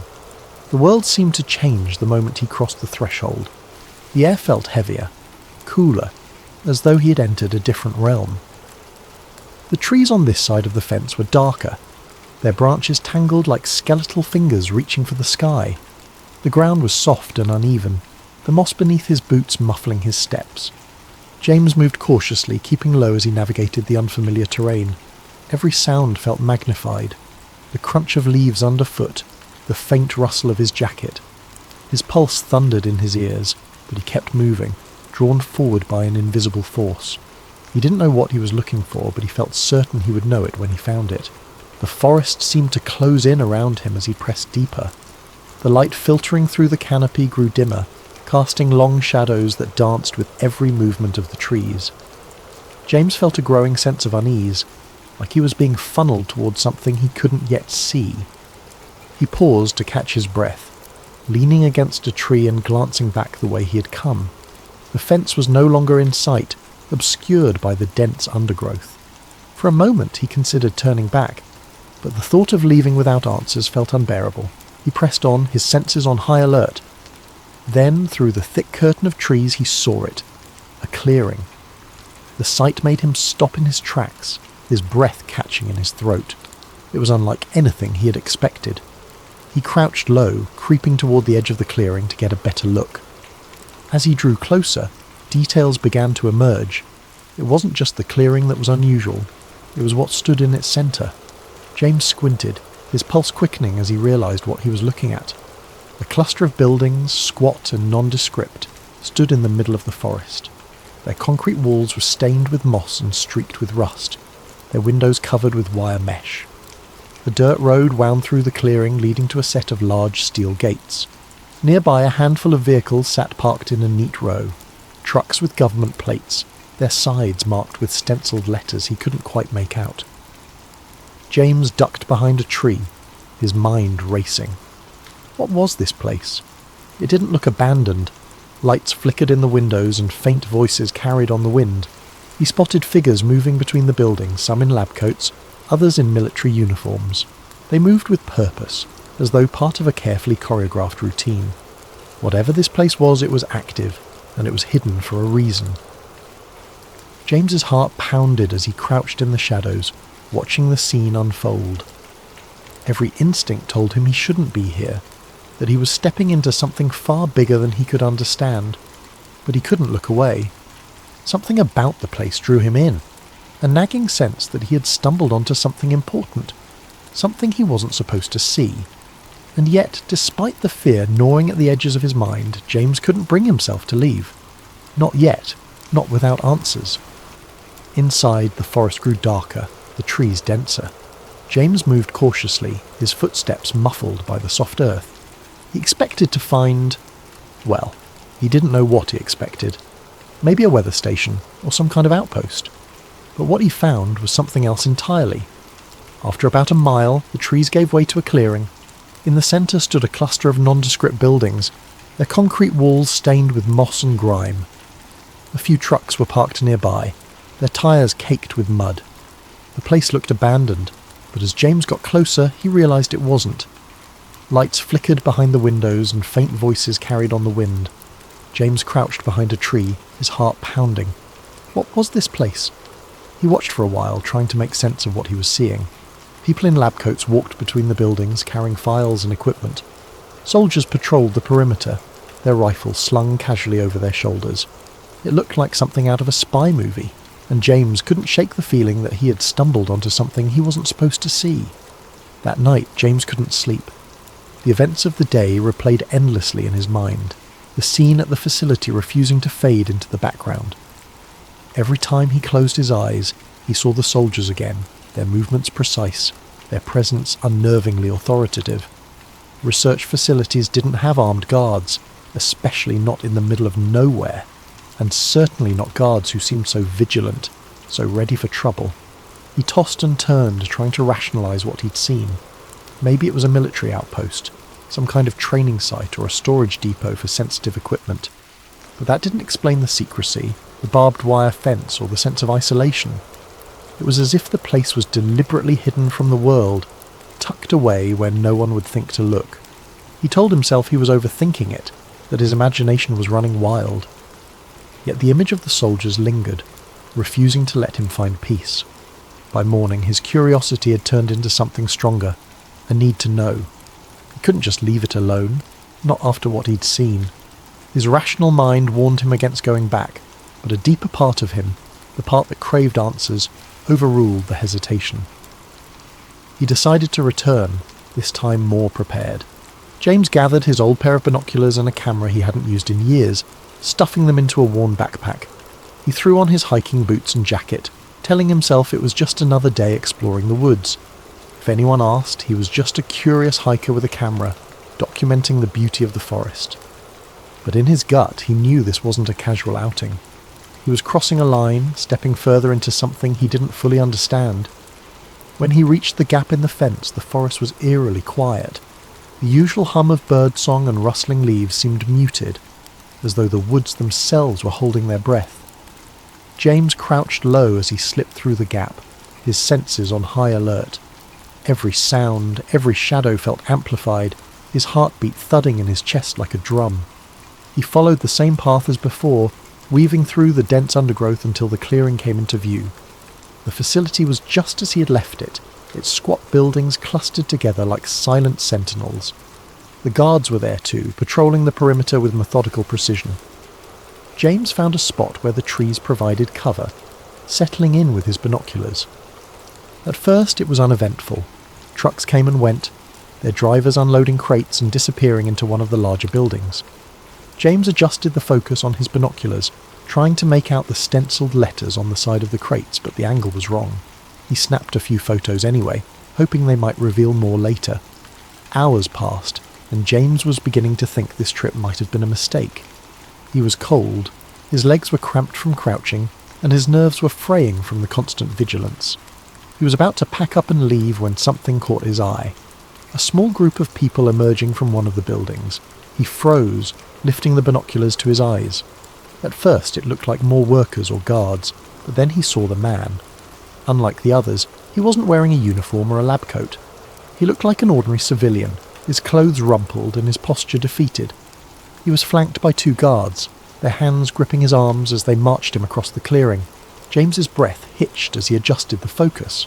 A: The world seemed to change the moment he crossed the threshold. The air felt heavier, cooler, as though he had entered a different realm. The trees on this side of the fence were darker, their branches tangled like skeletal fingers reaching for the sky. The ground was soft and uneven, the moss beneath his boots muffling his steps. James moved cautiously, keeping low as he navigated the unfamiliar terrain. Every sound felt magnified. The crunch of leaves underfoot, the faint rustle of his jacket. His pulse thundered in his ears, but he kept moving, drawn forward by an invisible force. He didn't know what he was looking for, but he felt certain he would know it when he found it. The forest seemed to close in around him as he pressed deeper. The light filtering through the canopy grew dimmer, casting long shadows that danced with every movement of the trees. James felt a growing sense of unease, like he was being funneled towards something he couldn't yet see. He paused to catch his breath, leaning against a tree and glancing back the way he had come. The fence was no longer in sight, obscured by the dense undergrowth. For a moment he considered turning back, but the thought of leaving without answers felt unbearable. He pressed on, his senses on high alert. Then, through the thick curtain of trees, he saw it. A clearing. The sight made him stop in his tracks, his breath catching in his throat. It was unlike anything he had expected. He crouched low, creeping toward the edge of the clearing to get a better look. As he drew closer, details began to emerge. It wasn't just the clearing that was unusual, it was what stood in its centre. James squinted, his pulse quickening as he realised what he was looking at. A cluster of buildings, squat and nondescript, stood in the middle of the forest. Their concrete walls were stained with moss and streaked with rust, their windows covered with wire mesh. The dirt road wound through the clearing, leading to a set of large steel gates. Nearby, a handful of vehicles sat parked in a neat row, trucks with government plates, their sides marked with stenciled letters he couldn't quite make out. James ducked behind a tree, his mind racing. What was this place? It didn't look abandoned. Lights flickered in the windows and faint voices carried on the wind. He spotted figures moving between the buildings, some in lab coats, others in military uniforms. They moved with purpose, as though part of a carefully choreographed routine. Whatever this place was, it was active, and it was hidden for a reason. James's heart pounded as he crouched in the shadows, watching the scene unfold. Every instinct told him he shouldn't be here, that he was stepping into something far bigger than he could understand, but he couldn't look away. Something about the place drew him in, a nagging sense that he had stumbled onto something important, something he wasn't supposed to see. And yet, despite the fear gnawing at the edges of his mind, James couldn't bring himself to leave. Not yet, not without answers. Inside, the forest grew darker, the trees denser. James moved cautiously, his footsteps muffled by the soft earth. He expected to find... well, he didn't know what he expected. Maybe a weather station, or some kind of outpost. But what he found was something else entirely. After about a mile, the trees gave way to a clearing. In the centre stood a cluster of nondescript buildings, their concrete walls stained with moss and grime. A few trucks were parked nearby, their tyres caked with mud. The place looked abandoned, but as James got closer, he realised it wasn't. Lights flickered behind the windows and faint voices carried on the wind. James crouched behind a tree, his heart pounding. What was this place? He watched for a while, trying to make sense of what he was seeing. People in lab coats walked between the buildings, carrying files and equipment. Soldiers patrolled the perimeter, their rifles slung casually over their shoulders. It looked like something out of a spy movie, and James couldn't shake the feeling that he had stumbled onto something he wasn't supposed to see. That night, James couldn't sleep. The events of the day replayed endlessly in his mind, the scene at the facility refusing to fade into the background. Every time he closed his eyes, he saw the soldiers again, their movements precise, their presence unnervingly authoritative. Research facilities didn't have armed guards, especially not in the middle of nowhere, and certainly not guards who seemed so vigilant, so ready for trouble. He tossed and turned, trying to rationalise what he'd seen. Maybe it was a military outpost, some kind of training site or a storage depot for sensitive equipment. But that didn't explain the secrecy, the barbed wire fence, or the sense of isolation. It was as if the place was deliberately hidden from the world, tucked away where no one would think to look. He told himself he was overthinking it, that his imagination was running wild. Yet the image of the soldiers lingered, refusing to let him find peace. By morning, his curiosity had turned into something stronger, a need to know. He couldn't just leave it alone, not after what he'd seen. His rational mind warned him against going back, but a deeper part of him, the part that craved answers, overruled the hesitation. He decided to return, this time more prepared. James gathered his old pair of binoculars and a camera he hadn't used in years, stuffing them into a worn backpack. He threw on his hiking boots and jacket, telling himself it was just another day exploring the woods. If If anyone asked, he was just a curious hiker with a camera, documenting the beauty of the forest. But in his gut, he knew this wasn't a casual outing. He was crossing a line, stepping further into something he didn't fully understand. When he reached the gap in the fence, the forest was eerily quiet. The usual hum of birdsong and rustling leaves seemed muted, as though the woods themselves were holding their breath. James crouched low as he slipped through the gap, his senses on high alert. Every sound, every shadow felt amplified, his heartbeat thudding in his chest like a drum. He followed the same path as before, weaving through the dense undergrowth until the clearing came into view. The facility was just as he had left it, its squat buildings clustered together like silent sentinels. The guards were there too, patrolling the perimeter with methodical precision. James found a spot where the trees provided cover, settling in with his binoculars. At first it was uneventful. Trucks came and went, their drivers unloading crates and disappearing into one of the larger buildings. James adjusted the focus on his binoculars, trying to make out the stenciled letters on the side of the crates, but the angle was wrong. He snapped a few photos anyway, hoping they might reveal more later. Hours passed, and James was beginning to think this trip might have been a mistake. He was cold, his legs were cramped from crouching, and his nerves were fraying from the constant vigilance. He was about to pack up and leave when something caught his eye. A small group of people emerging from one of the buildings. He froze, lifting the binoculars to his eyes. At first it looked like more workers or guards, but then he saw the man. Unlike the others, he wasn't wearing a uniform or a lab coat. He looked like an ordinary civilian, his clothes rumpled and his posture defeated. He was flanked by two guards, their hands gripping his arms as they marched him across the clearing. James's breath hitched as he adjusted the focus.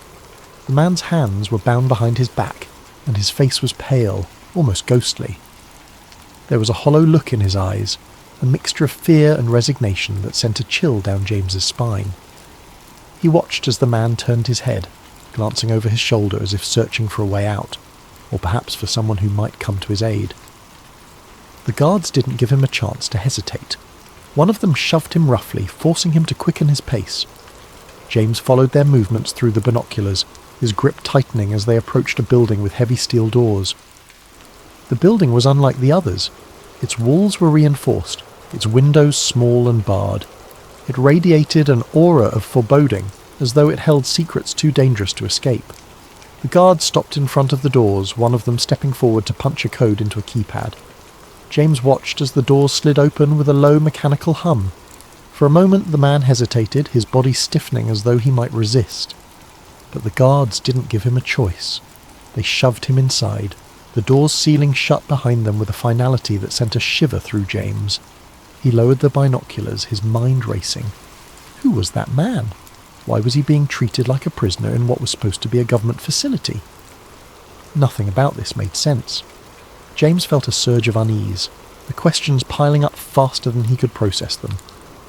A: The man's hands were bound behind his back, and his face was pale, almost ghostly. There was a hollow look in his eyes, a mixture of fear and resignation that sent a chill down James's spine. He watched as the man turned his head, glancing over his shoulder as if searching for a way out, or perhaps for someone who might come to his aid. The guards didn't give him a chance to hesitate. One of them shoved him roughly, forcing him to quicken his pace. James followed their movements through the binoculars, his grip tightening as they approached a building with heavy steel doors. The building was unlike the others. Its walls were reinforced, its windows small and barred. It radiated an aura of foreboding, as though it held secrets too dangerous to escape. The guards stopped in front of the doors, one of them stepping forward to punch a code into a keypad. James watched as the doors slid open with a low mechanical hum. For a moment the man hesitated, his body stiffening as though he might resist. But the guards didn't give him a choice. They shoved him inside, the doors sealing shut behind them with a finality that sent a shiver through James. He lowered the binoculars, his mind racing. Who was that man? Why was he being treated like a prisoner in what was supposed to be a government facility? Nothing about this made sense. James felt a surge of unease, the questions piling up faster than he could process them.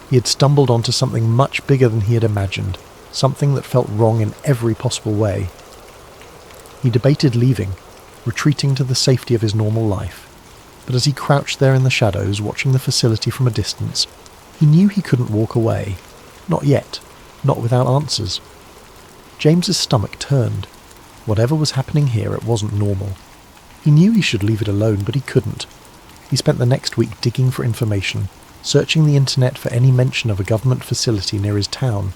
A: He had stumbled onto something much bigger than he had imagined, something that felt wrong in every possible way. He debated leaving, retreating to the safety of his normal life. But as he crouched there in the shadows, watching the facility from a distance, he knew he couldn't walk away. Not yet. Not without answers. James's stomach turned. Whatever was happening here, it wasn't normal. He knew he should leave it alone, but he couldn't. He spent the next week digging for information, searching the internet for any mention of a government facility near his town.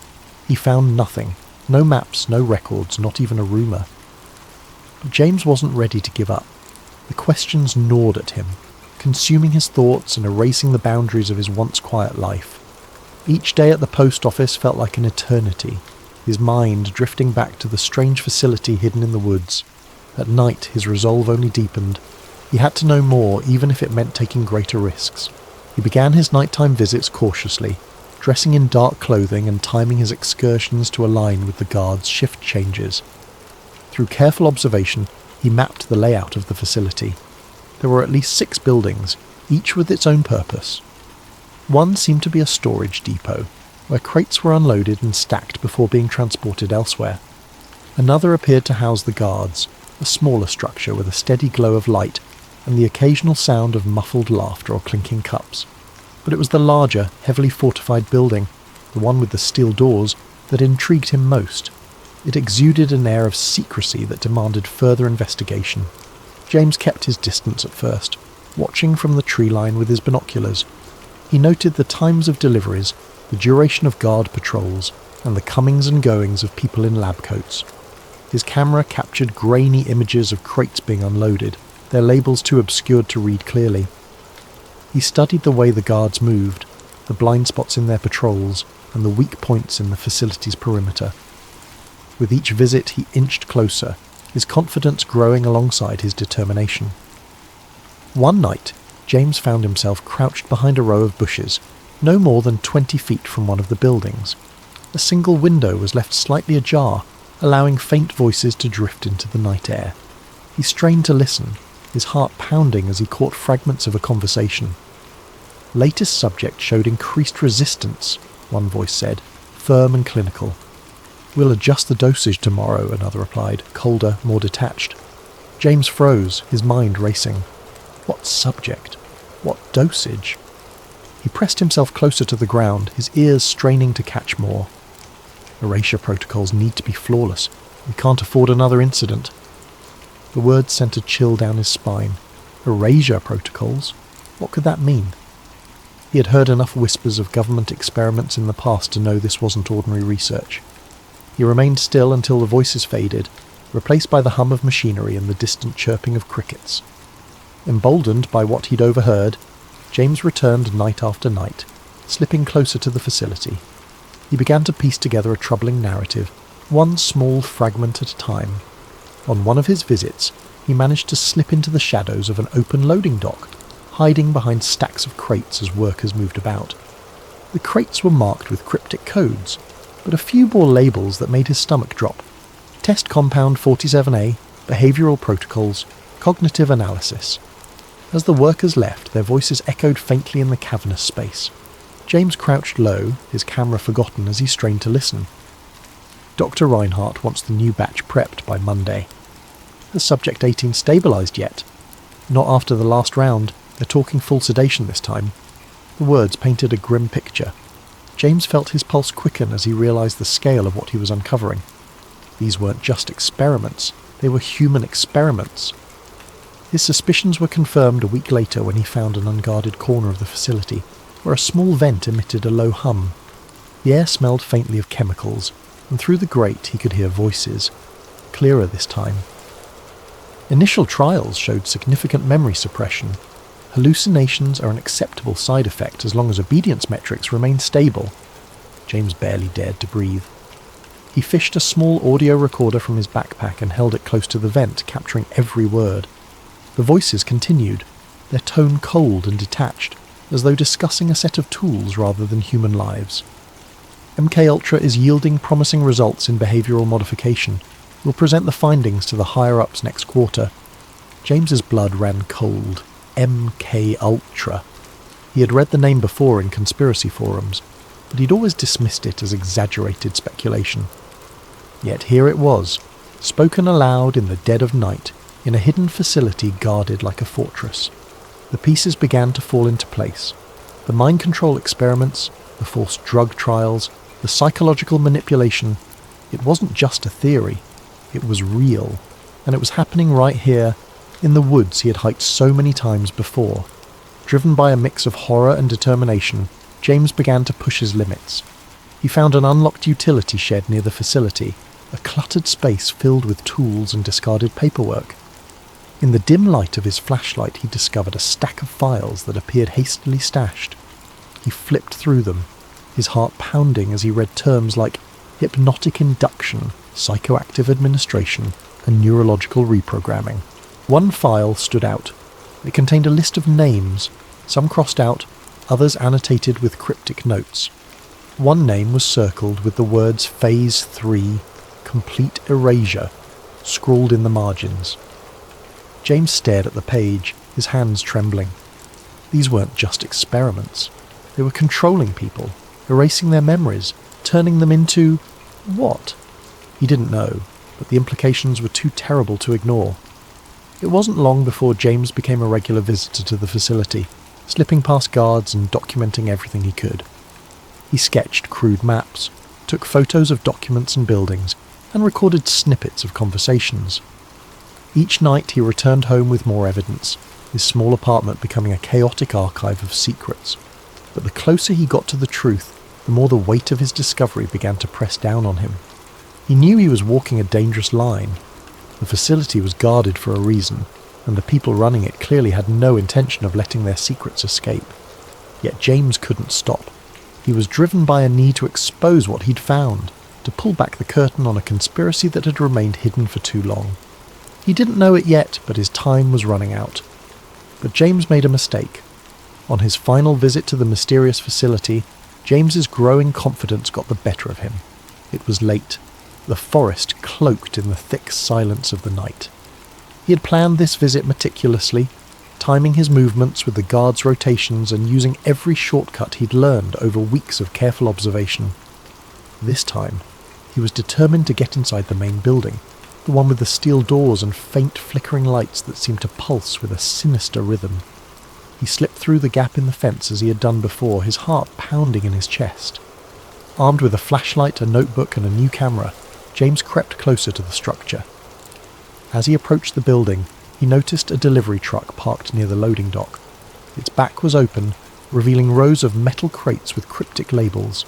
A: He found nothing. No maps, no records, not even a rumour. But James wasn't ready to give up. The questions gnawed at him, consuming his thoughts and erasing the boundaries of his once quiet life. Each day at the post office felt like an eternity, his mind drifting back to the strange facility hidden in the woods. At night, his resolve only deepened. He had to know more, even if it meant taking greater risks. He began his nighttime visits cautiously, dressing in dark clothing and timing his excursions to align with the guards' shift changes. Through careful observation, he mapped the layout of the facility. There were at least 6 buildings, each with its own purpose. One seemed to be a storage depot, where crates were unloaded and stacked before being transported elsewhere. Another appeared to house the guards, a smaller structure with a steady glow of light and the occasional sound of muffled laughter or clinking cups. But it was the larger, heavily fortified building, the one with the steel doors, that intrigued him most. It exuded an air of secrecy that demanded further investigation. James kept his distance at first, watching from the tree line with his binoculars. He noted the times of deliveries, the duration of guard patrols, and the comings and goings of people in lab coats. His camera captured grainy images of crates being unloaded, their labels too obscured to read clearly. He studied the way the guards moved, the blind spots in their patrols, and the weak points in the facility's perimeter. With each visit he inched closer, his confidence growing alongside his determination. One night, James found himself crouched behind a row of bushes, no more than 20 feet from one of the buildings. A single window was left slightly ajar, allowing faint voices to drift into the night air. He strained to listen, his heart pounding as he caught fragments of a conversation. Latest subject showed increased resistance, one voice said, firm and clinical. We'll adjust the dosage tomorrow, another replied, colder, more detached. James froze, his mind racing. What subject? What dosage? He pressed himself closer to the ground, his ears straining to catch more. Erasure protocols need to be flawless. We can't afford another incident. The words sent a chill down his spine. Erasure protocols? What could that mean? He had heard enough whispers of government experiments in the past to know this wasn't ordinary research. He remained still until the voices faded, replaced by the hum of machinery and the distant chirping of crickets. Emboldened by what he'd overheard, James returned night after night, slipping closer to the facility. He began to piece together a troubling narrative, one small fragment at a time. On one of his visits, he managed to slip into the shadows of an open loading dock, hiding behind stacks of crates as workers moved about. The crates were marked with cryptic codes, but a few bore labels that made his stomach drop. Test Compound 47A, Behavioral Protocols, Cognitive Analysis. As the workers left, their voices echoed faintly in the cavernous space. James crouched low, his camera forgotten as he strained to listen. Dr. Reinhardt wants the new batch prepped by Monday. Has Subject 18 stabilised yet? Not after the last round. They're talking full sedation this time. The words painted a grim picture. James felt his pulse quicken as he realised the scale of what he was uncovering. These weren't just experiments, they were human experiments. His suspicions were confirmed a week later when he found an unguarded corner of the facility, where a small vent emitted a low hum. The air smelled faintly of chemicals, and through the grate he could hear voices, clearer this time. Initial trials showed significant memory suppression. Hallucinations are an acceptable side effect as long as obedience metrics remain stable. James barely dared to breathe. He fished a small audio recorder from his backpack and held it close to the vent, capturing every word. The voices continued, their tone cold and detached, as though discussing a set of tools rather than human lives. MK-Ultra is yielding promising results in behavioural modification. We'll present the findings to the higher-ups next quarter. James's blood ran cold. MK-Ultra. He had read the name before in conspiracy forums, but he'd always dismissed it as exaggerated speculation. Yet here it was, spoken aloud in the dead of night, in a hidden facility guarded like a fortress. The pieces began to fall into place. The mind control experiments, the forced drug trials, the psychological manipulation. It wasn't just a theory. It was real. And it was happening right here, in the woods he had hiked so many times before. Driven by a mix of horror and determination, James began to push his limits. He found an unlocked utility shed near the facility, a cluttered space filled with tools and discarded paperwork. In the dim light of his flashlight he discovered a stack of files that appeared hastily stashed. He flipped through them, his heart pounding as he read terms like hypnotic induction, psychoactive administration, and neurological reprogramming. One file stood out. It contained a list of names, some crossed out, others annotated with cryptic notes. One name was circled with the words Phase 3, Complete Erasure, scrawled in the margins. James stared at the page, his hands trembling. These weren't just experiments. They were controlling people, erasing their memories, turning them into... what? He didn't know, but the implications were too terrible to ignore. It wasn't long before James became a regular visitor to the facility, slipping past guards and documenting everything he could. He sketched crude maps, took photos of documents and buildings, and recorded snippets of conversations. Each night he returned home with more evidence, his small apartment becoming a chaotic archive of secrets. But the closer he got to the truth, the more the weight of his discovery began to press down on him. He knew he was walking a dangerous line. The facility was guarded for a reason, and the people running it clearly had no intention of letting their secrets escape. Yet James couldn't stop. He was driven by a need to expose what he'd found, to pull back the curtain on a conspiracy that had remained hidden for too long. He didn't know it yet, but his time was running out. But James made a mistake. On his final visit to the mysterious facility, James's growing confidence got the better of him. It was late, the forest cloaked in the thick silence of the night. He had planned this visit meticulously, timing his movements with the guards' rotations and using every shortcut he'd learned over weeks of careful observation. This time, he was determined to get inside the main building, the one with the steel doors and faint flickering lights that seemed to pulse with a sinister rhythm. He slipped through the gap in the fence as he had done before, his heart pounding in his chest. Armed with a flashlight, a notebook and a new camera, James crept closer to the structure. As he approached the building, he noticed a delivery truck parked near the loading dock. Its back was open, revealing rows of metal crates with cryptic labels.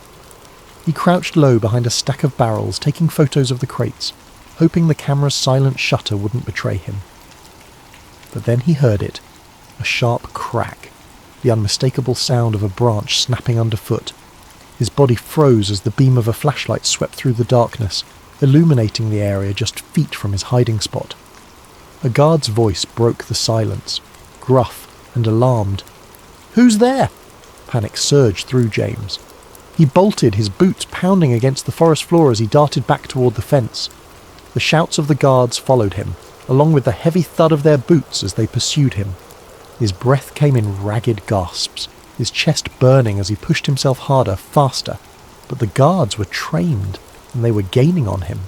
A: He crouched low behind a stack of barrels, taking photos of the crates, hoping the camera's silent shutter wouldn't betray him. But then he heard it. A sharp crack, the unmistakable sound of a branch snapping underfoot. His body froze as the beam of a flashlight swept through the darkness, illuminating the area just feet from his hiding spot. A guard's voice broke the silence, gruff and alarmed. "Who's there?" Panic surged through James. He bolted, his boots pounding against the forest floor as he darted back toward the fence. The shouts of the guards followed him, along with the heavy thud of their boots as they pursued him. His breath came in ragged gasps, his chest burning as he pushed himself harder, faster. But the guards were trained, and they were gaining on him.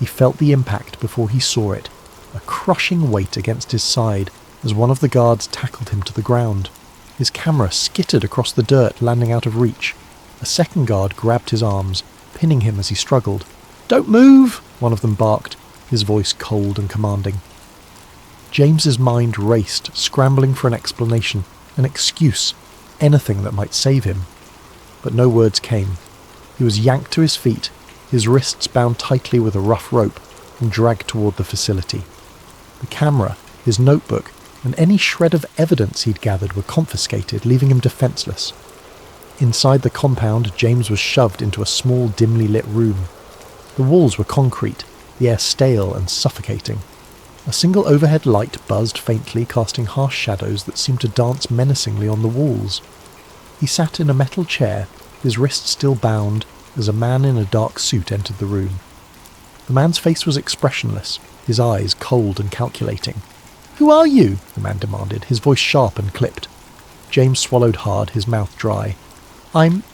A: He felt the impact before he saw it, a crushing weight against his side as one of the guards tackled him to the ground. His camera skittered across the dirt, landing out of reach. A second guard grabbed his arms, pinning him as he struggled. "Don't move!" one of them barked, his voice cold and commanding. James's mind raced, scrambling for an explanation, an excuse, anything that might save him. But no words came. He was yanked to his feet, his wrists bound tightly with a rough rope, and dragged toward the facility. The camera, his notebook, and any shred of evidence he'd gathered were confiscated, leaving him defenseless. Inside the compound, James was shoved into a small, dimly lit room. The walls were concrete, the air stale and suffocating. A single overhead light buzzed faintly, casting harsh shadows that seemed to dance menacingly on the walls. He sat in a metal chair, his wrists still bound, as a man in a dark suit entered the room. The man's face was expressionless, his eyes cold and calculating. "Who are you?" the man demanded, his voice sharp and clipped. James swallowed hard, his mouth dry. I'm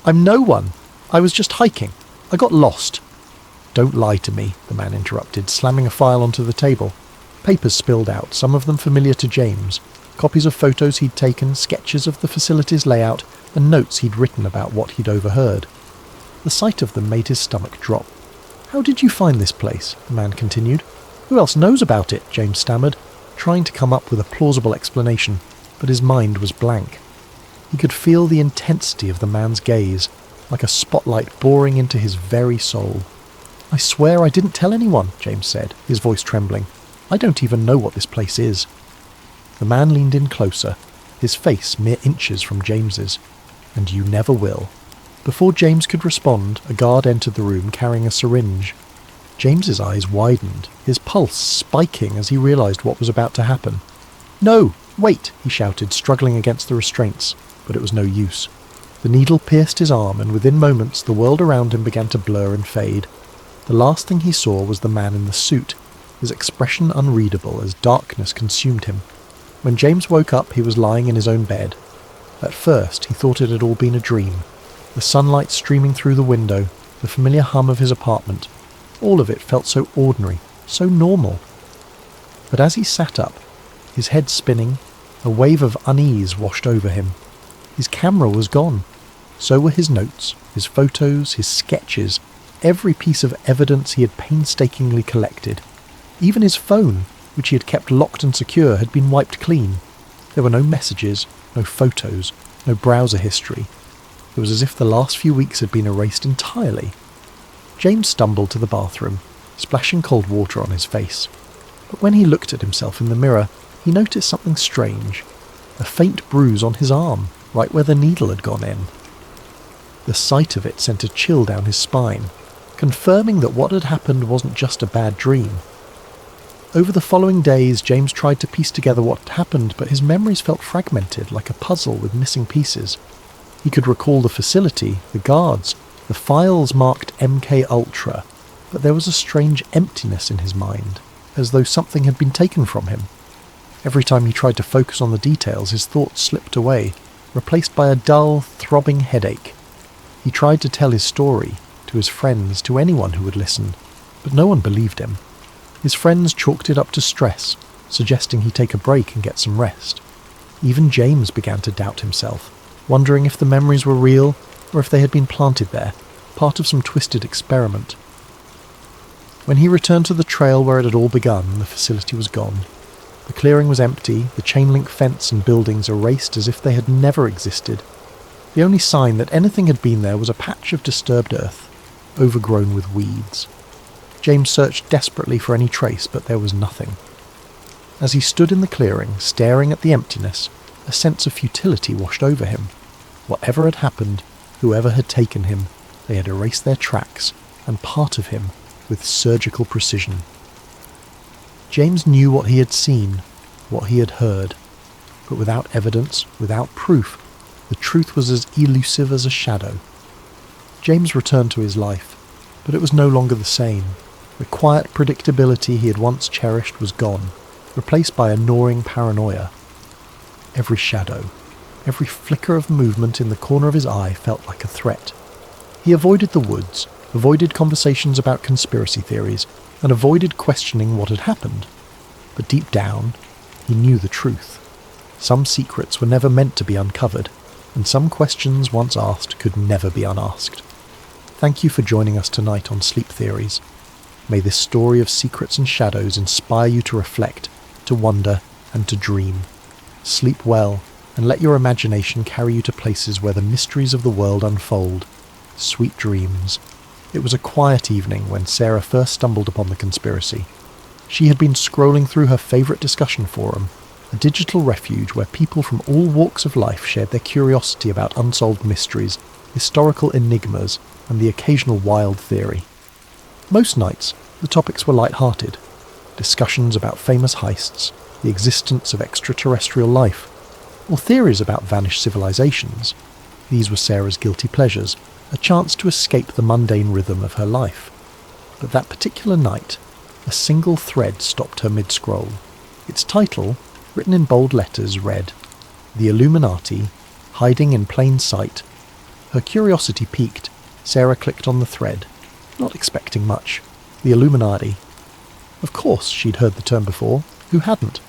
A: no one. I was just hiking. I got lost." "Don't lie to me," the man interrupted, slamming a file onto the table. Papers spilled out, some of them familiar to James. Copies of photos he'd taken, sketches of the facility's layout, and notes he'd written about what he'd overheard. The sight of them made his stomach drop. "How did you find this place?" the man continued. "Who else knows about it?" James stammered, trying to come up with a plausible explanation, but his mind was blank. He could feel the intensity of the man's gaze, like a spotlight boring into his very soul. "I swear I didn't tell anyone," James said, his voice trembling. "I don't even know what this place is." The man leaned in closer, his face mere inches from James's. "And you never will." Before James could respond, a guard entered the room carrying a syringe. James's eyes widened, his pulse spiking as he realized what was about to happen. "No, wait!" he shouted, struggling against the restraints, but it was no use. The needle pierced his arm, and within moments the world around him began to blur and fade. The last thing he saw was the man in the suit, his expression unreadable as darkness consumed him. When James woke up, he was lying in his own bed. At first, he thought it had all been a dream. The sunlight streaming through the window, the familiar hum of his apartment, all of it felt so ordinary, so normal. But as he sat up, his head spinning, a wave of unease washed over him. His camera was gone. So were his notes, his photos, his sketches, Every piece of evidence he had painstakingly collected. Even his phone, which he had kept locked and secure, had been wiped clean. There were no messages, no photos, no browser history. It was as if the last few weeks had been erased entirely. James stumbled to the bathroom, splashing cold water on his face. But when he looked at himself in the mirror, he noticed something strange. A faint bruise on his arm, right where the needle had gone in. The sight of it sent a chill down his spine, confirming that what had happened wasn't just a bad dream. Over the following days, James tried to piece together what had happened, but his memories felt fragmented, like a puzzle with missing pieces. He could recall the facility, the guards, the files marked MK Ultra, but there was a strange emptiness in his mind, as though something had been taken from him. Every time he tried to focus on the details, his thoughts slipped away, replaced by a dull, throbbing headache. He tried to tell his story, to his friends, to anyone who would listen, but no one believed him. His friends chalked it up to stress, suggesting he take a break and get some rest. Even James began to doubt himself, wondering if the memories were real or if they had been planted there, part of some twisted experiment. When he returned to the trail where it had all begun, the facility was gone. The clearing was empty, the chain-link fence and buildings erased as if they had never existed. The only sign that anything had been there was a patch of disturbed earth, overgrown with weeds. James searched desperately for any trace, but there was nothing. As he stood in the clearing, staring at the emptiness, a sense of futility washed over him. Whatever had happened, whoever had taken him, they had erased their tracks, and part of him, with surgical precision. James knew what he had seen, what he had heard, but without evidence, without proof, the truth was as elusive as a shadow. James returned to his life, but it was no longer the same. The quiet predictability he had once cherished was gone, replaced by a gnawing paranoia. Every shadow, every flicker of movement in the corner of his eye felt like a threat. He avoided the woods, avoided conversations about conspiracy theories, and avoided questioning what had happened. But deep down, he knew the truth. Some secrets were never meant to be uncovered, and some questions once asked could never be unasked. Thank you for joining us tonight on Sleep Theories. May this story of secrets and shadows inspire you to reflect, to wonder, and to dream. Sleep well, and let your imagination carry you to places where the mysteries of the world unfold. Sweet dreams. It was a quiet evening when Sarah first stumbled upon the conspiracy. She had been scrolling through her favourite discussion forum, a digital refuge where people from all walks of life shared their curiosity about unsolved mysteries, historical enigmas, and the occasional wild theory. Most nights, the topics were light-hearted. Discussions about famous heists, the existence of extraterrestrial life, or theories about vanished civilizations. These were Sarah's guilty pleasures, a chance to escape the mundane rhythm of her life. But that particular night, a single thread stopped her mid-scroll. Its title, written in bold letters, read, "The Illuminati, Hiding in Plain Sight." Her curiosity piqued. Sarah clicked on the thread, not expecting much. The Illuminati. Of course, she'd heard the term before. Who hadn't?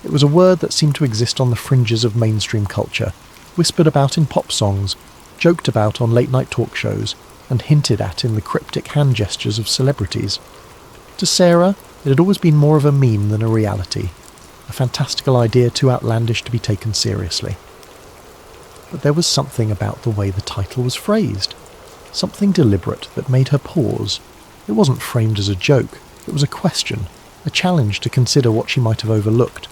A: It was a word that seemed to exist on the fringes of mainstream culture, whispered about in pop songs, joked about on late-night talk shows, and hinted at in the cryptic hand gestures of celebrities. To Sarah, it had always been more of a meme than a reality, a fantastical idea too outlandish to be taken seriously. But there was something about the way the title was phrased, something deliberate that made her pause. It wasn't framed as a joke, it was a question, a challenge to consider what she might have overlooked.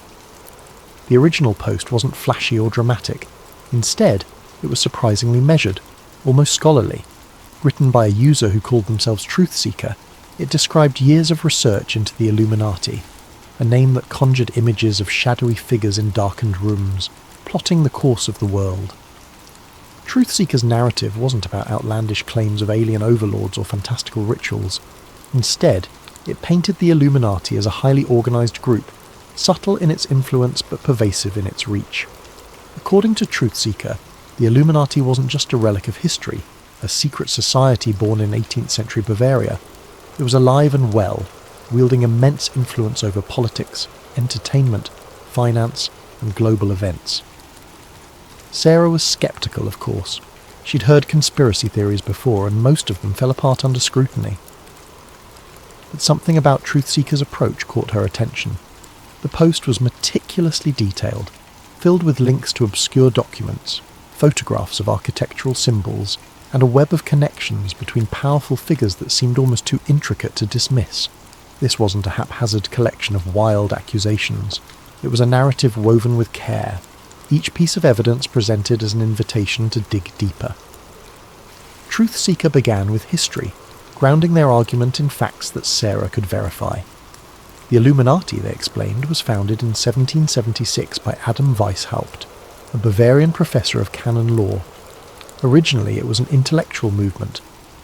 A: The original post wasn't flashy or dramatic. Instead, it was surprisingly measured, almost scholarly. Written by a user who called themselves Truth Seeker, it described years of research into the Illuminati, a name that conjured images of shadowy figures in darkened rooms, plotting the course of the world. Truth Seeker's narrative wasn't about outlandish claims of alien overlords or fantastical rituals. Instead, it painted the Illuminati as a highly organised group, subtle in its influence but pervasive in its reach. According to Truth Seeker, the Illuminati wasn't just a relic of history, a secret society born in 18th century Bavaria. It was alive and well, wielding immense influence over politics, entertainment, finance, and global events. Sarah was sceptical, of course. She'd heard conspiracy theories before, and most of them fell apart under scrutiny. But something about Truthseeker's approach caught her attention. The post was meticulously detailed, filled with links to obscure documents, photographs of architectural symbols, and a web of connections between powerful figures that seemed almost too intricate to dismiss. This wasn't a haphazard collection of wild accusations. It was a narrative woven with care, each piece of evidence presented as an invitation to dig deeper. Truthseeker began with history, grounding their argument in facts that Sarah could verify. The Illuminati, they explained, was founded in 1776 by Adam Weishaupt, a Bavarian professor of canon law. Originally, it was an intellectual movement,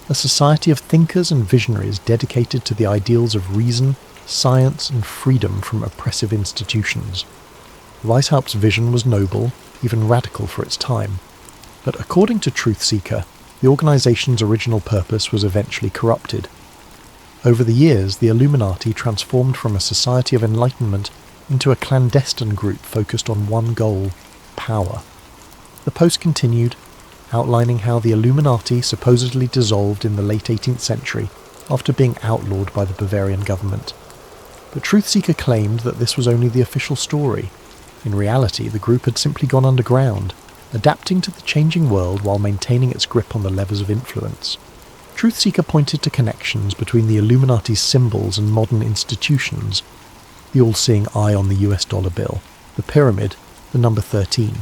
A: a society of thinkers and visionaries dedicated to the ideals of reason, science, and freedom from oppressive institutions. Weishaupt's vision was noble, even radical for its time, but according to Truthseeker, the organization's original purpose was eventually corrupted. Over the years, the Illuminati transformed from a society of enlightenment into a clandestine group focused on one goal: power. The post continued, outlining how the Illuminati supposedly dissolved in the late 18th century after being outlawed by the Bavarian government. But Truthseeker claimed that this was only the official story. In reality, the group had simply gone underground, adapting to the changing world while maintaining its grip on the levers of influence. Truthseeker pointed to connections between the Illuminati's symbols and modern institutions: the all-seeing eye on the US dollar bill, the pyramid, the number 13.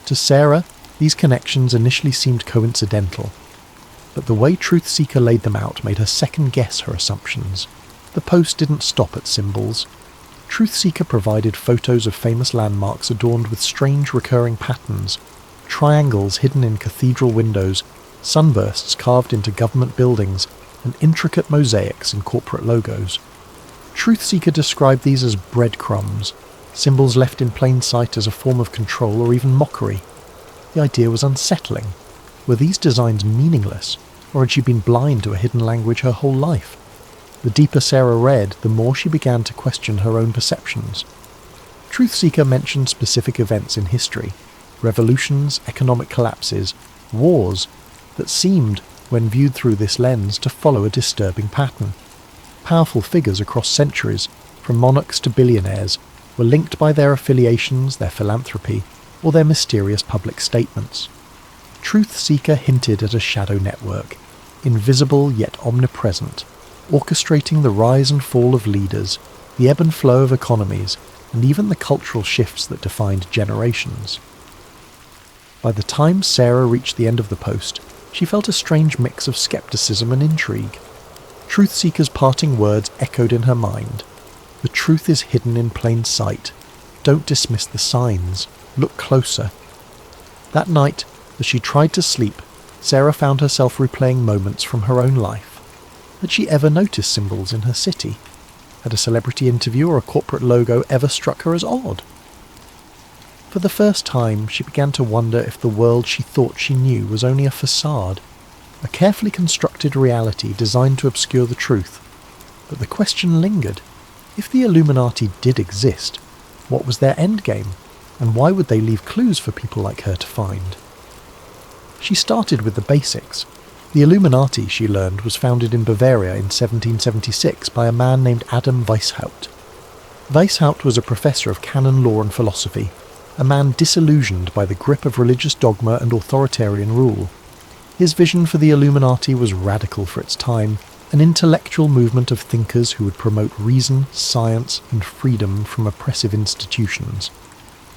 A: To Sarah, these connections initially seemed coincidental, but the way Truthseeker laid them out made her second-guess her assumptions. The post didn't stop at symbols. Truthseeker provided photos of famous landmarks adorned with strange recurring patterns, triangles hidden in cathedral windows, sunbursts carved into government buildings, and intricate mosaics in corporate logos. Truthseeker described these as breadcrumbs, symbols left in plain sight as a form of control or even mockery. The idea was unsettling. Were these designs meaningless, or had she been blind to a hidden language her whole life? The deeper Sarah read, the more she began to question her own perceptions. Truthseeker mentioned specific events in history, revolutions, economic collapses, wars, that seemed, when viewed through this lens, to follow a disturbing pattern. Powerful figures across centuries, from monarchs to billionaires, were linked by their affiliations, their philanthropy, or their mysterious public statements. Truthseeker hinted at a shadow network, invisible yet omnipresent, orchestrating the rise and fall of leaders, the ebb and flow of economies, and even the cultural shifts that defined generations. By the time Sarah reached the end of the post, she felt a strange mix of skepticism and intrigue. Truthseeker's parting words echoed in her mind. The truth is hidden in plain sight. Don't dismiss the signs. Look closer. That night, as she tried to sleep, Sarah found herself replaying moments from her own life. Had she ever noticed symbols in her city? Had a celebrity interview or a corporate logo ever struck her as odd? For the first time, she began to wonder if the world she thought she knew was only a facade, a carefully constructed reality designed to obscure the truth. But the question lingered. If the Illuminati did exist, what was their endgame, and why would they leave clues for people like her to find? She started with the basics. The Illuminati, she learned, was founded in Bavaria in 1776 by a man named Adam Weishaupt. Weishaupt was a professor of canon law and philosophy, a man disillusioned by the grip of religious dogma and authoritarian rule. His vision for the Illuminati was radical for its time, an intellectual movement of thinkers who would promote reason, science, and freedom from oppressive institutions.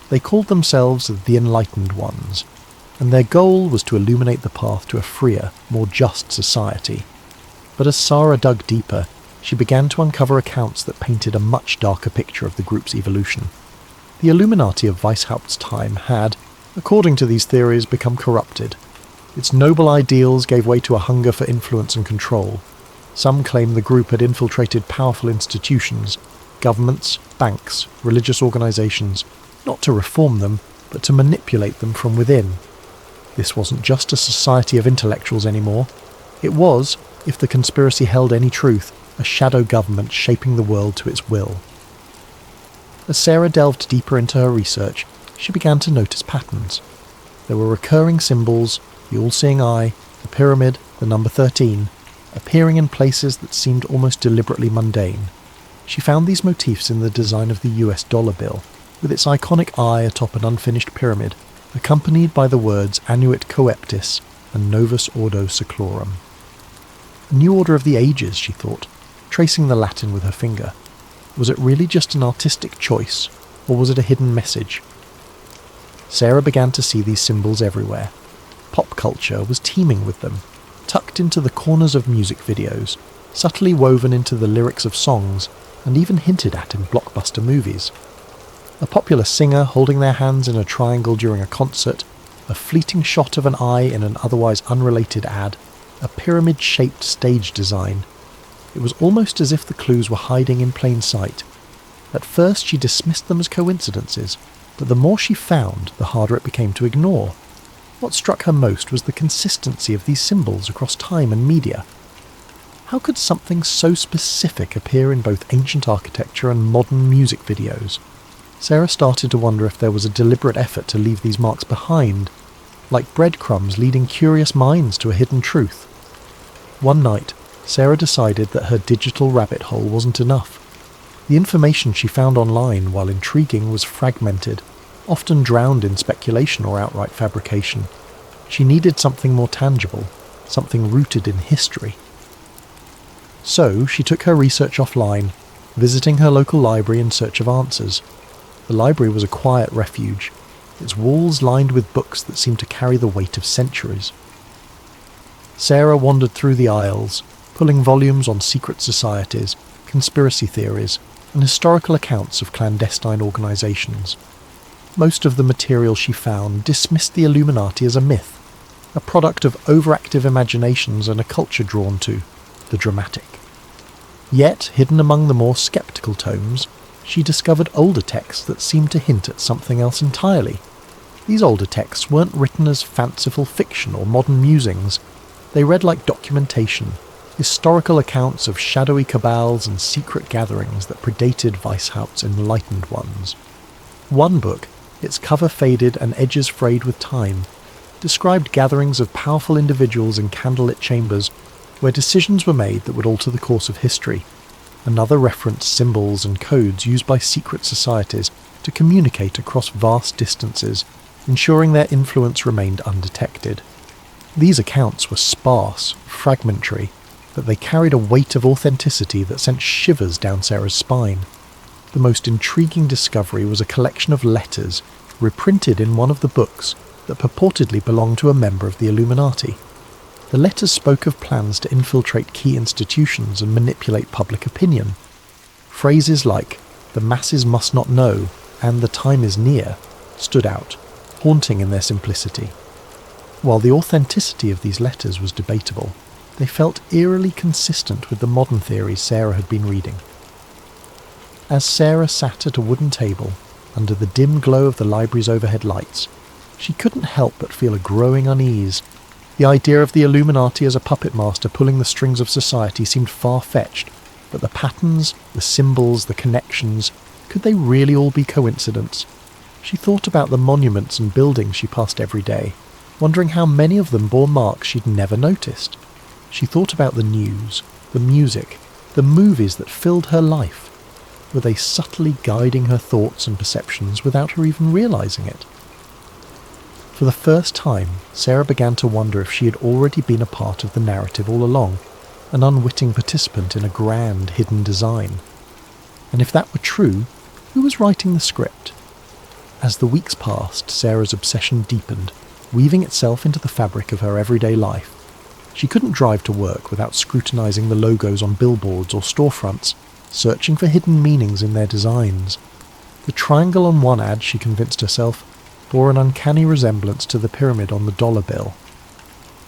A: They called themselves the Enlightened Ones, and their goal was to illuminate the path to a freer, more just society. But as Sarah dug deeper, she began to uncover accounts that painted a much darker picture of the group's evolution. The Illuminati of Weishaupt's time had, according to these theories, become corrupted. Its noble ideals gave way to a hunger for influence and control. Some claim the group had infiltrated powerful institutions, governments, banks, religious organizations, not to reform them, but to manipulate them from within. This wasn't just a society of intellectuals anymore. It was, if the conspiracy held any truth, a shadow government shaping the world to its will. As Sarah delved deeper into her research, she began to notice patterns. There were recurring symbols, the all-seeing eye, the pyramid, the number 13, appearing in places that seemed almost deliberately mundane. She found these motifs in the design of the US dollar bill, with its iconic eye atop an unfinished pyramid, accompanied by the words Annuit Coeptis and Novus Ordo Seclorum. A new order of the ages, she thought, tracing the Latin with her finger. Was it really just an artistic choice, or was it a hidden message? Sarah began to see these symbols everywhere. Pop culture was teeming with them, tucked into the corners of music videos, subtly woven into the lyrics of songs, and even hinted at in blockbuster movies. A popular singer holding their hands in a triangle during a concert, a fleeting shot of an eye in an otherwise unrelated ad, a pyramid-shaped stage design. It was almost as if the clues were hiding in plain sight. At first she dismissed them as coincidences, but the more she found, the harder it became to ignore. What struck her most was the consistency of these symbols across time and media. How could something so specific appear in both ancient architecture and modern music videos? Sarah started to wonder if there was a deliberate effort to leave these marks behind, like breadcrumbs leading curious minds to a hidden truth. One night, Sarah decided that her digital rabbit hole wasn't enough. The information she found online, while intriguing, was fragmented, often drowned in speculation or outright fabrication. She needed something more tangible, something rooted in history. So she took her research offline, visiting her local library in search of answers. The library was a quiet refuge, its walls lined with books that seemed to carry the weight of centuries. Sarah wandered through the aisles, pulling volumes on secret societies, conspiracy theories, and historical accounts of clandestine organisations. Most of the material she found dismissed the Illuminati as a myth, a product of overactive imaginations and a culture drawn to the dramatic. Yet, hidden among the more sceptical tomes, she discovered older texts that seemed to hint at something else entirely. These older texts weren't written as fanciful fiction or modern musings. They read like documentation, historical accounts of shadowy cabals and secret gatherings that predated Weishaupt's enlightened ones. One book, its cover faded and edges frayed with time, described gatherings of powerful individuals in candlelit chambers where decisions were made that would alter the course of history. Another referenced symbols and codes used by secret societies to communicate across vast distances, ensuring their influence remained undetected. These accounts were sparse, fragmentary, but they carried a weight of authenticity that sent shivers down Sarah's spine. The most intriguing discovery was a collection of letters reprinted in one of the books that purportedly belonged to a member of the Illuminati. The letters spoke of plans to infiltrate key institutions and manipulate public opinion. Phrases like, "the masses must not know," and "the time is near," stood out, haunting in their simplicity. While the authenticity of these letters was debatable, they felt eerily consistent with the modern theories Sarah had been reading. As Sarah sat at a wooden table, under the dim glow of the library's overhead lights, she couldn't help but feel a growing unease. The idea of the Illuminati as a puppet master pulling the strings of society seemed far-fetched, but the patterns, the symbols, the connections, could they really all be coincidence? She thought about the monuments and buildings she passed every day, wondering how many of them bore marks she'd never noticed. She thought about the news, the music, the movies that filled her life. Were they subtly guiding her thoughts and perceptions without her even realising it? For the first time, Sarah began to wonder if she had already been a part of the narrative all along, an unwitting participant in a grand hidden design. And if that were true, who was writing the script? As the weeks passed, Sarah's obsession deepened, weaving itself into the fabric of her everyday life. She couldn't drive to work without scrutinising the logos on billboards or storefronts, searching for hidden meanings in their designs. The triangle on one ad, she convinced herself, bore an uncanny resemblance to the pyramid on the dollar bill.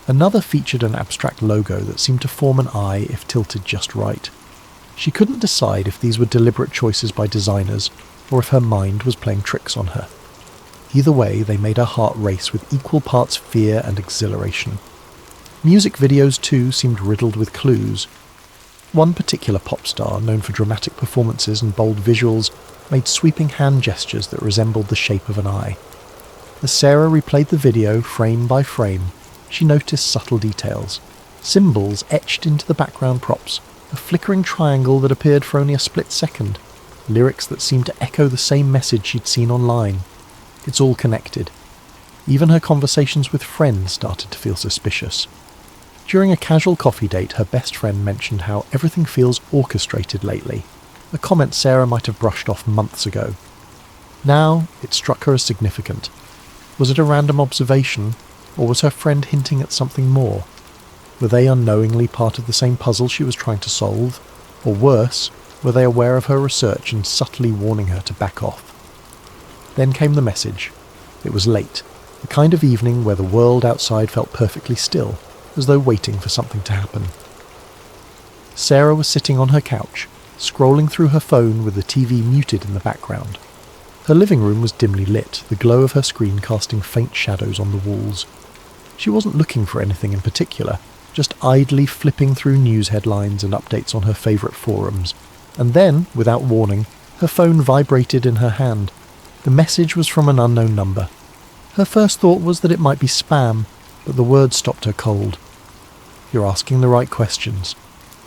A: Another featured an abstract logo that seemed to form an eye if tilted just right. She couldn't decide if these were deliberate choices by designers, or if her mind was playing tricks on her. Either way, they made her heart race with equal parts fear and exhilaration. Music videos, too, seemed riddled with clues. One particular pop star, known for dramatic performances and bold visuals, made sweeping hand gestures that resembled the shape of an eye. As Sarah replayed the video frame by frame, She noticed subtle details. Symbols etched into the background props, a flickering triangle that appeared for only a split second, lyrics that seemed to echo the same message she'd seen online. It's all connected. Even her conversations with friends started to feel suspicious. During a casual coffee date, her best friend mentioned how everything feels orchestrated lately, a comment Sarah might have brushed off months ago. Now, it struck her as significant. Was it a random observation, or was her friend hinting at something more? Were they unknowingly part of the same puzzle she was trying to solve? Or worse, were they aware of her research and subtly warning her to back off? Then came the message. It was late, the kind of evening where the world outside felt perfectly still, as though waiting for something to happen. Sarah was sitting on her couch, scrolling through her phone with the TV muted in the background. Her living room was dimly lit, the glow of her screen casting faint shadows on the walls. She wasn't looking for anything in particular, just idly flipping through news headlines and updates on her favourite forums. And then, without warning, her phone vibrated in her hand. The message was from an unknown number. Her first thought was that it might be spam, but the words stopped her cold. "You're asking the right questions.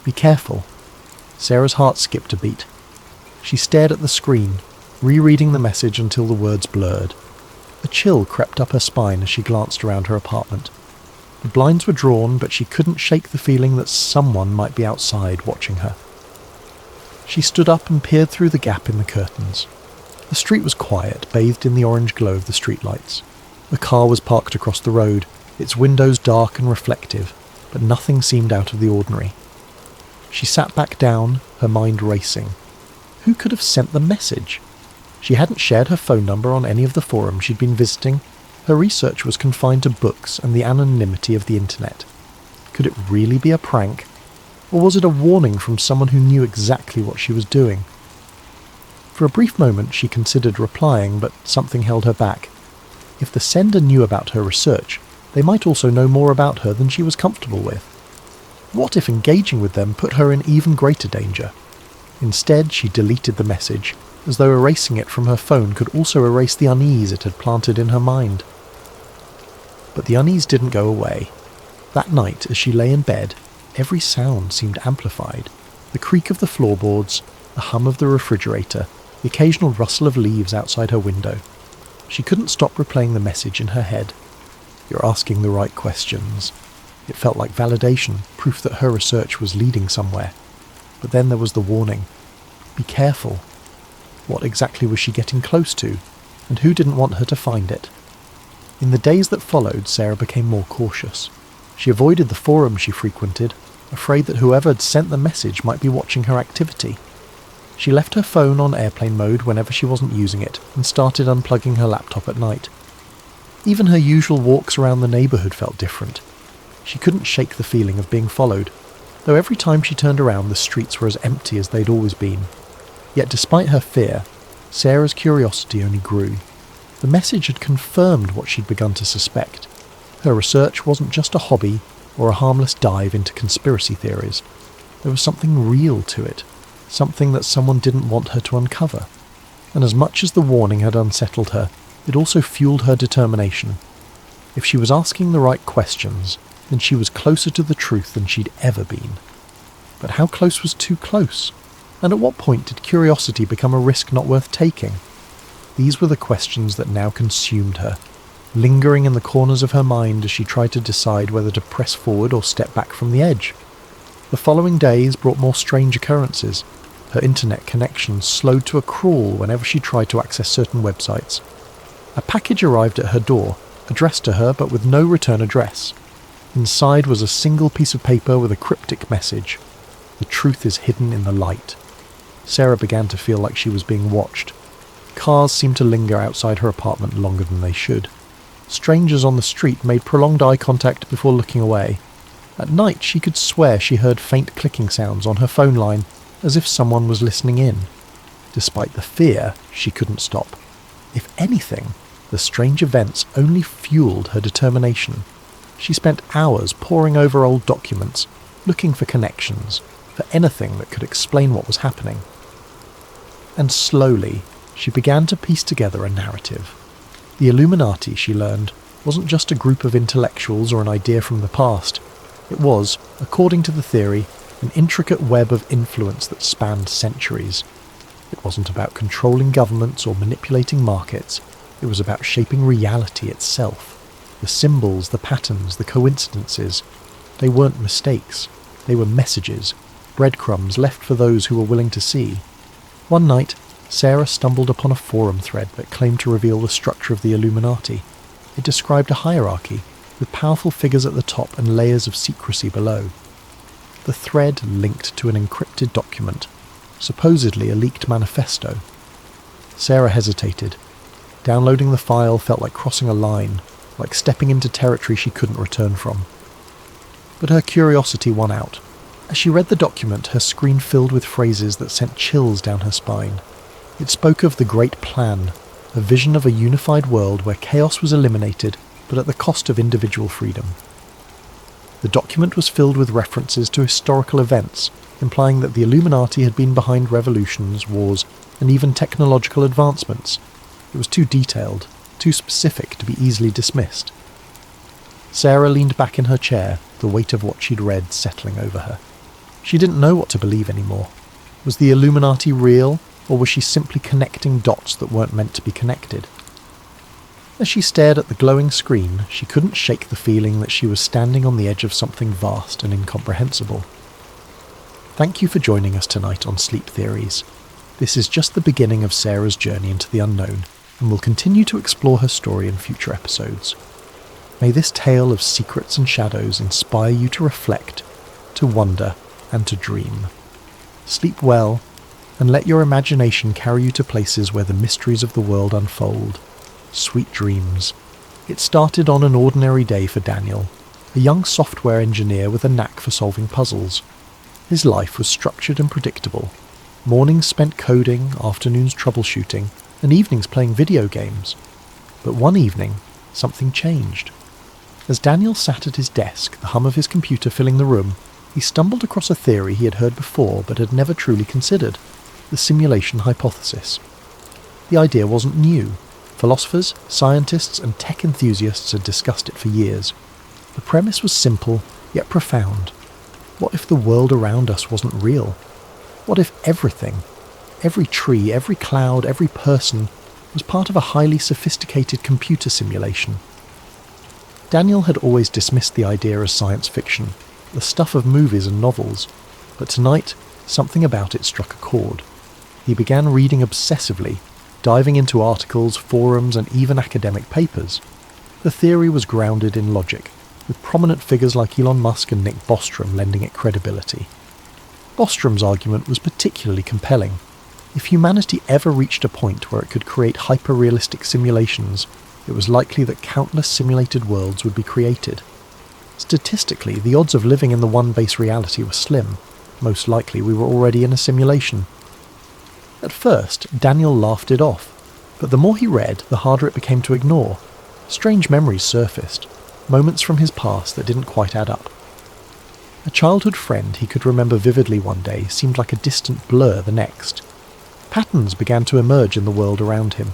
A: Be careful." Sarah's heart skipped a beat. She stared at the screen, rereading the message until the words blurred. A chill crept up her spine as she glanced around her apartment. The blinds were drawn, but she couldn't shake the feeling that someone might be outside watching her. She stood up and peered through the gap in the curtains. The street was quiet, bathed in the orange glow of the streetlights. A car was parked across the road, its windows dark and reflective, but nothing seemed out of the ordinary. She sat back down, her mind racing. Who could have sent the message? She hadn't shared her phone number on any of the forums she'd been visiting. Her research was confined to books and the anonymity of the internet. Could it really be a prank? Or was it a warning from someone who knew exactly what she was doing? For a brief moment she considered replying, but something held her back. If the sender knew about her research, they might also know more about her than she was comfortable with. What if engaging with them put her in even greater danger? Instead, she deleted the message, as though erasing it from her phone could also erase the unease it had planted in her mind. But the unease didn't go away. That night, as she lay in bed, every sound seemed amplified. The creak of the floorboards, the hum of the refrigerator, the occasional rustle of leaves outside her window. She couldn't stop replaying the message in her head. "You're asking the right questions." It felt like validation, proof that her research was leading somewhere. But then there was the warning. Be careful. What exactly was she getting close to, and who didn't want her to find it? In the days that followed, Sarah became more cautious. She avoided the forums she frequented, afraid that whoever had sent the message might be watching her activity. She left her phone on airplane mode whenever she wasn't using it, and started unplugging her laptop at night. Even her usual walks around the neighbourhood felt different. She couldn't shake the feeling of being followed, though every time she turned around the streets were as empty as they'd always been. Yet despite her fear, Sarah's curiosity only grew. The message had confirmed what she'd begun to suspect. Her research wasn't just a hobby or a harmless dive into conspiracy theories. There was something real to it, something that someone didn't want her to uncover. And as much as the warning had unsettled her, it also fueled her determination. If she was asking the right questions, then she was closer to the truth than she'd ever been. But how close was too close? And at what point did curiosity become a risk not worth taking? These were the questions that now consumed her, lingering in the corners of her mind as she tried to decide whether to press forward or step back from the edge. The following days brought more strange occurrences. Her internet connection slowed to a crawl whenever she tried to access certain websites. A package arrived at her door, addressed to her but with no return address. Inside was a single piece of paper with a cryptic message. The truth is hidden in the light. Sarah began to feel like she was being watched. Cars seemed to linger outside her apartment longer than they should. Strangers on the street made prolonged eye contact before looking away. At night she could swear she heard faint clicking sounds on her phone line, as if someone was listening in. Despite the fear, she couldn't stop. If anything, the strange events only fueled her determination. She spent hours poring over old documents, looking for connections, for anything that could explain what was happening. And slowly, she began to piece together a narrative. The Illuminati, she learned, wasn't just a group of intellectuals or an idea from the past. It was, according to the theory, an intricate web of influence that spanned centuries. It wasn't about controlling governments or manipulating markets. It was about shaping reality itself. The symbols, the patterns, the coincidences. They weren't mistakes. They were messages, breadcrumbs left for those who were willing to see. One night, Sarah stumbled upon a forum thread that claimed to reveal the structure of the Illuminati. It described a hierarchy, with powerful figures at the top and layers of secrecy below. The thread linked to an encrypted document, supposedly a leaked manifesto. Sarah hesitated. Downloading the file felt like crossing a line, like stepping into territory she couldn't return from. But her curiosity won out. As she read the document, her screen filled with phrases that sent chills down her spine. It spoke of the Great Plan, a vision of a unified world where chaos was eliminated, but at the cost of individual freedom. The document was filled with references to historical events, implying that the Illuminati had been behind revolutions, wars, and even technological advancements. It was too detailed, too specific to be easily dismissed. Sarah leaned back in her chair, the weight of what she'd read settling over her. She didn't know what to believe anymore. Was the Illuminati real, or was she simply connecting dots that weren't meant to be connected? As she stared at the glowing screen, she couldn't shake the feeling that she was standing on the edge of something vast and incomprehensible. Thank you for joining us tonight on Sleep Theories. This is just the beginning of Sarah's journey into the unknown, and we'll continue to explore her story in future episodes. May this tale of secrets and shadows inspire you to reflect, to wonder, and to dream. Sleep well, and let your imagination carry you to places where the mysteries of the world unfold. Sweet dreams. It started on an ordinary day for Daniel, a young software engineer with a knack for solving puzzles. His life was structured and predictable. Mornings spent coding, afternoons troubleshooting, and evenings playing video games. But one evening, something changed. As Daniel sat at his desk, the hum of his computer filling the room, he stumbled across a theory he had heard before but had never truly considered: the simulation hypothesis. The idea wasn't new. Philosophers, scientists, and tech enthusiasts had discussed it for years. The premise was simple, yet profound. What if the world around us wasn't real? What if everything, every tree, every cloud, every person, was part of a highly sophisticated computer simulation? Daniel had always dismissed the idea as science fiction, the stuff of movies and novels, but tonight, something about it struck a chord. He began reading obsessively, diving into articles, forums, and even academic papers. The theory was grounded in logic, with prominent figures like Elon Musk and Nick Bostrom lending it credibility. Bostrom's argument was particularly compelling. If humanity ever reached a point where it could create hyper-realistic simulations, it was likely that countless simulated worlds would be created. Statistically, the odds of living in the one base reality were slim. Most likely we were already in a simulation. At first, Daniel laughed it off, but the more he read, the harder it became to ignore. Strange memories surfaced, moments from his past that didn't quite add up. A childhood friend he could remember vividly one day seemed like a distant blur the next. Patterns began to emerge in the world around him,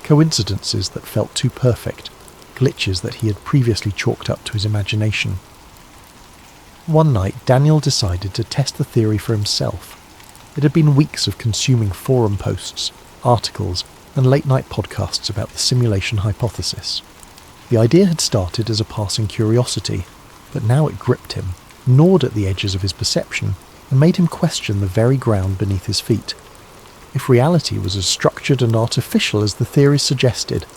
A: coincidences that felt too perfect, glitches that he had previously chalked up to his imagination. One night, Daniel decided to test the theory for himself. It had been weeks of consuming forum posts, articles, and late-night podcasts about the simulation hypothesis. The idea had started as a passing curiosity, but now it gripped him, gnawed at the edges of his perception, and made him question the very ground beneath his feet. If reality was as structured and artificial as the theories suggested,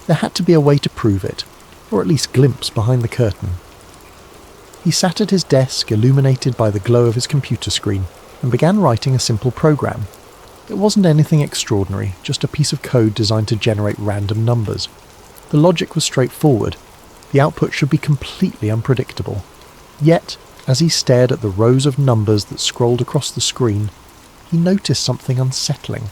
A: there had to be a way to prove it, or at least glimpse behind the curtain. He sat at his desk, illuminated by the glow of his computer screen, and began writing a simple program. It wasn't anything extraordinary, just a piece of code designed to generate random numbers. The logic was straightforward. The output should be completely unpredictable. Yet, as he stared at the rows of numbers that scrolled across the screen, he noticed something unsettling.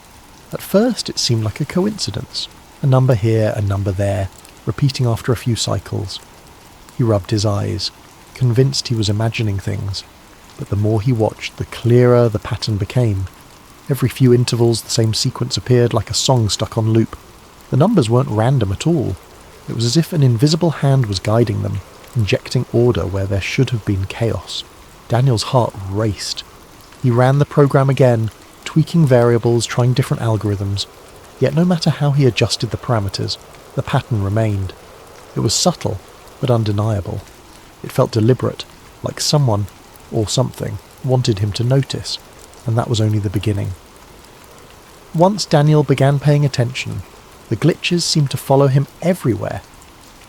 A: At first it seemed like a coincidence. A number here, a number there, repeating after a few cycles. He rubbed his eyes, convinced he was imagining things. But the more he watched, the clearer the pattern became. Every few intervals the same sequence appeared like a song stuck on loop. The numbers weren't random at all. It was as if an invisible hand was guiding them, injecting order where there should have been chaos. Daniel's heart raced. He ran the program again, tweaking variables, trying different algorithms, yet no matter how he adjusted the parameters, the pattern remained. It was subtle, but undeniable. It felt deliberate, like someone, or something, wanted him to notice, and that was only the beginning. Once Daniel began paying attention, the glitches seemed to follow him everywhere.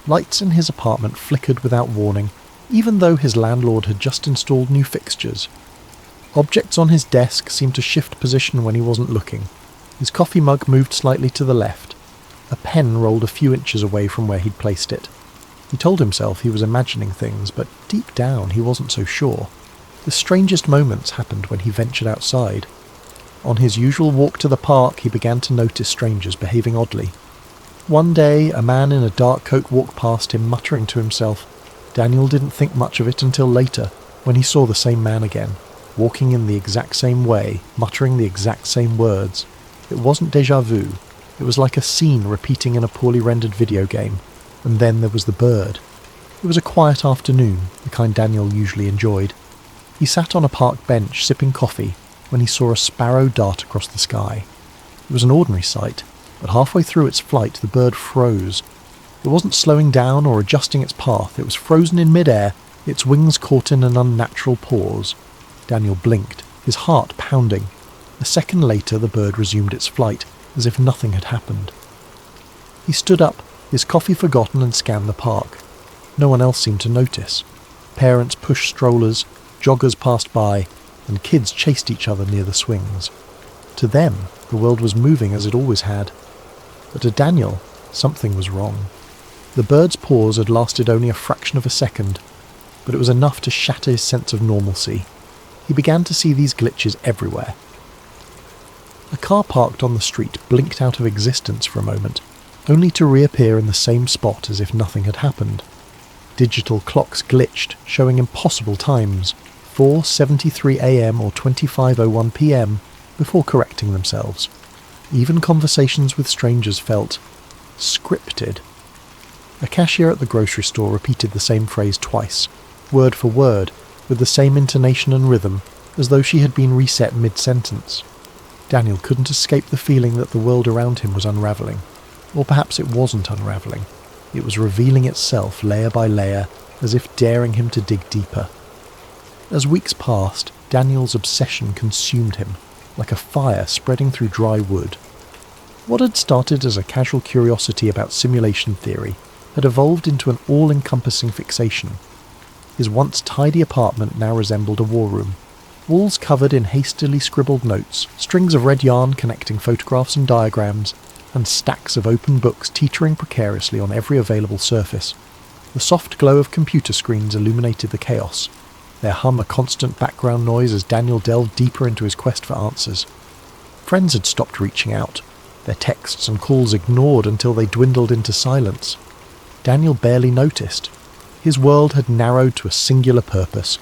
A: Lights in his apartment flickered without warning, even though his landlord had just installed new fixtures. Objects on his desk seemed to shift position when he wasn't looking. His coffee mug moved slightly to the left. A pen rolled a few inches away from where he'd placed it. He told himself he was imagining things, but deep down he wasn't so sure. The strangest moments happened when he ventured outside. On his usual walk to the park, he began to notice strangers behaving oddly. One day, a man in a dark coat walked past him, muttering to himself. Daniel didn't think much of it until later, when he saw the same man again, walking in the exact same way, muttering the exact same words. It wasn't déjà vu. It was like a scene repeating in a poorly rendered video game. And then there was the bird. It was a quiet afternoon, the kind Daniel usually enjoyed. He sat on a park bench sipping coffee when he saw a sparrow dart across the sky. It was an ordinary sight, but halfway through its flight the bird froze. It wasn't slowing down or adjusting its path, it was frozen in mid-air, its wings caught in an unnatural pause. Daniel blinked, his heart pounding. A second later the bird resumed its flight, as if nothing had happened. He stood up, his coffee forgotten, and scanned the park. No one else seemed to notice. Parents pushed strollers, joggers passed by, and kids chased each other near the swings. To them, the world was moving as it always had. But to Daniel, something was wrong. The bird's pause had lasted only a fraction of a second, but it was enough to shatter his sense of normalcy. He began to see these glitches everywhere. A car parked on the street blinked out of existence for a moment, only to reappear in the same spot as if nothing had happened. Digital clocks glitched, showing impossible times, 4:73 a.m. or 25:01 p.m, before correcting themselves. Even conversations with strangers felt scripted. A cashier at the grocery store repeated the same phrase twice, word for word, with the same intonation and rhythm, as though she had been reset mid-sentence. Daniel couldn't escape the feeling that the world around him was unraveling. Or perhaps it wasn't unraveling. It was revealing itself layer by layer, as if daring him to dig deeper. As weeks passed, Daniel's obsession consumed him, like a fire spreading through dry wood. What had started as a casual curiosity about simulation theory had evolved into an all-encompassing fixation. His once tidy apartment now resembled a war room. Walls covered in hastily scribbled notes, strings of red yarn connecting photographs and diagrams, and stacks of open books teetering precariously on every available surface. The soft glow of computer screens illuminated the chaos, their hum a constant background noise as Daniel delved deeper into his quest for answers. Friends had stopped reaching out, their texts and calls ignored until they dwindled into silence. Daniel barely noticed. His world had narrowed to a singular purpose,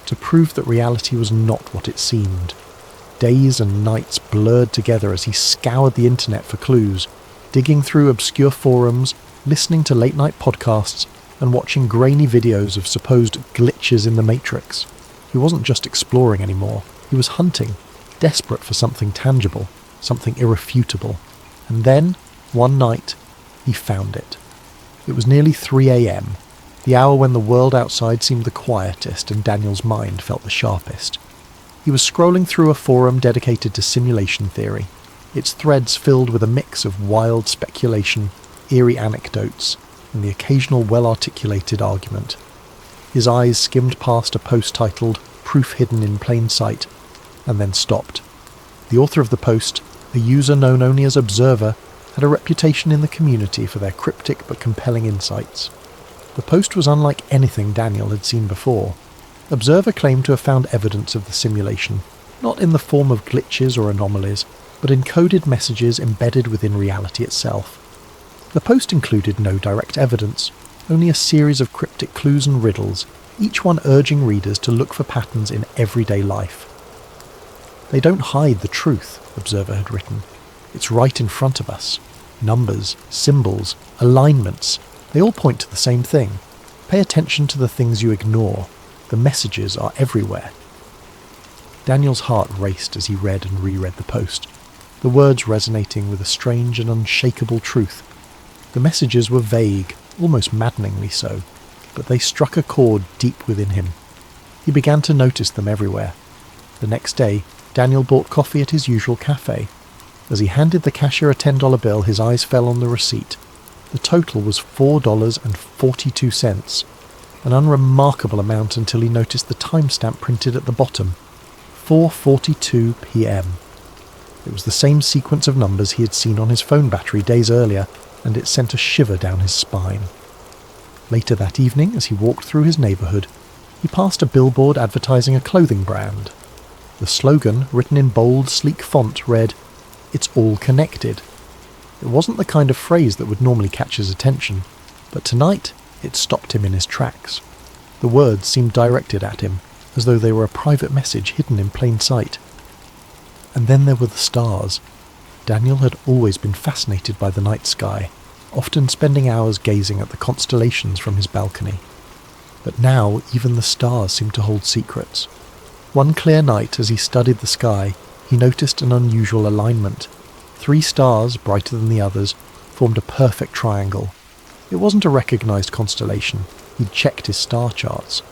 A: to prove that reality was not what it seemed. Days and nights blurred together as he scoured the internet for clues, digging through obscure forums, listening to late-night podcasts, and watching grainy videos of supposed glitches in the Matrix. He wasn't just exploring anymore, he was hunting, desperate for something tangible, something irrefutable. And then, one night, he found it. It was nearly 3 a.m, the hour when the world outside seemed the quietest and Daniel's mind felt the sharpest. He was scrolling through a forum dedicated to simulation theory, its threads filled with a mix of wild speculation, eerie anecdotes, and the occasional well-articulated argument. His eyes skimmed past a post titled "Proof Hidden in Plain Sight," and then stopped. The author of the post, a user known only as Observer, had a reputation in the community for their cryptic but compelling insights. The post was unlike anything Daniel had seen before. Observer claimed to have found evidence of the simulation, not in the form of glitches or anomalies, but in coded messages embedded within reality itself. The post included no direct evidence, only a series of cryptic clues and riddles, each one urging readers to look for patterns in everyday life. "They don't hide the truth," Observer had written. "It's right in front of us. Numbers, symbols, alignments, They all point to the same thing. Pay attention to the things you ignore. The messages are everywhere. Daniel's heart raced as he read and reread the post, the words resonating with a strange and unshakable truth. The messages were vague, almost maddeningly so, but they struck a chord deep within him. He began to notice them everywhere. The next day, Daniel bought coffee at his usual cafe. As he handed the cashier a $10 bill, his eyes fell on the receipt. The total was $4.42, an unremarkable amount until he noticed the timestamp printed at the bottom, 4:42 p.m. It was the same sequence of numbers he had seen on his phone battery days earlier, and it sent a shiver down his spine. Later that evening, as he walked through his neighbourhood, he passed a billboard advertising a clothing brand. The slogan, written in bold, sleek font, read, "It's all connected." It wasn't the kind of phrase that would normally catch his attention, but tonight it stopped him in his tracks. The words seemed directed at him, as though they were a private message hidden in plain sight. And then there were the stars. Daniel had always been fascinated by the night sky, often spending hours gazing at the constellations from his balcony. But now even the stars seemed to hold secrets. One clear night, as he studied the sky, he noticed an unusual alignment. 3 stars, brighter than the others, formed a perfect triangle. It wasn't a recognised constellation. He'd checked his star charts,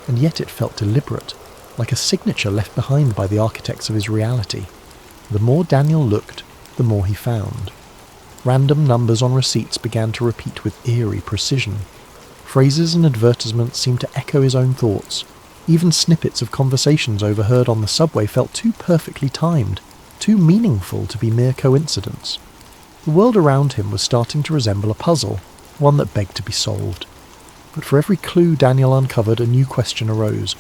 A: and yet it felt deliberate, like a signature left behind by the architects of his reality. The more Daniel looked, the more he found. Random numbers on receipts began to repeat with eerie precision. Phrases and advertisements seemed to echo his own thoughts. Even snippets of conversations overheard on the subway felt too perfectly timed, too meaningful to be mere coincidence. The world around him was starting to resemble a puzzle, one that begged to be solved. But for every clue Daniel uncovered, a new question arose.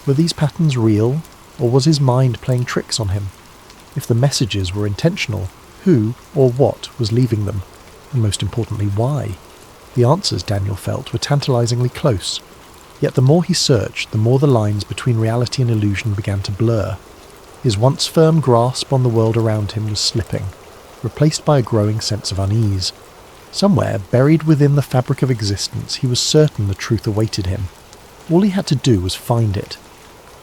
A: Were these patterns real, or was his mind playing tricks on him? If the messages were intentional, who or what was leaving them? And most importantly, why? The answers, Daniel felt, were tantalizingly close. Yet the more he searched, the more the lines between reality and illusion began to blur. His once firm grasp on the world around him was slipping, replaced by a growing sense of unease. Somewhere, buried within the fabric of existence, he was certain the truth awaited him. All he had to do was find it.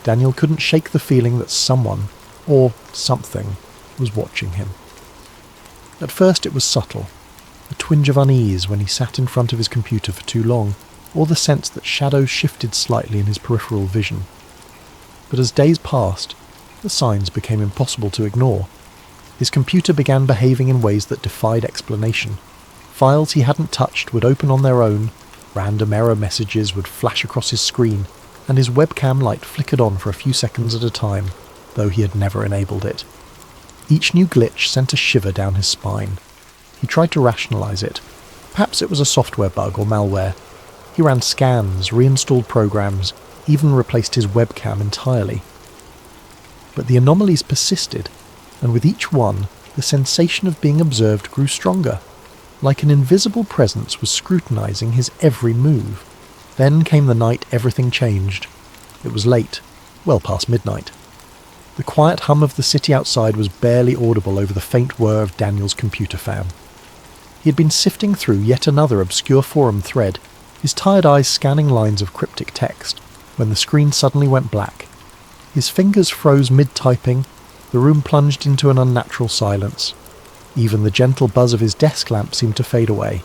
A: Daniel couldn't shake the feeling that someone, or something, was watching him. At first it was subtle, a twinge of unease when he sat in front of his computer for too long, or the sense that shadows shifted slightly in his peripheral vision. But as days passed, the signs became impossible to ignore. His computer began behaving in ways that defied explanation. Files he hadn't touched would open on their own, random error messages would flash across his screen, and his webcam light flickered on for a few seconds at a time, though he had never enabled it. Each new glitch sent a shiver down his spine. He tried to rationalize it. Perhaps it was a software bug or malware. He ran scans, reinstalled programs, even replaced his webcam entirely. But the anomalies persisted, and with each one, the sensation of being observed grew stronger, like an invisible presence was scrutinizing his every move. Then came the night everything changed. It was late, well past midnight. The quiet hum of the city outside was barely audible over the faint whir of Daniel's computer fan. He had been sifting through yet another obscure forum thread, his tired eyes scanning lines of cryptic text, when the screen suddenly went black. His fingers froze mid-typing, the room plunged into an unnatural silence. Even the gentle buzz of his desk lamp seemed to fade away.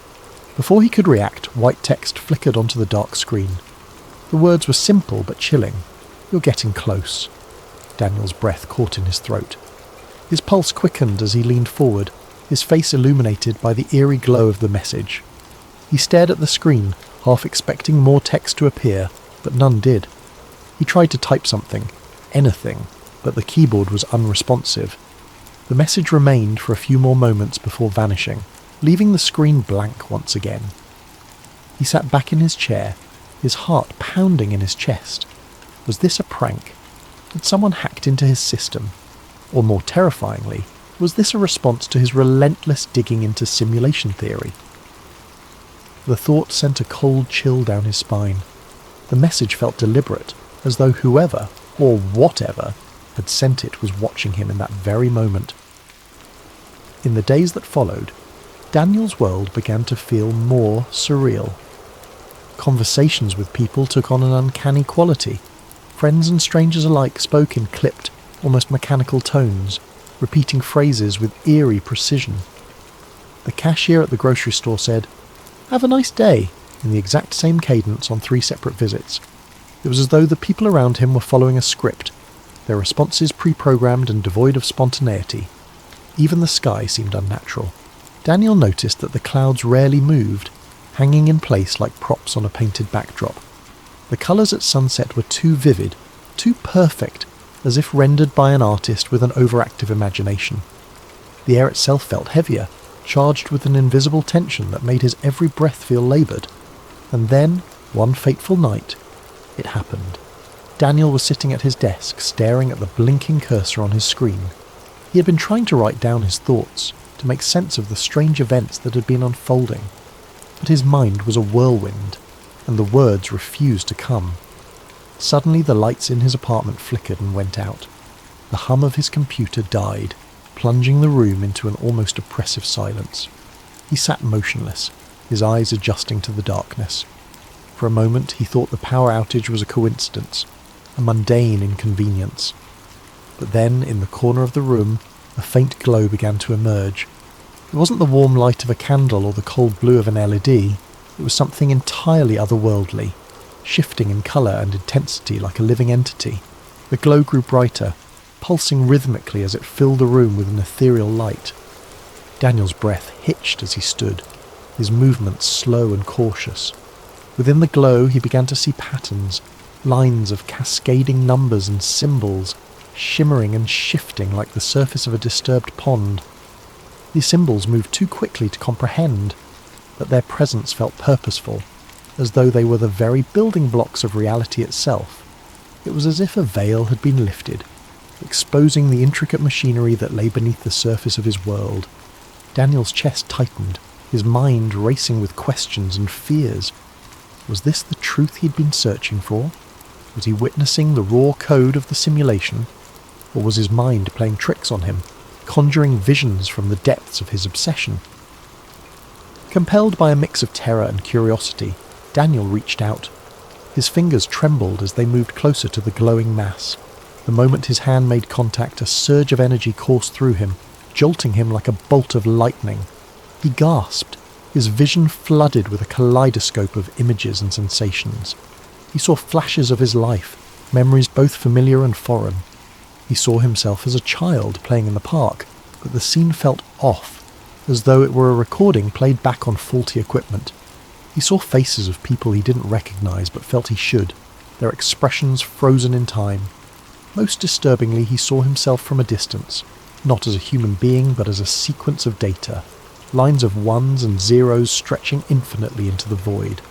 A: Before he could react, white text flickered onto the dark screen. The words were simple but chilling. "You're getting close." Daniel's breath caught in his throat. His pulse quickened as he leaned forward, his face illuminated by the eerie glow of the message. He stared at the screen, half expecting more text to appear, but none did. He tried to type something, anything, but the keyboard was unresponsive. The message remained for a few more moments before vanishing, leaving the screen blank once again. He sat back in his chair, his heart pounding in his chest. Was this a prank? Had someone hacked into his system? Or more terrifyingly, was this a response to his relentless digging into simulation theory? The thought sent a cold chill down his spine. The message felt deliberate, as though whoever, or whatever, had sent it was watching him in that very moment. In the days that followed, Daniel's world began to feel more surreal. Conversations with people took on an uncanny quality. Friends and strangers alike spoke in clipped, almost mechanical tones, repeating phrases with eerie precision. The cashier at the grocery store said, "Have a nice day," in the exact same cadence on 3 separate visits. It was as though the people around him were following a script, their responses pre-programmed and devoid of spontaneity. Even the sky seemed unnatural. Daniel noticed that the clouds rarely moved, hanging in place like props on a painted backdrop. The colours at sunset were too vivid, too perfect, as if rendered by an artist with an overactive imagination. The air itself felt heavier, charged with an invisible tension that made his every breath feel laboured. And then, one fateful night, it happened. Daniel was sitting at his desk, staring at the blinking cursor on his screen. He had been trying to write down his thoughts, to make sense of the strange events that had been unfolding. But his mind was a whirlwind, and the words refused to come. Suddenly the lights in his apartment flickered and went out. The hum of his computer died, plunging the room into an almost oppressive silence. He sat motionless, his eyes adjusting to the darkness. For a moment he thought the power outage was a coincidence, a mundane inconvenience. But then, in the corner of the room, a faint glow began to emerge. It wasn't the warm light of a candle or the cold blue of an LED, it was something entirely otherworldly, shifting in colour and intensity like a living entity. The glow grew brighter, pulsing rhythmically as it filled the room with an ethereal light. Daniel's breath hitched as he stood, his movements slow and cautious. Within the glow he began to see patterns, lines of cascading numbers and symbols, shimmering and shifting like the surface of a disturbed pond. These symbols moved too quickly to comprehend, but their presence felt purposeful, as though they were the very building blocks of reality itself. It was as if a veil had been lifted, exposing the intricate machinery that lay beneath the surface of his world. Daniel's chest tightened, his mind racing with questions and fears. Was this the truth he'd been searching for? Was he witnessing the raw code of the simulation? Or was his mind playing tricks on him, conjuring visions from the depths of his obsession? Compelled by a mix of terror and curiosity, Daniel reached out. His fingers trembled as they moved closer to the glowing mass. The moment his hand made contact, a surge of energy coursed through him, jolting him like a bolt of lightning. He gasped, his vision flooded with a kaleidoscope of images and sensations. He saw flashes of his life, memories both familiar and foreign. He saw himself as a child playing in the park, but the scene felt off, as though it were a recording played back on faulty equipment. He saw faces of people he didn't recognise but felt he should, their expressions frozen in time. Most disturbingly, he saw himself from a distance, not as a human being but as a sequence of data, lines of ones and zeros stretching infinitely into the void.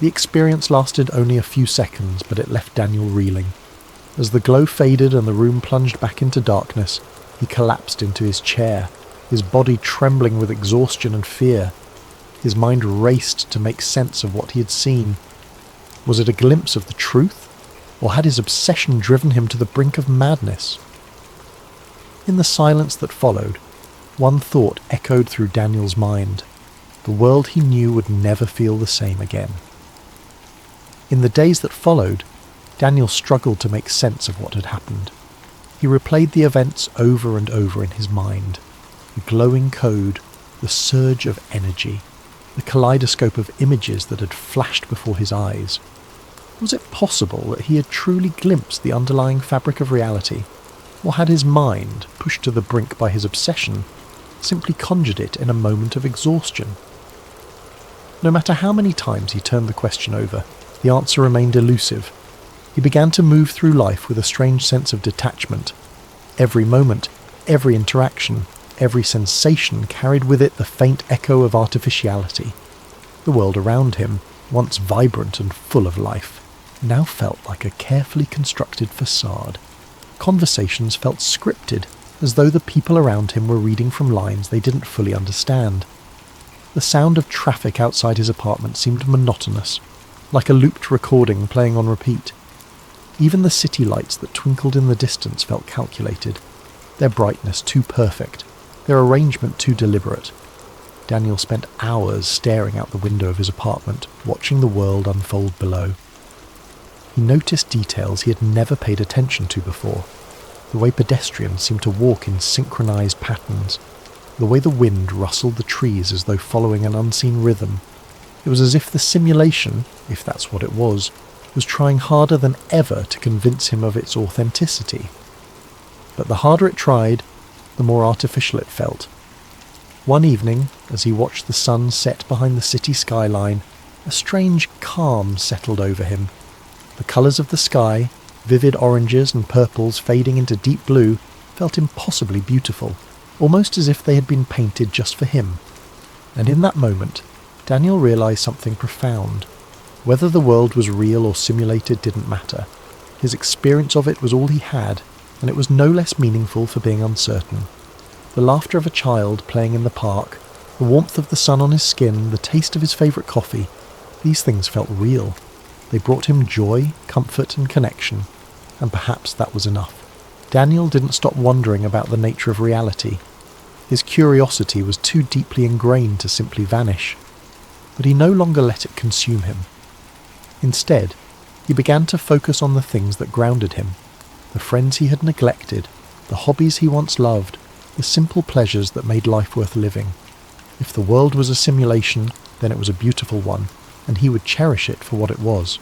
A: The experience lasted only a few seconds, but it left Daniel reeling. As the glow faded and the room plunged back into darkness, he collapsed into his chair, his body trembling with exhaustion and fear. His mind raced to make sense of what he had seen. Was it a glimpse of the truth, or had his obsession driven him to the brink of madness? In the silence that followed, one thought echoed through Daniel's mind. The world he knew would never feel the same again. In the days that followed, Daniel struggled to make sense of what had happened. He replayed the events over and over in his mind. The glowing code, the surge of energy, the kaleidoscope of images that had flashed before his eyes. Was it possible that he had truly glimpsed the underlying fabric of reality, or had his mind, pushed to the brink by his obsession, simply conjured it in a moment of exhaustion? No matter how many times he turned the question over, the answer remained elusive. He began to move through life with a strange sense of detachment. Every moment, every interaction, every sensation carried with it the faint echo of artificiality. The world around him, once vibrant and full of life, now felt like a carefully constructed facade. Conversations felt scripted, as though the people around him were reading from lines they didn't fully understand. The sound of traffic outside his apartment seemed monotonous, like a looped recording playing on repeat. Even the city lights that twinkled in the distance felt calculated, their brightness too perfect, their arrangement too deliberate. Daniel spent hours staring out the window of his apartment, watching the world unfold below. He noticed details he had never paid attention to before. The way pedestrians seemed to walk in synchronized patterns. The way the wind rustled the trees as though following an unseen rhythm. It was as if the simulation, if that's what it was trying harder than ever to convince him of its authenticity. But the harder it tried, the more artificial it felt. One evening, as he watched the sun set behind the city skyline, a strange calm settled over him. The colours of the sky, vivid oranges and purples fading into deep blue, felt impossibly beautiful, almost as if they had been painted just for him. And in that moment, Daniel realised something profound. Whether the world was real or simulated didn't matter. His experience of it was all he had, and it was no less meaningful for being uncertain. The laughter of a child playing in the park, the warmth of the sun on his skin, the taste of his favourite coffee, these things felt real. They brought him joy, comfort and connection, and perhaps that was enough. Daniel didn't stop wondering about the nature of reality. His curiosity was too deeply ingrained to simply vanish. But he no longer let it consume him. Instead, he began to focus on the things that grounded him, the friends he had neglected, the hobbies he once loved, the simple pleasures that made life worth living. If the world was a simulation, then it was a beautiful one, and he would cherish it for what it was.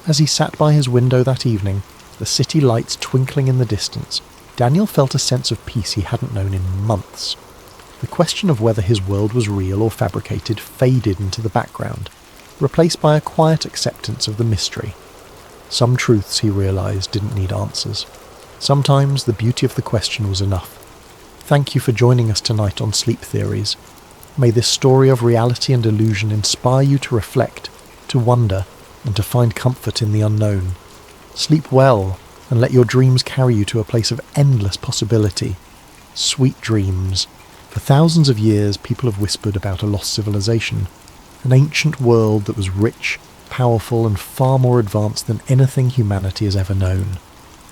A: As he sat by his window that evening, the city lights twinkling in the distance, Daniel felt a sense of peace he hadn't known in months. The question of whether his world was real or fabricated faded into the background, replaced by a quiet acceptance of the mystery. Some truths, he realised, didn't need answers. Sometimes the beauty of the question was enough. Thank you for joining us tonight on Sleep Theories. May this story of reality and illusion inspire you to reflect, to wonder, and to find comfort in the unknown. Sleep well, and let your dreams carry you to a place of endless possibility. Sweet dreams. For thousands of years, people have whispered about a lost civilization, an ancient world that was rich, powerful, and far more advanced than anything humanity has ever known.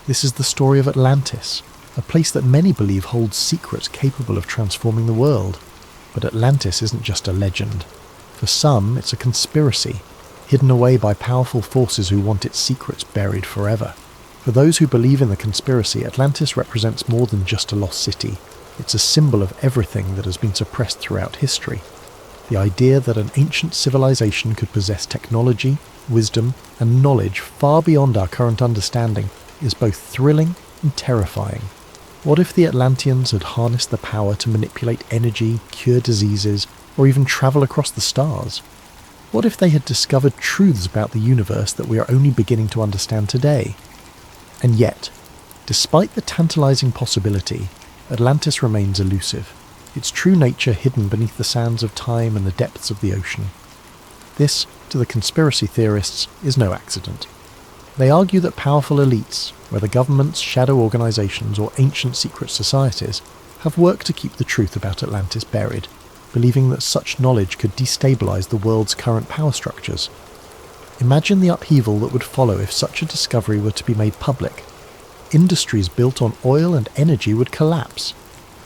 A: This is the story of Atlantis, a place that many believe holds secrets capable of transforming the world. But Atlantis isn't just a legend. For some, it's a conspiracy, hidden away by powerful forces who want its secrets buried forever. For those who believe in the conspiracy, Atlantis represents more than just a lost city. It's a symbol of everything that has been suppressed throughout history. The idea that an ancient civilization could possess technology, wisdom, and knowledge far beyond our current understanding is both thrilling and terrifying. What if the Atlanteans had harnessed the power to manipulate energy, cure diseases, or even travel across the stars? What if they had discovered truths about the universe that we are only beginning to understand today? And yet, despite the tantalizing possibility, Atlantis remains elusive, its true nature hidden beneath the sands of time and the depths of the ocean. This, to the conspiracy theorists, is no accident. They argue that powerful elites, whether governments, shadow organisations, or ancient secret societies, have worked to keep the truth about Atlantis buried, believing that such knowledge could destabilise the world's current power structures. Imagine the upheaval that would follow if such a discovery were to be made public. Industries built on oil and energy would collapse.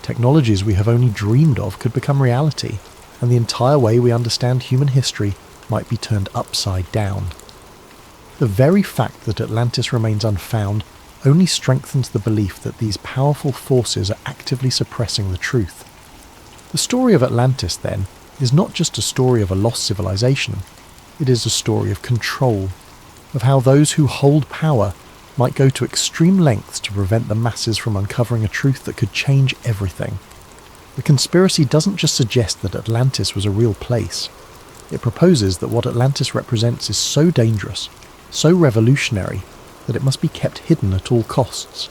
A: Technologies we have only dreamed of could become reality, and the entire way we understand human history might be turned upside down. The very fact that Atlantis remains unfound only strengthens the belief that these powerful forces are actively suppressing the truth. The story of Atlantis, then, is not just a story of a lost civilization. It is a story of control, of how those who hold power might go to extreme lengths to prevent the masses from uncovering a truth that could change everything. The conspiracy doesn't just suggest that Atlantis was a real place. It proposes that what Atlantis represents is so dangerous, so revolutionary, that it must be kept hidden at all costs.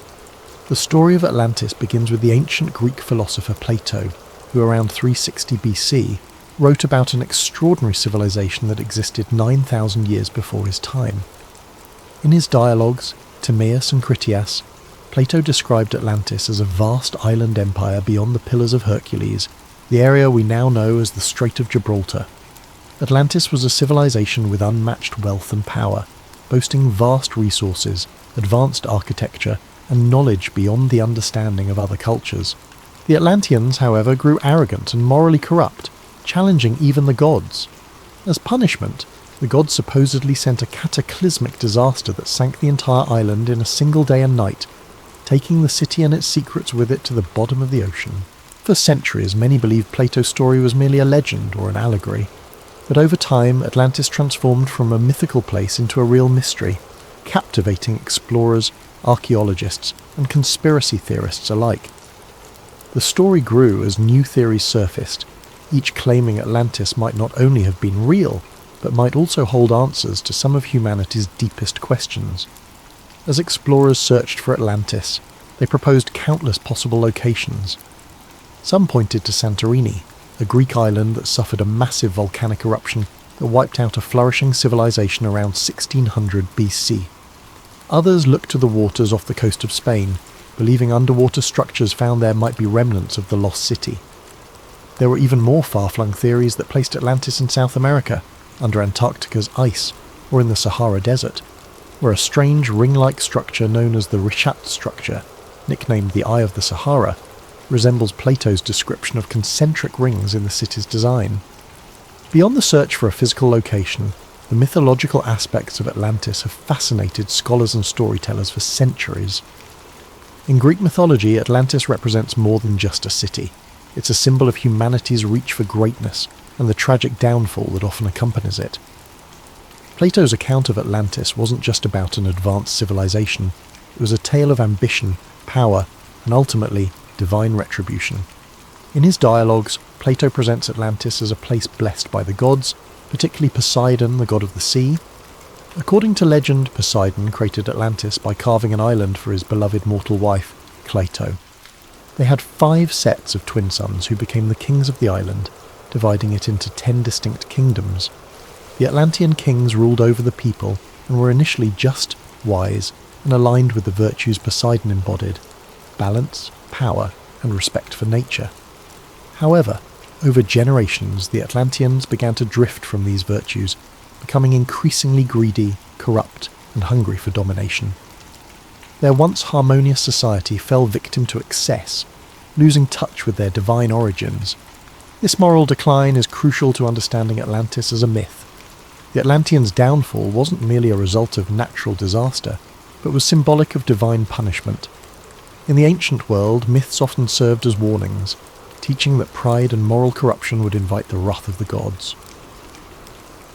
A: The story of Atlantis begins with the ancient Greek philosopher Plato, who around 360 BC wrote about an extraordinary civilization that existed 9,000 years before his time. In his dialogues, Timaeus and Critias, Plato described Atlantis as a vast island empire beyond the Pillars of Hercules, the area we now know as the Strait of Gibraltar. Atlantis was a civilization with unmatched wealth and power, boasting vast resources, advanced architecture, and knowledge beyond the understanding of other cultures. The Atlanteans, however, grew arrogant and morally corrupt, challenging even the gods. As punishment, the gods supposedly sent a cataclysmic disaster that sank the entire island in a single day and night, taking the city and its secrets with it to the bottom of the ocean. For centuries, many believed Plato's story was merely a legend or an allegory. But over time, Atlantis transformed from a mythical place into a real mystery, captivating explorers, archaeologists, and conspiracy theorists alike. The story grew as new theories surfaced, each claiming Atlantis might not only have been real, but might also hold answers to some of humanity's deepest questions. As explorers searched for Atlantis, they proposed countless possible locations. Some pointed to Santorini, a Greek island that suffered a massive volcanic eruption that wiped out a flourishing civilization around 1600 BC. Others looked to the waters off the coast of Spain, believing underwater structures found there might be remnants of the lost city. There were even more far-flung theories that placed Atlantis in South America, under Antarctica's ice, or in the Sahara Desert, where a strange ring-like structure known as the Richat structure, nicknamed the Eye of the Sahara, resembles Plato's description of concentric rings in the city's design. Beyond the search for a physical location, the mythological aspects of Atlantis have fascinated scholars and storytellers for centuries. In Greek mythology, Atlantis represents more than just a city. It's a symbol of humanity's reach for greatness and the tragic downfall that often accompanies it. Plato's account of Atlantis wasn't just about an advanced civilization. It was a tale of ambition, power, and ultimately, divine retribution. In his dialogues, Plato presents Atlantis as a place blessed by the gods, particularly Poseidon, the god of the sea. According to legend, Poseidon created Atlantis by carving an island for his beloved mortal wife, Cleito. They had 5 sets of twin sons who became the kings of the island, dividing it into 10 distinct kingdoms. The Atlantean kings ruled over the people and were initially just, wise, and aligned with the virtues Poseidon embodied: balance, power, and respect for nature. However, over generations, the Atlanteans began to drift from these virtues, becoming increasingly greedy, corrupt, and hungry for domination. Their once harmonious society fell victim to excess, losing touch with their divine origins. This moral decline is crucial to understanding Atlantis as a myth. The Atlanteans' downfall wasn't merely a result of natural disaster, but was symbolic of divine punishment. In the ancient world, myths often served as warnings, teaching that pride and moral corruption would invite the wrath of the gods.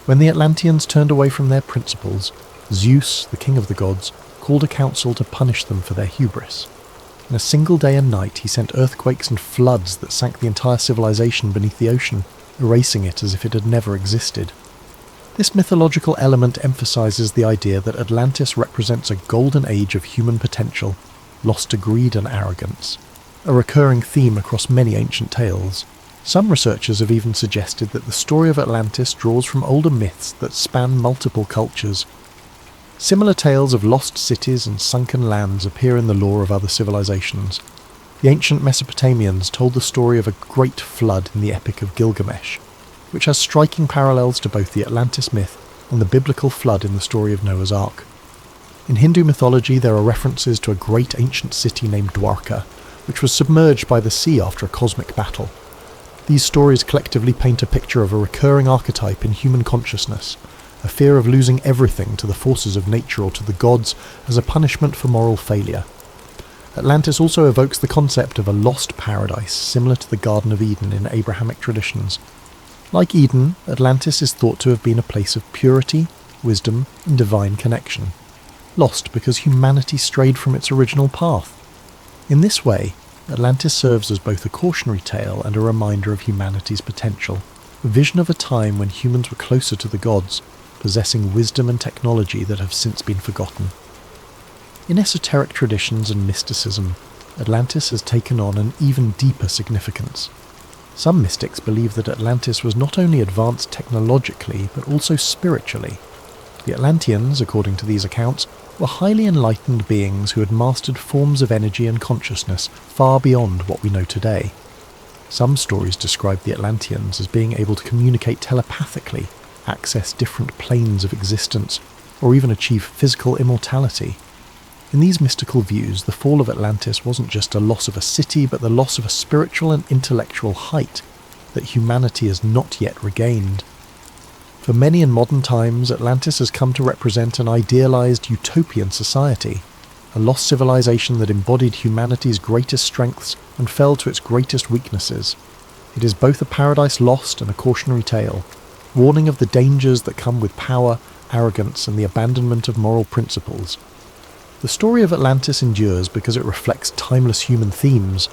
A: When the Atlanteans turned away from their principles, Zeus, the king of the gods, called a council to punish them for their hubris. In a single day and night, he sent earthquakes and floods that sank the entire civilization beneath the ocean, erasing it as if it had never existed. This mythological element emphasizes the idea that Atlantis represents a golden age of human potential, lost to greed and arrogance, a recurring theme across many ancient tales. Some researchers have even suggested that the story of Atlantis draws from older myths that span multiple cultures. Similar tales of lost cities and sunken lands appear in the lore of other civilizations. The ancient Mesopotamians told the story of a great flood in the Epic of Gilgamesh, which has striking parallels to both the Atlantis myth and the biblical flood in the story of Noah's Ark. In Hindu mythology, there are references to a great ancient city named Dwarka, which was submerged by the sea after a cosmic battle. These stories collectively paint a picture of a recurring archetype in human consciousness, a fear of losing everything to the forces of nature or to the gods as a punishment for moral failure. Atlantis also evokes the concept of a lost paradise, similar to the Garden of Eden in Abrahamic traditions. Like Eden, Atlantis is thought to have been a place of purity, wisdom, and divine connection, lost because humanity strayed from its original path. In this way, Atlantis serves as both a cautionary tale and a reminder of humanity's potential, a vision of a time when humans were closer to the gods, possessing wisdom and technology that have since been forgotten. In esoteric traditions and mysticism, Atlantis has taken on an even deeper significance. Some mystics believe that Atlantis was not only advanced technologically, but also spiritually. The Atlanteans, according to these accounts, were highly enlightened beings who had mastered forms of energy and consciousness far beyond what we know today. Some stories describe the Atlanteans as being able to communicate telepathically, access different planes of existence, or even achieve physical immortality. In these mystical views, the fall of Atlantis wasn't just a loss of a city, but the loss of a spiritual and intellectual height that humanity has not yet regained. For many in modern times, Atlantis has come to represent an idealized utopian society, a lost civilization that embodied humanity's greatest strengths and fell to its greatest weaknesses. It is both a paradise lost and a cautionary tale, warning of the dangers that come with power, arrogance, and the abandonment of moral principles. The story of Atlantis endures because it reflects timeless human themes,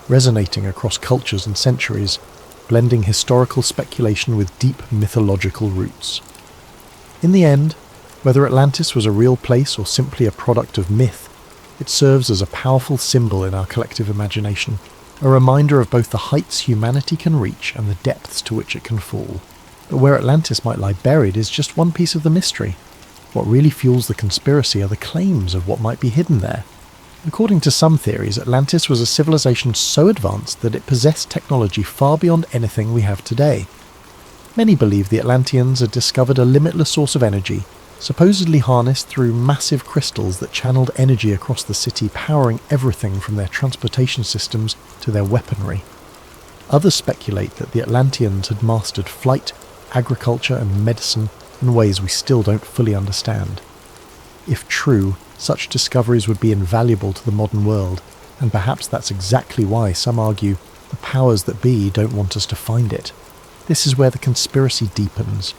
A: resonating across cultures and centuries, blending historical speculation with deep mythological roots. In the end, whether Atlantis was a real place or simply a product of myth, it serves as a powerful symbol in our collective imagination, a reminder of both the heights humanity can reach and the depths to which it can fall. But where Atlantis might lie buried is just one piece of the mystery. What really fuels the conspiracy are the claims of what might be hidden there. According to some theories, Atlantis was a civilization so advanced that it possessed technology far beyond anything we have today. Many believe the Atlanteans had discovered a limitless source of energy, supposedly harnessed through massive crystals that channeled energy across the city, powering everything from their transportation systems to their weaponry. Others speculate that the Atlanteans had mastered flight, agriculture, and medicine in ways we still don't fully understand. If true, such discoveries would be invaluable to the modern world, and perhaps that's exactly why some argue the powers that be don't want us to find it. This is where the conspiracy deepens.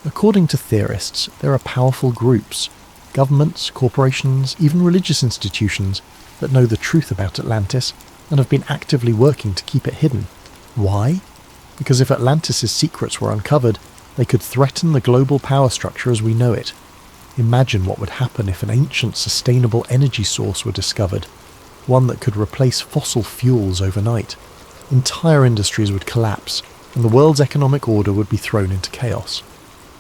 A: According to theorists, there are powerful groups, governments, corporations, even religious institutions that know the truth about Atlantis and have been actively working to keep it hidden. Why? Because if Atlantis' secrets were uncovered, they could threaten the global power structure as we know it. Imagine what would happen if an ancient sustainable energy source were discovered, one that could replace fossil fuels overnight. Entire industries would collapse, and the world's economic order would be thrown into chaos.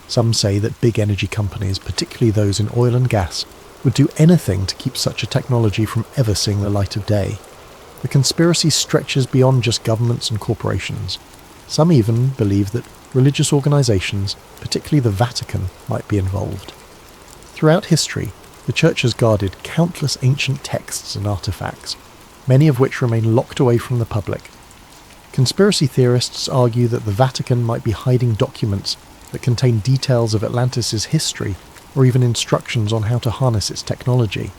A: Some say that big energy companies, particularly those in oil and gas, would do anything to keep such a technology from ever seeing the light of day. The conspiracy stretches beyond just governments and corporations. Some even believe that religious organizations, particularly the Vatican, might be involved. Throughout history, the Church has guarded countless ancient texts and artifacts, many of which remain locked away from the public. Conspiracy theorists argue that the Vatican might be hiding documents that contain details of Atlantis' history or even instructions on how to harness its technology.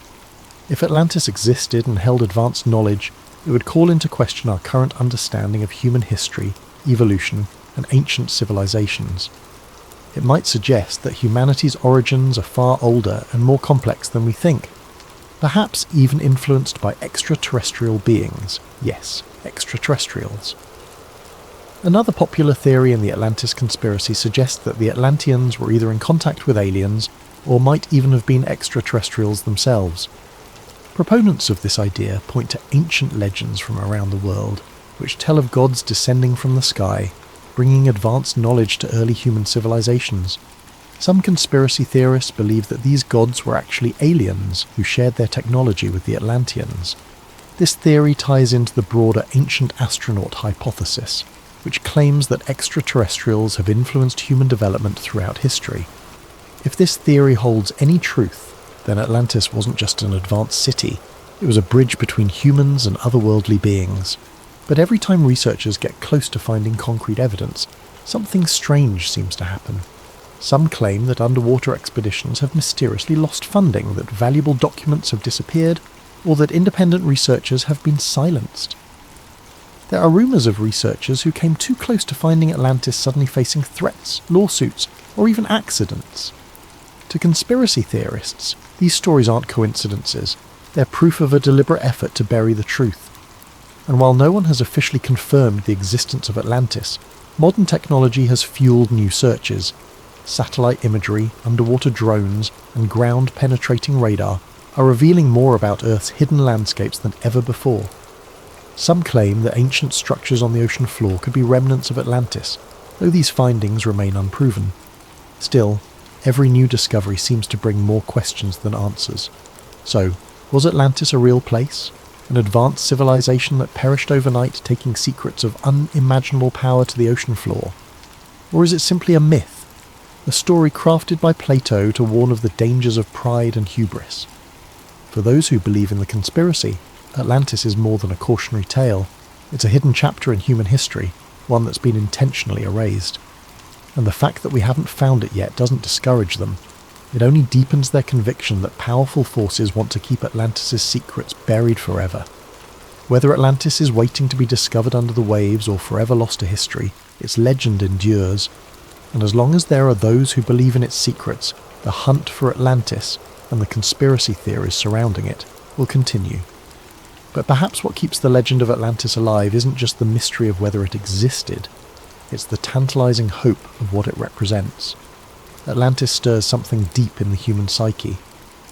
A: If Atlantis existed and held advanced knowledge, it would call into question our current understanding of human history, evolution, and ancient civilizations. It might suggest that humanity's origins are far older and more complex than we think, perhaps even influenced by extraterrestrial beings. Yes, extraterrestrials. Another popular theory in the Atlantis conspiracy suggests that the Atlanteans were either in contact with aliens or might even have been extraterrestrials themselves. Proponents of this idea point to ancient legends from around the world, which tell of gods descending from the sky, bringing advanced knowledge to early human civilizations. Some conspiracy theorists believe that these gods were actually aliens who shared their technology with the Atlanteans. This theory ties into the broader ancient astronaut hypothesis, which claims that extraterrestrials have influenced human development throughout history. If this theory holds any truth, then Atlantis wasn't just an advanced city, it was a bridge between humans and otherworldly beings. But every time researchers get close to finding concrete evidence, something strange seems to happen. Some claim that underwater expeditions have mysteriously lost funding, that valuable documents have disappeared, or that independent researchers have been silenced. There are rumours of researchers who came too close to finding Atlantis suddenly facing threats, lawsuits, or even accidents. To conspiracy theorists, these stories aren't coincidences. They're proof of a deliberate effort to bury the truth. And while no one has officially confirmed the existence of Atlantis, modern technology has fueled new searches. Satellite imagery, underwater drones, and ground-penetrating radar are revealing more about Earth's hidden landscapes than ever before. Some claim that ancient structures on the ocean floor could be remnants of Atlantis, though these findings remain unproven. Still, every new discovery seems to bring more questions than answers. So, was Atlantis a real place? An advanced civilization that perished overnight, taking secrets of unimaginable power to the ocean floor? Or is it simply a myth? A story crafted by Plato to warn of the dangers of pride and hubris? For those who believe in the conspiracy, Atlantis is more than a cautionary tale. It's a hidden chapter in human history, one that's been intentionally erased. And the fact that we haven't found it yet doesn't discourage them. It only deepens their conviction that powerful forces want to keep Atlantis' secrets buried forever. Whether Atlantis is waiting to be discovered under the waves or forever lost to history, its legend endures. And as long as there are those who believe in its secrets, the hunt for Atlantis and the conspiracy theories surrounding it will continue. But perhaps what keeps the legend of Atlantis alive isn't just the mystery of whether it existed, it's the tantalizing hope of what it represents. Atlantis stirs something deep in the human psyche,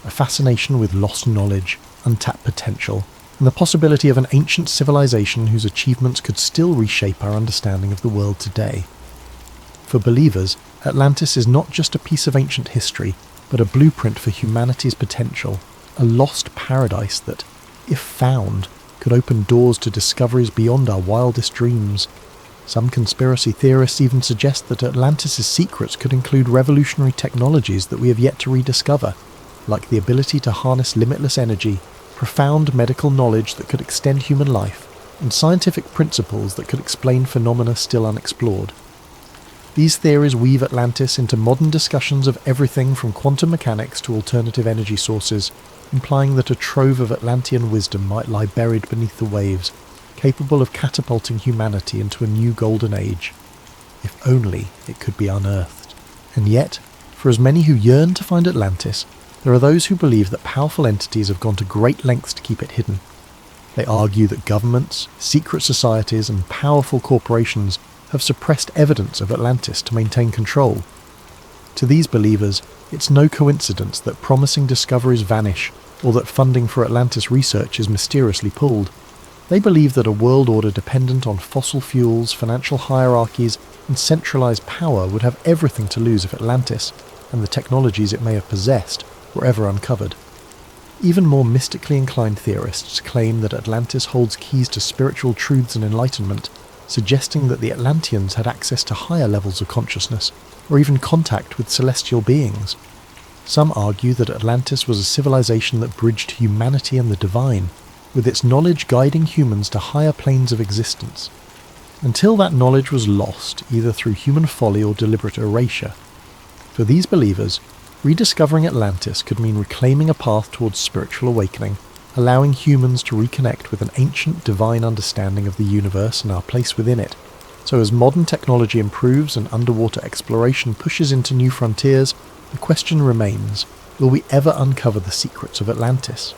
A: a fascination with lost knowledge, untapped potential, and the possibility of an ancient civilization whose achievements could still reshape our understanding of the world today. For believers, Atlantis is not just a piece of ancient history, but a blueprint for humanity's potential, a lost paradise that, if found, could open doors to discoveries beyond our wildest dreams. Some conspiracy theorists even suggest that Atlantis' secrets could include revolutionary technologies that we have yet to rediscover, like the ability to harness limitless energy, profound medical knowledge that could extend human life, and scientific principles that could explain phenomena still unexplored. These theories weave Atlantis into modern discussions of everything from quantum mechanics to alternative energy sources, implying that a trove of Atlantean wisdom might lie buried beneath the waves, capable of catapulting humanity into a new golden age. If only it could be unearthed. And yet, for as many who yearn to find Atlantis, there are those who believe that powerful entities have gone to great lengths to keep it hidden. They argue that governments, secret societies, and powerful corporations have suppressed evidence of Atlantis to maintain control. To these believers, it's no coincidence that promising discoveries vanish or that funding for Atlantis research is mysteriously pulled. They believe that a world order dependent on fossil fuels, financial hierarchies, and centralized power would have everything to lose if Atlantis, and the technologies it may have possessed, were ever uncovered. Even more mystically inclined theorists claim that Atlantis holds keys to spiritual truths and enlightenment, suggesting that the Atlanteans had access to higher levels of consciousness, or even contact with celestial beings. Some argue that Atlantis was a civilization that bridged humanity and the divine, with its knowledge guiding humans to higher planes of existence, until that knowledge was lost, either through human folly or deliberate erasure. For these believers, rediscovering Atlantis could mean reclaiming a path towards spiritual awakening, allowing humans to reconnect with an ancient divine understanding of the universe and our place within it. So as modern technology improves and underwater exploration pushes into new frontiers, the question remains, will we ever uncover the secrets of Atlantis?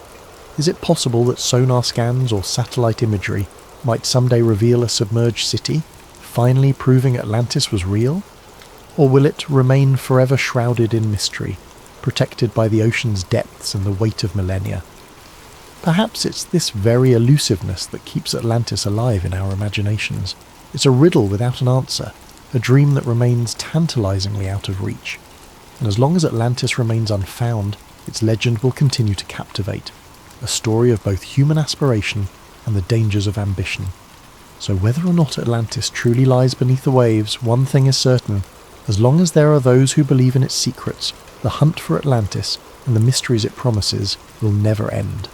A: Is it possible that sonar scans or satellite imagery might someday reveal a submerged city, finally proving Atlantis was real? Or will it remain forever shrouded in mystery, protected by the ocean's depths and the weight of millennia? Perhaps it's this very elusiveness that keeps Atlantis alive in our imaginations. It's a riddle without an answer, a dream that remains tantalizingly out of reach. And as long as Atlantis remains unfound, its legend will continue to captivate, a story of both human aspiration and the dangers of ambition. So whether or not Atlantis truly lies beneath the waves, one thing is certain: as long as there are those who believe in its secrets, the hunt for Atlantis and the mysteries it promises will never end.